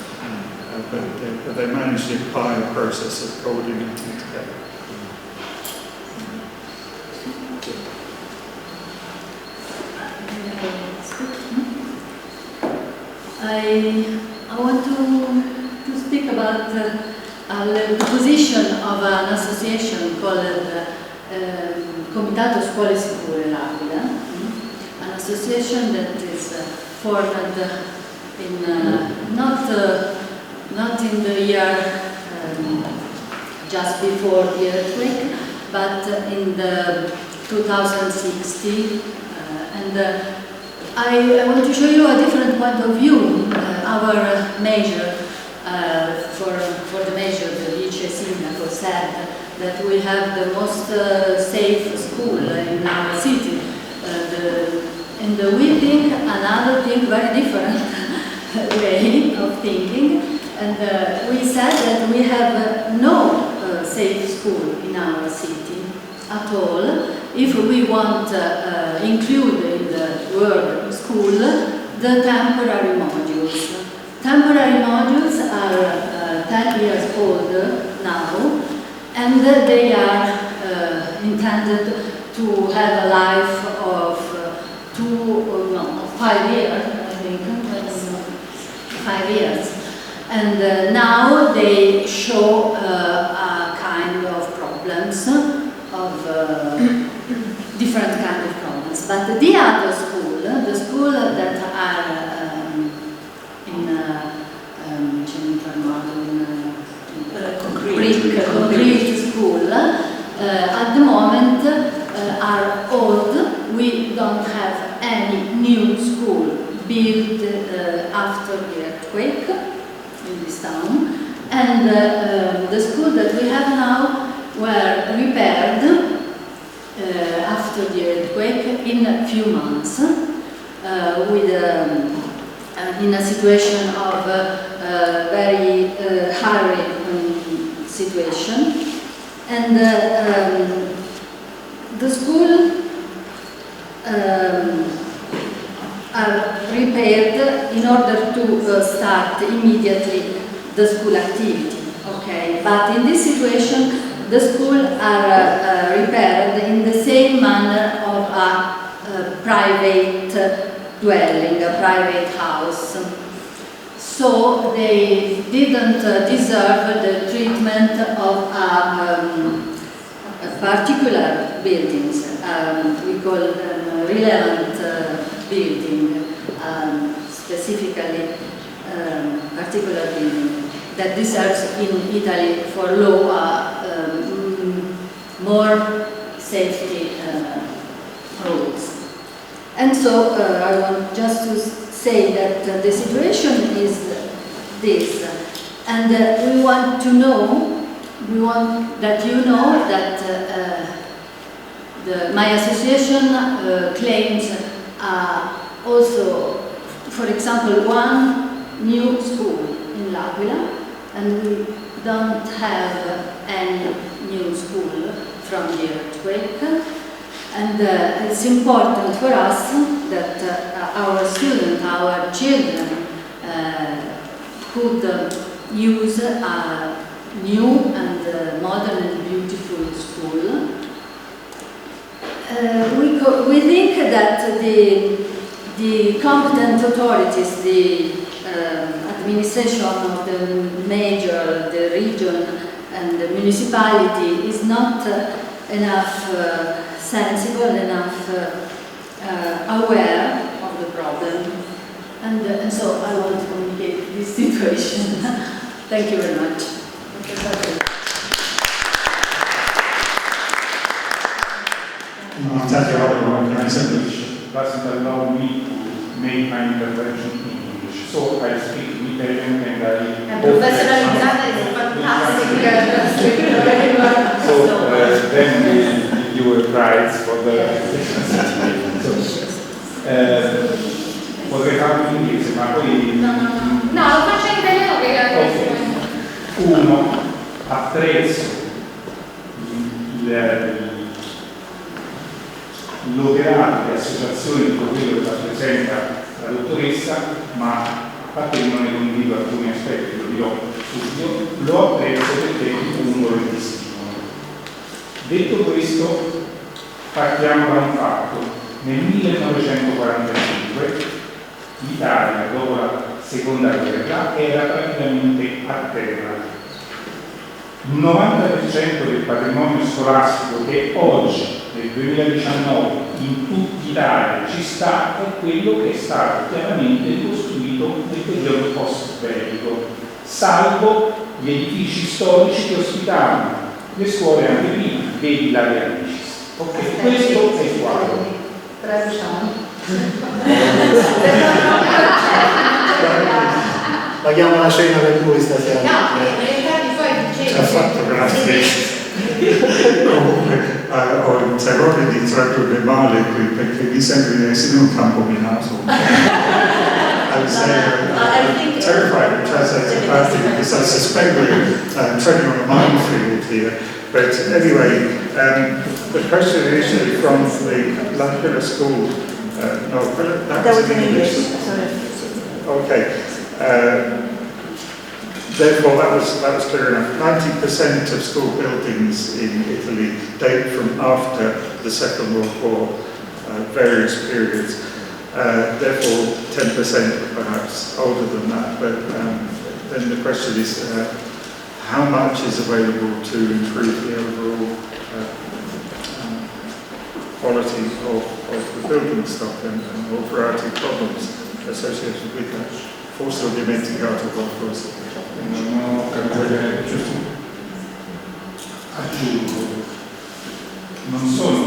But they managed it by a process of coordinating together. I want to speak about the position of an association called Comitato Scuole Sicure L'Aquila, an association that is formed in not in the year just before the earthquake, but in the 2016, and I want to show you a different point of view. Our measure, for the measure, the Vice Sindaco said that we have the most safe school in our city. And we think another thing, very different way of thinking. And we said that we have no safe school in our city at all. If we want to include in the word school the temporary modules. Temporary modules are 10 years old now, and they are intended to have a life of 5 years, I think, 5 years. And now they show a kind of problems, of different kind of problems. But the other school, the school that are concrete school, at the moment are old. We don't have any new school built after the earthquake in this town. And the school that we have now were repaired after the earthquake in a few months, in a situation of very hurried situation. And the school are prepared in order to start immediately the school activity. Okay, but in this situation, the school are repaired in the same manner of a private dwelling, a private house. So they didn't deserve the treatment of particular buildings. We call them relevant building, specifically particular building that deserves in Italy for law more safety rules. And so I want just to say that the situation is this, and we want that you know that my association claims also, for example, one new school in l'Aquila, and we don't have any new school from the earthquake. And it's important for us that our students, our children, could use a new and modern and beautiful school. We think that the competent authorities, the administration of the major, the region, and the municipality is not enough sensible, enough aware of the problem. And so I want to communicate this situation. Thank you very much. Doesn't allow me to make my intervention in English. So I speak in Italian and I... Professor Alexander is fantastic. So then you will prize for the... Potrei farlo in inglese, ma poi... No, lo faccio in italiano perché... Uno, apprezzo l'operato di associazioni di quello che rappresenta la dottoressa, ma a parte che non ne condivido alcuni aspetti, lo dirò subito, lo apprezzo perché uno lo distinguono. Detto questo, partiamo da un fatto. Nel 1945 l'Italia, dopo la seconda guerra, era praticamente a terra. Il 90% del patrimonio scolastico che oggi, nel 2019, in tutta Italia ci sta, è quello che è stato chiaramente costruito nel periodo post-bellico, salvo gli edifici storici che ospitavano le scuole anche prima, vedi la Vernicis. Ok, questo è il quadro. Paghiamo la cena per lui stasera. No, in realtà poi dicevi... Ci ha fatto grazie. Comunque ho il terrore di tradurre male qui perché mi sembra di essere in un campo minato. I was terrified to translate it badly because I suspect we're treading on a minefield here. But anyway, the question initially from the L'Aquila school, no, that was in English. Okay. Therefore, that was clear enough. 90% of school buildings in Italy date from after the Second World War, various periods. Therefore, 10% perhaps older than that. But then the question is, how much is available to improve the overall quality of the building stock and a variety of problems associated with that? Forse ho dimenticato qualcosa. Non ho capito giusto. Aggiungo, non sono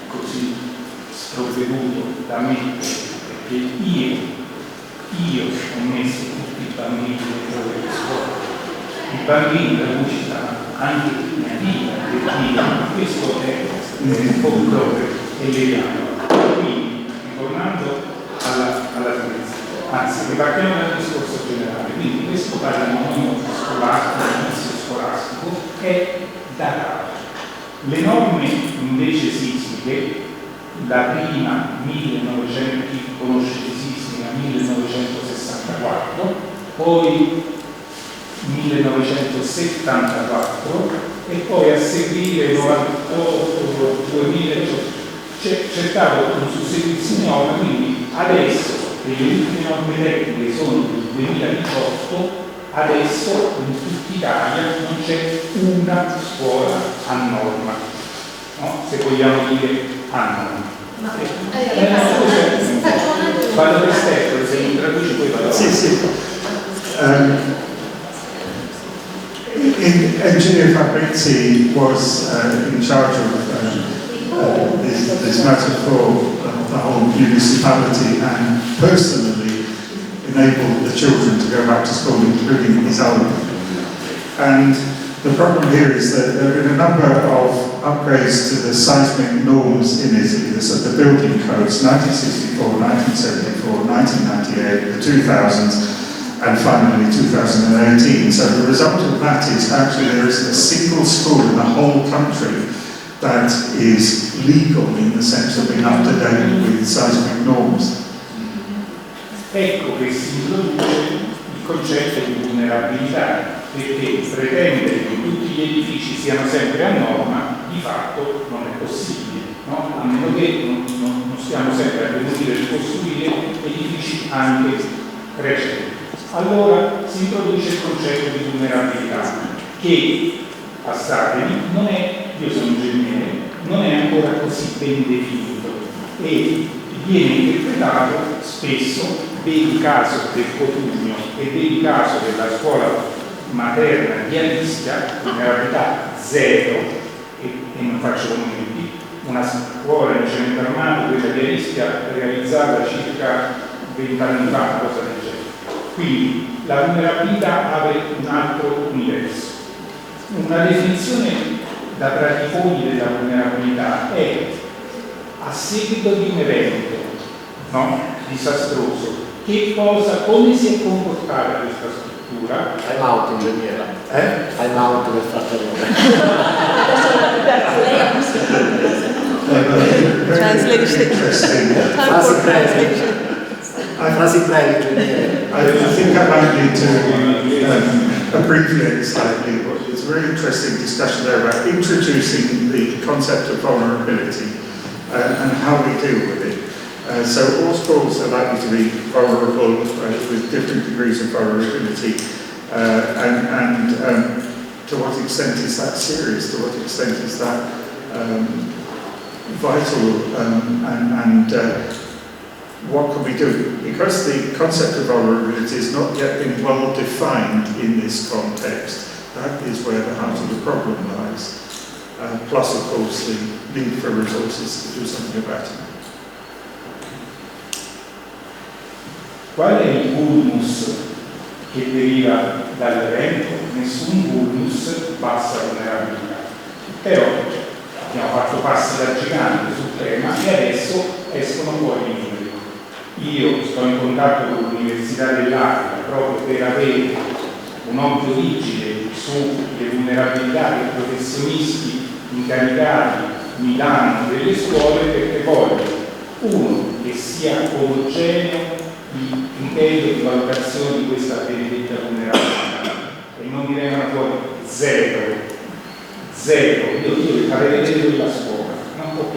così sprovveduto da mettere perché io ho messo tutti i bambini dentro le scuole. I bambini da cui ci sta anche mia figlia, questo è un po' proprio elevato. Quindi, ritornando alla sicurezza. Anzi, ripartiamo dal discorso generale, quindi questo patrimonio scolastico, inizio scolastico, è datato. Le norme invece sismiche, la prima 1900, chi conosce di sismica, 1964, poi 1974 e poi a seguire 98, 2000, c'è stato un susseguizione, quindi adesso le ultime norme tecniche sono del 2018, adesso in tutta Italia non c'è una scuola a norma, no? Se vogliamo dire a norma. Vado per step, se mi traduci poi vado. Sì, sì. Engineer Fabrizi was in charge of this matter for the whole municipality and personally enabled the children to go back to school, including his own. And the problem here is that there have been a number of upgrades to the seismic norms in Italy, the building codes, 1964, 1974, 1998, the 2000s, and finally 2018. So the result of that is actually there is a single school in the whole country that is legal in the sense of being up to date with seismic norms. Ecco che si introduce il concetto di vulnerabilità, perché pretendere che tutti gli edifici siano sempre a norma di fatto non è possibile, no? A meno che non stiamo sempre a demolire e ricostruire edifici anche recenti. Allora si introduce il concetto di vulnerabilità che, passatemi, non è, io sono ingegnere, non è ancora così ben definito e viene interpretato spesso, vedi il caso del Cotugno e vedi il caso della scuola materna di Aristia, vulnerabilità zero, e non faccio commenti, una scuola in cemento armato, quella di Aristia, realizzata circa 20 anni fa, una cosa del genere. Quindi la vulnerabilità apre un altro universo. Una definizione da praticoni della vulnerabilità è a seguito di un evento, no? Disastroso, che cosa, come si è comportata questa struttura? Time out, ingegnere. Time out per far Frasi brevi, ingegnere. I think I might need to abbreviate slightly, but it's a very interesting discussion there about introducing the concept of vulnerability and how we deal with it. So all schools are likely to be vulnerable with different degrees of vulnerability, and to what extent is that serious? To what extent is that vital? And what can we do? Because the concept of vulnerability has not yet been well defined in this context, that is where the heart of the problem lies. Plus, of course, the need for resources to do something about it. Qual è il vulnus che deriva dall'evento? Nessun vulnus bassa vulnerabilità. Però abbiamo fatto passi da gigante sul tema e adesso escono fuori i numeri. Io sto in contatto con l'Università dell'Aquila proprio per avere un occhio vigile sulle vulnerabilità che i professionisti incaricati mi danno delle scuole, perché voglio uno che sia omogeneo il criterio di valutazione di questa benedetta vulnerabilità e non mi vengano fuori zero, io farei vedere quella scuola, no? Ok.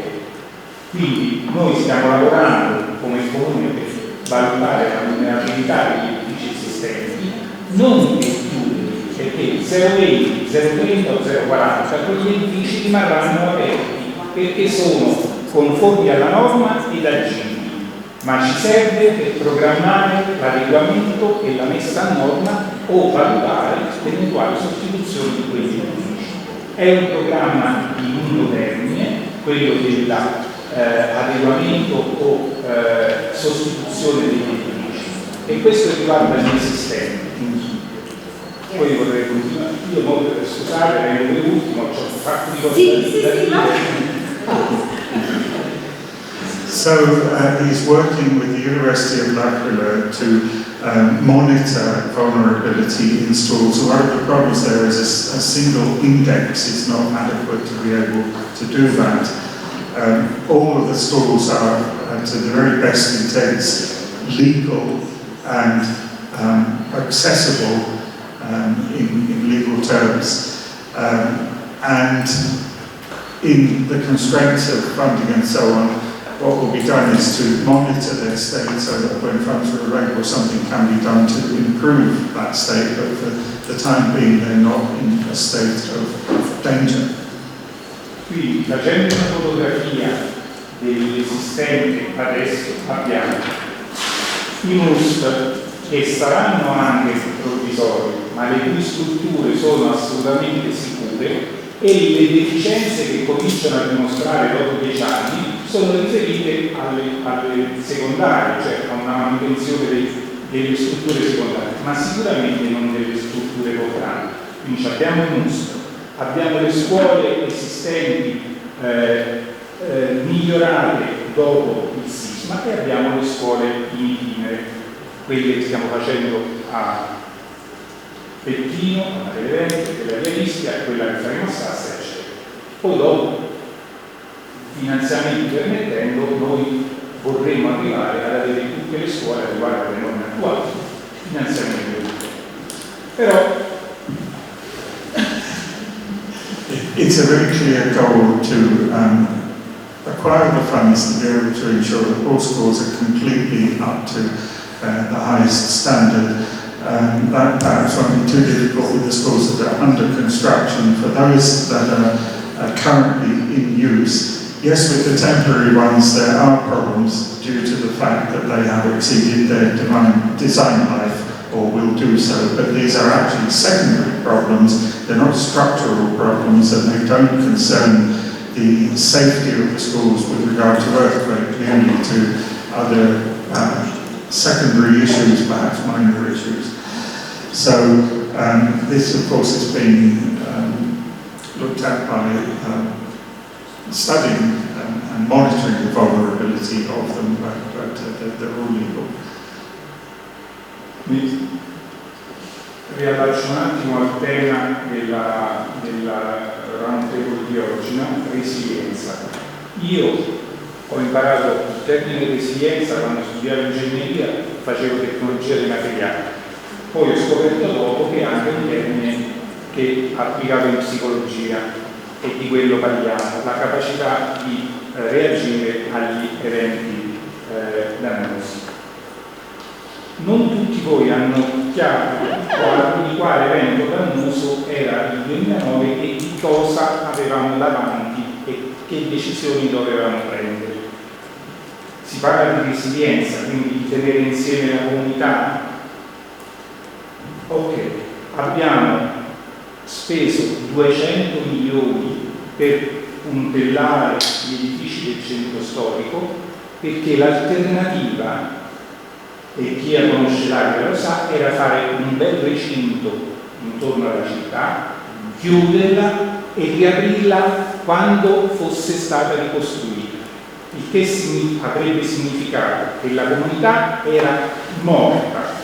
Quindi noi stiamo lavorando come comune per valutare la vulnerabilità degli edifici esistenti, non per chiuderli, perché 0,20, 0,30 o 0,40 quegli edifici rimarranno aperti perché sono conformi alla norma ed agibili, ma ci serve per programmare l'adeguamento e la messa a norma o valutare l'eventuale sostituzione di quegli edifici. È un programma di lungo termine, quello dell'adeguamento o sostituzione degli edifici, e questo riguarda gli esistenti. Poi vorrei continuare, io molto per scusare, ero l'ultimo, ho fatto di cose da So he's working with the University of L'Aquila to monitor vulnerability in schools. One of the problems there is a single index is not adequate to be able to do that. All of the schools are, to the very best intents, legal and accessible in legal terms. And in the constraints of funding and so on, what will be done is to monitor their state so that when funds are available, something can be done to improve that state, but for the time being they're not in a state of danger. Quindi, facendo una fotografia dell'esistente adesso, abbiamo i MUST che saranno anche provvisori, ma le cui strutture sono assolutamente sicure, e le deficienze che cominciano a dimostrare dopo 10 anni sono riferite alle secondarie, cioè a una manutenzione delle strutture secondarie, ma sicuramente non delle strutture portanti. Quindi abbiamo il MUST, abbiamo le scuole esistenti migliorate dopo il sisma e abbiamo le scuole in itinere, quelle che stiamo facendo a Pettino, a Televente, quella di Ischia, quella che faremo a Sassa, eccetera. Poi dopo, finanziamenti permettendo, noi vorremmo arrivare ad avere tutte le scuole adeguate alle norme attuali, finanziamenti permettendo. Però it's a very clear goal to acquire the funds to be able to ensure that all schools are completely up to the highest standard. That perhaps won't be too difficult with the schools that are under construction. For those that are currently in use, yes, with the temporary ones there are problems due to the fact that they have exceeded their design life or will do so, but these are actually secondary problems. They're not structural problems, and they don't concern the safety of the schools with regard to earthquake, only to other secondary issues, perhaps minor issues. So this, of course, is being looked at by studying and monitoring the vulnerability of them, but they're all legal. Mi riallaccio un attimo al tema della round table di oggi, no? Resilienza. Io ho imparato il termine resilienza quando studiavo ingegneria, facevo tecnologia dei materiali. Poi ho scoperto dopo che è anche un termine che applicato in psicologia, e di quello parliamo, la capacità di reagire agli eventi dannosi. Non tutti voi hanno chiaro di quale evento dannoso era il 2009 e di cosa avevamo davanti e che decisioni dovevamo prendere. Si parla di resilienza, quindi di tenere insieme la comunità. Ok, abbiamo speso 200 milioni per puntellare gli edifici del centro storico, perché l'alternativa, e chi la conosce l'Aquila lo sa, era fare un bel recinto intorno alla città, chiuderla e riaprirla quando fosse stata ricostruita, il che avrebbe significato che la comunità era morta,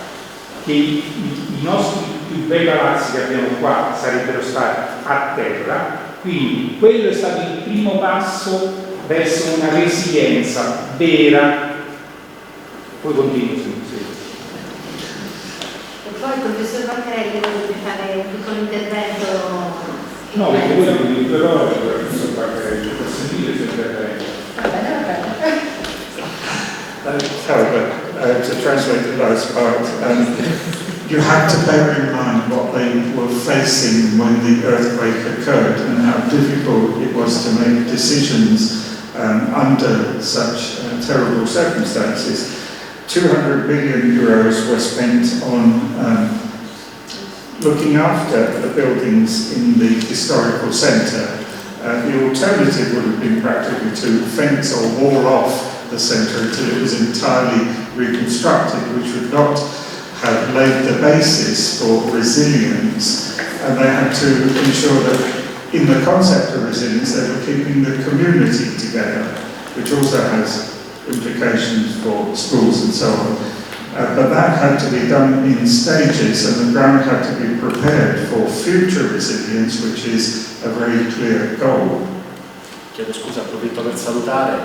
che i nostri più bei palazzi che abbiamo qua sarebbero stati a terra. Quindi quello è stato il primo passo verso una resilienza vera. Poi continuo. Poi il professor Vaccarelli dovrebbe fare un piccolo intervento. No, perché voi avete il professor Vaccarelli, per sentire il suo intervento. To translate the last part, you had to bear in mind what they were facing when the earthquake occurred and how difficult it was to make decisions under such terrible circumstances. 200 million euros were spent on looking after the buildings in the historical centre. The alternative would have been practically to fence or wall off the centre until it was entirely reconstructed, which would not have laid the basis for resilience. And they had to ensure that in the concept of resilience they were keeping the community together, which also has implications for schools and so on. But that had to be done in stages, and the ground had to be prepared for future resilience, which is a very clear goal. Chiedo scusa, approfitto per salutare,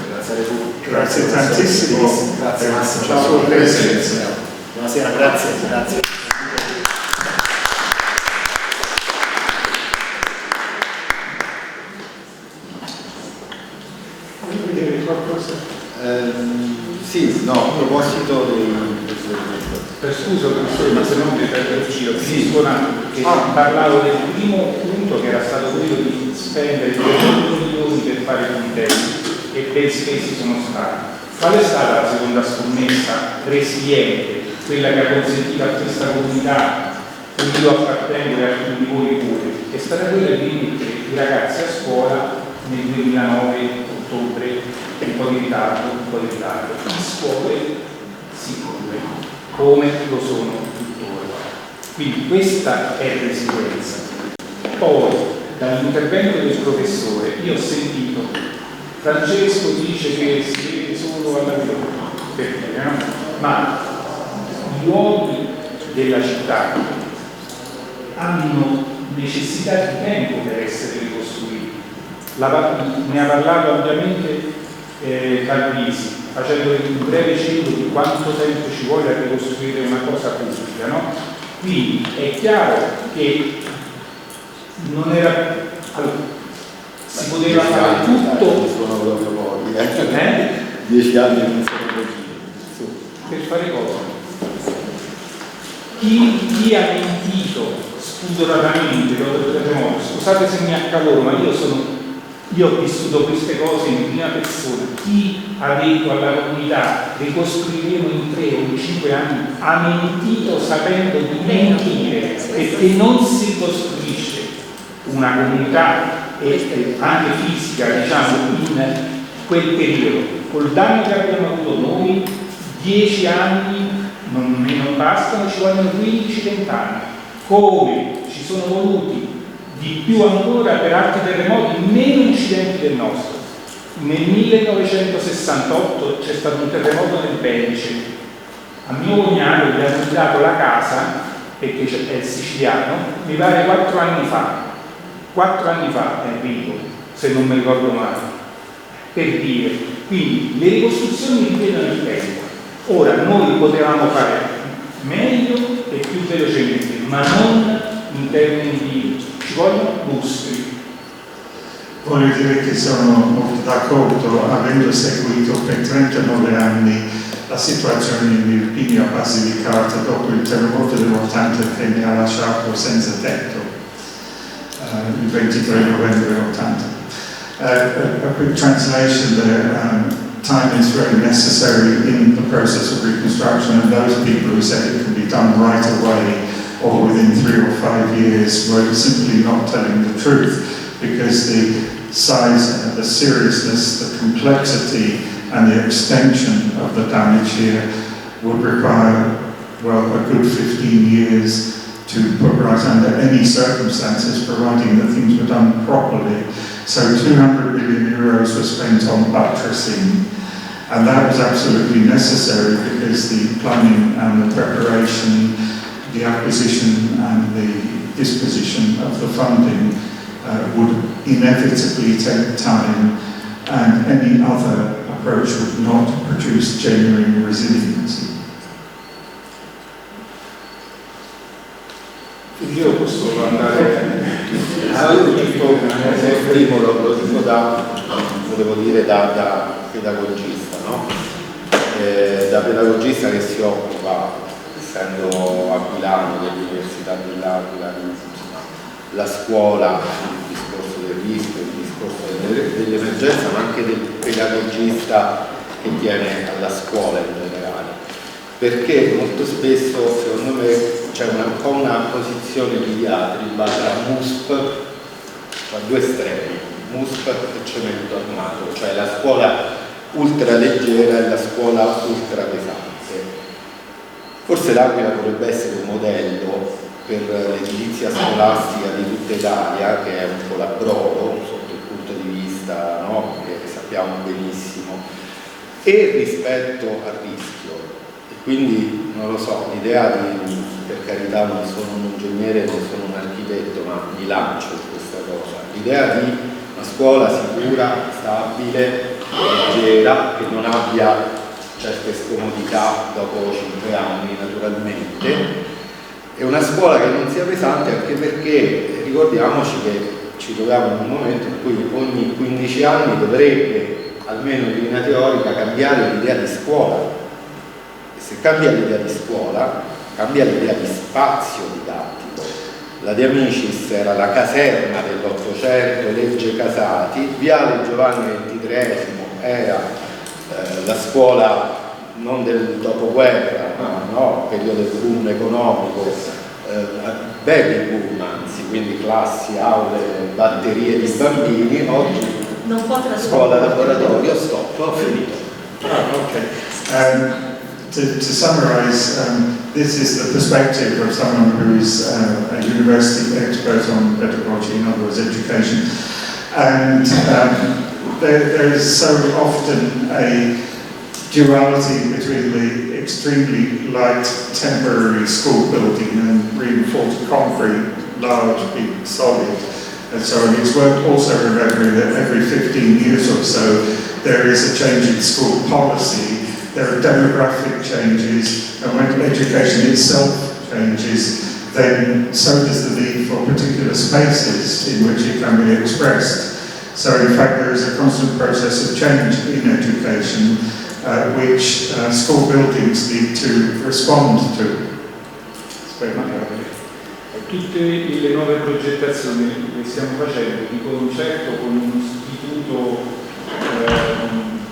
ringraziare tutti. Grazie tantissimo. Grazie Massimo. Ciao, buonasera, grazie. Vuoi dire qualcosa? Sì, no, a proposito scusa professore, ma se non mi perdo il giro, finisco un attimo, perché parlavo del primo punto che era stato quello di spendere 2 milioni per fare i test e ben spesi sono stati. Qual è stata la seconda scommessa resiliente, quella che ha consentito a questa comunità, cui io appartengo e alcuni di voi pure, è stata quella di rimettere i ragazzi a scuola nel 2009, ottobre, un po' di ritardo, in scuole sicure, come lo sono tuttora. Quindi questa è resilienza. Poi, dall'intervento del professore, io ho sentito Francesco dice che si vede solo alla vita, no? Ma i luoghi della città hanno necessità di tempo per essere ricostruiti. Ne ha parlato ampiamente Calvisi, facendo un breve cenno di quanto tempo ci vuole a ricostruire una cosa pubblica, no? Quindi è chiaro che non era, si poteva fare tutto. Sono proprio pochi, 10 anni non sono pochi. Per fare cosa? Chi ha mentito spudoratamente, scusate se mi accaloro, ma io ho vissuto queste cose in prima persona. Chi ha detto alla comunità ricostruiremo in 3 o in 5 anni ha mentito sapendo di mentire, perché non si costruisce una comunità anche fisica, diciamo, in quel periodo. Col danno che abbiamo avuto noi, 10 anni non bastano, ci vogliono 15-20 anni. Come ci sono voluti di più ancora per altri terremoti meno incidenti del nostro. Nel 1968 c'è stato un terremoto nel Belice. A mio cognato gli hanno dato la casa, perché è il siciliano, mi pare 4 anni fa. 4 anni fa, Enrico, se non mi ricordo male, per dire. Quindi le ricostruzioni richiedono il tempo. Ora, noi potevamo fare meglio e più velocemente, ma non in termini di ci vogliono lustri. Voglio dire che sono molto d'accordo, avendo seguito per 39 anni la situazione in Irpini a Basilicata dopo il terremoto dell'80 che mi ha lasciato senza tetto. Il 23 novembre 80. A quick translation there. Time is very necessary in the process of reconstruction, and those people who said it can be done right away or within 3 or 5 years were simply not telling the truth, because the size and the seriousness, the complexity and the extension of the damage here would require, well, a good 15 years to put right under any circumstances, providing that things were done properly. So 200 million euros was spent on buttressing, and that was absolutely necessary because the planning and the preparation, the acquisition and the disposition of the funding would inevitably take time, and any other approach would not produce genuine resiliency. Io posso andare lo dico da pedagogista, no? Da pedagogista che si occupa, essendo aquilano dell'Università dell'Aquila, la scuola, il discorso del rischio, il discorso dell'emergenza, ma anche del pedagogista che tiene alla scuola in generale, perché molto spesso secondo me c'è un po' una posizione di diatriba tra MUSP, a 2 estremi, MUSP e cemento armato, cioè la scuola ultra leggera e la scuola ultra pesante. Forse l'Aquila potrebbe essere un modello per l'edilizia scolastica di tutta Italia, che è un po' l'abrodo sotto il punto di vista, no? Che sappiamo benissimo, e rispetto al rischio. Quindi non lo so, l'idea di, per carità non sono un ingegnere, non sono un architetto, ma mi lancio su questa cosa, l'idea di una scuola sicura, stabile, leggera, che non abbia certe scomodità dopo 5 anni naturalmente, e una scuola che non sia pesante, anche perché ricordiamoci che ci troviamo in un momento in cui ogni 15 anni dovrebbe, almeno in linea teorica, cambiare l'idea di scuola. E se cambia l'idea di scuola, cambia l'idea di spazio didattico. La De Amicis era la caserma dell'Ottocento, legge Casati, Viale Giovanni XXIII era la scuola non del dopoguerra, no, periodo del boom economico, belli boom anzi, quindi classi, aule, batterie di bambini. Oggi non potrà scuola laboratorio, stop, ho finito. To summarize, this is the perspective of someone who is a university expert on pedagogy, in other words, education. And there is so often a duality between the extremely light temporary school building and reinforced concrete, large, big, solid, and so on. It's worth also remembering that every 15 years or so there is a change in school policy. There are demographic changes, and when education itself changes, then so does the need for particular spaces in which it can be expressed. So in fact there is a constant process of change in education which school buildings need to respond to. Tutte le nuove progettazioni che stiamo facendo di concerto con un istituto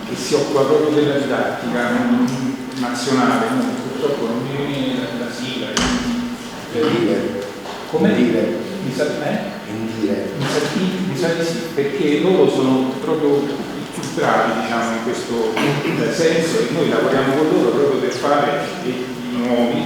che si occupa proprio della didattica nazionale, purtroppo non mi viene la sigla. Come dire? Mi sa di sì, perché loro sono proprio i più bravi, diciamo, in questo senso, e noi lavoriamo con loro proprio per fare degli nuovi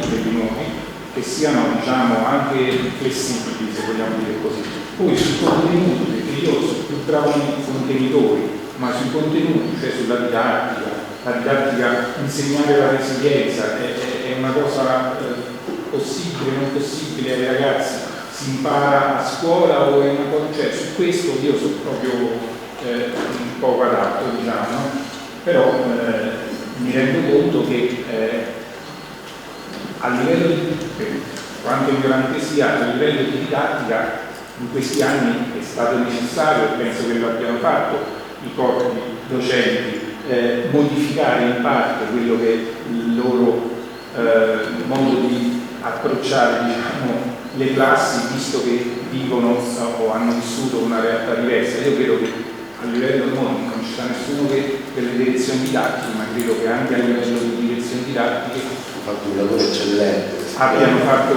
che siano, diciamo, anche flessibili, se vogliamo dire così. Poi sui contenuti, perché io sono più bravo nei contenitori, ma sui contenuti, cioè sulla didattica, la didattica, insegnare la resilienza è una cosa possibile, non possibile ai ragazzi, si impara a scuola o è una cosa, cioè su questo io sono proprio un po' adatto, diciamo, però mi rendo conto che a livello di, quanto ignorante sia, a livello di didattica in questi anni è stato necessario, penso che lo abbiano fatto, i corpi docenti, modificare in parte quello che è il loro modo di approcciare, diciamo, le classi, visto che vivono o hanno vissuto una realtà diversa. Io credo che a livello non ci sta nessuno che per le direzioni didattiche, ma credo che anche a livello di direzioni didattiche fatto un lavoro eccellente, abbiano fatto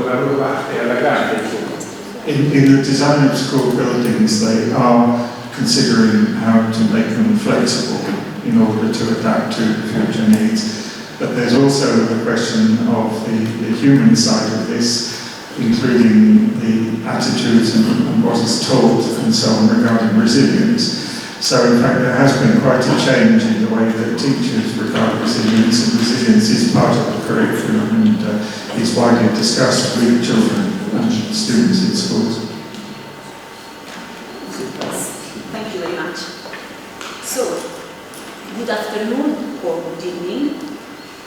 la loro parte alla grande, insomma. In the design of school buildings, they are considering how to make them flexible in order to adapt to future needs. But there's also the question of the human side of this, including the attitudes and what is taught and so on regarding resilience. So in fact there has been quite a change in the way that teachers regard resilience, and resilience is part of the curriculum and is widely discussed with children and students in schools. Thank you very much. So, good afternoon or good evening,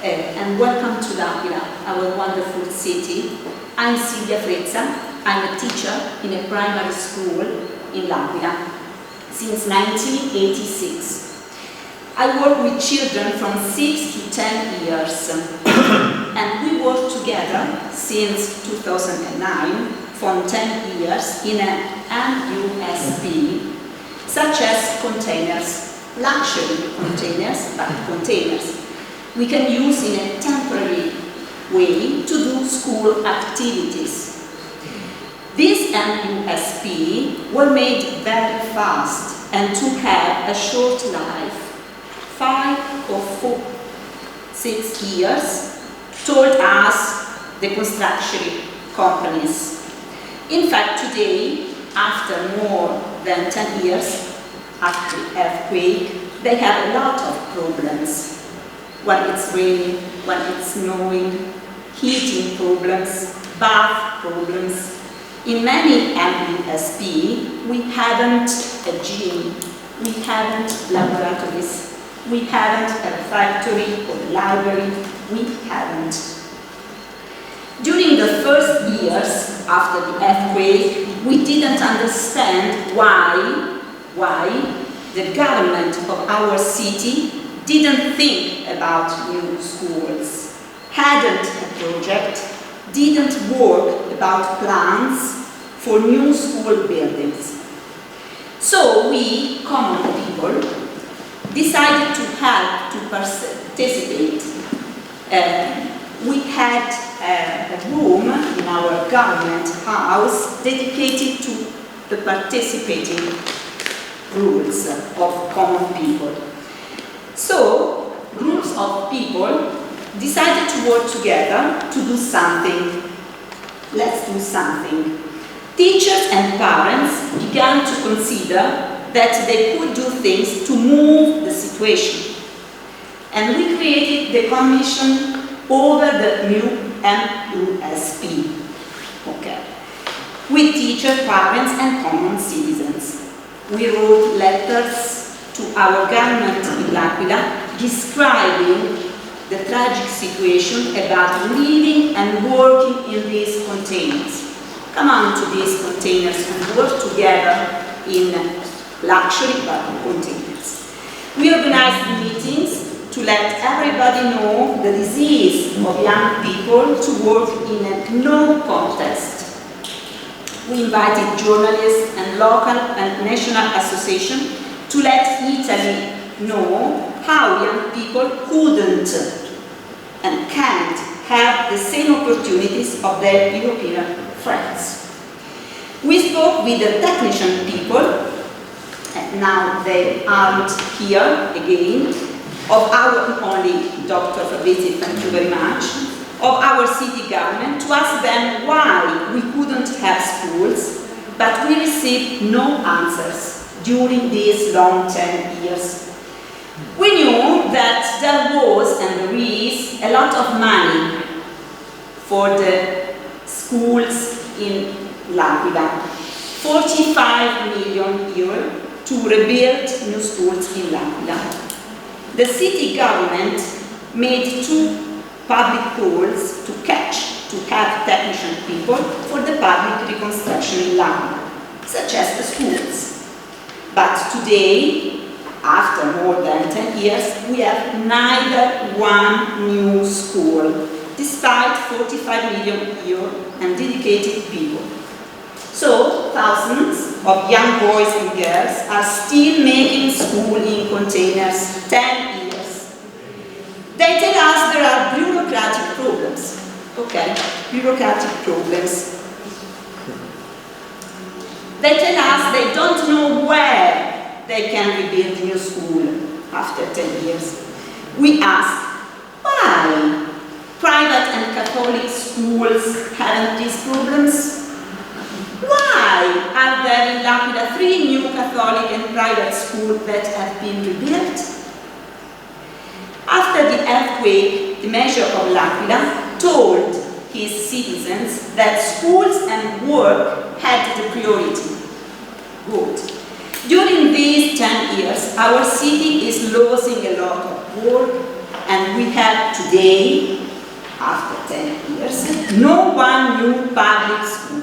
and welcome to l'Aquila, our wonderful city. I'm Silvia Frezza. I'm a teacher in a primary school in l'Aquila since 1986. I work with children from 6 to 10 years, and we work together since 2009 for 10 years in an MUSB, such as containers, luxury containers, but containers we can use in a temporary way to do school activities. These MUSP were made very fast and to have a short life, 5 or 6 years, told us the construction companies. In fact, today, after more than 10 years after the earthquake, they have a lot of problems. when it's raining, when it's snowing, heating problems, bath problems. In many MUSP, we haven't a gym, we haven't laboratories, we haven't a factory or library, we haven't. During the first years after the earthquake, we didn't understand why the government of our city didn't think about new schools, hadn't a project, didn't work about plans for new school buildings. So we, common people, decided to help to participate. We had a room in our government house dedicated to the participating rules of common people. So, groups of people decided to work together to do something. Let's do something. Teachers and parents began to consider that they could do things to move the situation. And we created the commission over the new MUSP. Okay. With teachers, parents, and common citizens. We wrote letters to our government in L'Aquila describing the tragic situation about living and working in these containers. Come on to these containers and work together in luxury containers. We organized meetings to let everybody know the disease of young people to work in a no contest. We invited journalists and local and national associations to let Italy know how young people couldn't and can't have the same opportunities of their European friends. We spoke with the technician people, and now they aren't here again, of our only Dr. Fabrizi, thank you very much, of our city government to ask them why we couldn't have schools, but we received no answers during these long 10 years. We knew that there was and there is a lot of money for the schools in L'Aquila, 45 million euro to rebuild new schools in L'Aquila. The city government made 2 public calls to have technician people for the public reconstruction in L'Aquila, such as the schools. But today, after more than 10 years, we have neither one new school, despite 45 million euro and dedicated people. So, thousands of young boys and girls are still making school in containers 10 years. They tell us there are bureaucratic problems. Okay, bureaucratic problems. They tell us they don't know where they can rebuild a new school after 10 years. We ask, why? Private and Catholic schools haven't these problems? Why are there in L'Aquila 3 new Catholic and private schools that have been rebuilt? After the earthquake, the mayor of L'Aquila told his citizens that schools and work had the priority. Good. During these 10 years, our city is losing a lot of work, and we have today, after 10 years, no one new public school.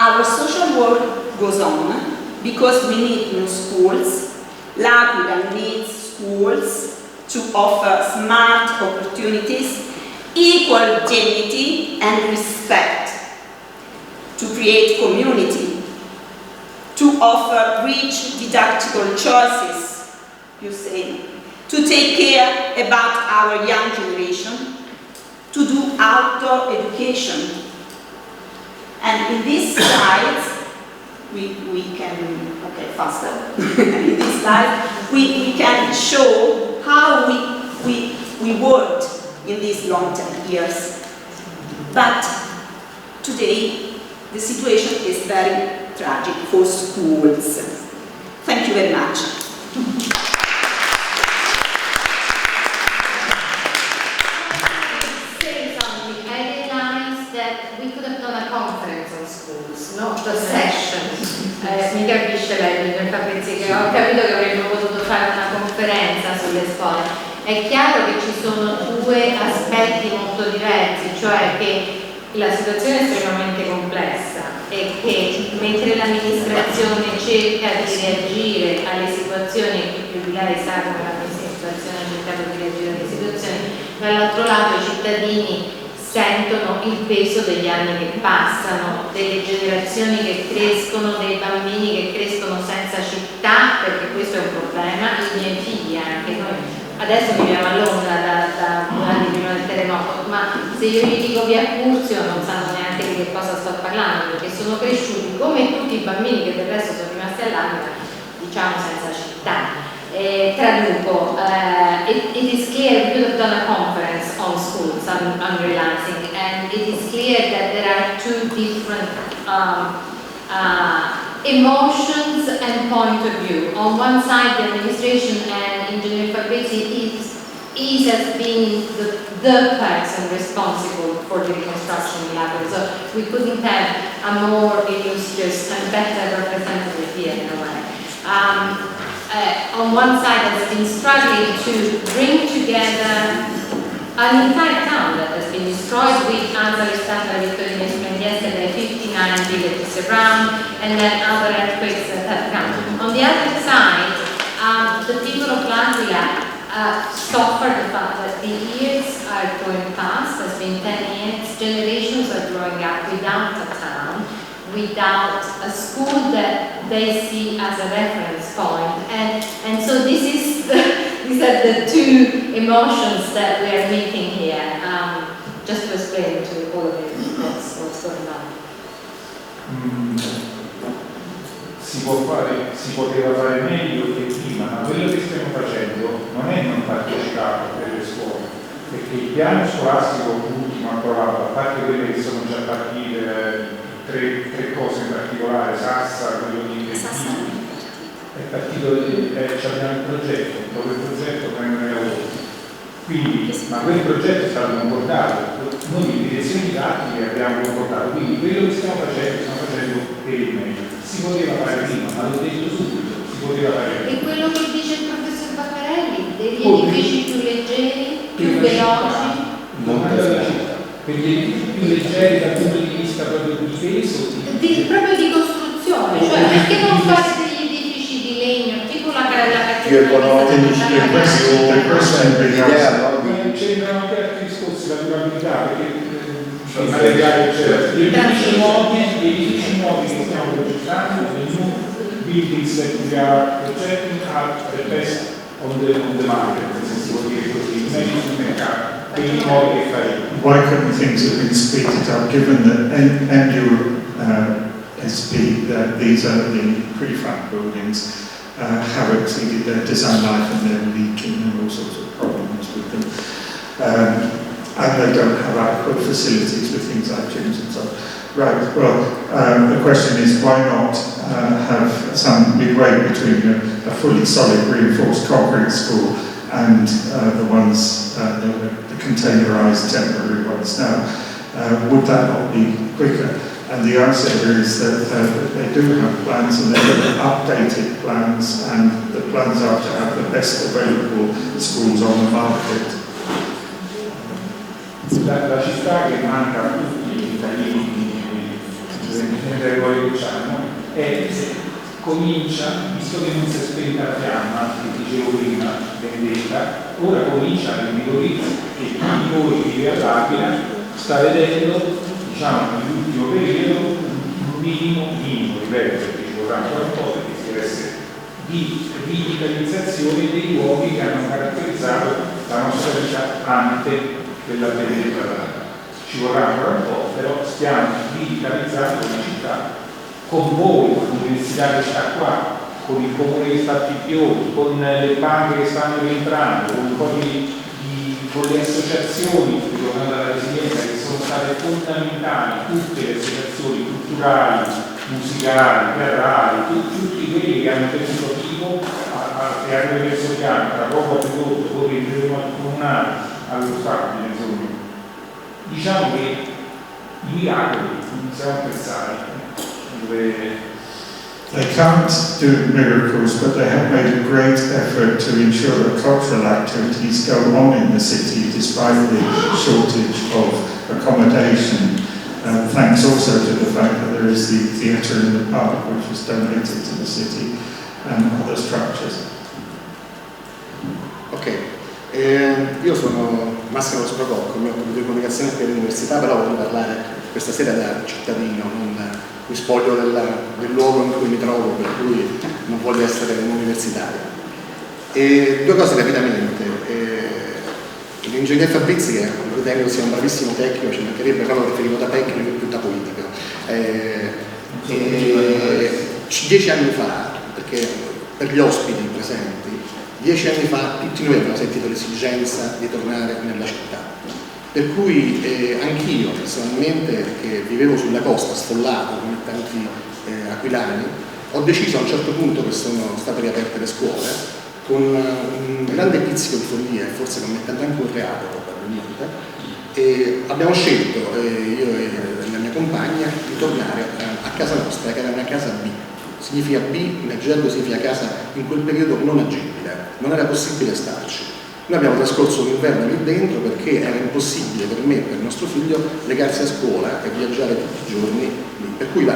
Our social work goes on because we need new schools. L'Aquila needs schools to offer smart opportunities, equal dignity and respect, to create community, to offer rich didactical choices, you say, to take care about our young generation, to do outdoor education. And in these slides, we can, okay, faster. In this slide, we can show how we worked in these long 10 years. But today, the situation is very tragic for schools. Thank you very much. leggendo per Fabrizio, che ho capito che avremmo potuto fare una conferenza sulle scuole. È chiaro che ci sono due aspetti molto diversi, cioè che la situazione è estremamente complessa e che mentre l'amministrazione cerca di reagire alle situazioni, e più di là sa come l'amministrazione ha cercato di reagire alle situazioni, dall'altro lato i cittadini sentono il peso degli anni che passano, delle generazioni che crescono, dei bambini che crescono senza città, perché questo è un problema, i miei figli anche, noi adesso viviamo a Londra da 2 anni prima del terremoto, ma se io gli dico via Curzio non sanno neanche di che cosa sto parlando, perché sono cresciuti come tutti i bambini che del resto sono rimasti all'Aquila, diciamo senza città. Traduco, it is clear, we have done a conference on schools, I'm realizing, and it is clear that there are two different emotions and point of view. On one side, the administration and Engineer Fabrizi has been the person responsible for the reconstruction level, so we couldn't have a more illustrious and better representative here in a way. On one side has been struggling to bring together an entire town that has been destroyed with Alessandra Vittorino explained yesterday, 59 villages around, and then other earthquakes that have come. On the other side, the people of L'Aquila suffer the fact that the years are going past, has been 10 years, generations are growing up without a town, without a school that they see as a reference point, and so these are the two emotions that we are meeting here. Just to explain to all of you what's going on. Si poteva fare meglio che prima, ma quello che stiamo facendo non è non partecipato per le scuole, perché il piano scolastico ultimo approvato, a parte quelle che sono già partite, tre cose in particolare, Sassa, quello di Inventivo, è partito, abbiamo il progetto, dopo il progetto prendono i lavori. Quindi, ma quel progetto è stato concordato, noi in direzione didattica abbiamo concordato, quindi quello che stiamo facendo per il meglio. Si poteva fare prima, ma l'ho detto subito, si poteva fare prima. E quello che dice il professor Baccarelli, degli edifici più leggeri, più veloci? Non è la città, per gli edifici più leggeri dal punto di vista proprio di peso. Proprio di costruzione, cioè perché non fare degli edifici di legno, tipo la più economici, l'idea, c'entrano anche altri discorsi, la durabilità, perché magari c'è gli edifici nuovi che stiamo progettando, the new buildings that we are projecting are the best on the market, se si può dire così, meglio sul mercato, quelli nuovi che faremo. Why couldn't things have been speeded up, given that NUSP, that these are the prefab buildings, have exceeded their design life and they're leaking and all sorts of problems with them. And they don't have adequate facilities with things like gyms and so on. Right, well, the question is why not have some midway between a fully solid reinforced concrete school and the ones, the containerized temporary ones now? Would that not be quicker? And the answer is that they do have plans, and they have updated plans, and the plans are to have the best available schools on the market. La città che manca a tutti i cittadini nelle regole che hanno è comincia, visto che non si è spenta la fiamma, che dicevo prima, vendetta, ora comincia a ricorrere che chi di voi vive all'Aquila sta vedendo, diciamo, nell'ultimo periodo un minimo, ripeto, perché ci vorrà ancora un po' perché si deve essere di rivitalizzazione dei luoghi che hanno caratterizzato la nostra vita ante della benedetta. Ci vorrà ancora un po', però stiamo rivitalizzando una città con voi, con l'università che sta qua, con il comune che sta a Pippioni, con le banche che stanno rientrando, con le associazioni, tornando alla resilienza, che sono state fondamentali, tutte le associazioni culturali, musicali, teatrali, tutti quelli che hanno tenuto vivo e hanno reso piano tra poco prodotto, poi il comunale allo stabile, insomma. Diciamo che i miracoli iniziamo a pensare, dove They can't do miracles, but they have made a great effort to ensure that cultural activities go on in the city despite the shortage of accommodation. Thanks also to the fact that there is the theatre in the park, which was donated to the city, and other structures. Ok, io sono Massimo Sprococco, mi occupo di comunicazione qui all'Università, però voglio parlare questa sera da cittadino, mi spoglio del luogo in cui mi trovo, per cui non voglio essere un universitario. E due cose rapidamente. L'ingegner Fabrizi, che ritengo sia un bravissimo tecnico, ci mancherebbe, però lo riferivo da tecnico più da politico. 10 anni fa, perché per gli ospiti presenti, 10 anni fa tutti noi abbiamo sentito l'esigenza di tornare nella città. Per cui anch'io personalmente, che vivevo sulla costa, sfollato come tanti aquilani, ho deciso a un certo punto che sono state riaperte le scuole, con un grande pizzico di follia e forse commettendo anche un reato probabilmente, e abbiamo scelto, io e la mia compagna, di tornare a casa nostra, che era una casa B. Significa B, nel gergo significa casa in quel periodo non agibile, non era possibile starci. Noi abbiamo trascorso un inverno lì dentro perché era impossibile per me e per nostro figlio legarsi a scuola e viaggiare tutti i giorni lì. Per cui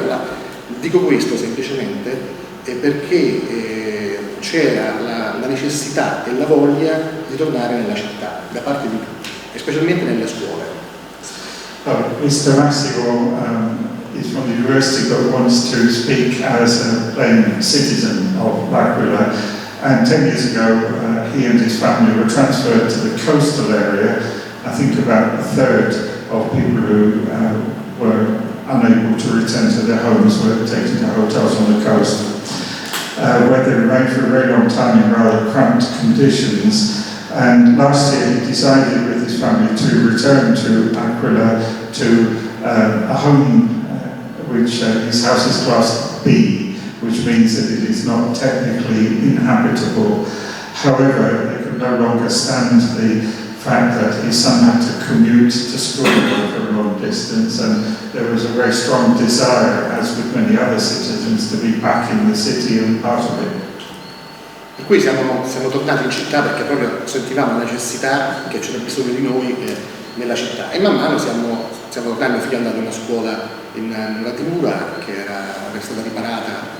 dico questo semplicemente perché c'era la necessità e la voglia di tornare nella città da parte di tutti, e specialmente nelle scuole. Mr. Massimo is from the university but wants to speak as a plain citizen of L'Aquila. And 10 years ago, he and his family were transferred to the coastal area. I think about a third of people who were unable to return to their homes were taken to hotels on the coast, where they remained for a very long time in rather cramped conditions. And last year he decided with his family to return to Aquila, to a home which his house is classed B, which means that it is not technically inhabitable. However, they could no longer stand the fact that his son had to commute to school for a long distance, and there was a very strong desire, as with many other citizens, to be back in the city and part of it. Per cui siamo tornati in città perché proprio sentivamo la necessità che c'era bisogno di noi nella città, e man mano stiamo tornando. Mio figlio è andato in una scuola in Latimura che era stata riparata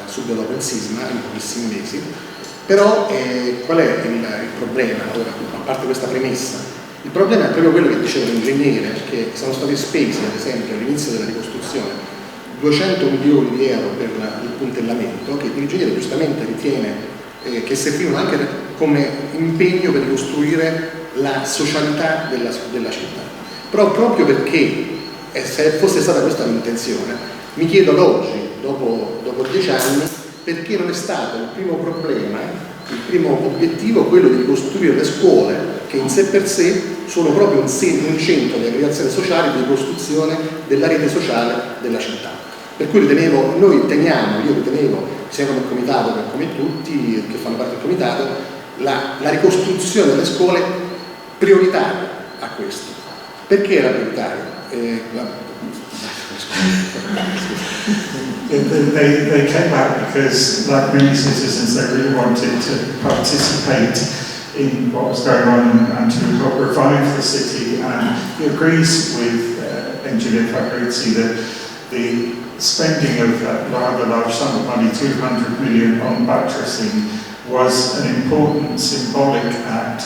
subito dopo il sisma, in pochissimi mesi. Però qual è il problema? Ora, a parte questa premessa, il problema è proprio quello che diceva l'ingegnere, che sono stati spesi, ad esempio, all'inizio della ricostruzione 200 milioni di euro per il puntellamento, che l'ingegnere giustamente ritiene che servivano anche come impegno per ricostruire la socialità della città. Però proprio perché, se fosse stata questa l'intenzione, mi chiedo ad oggi, dopo 10 anni, perché non è stato il primo problema, il primo obiettivo quello di ricostruire le scuole, che in sé per sé sono proprio un centro di aggregazione sociale e di ricostruzione della rete sociale della città. Per cui io ritenevo, sia come comitato che come tutti che fanno parte del comitato, la ricostruzione delle scuole prioritaria a questo. Perché era prioritaria? They came back because, like many citizens, they really wanted to participate in what was going on and to help revive the city. And he agrees with Engineer Fabrizi that the spending of a rather large sum of money, 200 million on buttressing, was an important symbolic act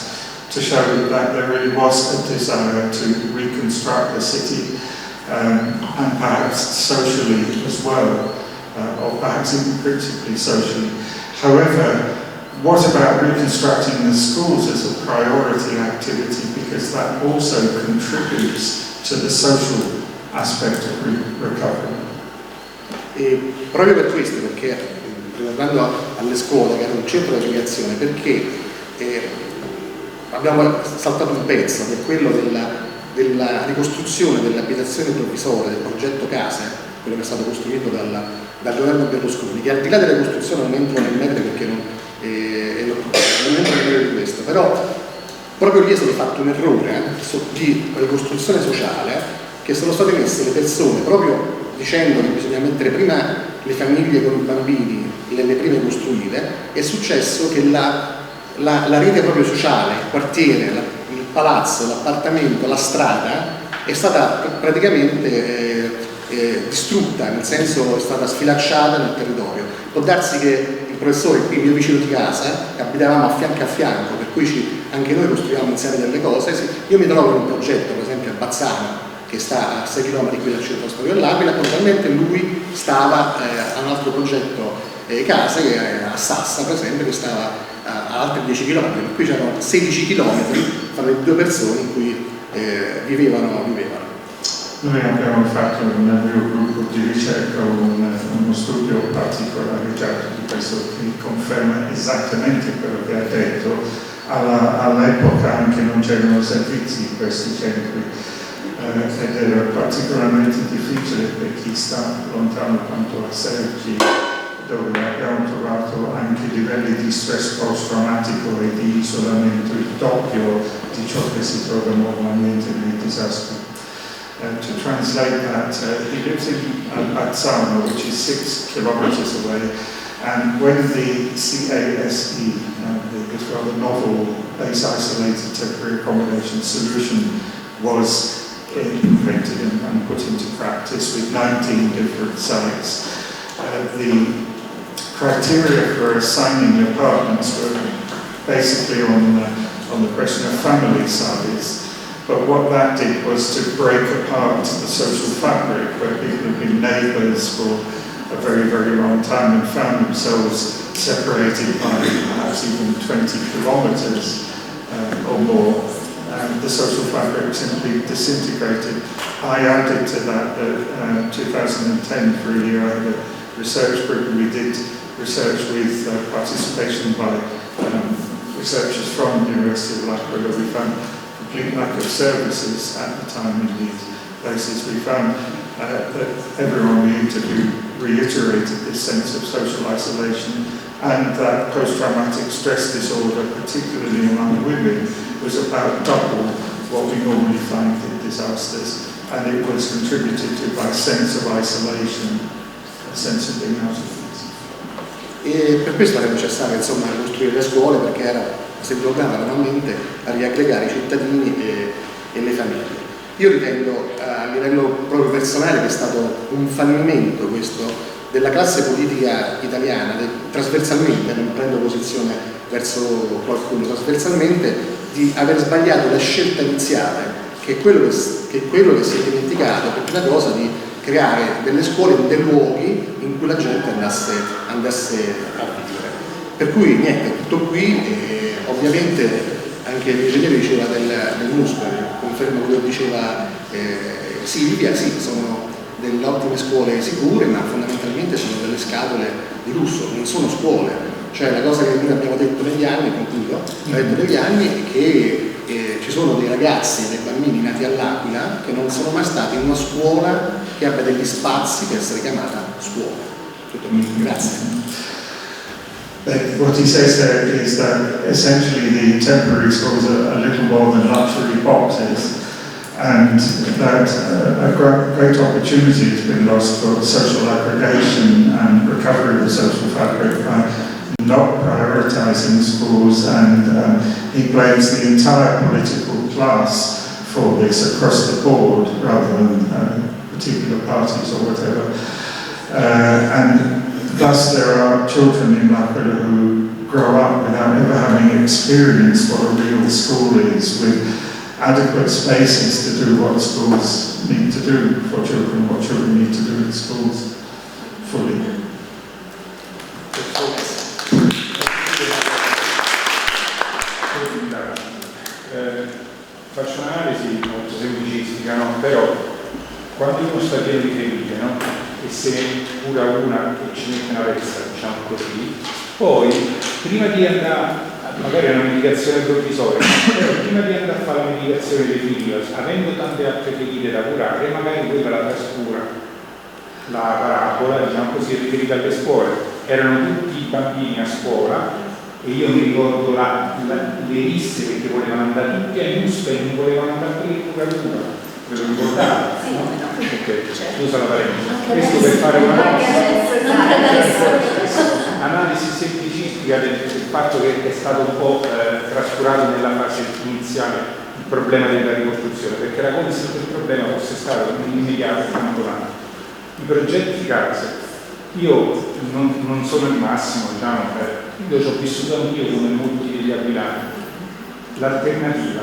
to show that there really was a desire to reconstruct the city, and perhaps socially as well, or perhaps even principally socially. However, what about reconstructing the schools as a priority activity, because that also contributes to the social aspect of recovery? E proprio per questo, perché tornando alle scuole, che era un centro di aggregazione, perché abbiamo saltato un pezzo, che è quello della ricostruzione delle abitazioni provvisorie, del progetto Case, quello che è stato costruito dal governo Berlusconi, che al di là della costruzione non entro nel merito perché non entro nel merito di questo, però proprio lì è stato fatto un errore di ricostruzione sociale, che sono state messe le persone proprio dicendo che bisogna mettere prima le famiglie con i bambini, le prime costruite, è successo che la rete proprio sociale, il quartiere, il palazzo, l'appartamento, la strada è stata praticamente distrutta, nel senso è stata sfilacciata nel territorio. Può darsi che il professore, qui mio vicino di casa, abitavamo a fianco, per cui anche noi costruivamo insieme delle cose. Io mi trovo in un progetto, per esempio a Bazzano, che sta a 6 km qui dal centro storico dell'Aquila, probabilmente lui stava a un altro progetto casa, che è a Sassa, per esempio, che stava a altri 10 km, per cui c'erano 16 km fra le due persone in cui vivevano. Noi abbiamo fatto nel mio gruppo di ricerca uno studio particolarizzato di questo che conferma esattamente quello che ha detto. All'epoca anche non c'erano servizi in questi centri ed era particolarmente difficile per chi sta lontano quanto a Sergi, dove abbiamo trovato anche livelli di stress post-traumatico e di isolamento il doppio di ciò che si trova normalmente nei disastri. To translate that, he lives in Bazzano, which is 6 kilometers away, and when the CASE, this rather novel base-isolated temporary accommodation solution, was invented and put into practice with 19 different sites, the criteria for assigning apartments were basically on the question of family size. But what that did was to break apart the social fabric, where people have been neighbours for a very, very long time and found themselves separated by perhaps even 20 kilometres or more. The social fabric simply disintegrated. I added to that 2010 for a year. I had a research group and we did research with participation by researchers from the University of L'Aquila. We found complete lack of services at the time in these places. We found that everyone we interviewed reiterated this sense of social isolation, and that post-traumatic stress disorder, particularly among women, was about double what we normally find in disasters, and it was contributed to by sense of isolation, a sense of being out of things. E per questo era necessario costruire le scuole, perché si bloccava normalmente a riaggregare i cittadini e le famiglie. Io ritengo a livello proprio personale che è stato un fallimento questo della classe politica italiana, trasversalmente, non prendo posizione verso qualcuno, trasversalmente, di aver sbagliato la scelta iniziale, che è quello che si è dimenticato, per una cosa di creare delle scuole, dei luoghi in cui la gente andasse a vivere. Per cui niente, tutto qui. Ovviamente anche l'ingegnere diceva del muscolo, confermo quello che diceva Silvia, sì, sono delle ottime scuole sicure, ma fondamentalmente sono delle scatole di lusso, non sono scuole. Cioè la cosa che noi abbiamo detto negli anni, concludo, è che ci sono dei ragazzi e dei bambini nati all'Aquila che non sono mai stati in una scuola che abbia degli spazi per essere chiamata scuola. Tutto qui, grazie. But what he says there is that essentially the temporary schools are a little more than luxury boxes, and that a great opportunity has been lost for social aggregation and recovery of the social fabric by not prioritising schools, and he blames the entire political class for this across the board rather than particular parties or whatever. And thus there are children in L'Aquila who grow up without ever having experienced what a real school is, with adequate spaces to do what schools need to do for children, what children need to do in schools fully. Faccio un'analisi molto semplicistica, no? Però quando uno sta pieno di ferite, no? E se ne cura una e ci mette una ressa, diciamo così, poi prima di andare, magari è una medicazione provvisoria, però prima di andare a fare la medicazione definitiva, avendo tante altre ferite da curare, magari quella la trascura. La parabola, diciamo così, riferita alle scuole. Erano tutti i bambini a scuola e io mi ricordo le risse perché volevano andare tutti a Iusca e non volevano andare a curatura. ve lo ricordate? Sì, no? no. Ok, Certo. scusa la parentesi. Anche Questo adesso. per fare Anche adesso. un'analisi semplicistica del fatto che è stato un po' trascurato nella fase iniziale il problema della ricostruzione, perché era come se il problema fosse stato immediato e abbandonato. I progetti case, io non sono il massimo, diciamo, io ci ho vissuto anch'io come molti degli aquilani. L'alternativa,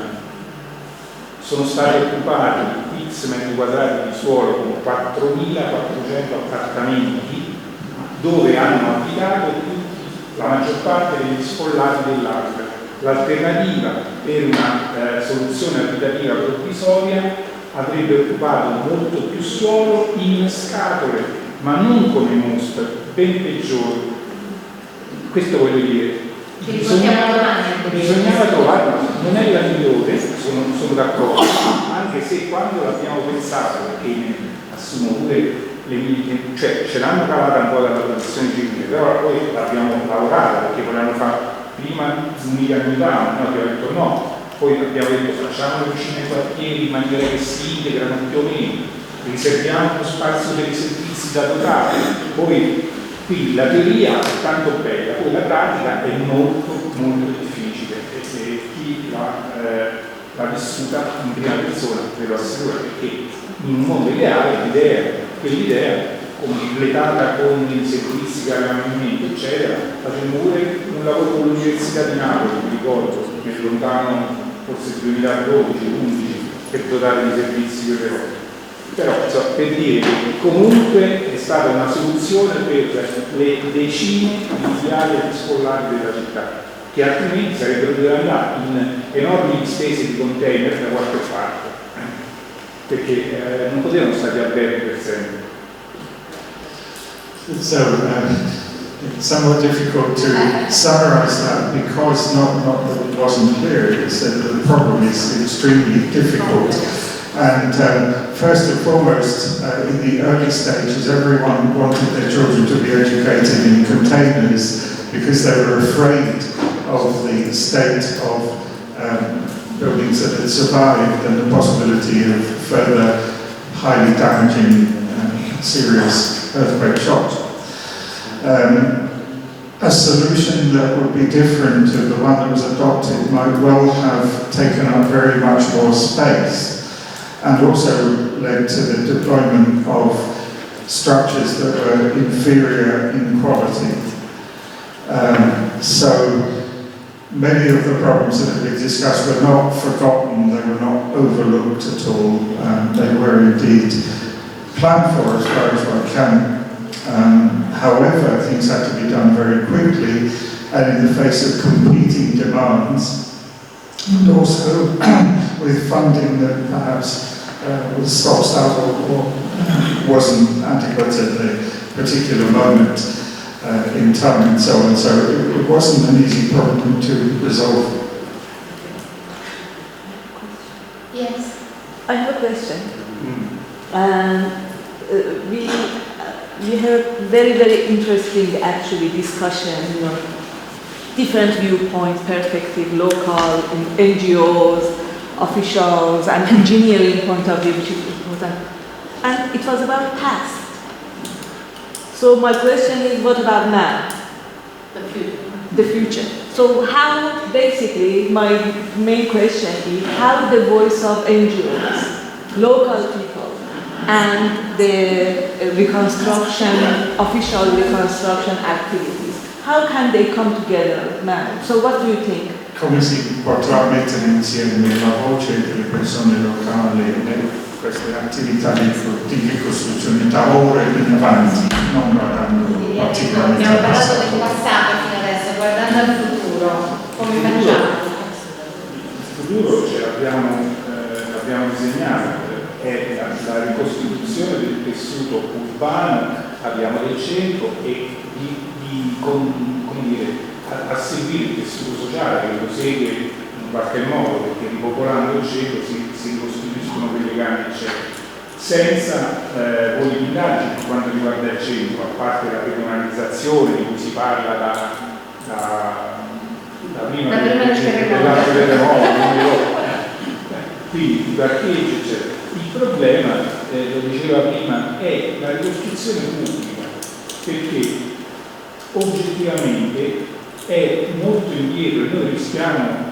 sono stati occupati x metri quadrati di suolo con 4.400 appartamenti dove hanno abitato la maggior parte degli sfollati dell'Aquila. L'alternativa per una soluzione abitativa provvisoria avrebbe occupato molto più suolo in scatole, ma non come mostre, ben peggiori. Questo voglio dire. Bisognava trovarla, non è la migliore, sono d'accordo, anche se quando l'abbiamo pensato, perché assumo pure cioè ce l'hanno cavata un po' dalla produzione civile, però poi l'abbiamo lavorata perché volevano fare prima un'unica unità, noi abbiamo detto no, poi abbiamo detto facciamo le vicine ai quartieri in maniera che si integrano più o meno, riserviamo lo spazio per i servizi da dotare, poi quindi la teoria è tanto bella, poi la pratica è molto molto difficile e chi l'ha vissuta in prima persona ve lo assicuro, perché in un mondo ideale quell'idea completata con i servizi che avevamo in mente eccetera, facevamo pure un lavoro con l'Università di Napoli, mi ricordo, nel lontano forse 2012-2011 per dotare di servizi per le cose. Però per dire che comunque è stata una soluzione per le decine di migliaia di sfollati della città, che altrimenti sarebbero dovuti andare in enormi spese di container da qualche parte, perché non potevano stare alberghi per sempre. So it's somewhat difficult to summarize that because not that it wasn't clear, it's that the problem is extremely difficult. And first and foremost, in the early stages, everyone wanted their children to be educated in containers because they were afraid of the state of buildings that had survived and the possibility of further highly damaging, serious earthquake shocks. A solution that would be different to the one that was adopted might well have taken up very much more space, and also led to the deployment of structures that were inferior in quality. So many of the problems that have been discussed were not forgotten, they were not overlooked at all, they were indeed planned for as far as one can. However, things had to be done very quickly and in the face of competing demands, and also with funding that perhaps was stop-start or wasn't adequate at the particular moment in time and so on. So it wasn't an easy problem to resolve. Yes. I have a question. We have very, very interesting actually discussion, different viewpoints, perspective, local, NGOs, officials, and engineering point of view, which is important. And it was about past. So my question is, what about now? The future. The future. So how, basically, my main question is, how the voice of NGOs, local people, and the reconstruction, official reconstruction activities, how can they come together now? So what do you think? Come si potrà mettere insieme la voce delle persone locali e queste attività di ricostruzione da ora in avanti, non guardando particolarmente Abbiamo al parlato del passato. passato fino adesso, guardando al futuro, come facciamo? Il futuro ce l'abbiamo disegnato, è la ricostituzione del tessuto urbano, abbiamo del centro, e a seguire il tessuto sociale che lo segue in qualche modo, perché ripopolando il centro si ricostituiscono quei legami eccetera, senza politicaggi per quanto riguarda il centro, a parte la pedonalizzazione di cui si parla da prima del terremoto, quindi i parcheggi eccetera. Il problema, lo diceva prima, è la ricostruzione pubblica, perché oggettivamente è molto indietro e noi rischiamo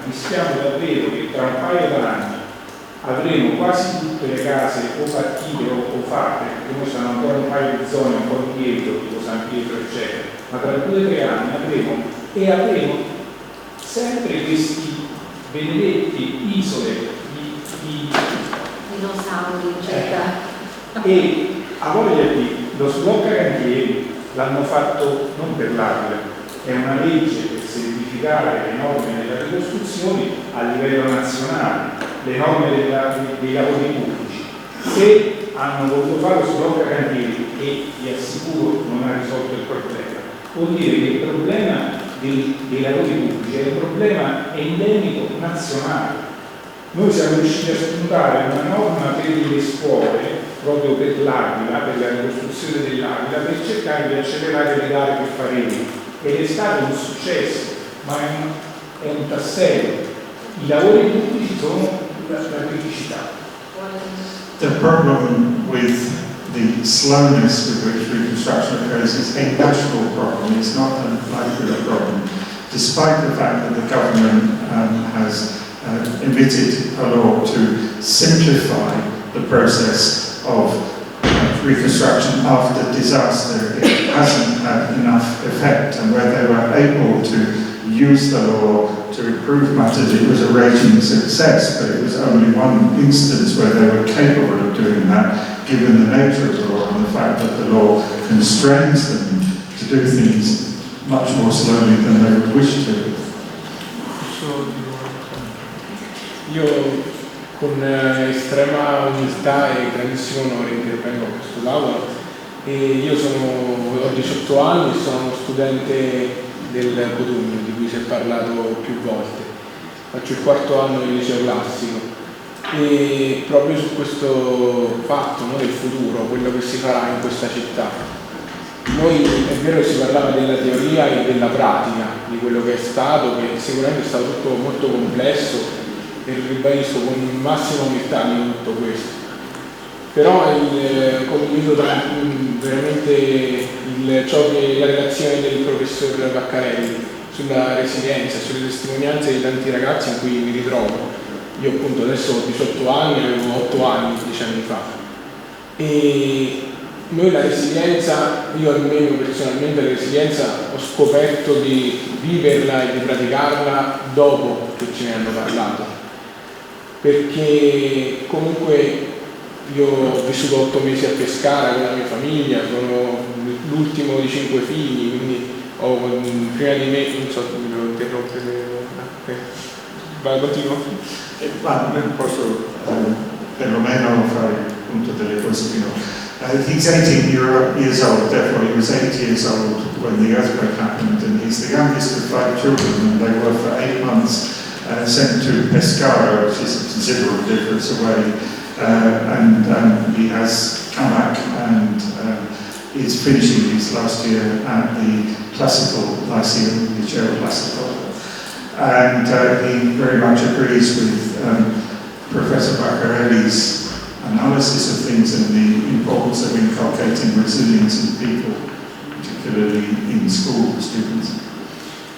davvero che tra un paio d'anni avremo quasi tutte le case o partite o fatte, perché noi siamo ancora un paio di zone un po' indietro, tipo San Pietro eccetera, ma tra 2 o 3 anni avremo sempre questi benedetti isole di dinosauri in città. E a voglia di lo sblocca cantieri l'hanno fatto non per l'Aquila, è una legge per semplificare le norme delle ricostruzioni a livello nazionale, le norme dei lavori pubblici. Se hanno voluto fare lo sblocca cantieri, e vi assicuro non ha risolto il problema, vuol dire che il problema dei lavori pubblici è un problema endemico nazionale. Noi siamo riusciti a spuntare una norma per le scuole, proprio per l'Aquila, per la ricostruzione dell'Aquila, per cercare di accelerare le gare che faremo. Ed è stato un successo, ma è un tassello. I lavori pubblici sono la criticità. The problem with the slowness with which reconstruction occurs is a national problem, it's not a L'Aquila problem, despite the fact that the government has emitted a law to simplify the process of reconstruction after disaster. It hasn't had enough effect, and where they were able to use the law to improve matters, it was a raging success, but it was only one instance where they were capable of doing that, given the nature of the law and the fact that the law constrains them to do things much more slowly than they would wish to. Io con estrema umiltà e grandissimo onore intervengo a questo tavolo. Io ho 18 anni e sono uno studente del Codugno, di cui si è parlato più volte. Faccio il 4º anno del liceo classico e proprio su questo fatto, no, del futuro, quello che si farà in questa città. Noi è vero che si parlava della teoria e della pratica, di quello che è stato, che sicuramente è stato tutto molto complesso, e ribadisco con massima umiltà di tutto questo. Però condivido veramente la relazione del professor Vaccarelli sulla resilienza, sulle testimonianze di tanti ragazzi in cui mi ritrovo. Io appunto adesso ho 18 anni, avevo 8 anni 10 anni fa. E noi la resilienza, io almeno personalmente la resilienza ho scoperto di viverla e di praticarla dopo che ce ne hanno parlato. Perché comunque io ho vissuto 8 mesi a Pescara con la mia famiglia, sono l'ultimo di 5 figli, quindi ho prima di me, non so se mi devo interrompere. Vai, continuo. Ma posso perlomeno fare appunto delle cose più. He's 18 years old, therefore he was 8 years old when the earthquake happened, and he's the youngest of 5 children, and they were for 8 months sent to Pescara, which is a considerable difference away, and he has come back and is finishing his last year at the Classical Lyceum, Liceo Classico, and he very much agrees with Professor Vaccarelli's analysis of things and the importance of inculcating resilience in people, particularly in school students.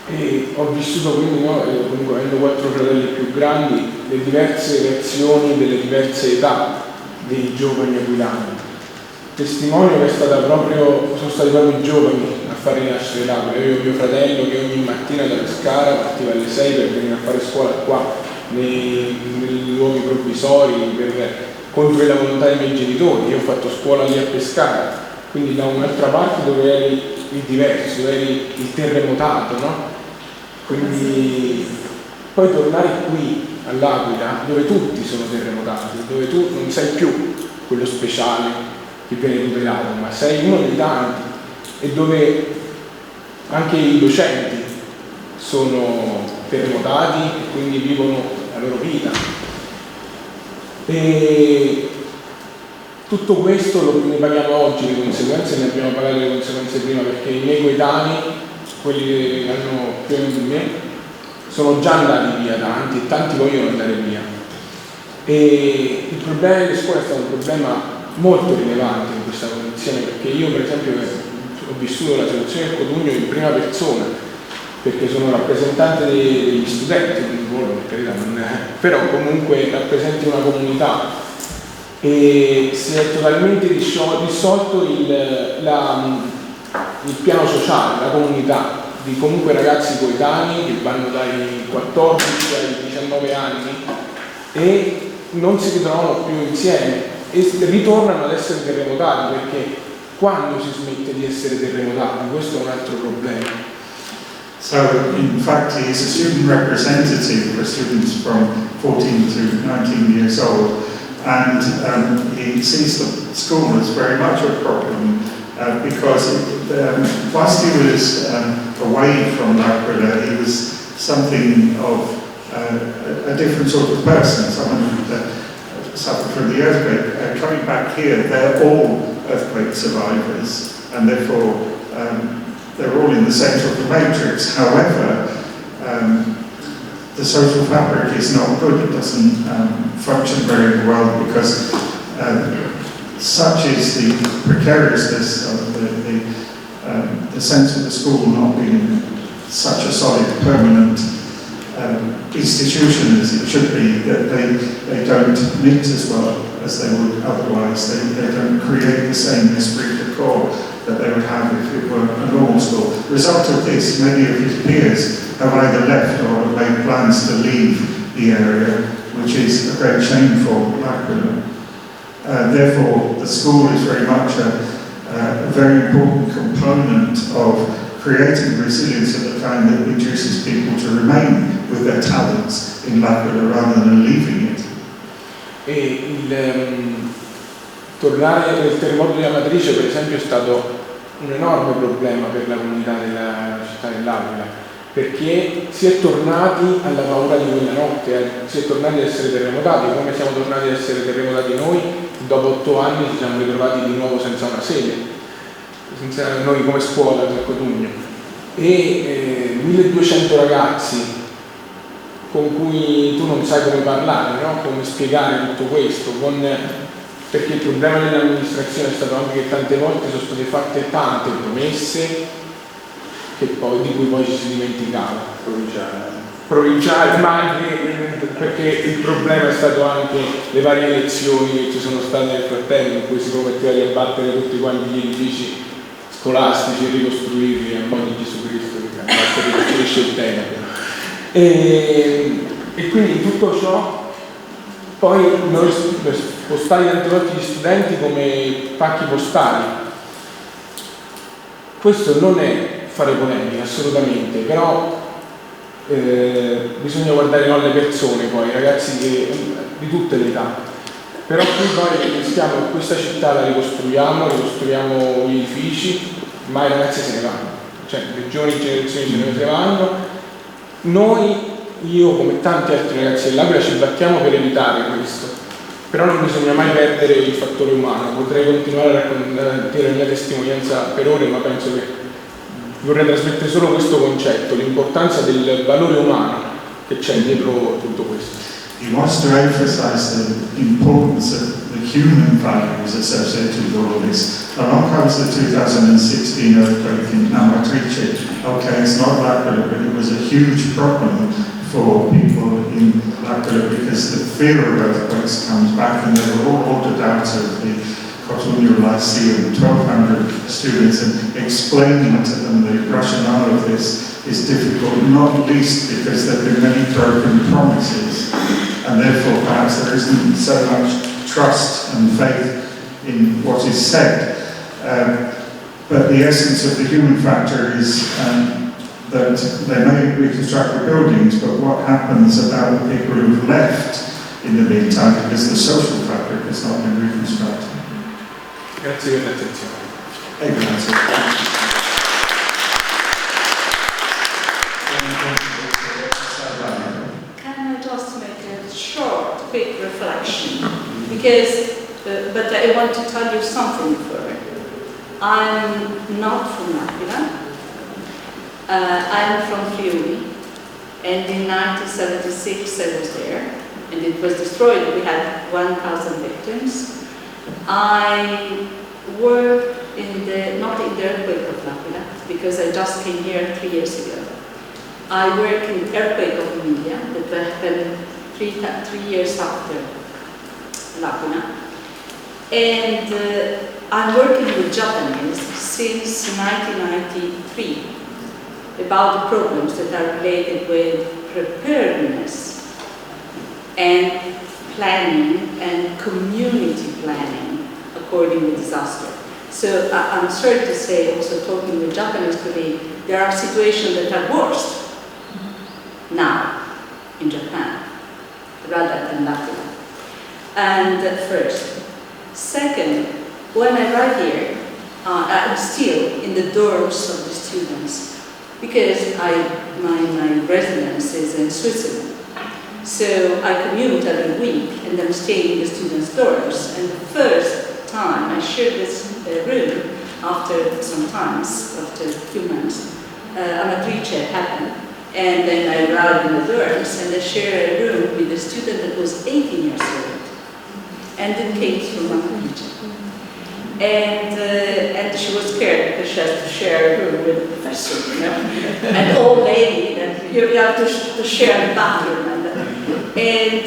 E ho vissuto quindi, no, comunque avendo 4 fratelli più grandi, le diverse reazioni delle diverse età dei giovani aquilani. Testimonio che sono stati proprio i giovani a far rinascere l'Aquila. Io ho mio fratello che ogni mattina da Pescara partiva alle 6 per venire a fare scuola qua, nei luoghi provvisori, contro la volontà dei miei genitori. Io ho fatto scuola lì a Pescara, quindi da un'altra parte dove eri il diverso, dove eri il terremotato, no? Quindi poi tornare qui all'Aquila, dove tutti sono terremotati, dove tu non sei più quello speciale che viene tutelato, ma sei uno dei tanti, e dove anche i docenti sono terremotati e quindi vivono la loro vita. E tutto questo ne paghiamo oggi le conseguenze, ne abbiamo pagato le conseguenze prima, perché i miei coetanei, quelli che hanno più anni di me, sono già andati via tanti e tanti vogliono andare via. E il problema delle scuole è stato un problema molto rilevante in questa condizione, perché io per esempio ho vissuto la situazione del Codugno in prima persona, perché sono rappresentante degli studenti, non ruolo per carità, però comunque rappresento una comunità, e si è totalmente dissolto il piano sociale, la comunità di comunque ragazzi coetanei che vanno dai 14 ai 19 anni e non si ritrovano più insieme e ritornano ad essere terremotati, perché quando si smette di essere terremotati? Questo è un altro problema. So, in fact, he is a student representative for students from 14 to 19 years old, and he sees the school as very much a problem because whilst he was away from L'Aquila, he was something of a different sort of person, someone who suffered from the earthquake. Coming back here, they're all earthquake survivors, and therefore they're all in the centre of the matrix. However, the social fabric is not good. It doesn't function very well because such is the precariousness of the sense of the school not being such a solid, permanent institution as it should be, that they don't meet as well as they would otherwise. They don't create the same esprit de corps that they would have if it were a normal school. The result of this, many of his peers have either left or have made plans to leave the area, which is a great shame for L'Aquila. Therefore, the school is very much a very important component of creating resilience at the time that induces people to remain with their talents in L'Aquila rather than leaving it. Tornare nel terremoto di Amatrice, per esempio, è stato un enorme problema per la comunità della città dell'Aquila, perché si è tornati alla paura di quella notte, si è tornati ad essere terremotati, come siamo tornati ad essere terremotati noi, dopo 8 anni ci siamo ritrovati di nuovo senza una sede, senza noi come scuola del Codugno, e 1200 ragazzi con cui tu non sai come parlare, no? Come spiegare tutto questo, perché il problema dell'amministrazione è stato anche che tante volte sono state fatte tante promesse che poi, di cui poi ci si dimenticava. Provinciale, ma anche perché il problema è stato anche le varie elezioni che ci sono state nel frattempo, in cui si prometteva di abbattere tutti quanti gli edifici scolastici e ricostruirli a modo di Gesù Cristo che ricostruisce il tempo. E quindi tutto ciò poi noi postali tante volte gli studenti come pacchi postali. Questo non è fare polemica, assolutamente, però bisogna guardare le persone, poi ragazzi di tutte le età. Però qui poi rischiamo che questa città la ricostruiamo gli edifici, ma i ragazzi se ne vanno, cioè le giovani generazioni se ne vanno. Noi, io come tanti altri ragazzi dell'Aquila, ci battiamo per evitare questo, però non bisogna mai perdere il fattore umano. Potrei continuare a raccontare la mia testimonianza per ore, ma penso che vorrei trasmettere solo questo concetto, l'importanza del valore umano che c'è dietro tutto questo. He wants to emphasize the importance of the human values associated with all of this. Along comes the 2016 earthquake in Amatrice. Okay, it's not L'Aquila, but it was a huge problem for people in L'Aquila because the fear of earthquakes comes back, and they were all ordered out of the Cotugno Lyceum, 1,200 students, and explaining to them the rationale of this is difficult, not least because there have been many broken promises, and therefore perhaps there isn't so much trust and faith in what is said. But the essence of the human factor is that they may reconstruct the buildings, but what happens about the people who've left in the meantime, because the social fabric has not been reconstructed. Grazie per l'attenzione. Grazie. Can I just make a short, quick reflection? Because, but I want to tell you something first. I'm not from L'Aquila. I'm from Friuli, and in 1976 I was there, and it was destroyed. We had 1,000 victims. I worked not in the earthquake of L'Aquila, because I just came here 3 years ago. I worked in the earthquake of Emilia that happened 3 years after L'Aquila. And I'm working with Japanese since 1993 about the problems that are related with preparedness and planning and community planning according to disaster. So I'm sorry to say, also talking with Japanese colleagues, there are situations that are worse now in Japan rather than L'Aquila. And first. Second, when I arrived here, I'm still in the dorms of the students because my residence is in Switzerland. So I commute every week and I'm staying in the students' dorms. And the first time I shared this room, after a few months, Amatrice happened. And then I arrived in the dorms and I shared a room with a student that was 18 years old. And it came from Amatrice. And she was scared because she has to share a room with the professor, you know. An old lady that you have to share the bathroom. And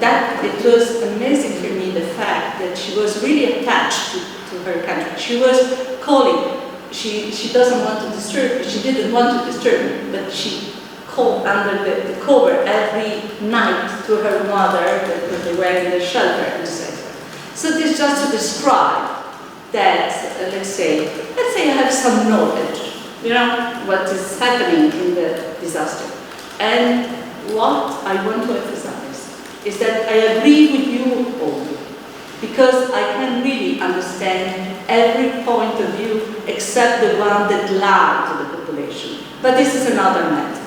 that it was amazing for me, the fact that she was really attached to her country. She was calling. She doesn't want to disturb me. She didn't want to disturb me, but she called under the cover every night to her mother because they were in the shelter, etc. So this just to describe that, let's say I have some knowledge, you know, what is happening in the disaster. And what I want to emphasize is that I agree with you all, because I can really understand every point of view except the one that lied to the population. But this is another matter,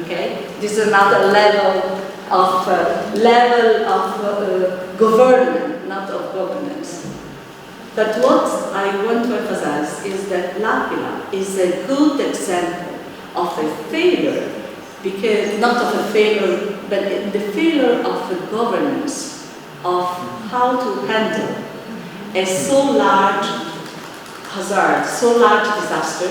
okay? This is another level of government, not of governance. But what I want to emphasize is that L'Aquila is a good example of a failure, because not of a failure, but the failure of the governance, of how to handle a so large hazard, so large disaster.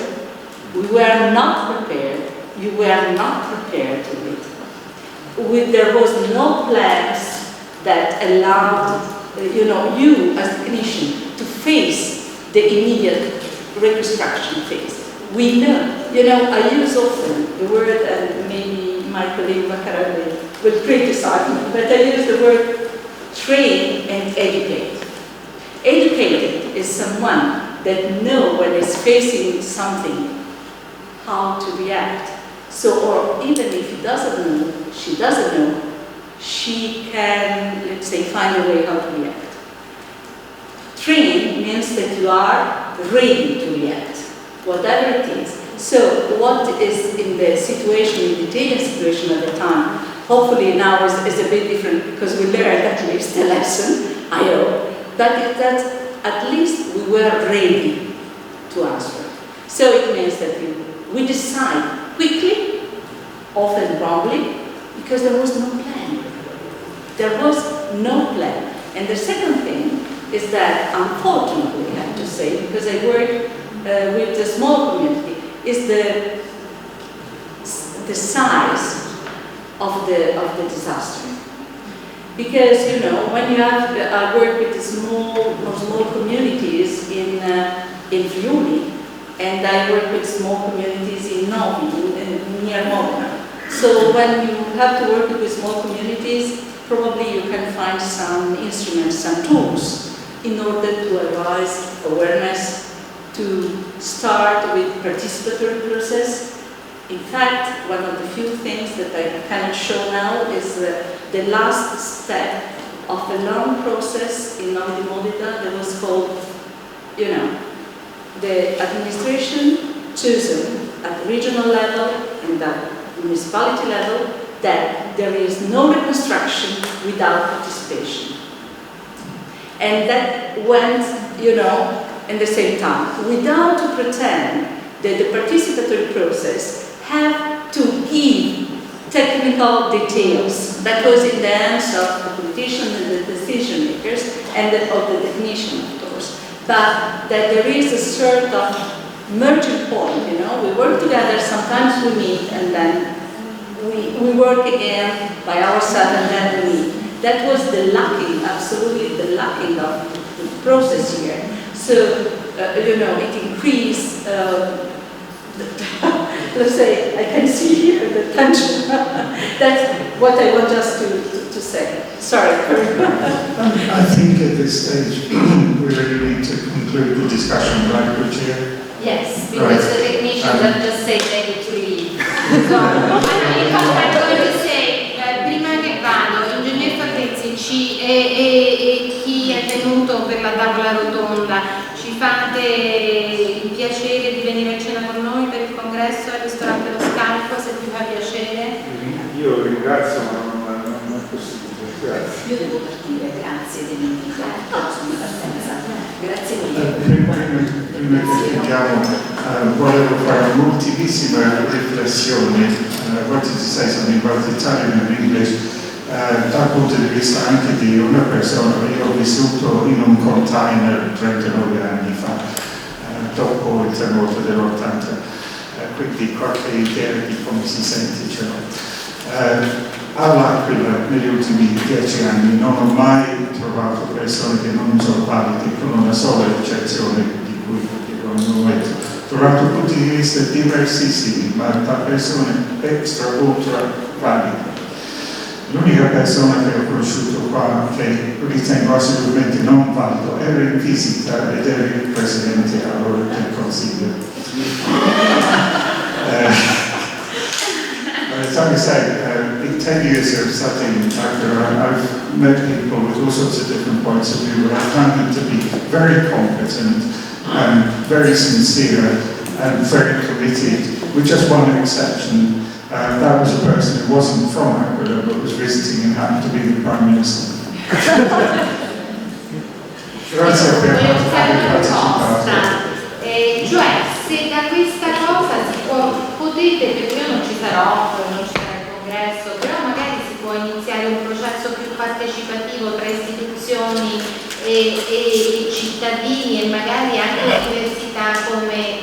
We were not prepared, you were not prepared to it. There was no plans that allowed you as a clinician to face the immediate reconstruction phase. We know, I use often the word, and maybe my colleague Macarelli will criticize me, but I use the word train and educate. Educated is someone that knows when it's facing something, how to react. So, or even if he doesn't know, she doesn't know, she can, let's say, find a way how to react. Train means that you are ready to react, whatever it is. So what is in the situation, in the Italian situation at the time, hopefully now is a bit different because we learned at least a lesson, I hope, but that at least we were ready to answer. So it means that we decide quickly, often wrongly, because there was no plan. There was no plan. And the second thing is that, unfortunately, I have to say, because I work with a small community, is the size of the disaster. Because when you have, I work with small communities in Friuli, and I work with small communities in Novi, near Modena. So when you have to work with small communities, probably you can find some instruments, some tools, in order to arise awareness, to start with participatory process. In fact, one of the few things that I cannot show now is the last step of a long process in Novi Modena that was called, the administration chosen at the regional level and at the municipality level that there is no reconstruction without participation. And that went, in the same time, without to pretend that the participatory process have to give technical technical details. That was in the hands of the politicians and the decision makers and of the technician, of course. But that there is a sort of merging point, you know, we work together, sometimes we meet, and then we work again by ourselves, and then we meet. That was the lacking, absolutely the lacking of the process here. So, you know, it increased, let's say, I can see here the tension. That's what I want just to say. Sorry. I think at this stage we really need to conclude the discussion, right, Lucia? Yes, because the technicians have just said they need to leave. So, I'm going to say, prima che vado, ingegner Fabrizi e chi è venuto per la tavola rotonda, ci fate il piacere di venire a cena con noi per il congresso al ristorante Lo Scalco, se ti fa piacere? Io ringrazio, ma non è possibile. Grazie. Io devo partire, grazie dell'invito. Sono partenza. Grazie mille. Prima che chiudiamo, volevo fare un'ultimissima riflessione. I wanted to say something both Italian and English, dal punto di vista anche di una persona che io ho vissuto in un container 39 anni fa, dopo il terremoto dell'80, quindi qualche idea di come si sente ce l'ho. All'Aquila negli ultimi 10 anni non ho mai trovato persone che non sono valide, con una sola eccezione di cui dico al momento. Ho trovato punti di vista diversissimi, ma da persone extra ultra valide. L'unica persona che ho conosciuto qua che ritengo assolutamente non valido era in visita ed era il presidente allora del Consiglio. As I said, in 10 years of studying Aula, I've met people with all sorts of different points of view, but I found them to be very competent and very sincere and very committed, with just one exception. That was a person who wasn't from Aula but was visiting and happened to be the Prime Minister. Grazie per aver partecipato. Cioè, se da questa cosa si può, potete, perché io non ci sarò il congresso, però magari si può iniziare un processo più partecipativo tra istituzioni e cittadini e magari anche l'università come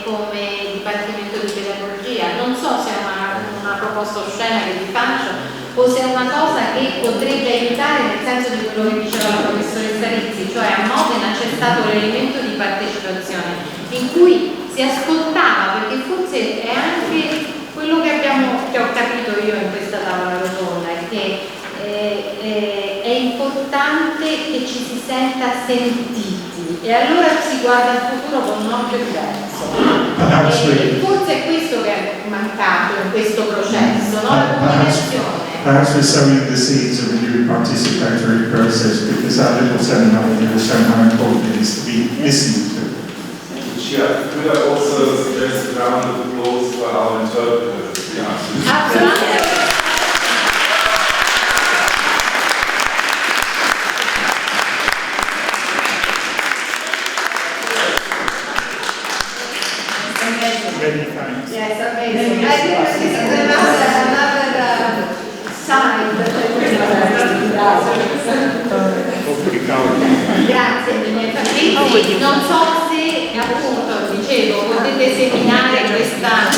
dipartimento di pedagogia. Non so se è una proposta oscena che vi faccio o se è una cosa che potrebbe aiutare nel senso di quello che diceva la professoressa Rizzi, cioè a Modena c'è stato l'elemento di partecipazione in cui si ascoltava, perché forse è anche quello che ho capito io in questa tavola rotonda, è che è importante che ci si senta sentiti e allora si guarda al futuro con un occhio diverso. E forse è questo che è mancato in questo processo, no? La comunicazione. Perhaps we're sowing the seeds of a new participatory process because our little seminar will show how important it is to be listened to. Yeah, could I also suggest a round of applause for our interpreters? Yeah. Many thanks. Yes, amazing. I think this is another sign that I Grazie, ingegnere Fabrizi. Non so se, appunto, dicevo, potete seminare questa